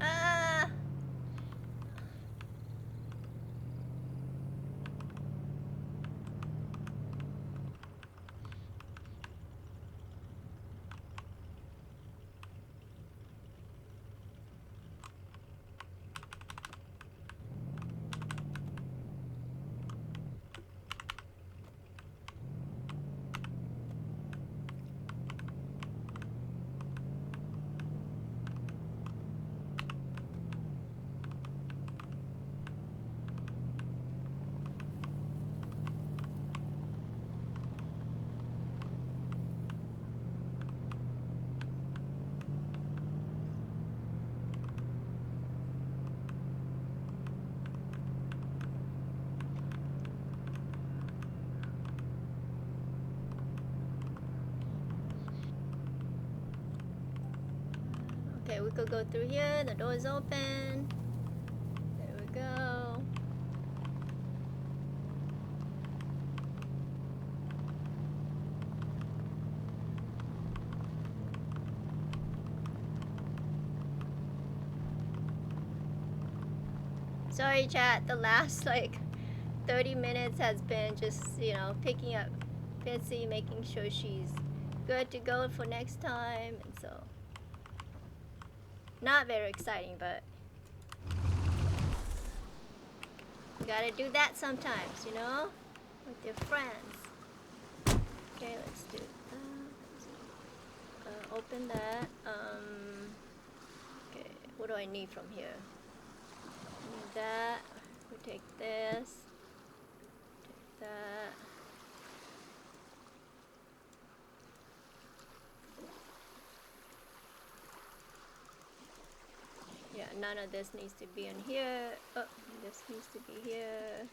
Ah! Okay, we could go through here. The door is open. There we go. Sorry, chat. The last like 30 minutes has been just, you know, picking up Bitsy, making sure she's good to go for next time, and so not very exciting, but you gotta do that sometimes, you know, with your friends. Okay, let's do that. Open that. Okay, what do I need from here? I need that. We take this. Take that. Yeah, none of this needs to be in here. Oh, this needs to be here.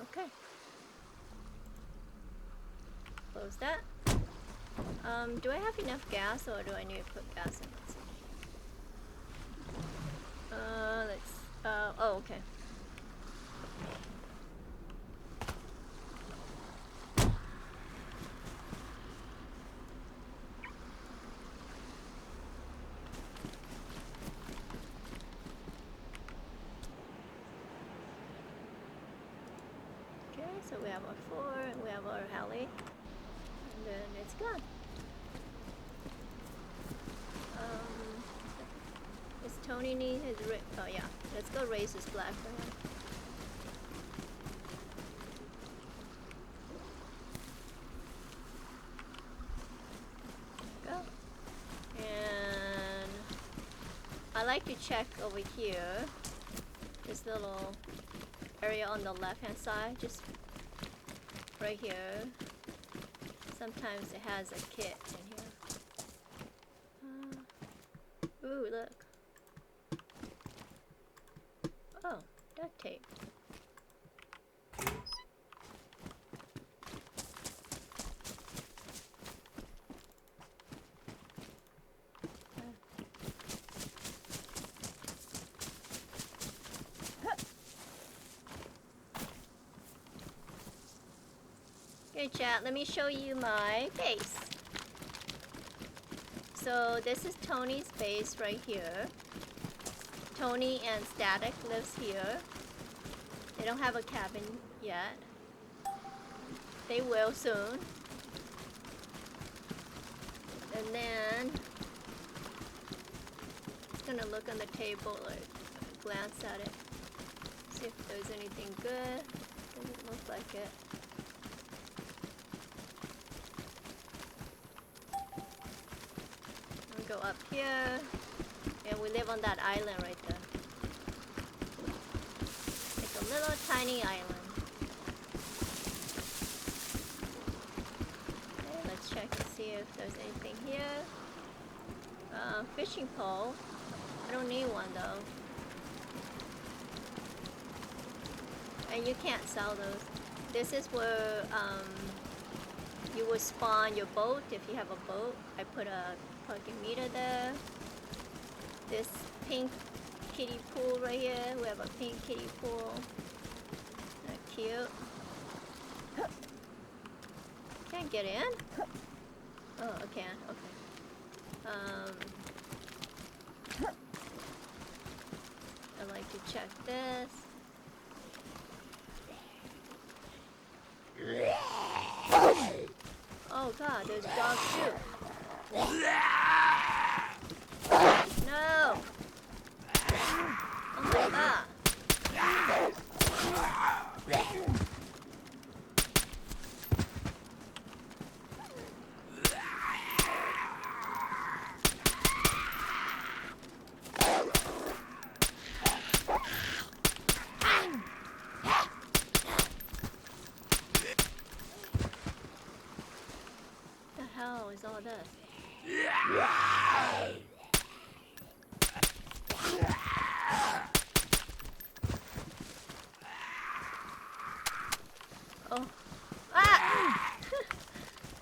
Okay. Close that. Do I have enough gas, or do I need to put gas in? Let's see. Oh, okay. Okay, so we have our 4, and we have our heli, and then it's gone. Does Tony need his oh yeah, let's go raise his flag for him. Go. And I like to check over here, this little area on the left hand side, just right here. Sometimes it has a kit in here. Ooh, look. Oh, duct tape. Okay, chat, let me show you my base. So this is Tony's base right here. Tony and Static lives here. They don't have a cabin yet. They will soon. And then just gonna look on the table or glance at it. See if there's anything good. Doesn't look like it. I'll go up here. And we live on that island right there. It's a little tiny island. Okay, let's check and see if there's anything here. Fishing pole. I don't need one though. And you can't sell those. This is where you will spawn your boat if you have a boat. I put a parking meter there. This pink kiddie pool right here. We have a pink kiddie pool. They're cute. Can't get in? Oh, I can. Okay. I like to check this. Oh god, there's dogs too. No! Oh my god. What the hell is all this? Oh. Ah!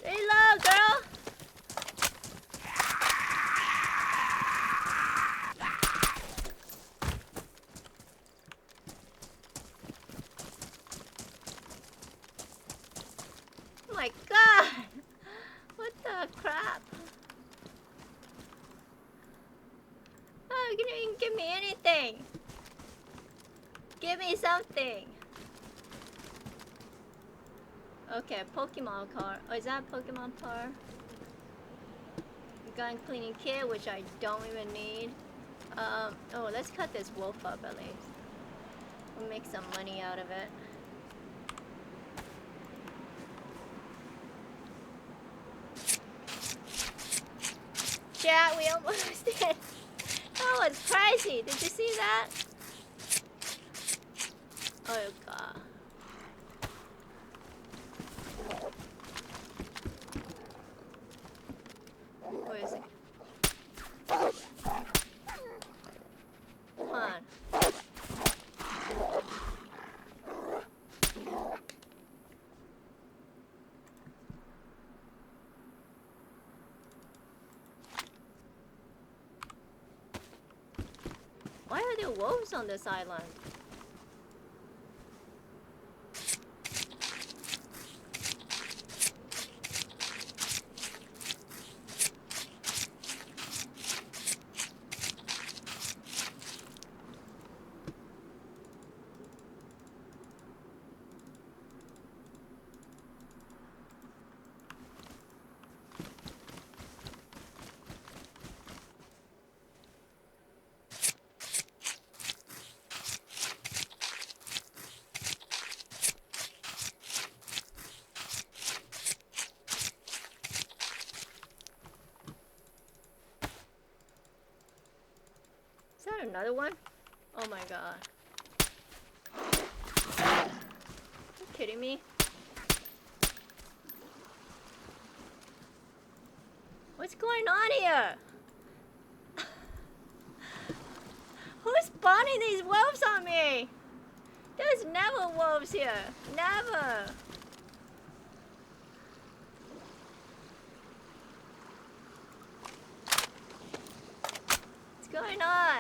Reload, girl! Oh my god! What the crap? Oh, you didn't even give me anything! Give me something! Okay, Pokemon card. Oh, is that a Pokemon card? Gun cleaning kit, which I don't even need. Oh, let's cut this wolf up at least. We'll make some money out of it. Yeah, we almost did. That was crazy. Did you see that? Oh god. Where is it? Come on. Why are there wolves on this island? Is that another one? Oh my god. Are you kidding me? What's going on here? Who's spawning these wolves on me? There's never wolves here. Never. What's going on?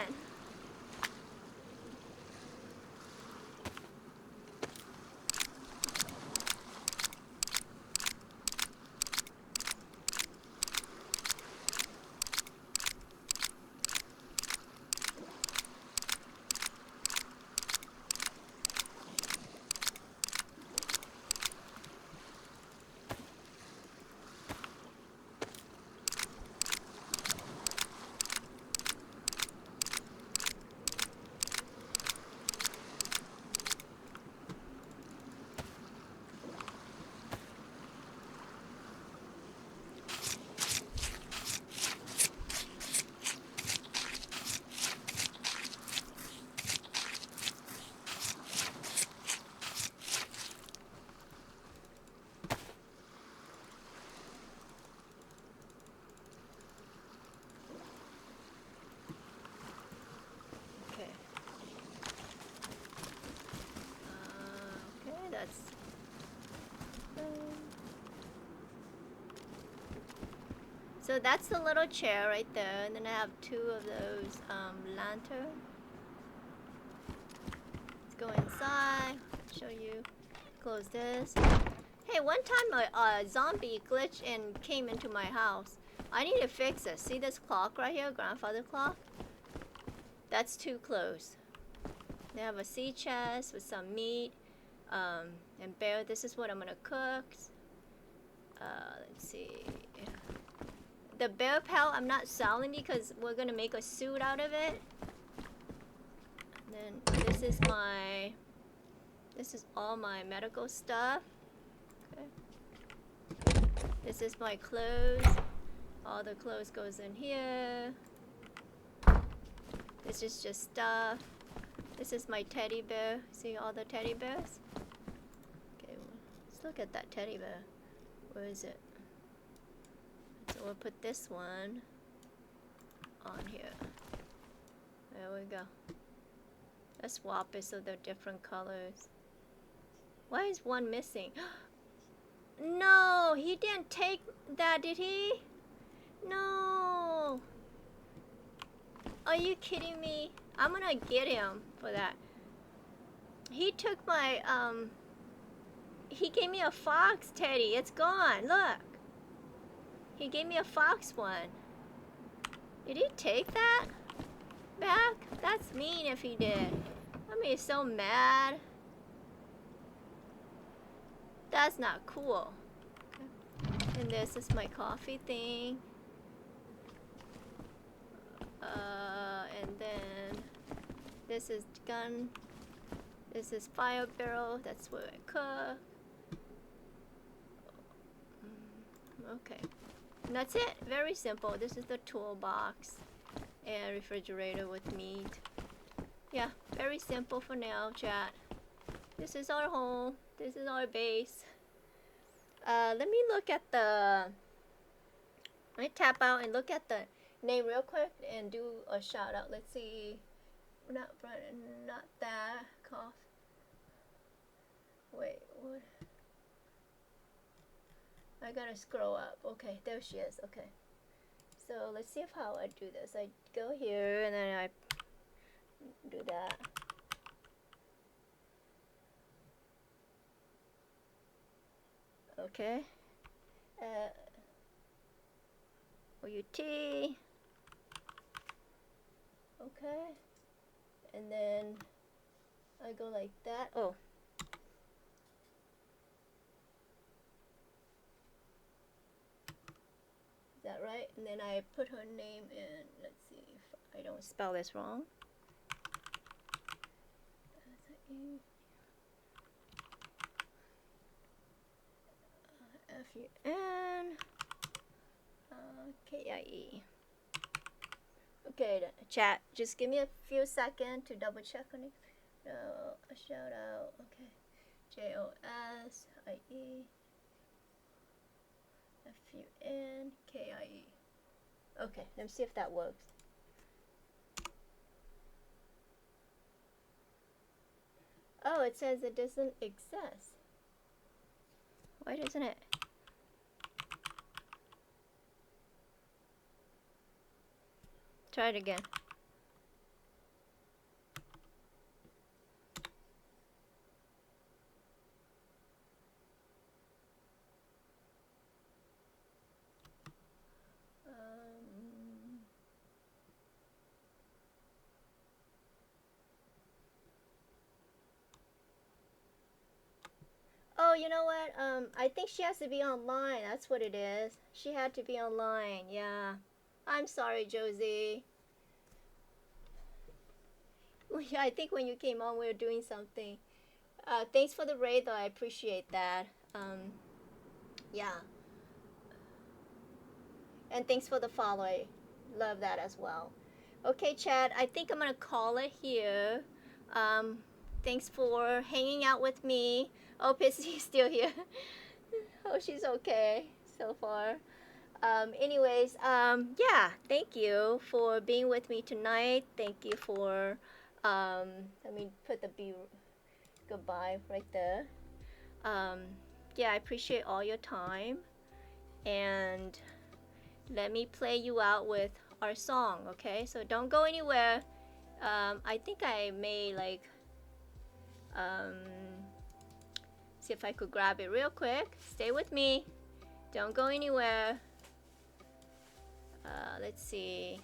So that's the little chair right there, and then I have 2 of those lanterns. Let's go inside, show you, close this. Hey, one time a zombie glitched and came into my house. I need to fix it. See this clock right here, grandfather clock? That's too close. They have a sea chest with some meat, and bear. This is what I'm gonna cook. Let's see. The bear pelt I'm not selling because we're gonna make a suit out of it. And then this is all my medical stuff. Okay. This is my clothes. All the clothes goes in here. This is just stuff. This is my teddy bear. See all the teddy bears? Okay, let's look at that teddy bear. Where is it? So we'll put this one on here. There we go. Let's swap it so they're different colors. Why is one missing? No, he didn't take that, did he? No. Are you kidding me? I'm gonna get him for that. He took my, he gave me a fox teddy. It's gone. Look. He gave me a fox one. Did he take that back? That's mean if he did. I'm gonna be so mad. That's not cool. Okay. And this is my coffee thing. And then this is gun. This is fire barrel. That's where I cook. Okay. And that's it. Very simple. This is the toolbox and refrigerator with meat. Yeah, very simple for now, chat. This is our home. This is our base. Let me look at the... Let me tap out and look at the name real quick and do a shout out. Let's see. Not that. Cough. Wait, what? I gotta scroll up. Okay, there she is. Okay. So let's see how I do this. I go here and then I do that. Okay. OUT. Okay. And then I go like that. Oh. Is that right? And then I put her name in. Let's see if I don't spell this wrong. F-U-N K-I-E. Okay, chat. Just give me a few seconds to double check on it. A shout out. Okay. J-O-S-I-E F-U-N-K-I-E. Okay, let me see if that works. Oh, it says it doesn't exist. Why doesn't it? Try it again. Oh, you know what? I think she has to be online. That's what it is. She had to be online. Yeah. I'm sorry, Josie. I think when you came on, we were doing something. Thanks for the raid, though. I appreciate that. Yeah. And thanks for the follow. I love that as well. Okay, Chad. I think I'm gonna call it here. Thanks for hanging out with me. Oh, Pissy's still here. Oh, she's okay so far. Anyways, yeah, thank you for being with me tonight. Thank you for, let me put the goodbye right there. Yeah, I appreciate all your time. And let me play you out with our song, okay? So don't go anywhere. I think I may like see if I could grab it real quick. Stay with me. Don't go anywhere. Let's see.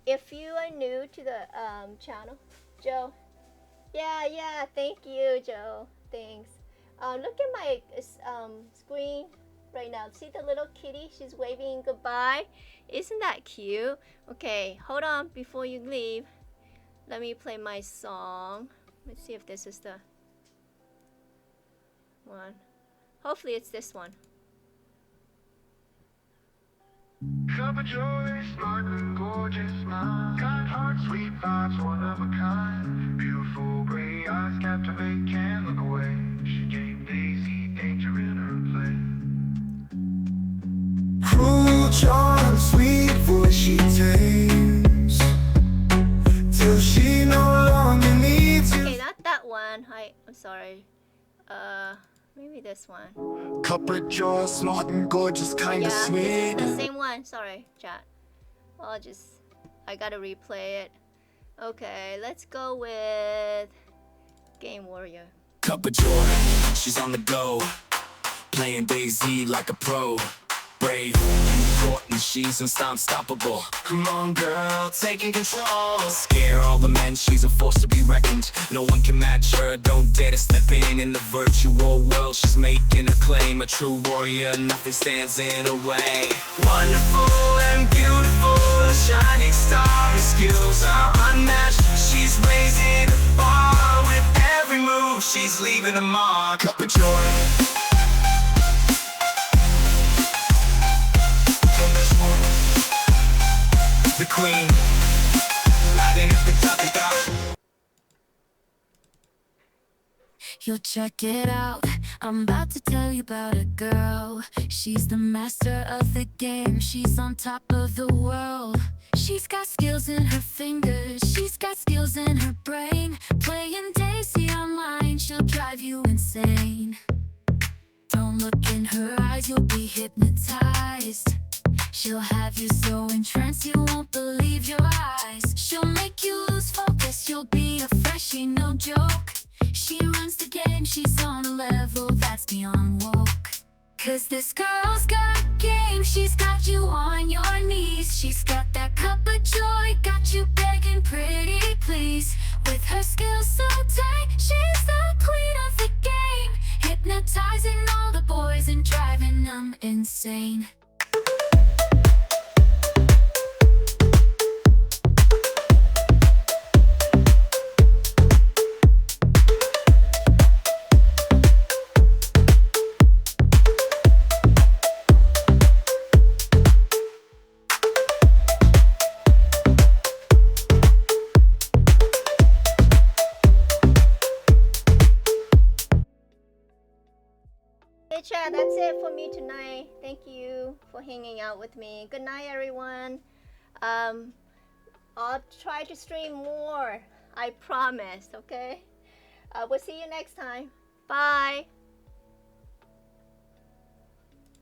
If you are new to the channel, Joe. Yeah, thank you, Joe. Thanks. Look at my screen right now. See the little kitty? She's waving goodbye. Isn't that cute? Okay, hold on before you leave. Let me play my song. Let's see if this is the one. Hopefully it's this one. Cup of joy, smart and gorgeous mind. Kind heart, sweet vibes, one of a kind. Beautiful gray eyes captivate, can't look away. She gave Daisy danger in her play. Cruel charm, sweet voice she tames, till she no longer needs you. Okay, not that one. I'm sorry. Maybe this one. Cup of joy, smart and gorgeous, kind of Yeah, sweet. this is the same one. Sorry, chat. I gotta replay it. Okay, let's go with Game Warrior. Cup of joy, she's on the go, playing dayz like a pro. Brave, important, she's unstoppable. Come on, girl, taking control. Scare all the men, she's a force to be reckoned. No one can match her, don't dare to step in the virtual world. She's making a claim, a true warrior, nothing stands in her way. Wonderful and beautiful, a shining star. Her skills are unmatched, she's raising the bar. With every move, she's leaving a mark. Cup of joy. The queen, riding at the top. Yo, check it out. I'm about to tell you about a girl. She's the master of the game. She's on top of the world. She's got skills in her fingers. She's got skills in her brain. Playing dayz online, she'll drive you insane. Don't look in her eyes, you'll be hypnotized. She'll have you so entranced you won't believe your eyes. She'll make you lose focus, you'll be a freshie, no joke. She runs the game, she's on a level that's beyond woke. Cause this girl's got game, she's got you on your knees. She's got that cup of joy, got you begging pretty please. With her skills so tight, she's the queen of the game. Hypnotizing all the boys and driving them insane. Hey chat, that's it for me tonight. Thank you for hanging out with me. Good night, everyone. I'll try to stream more. I promise, okay? We'll see you next time. Bye.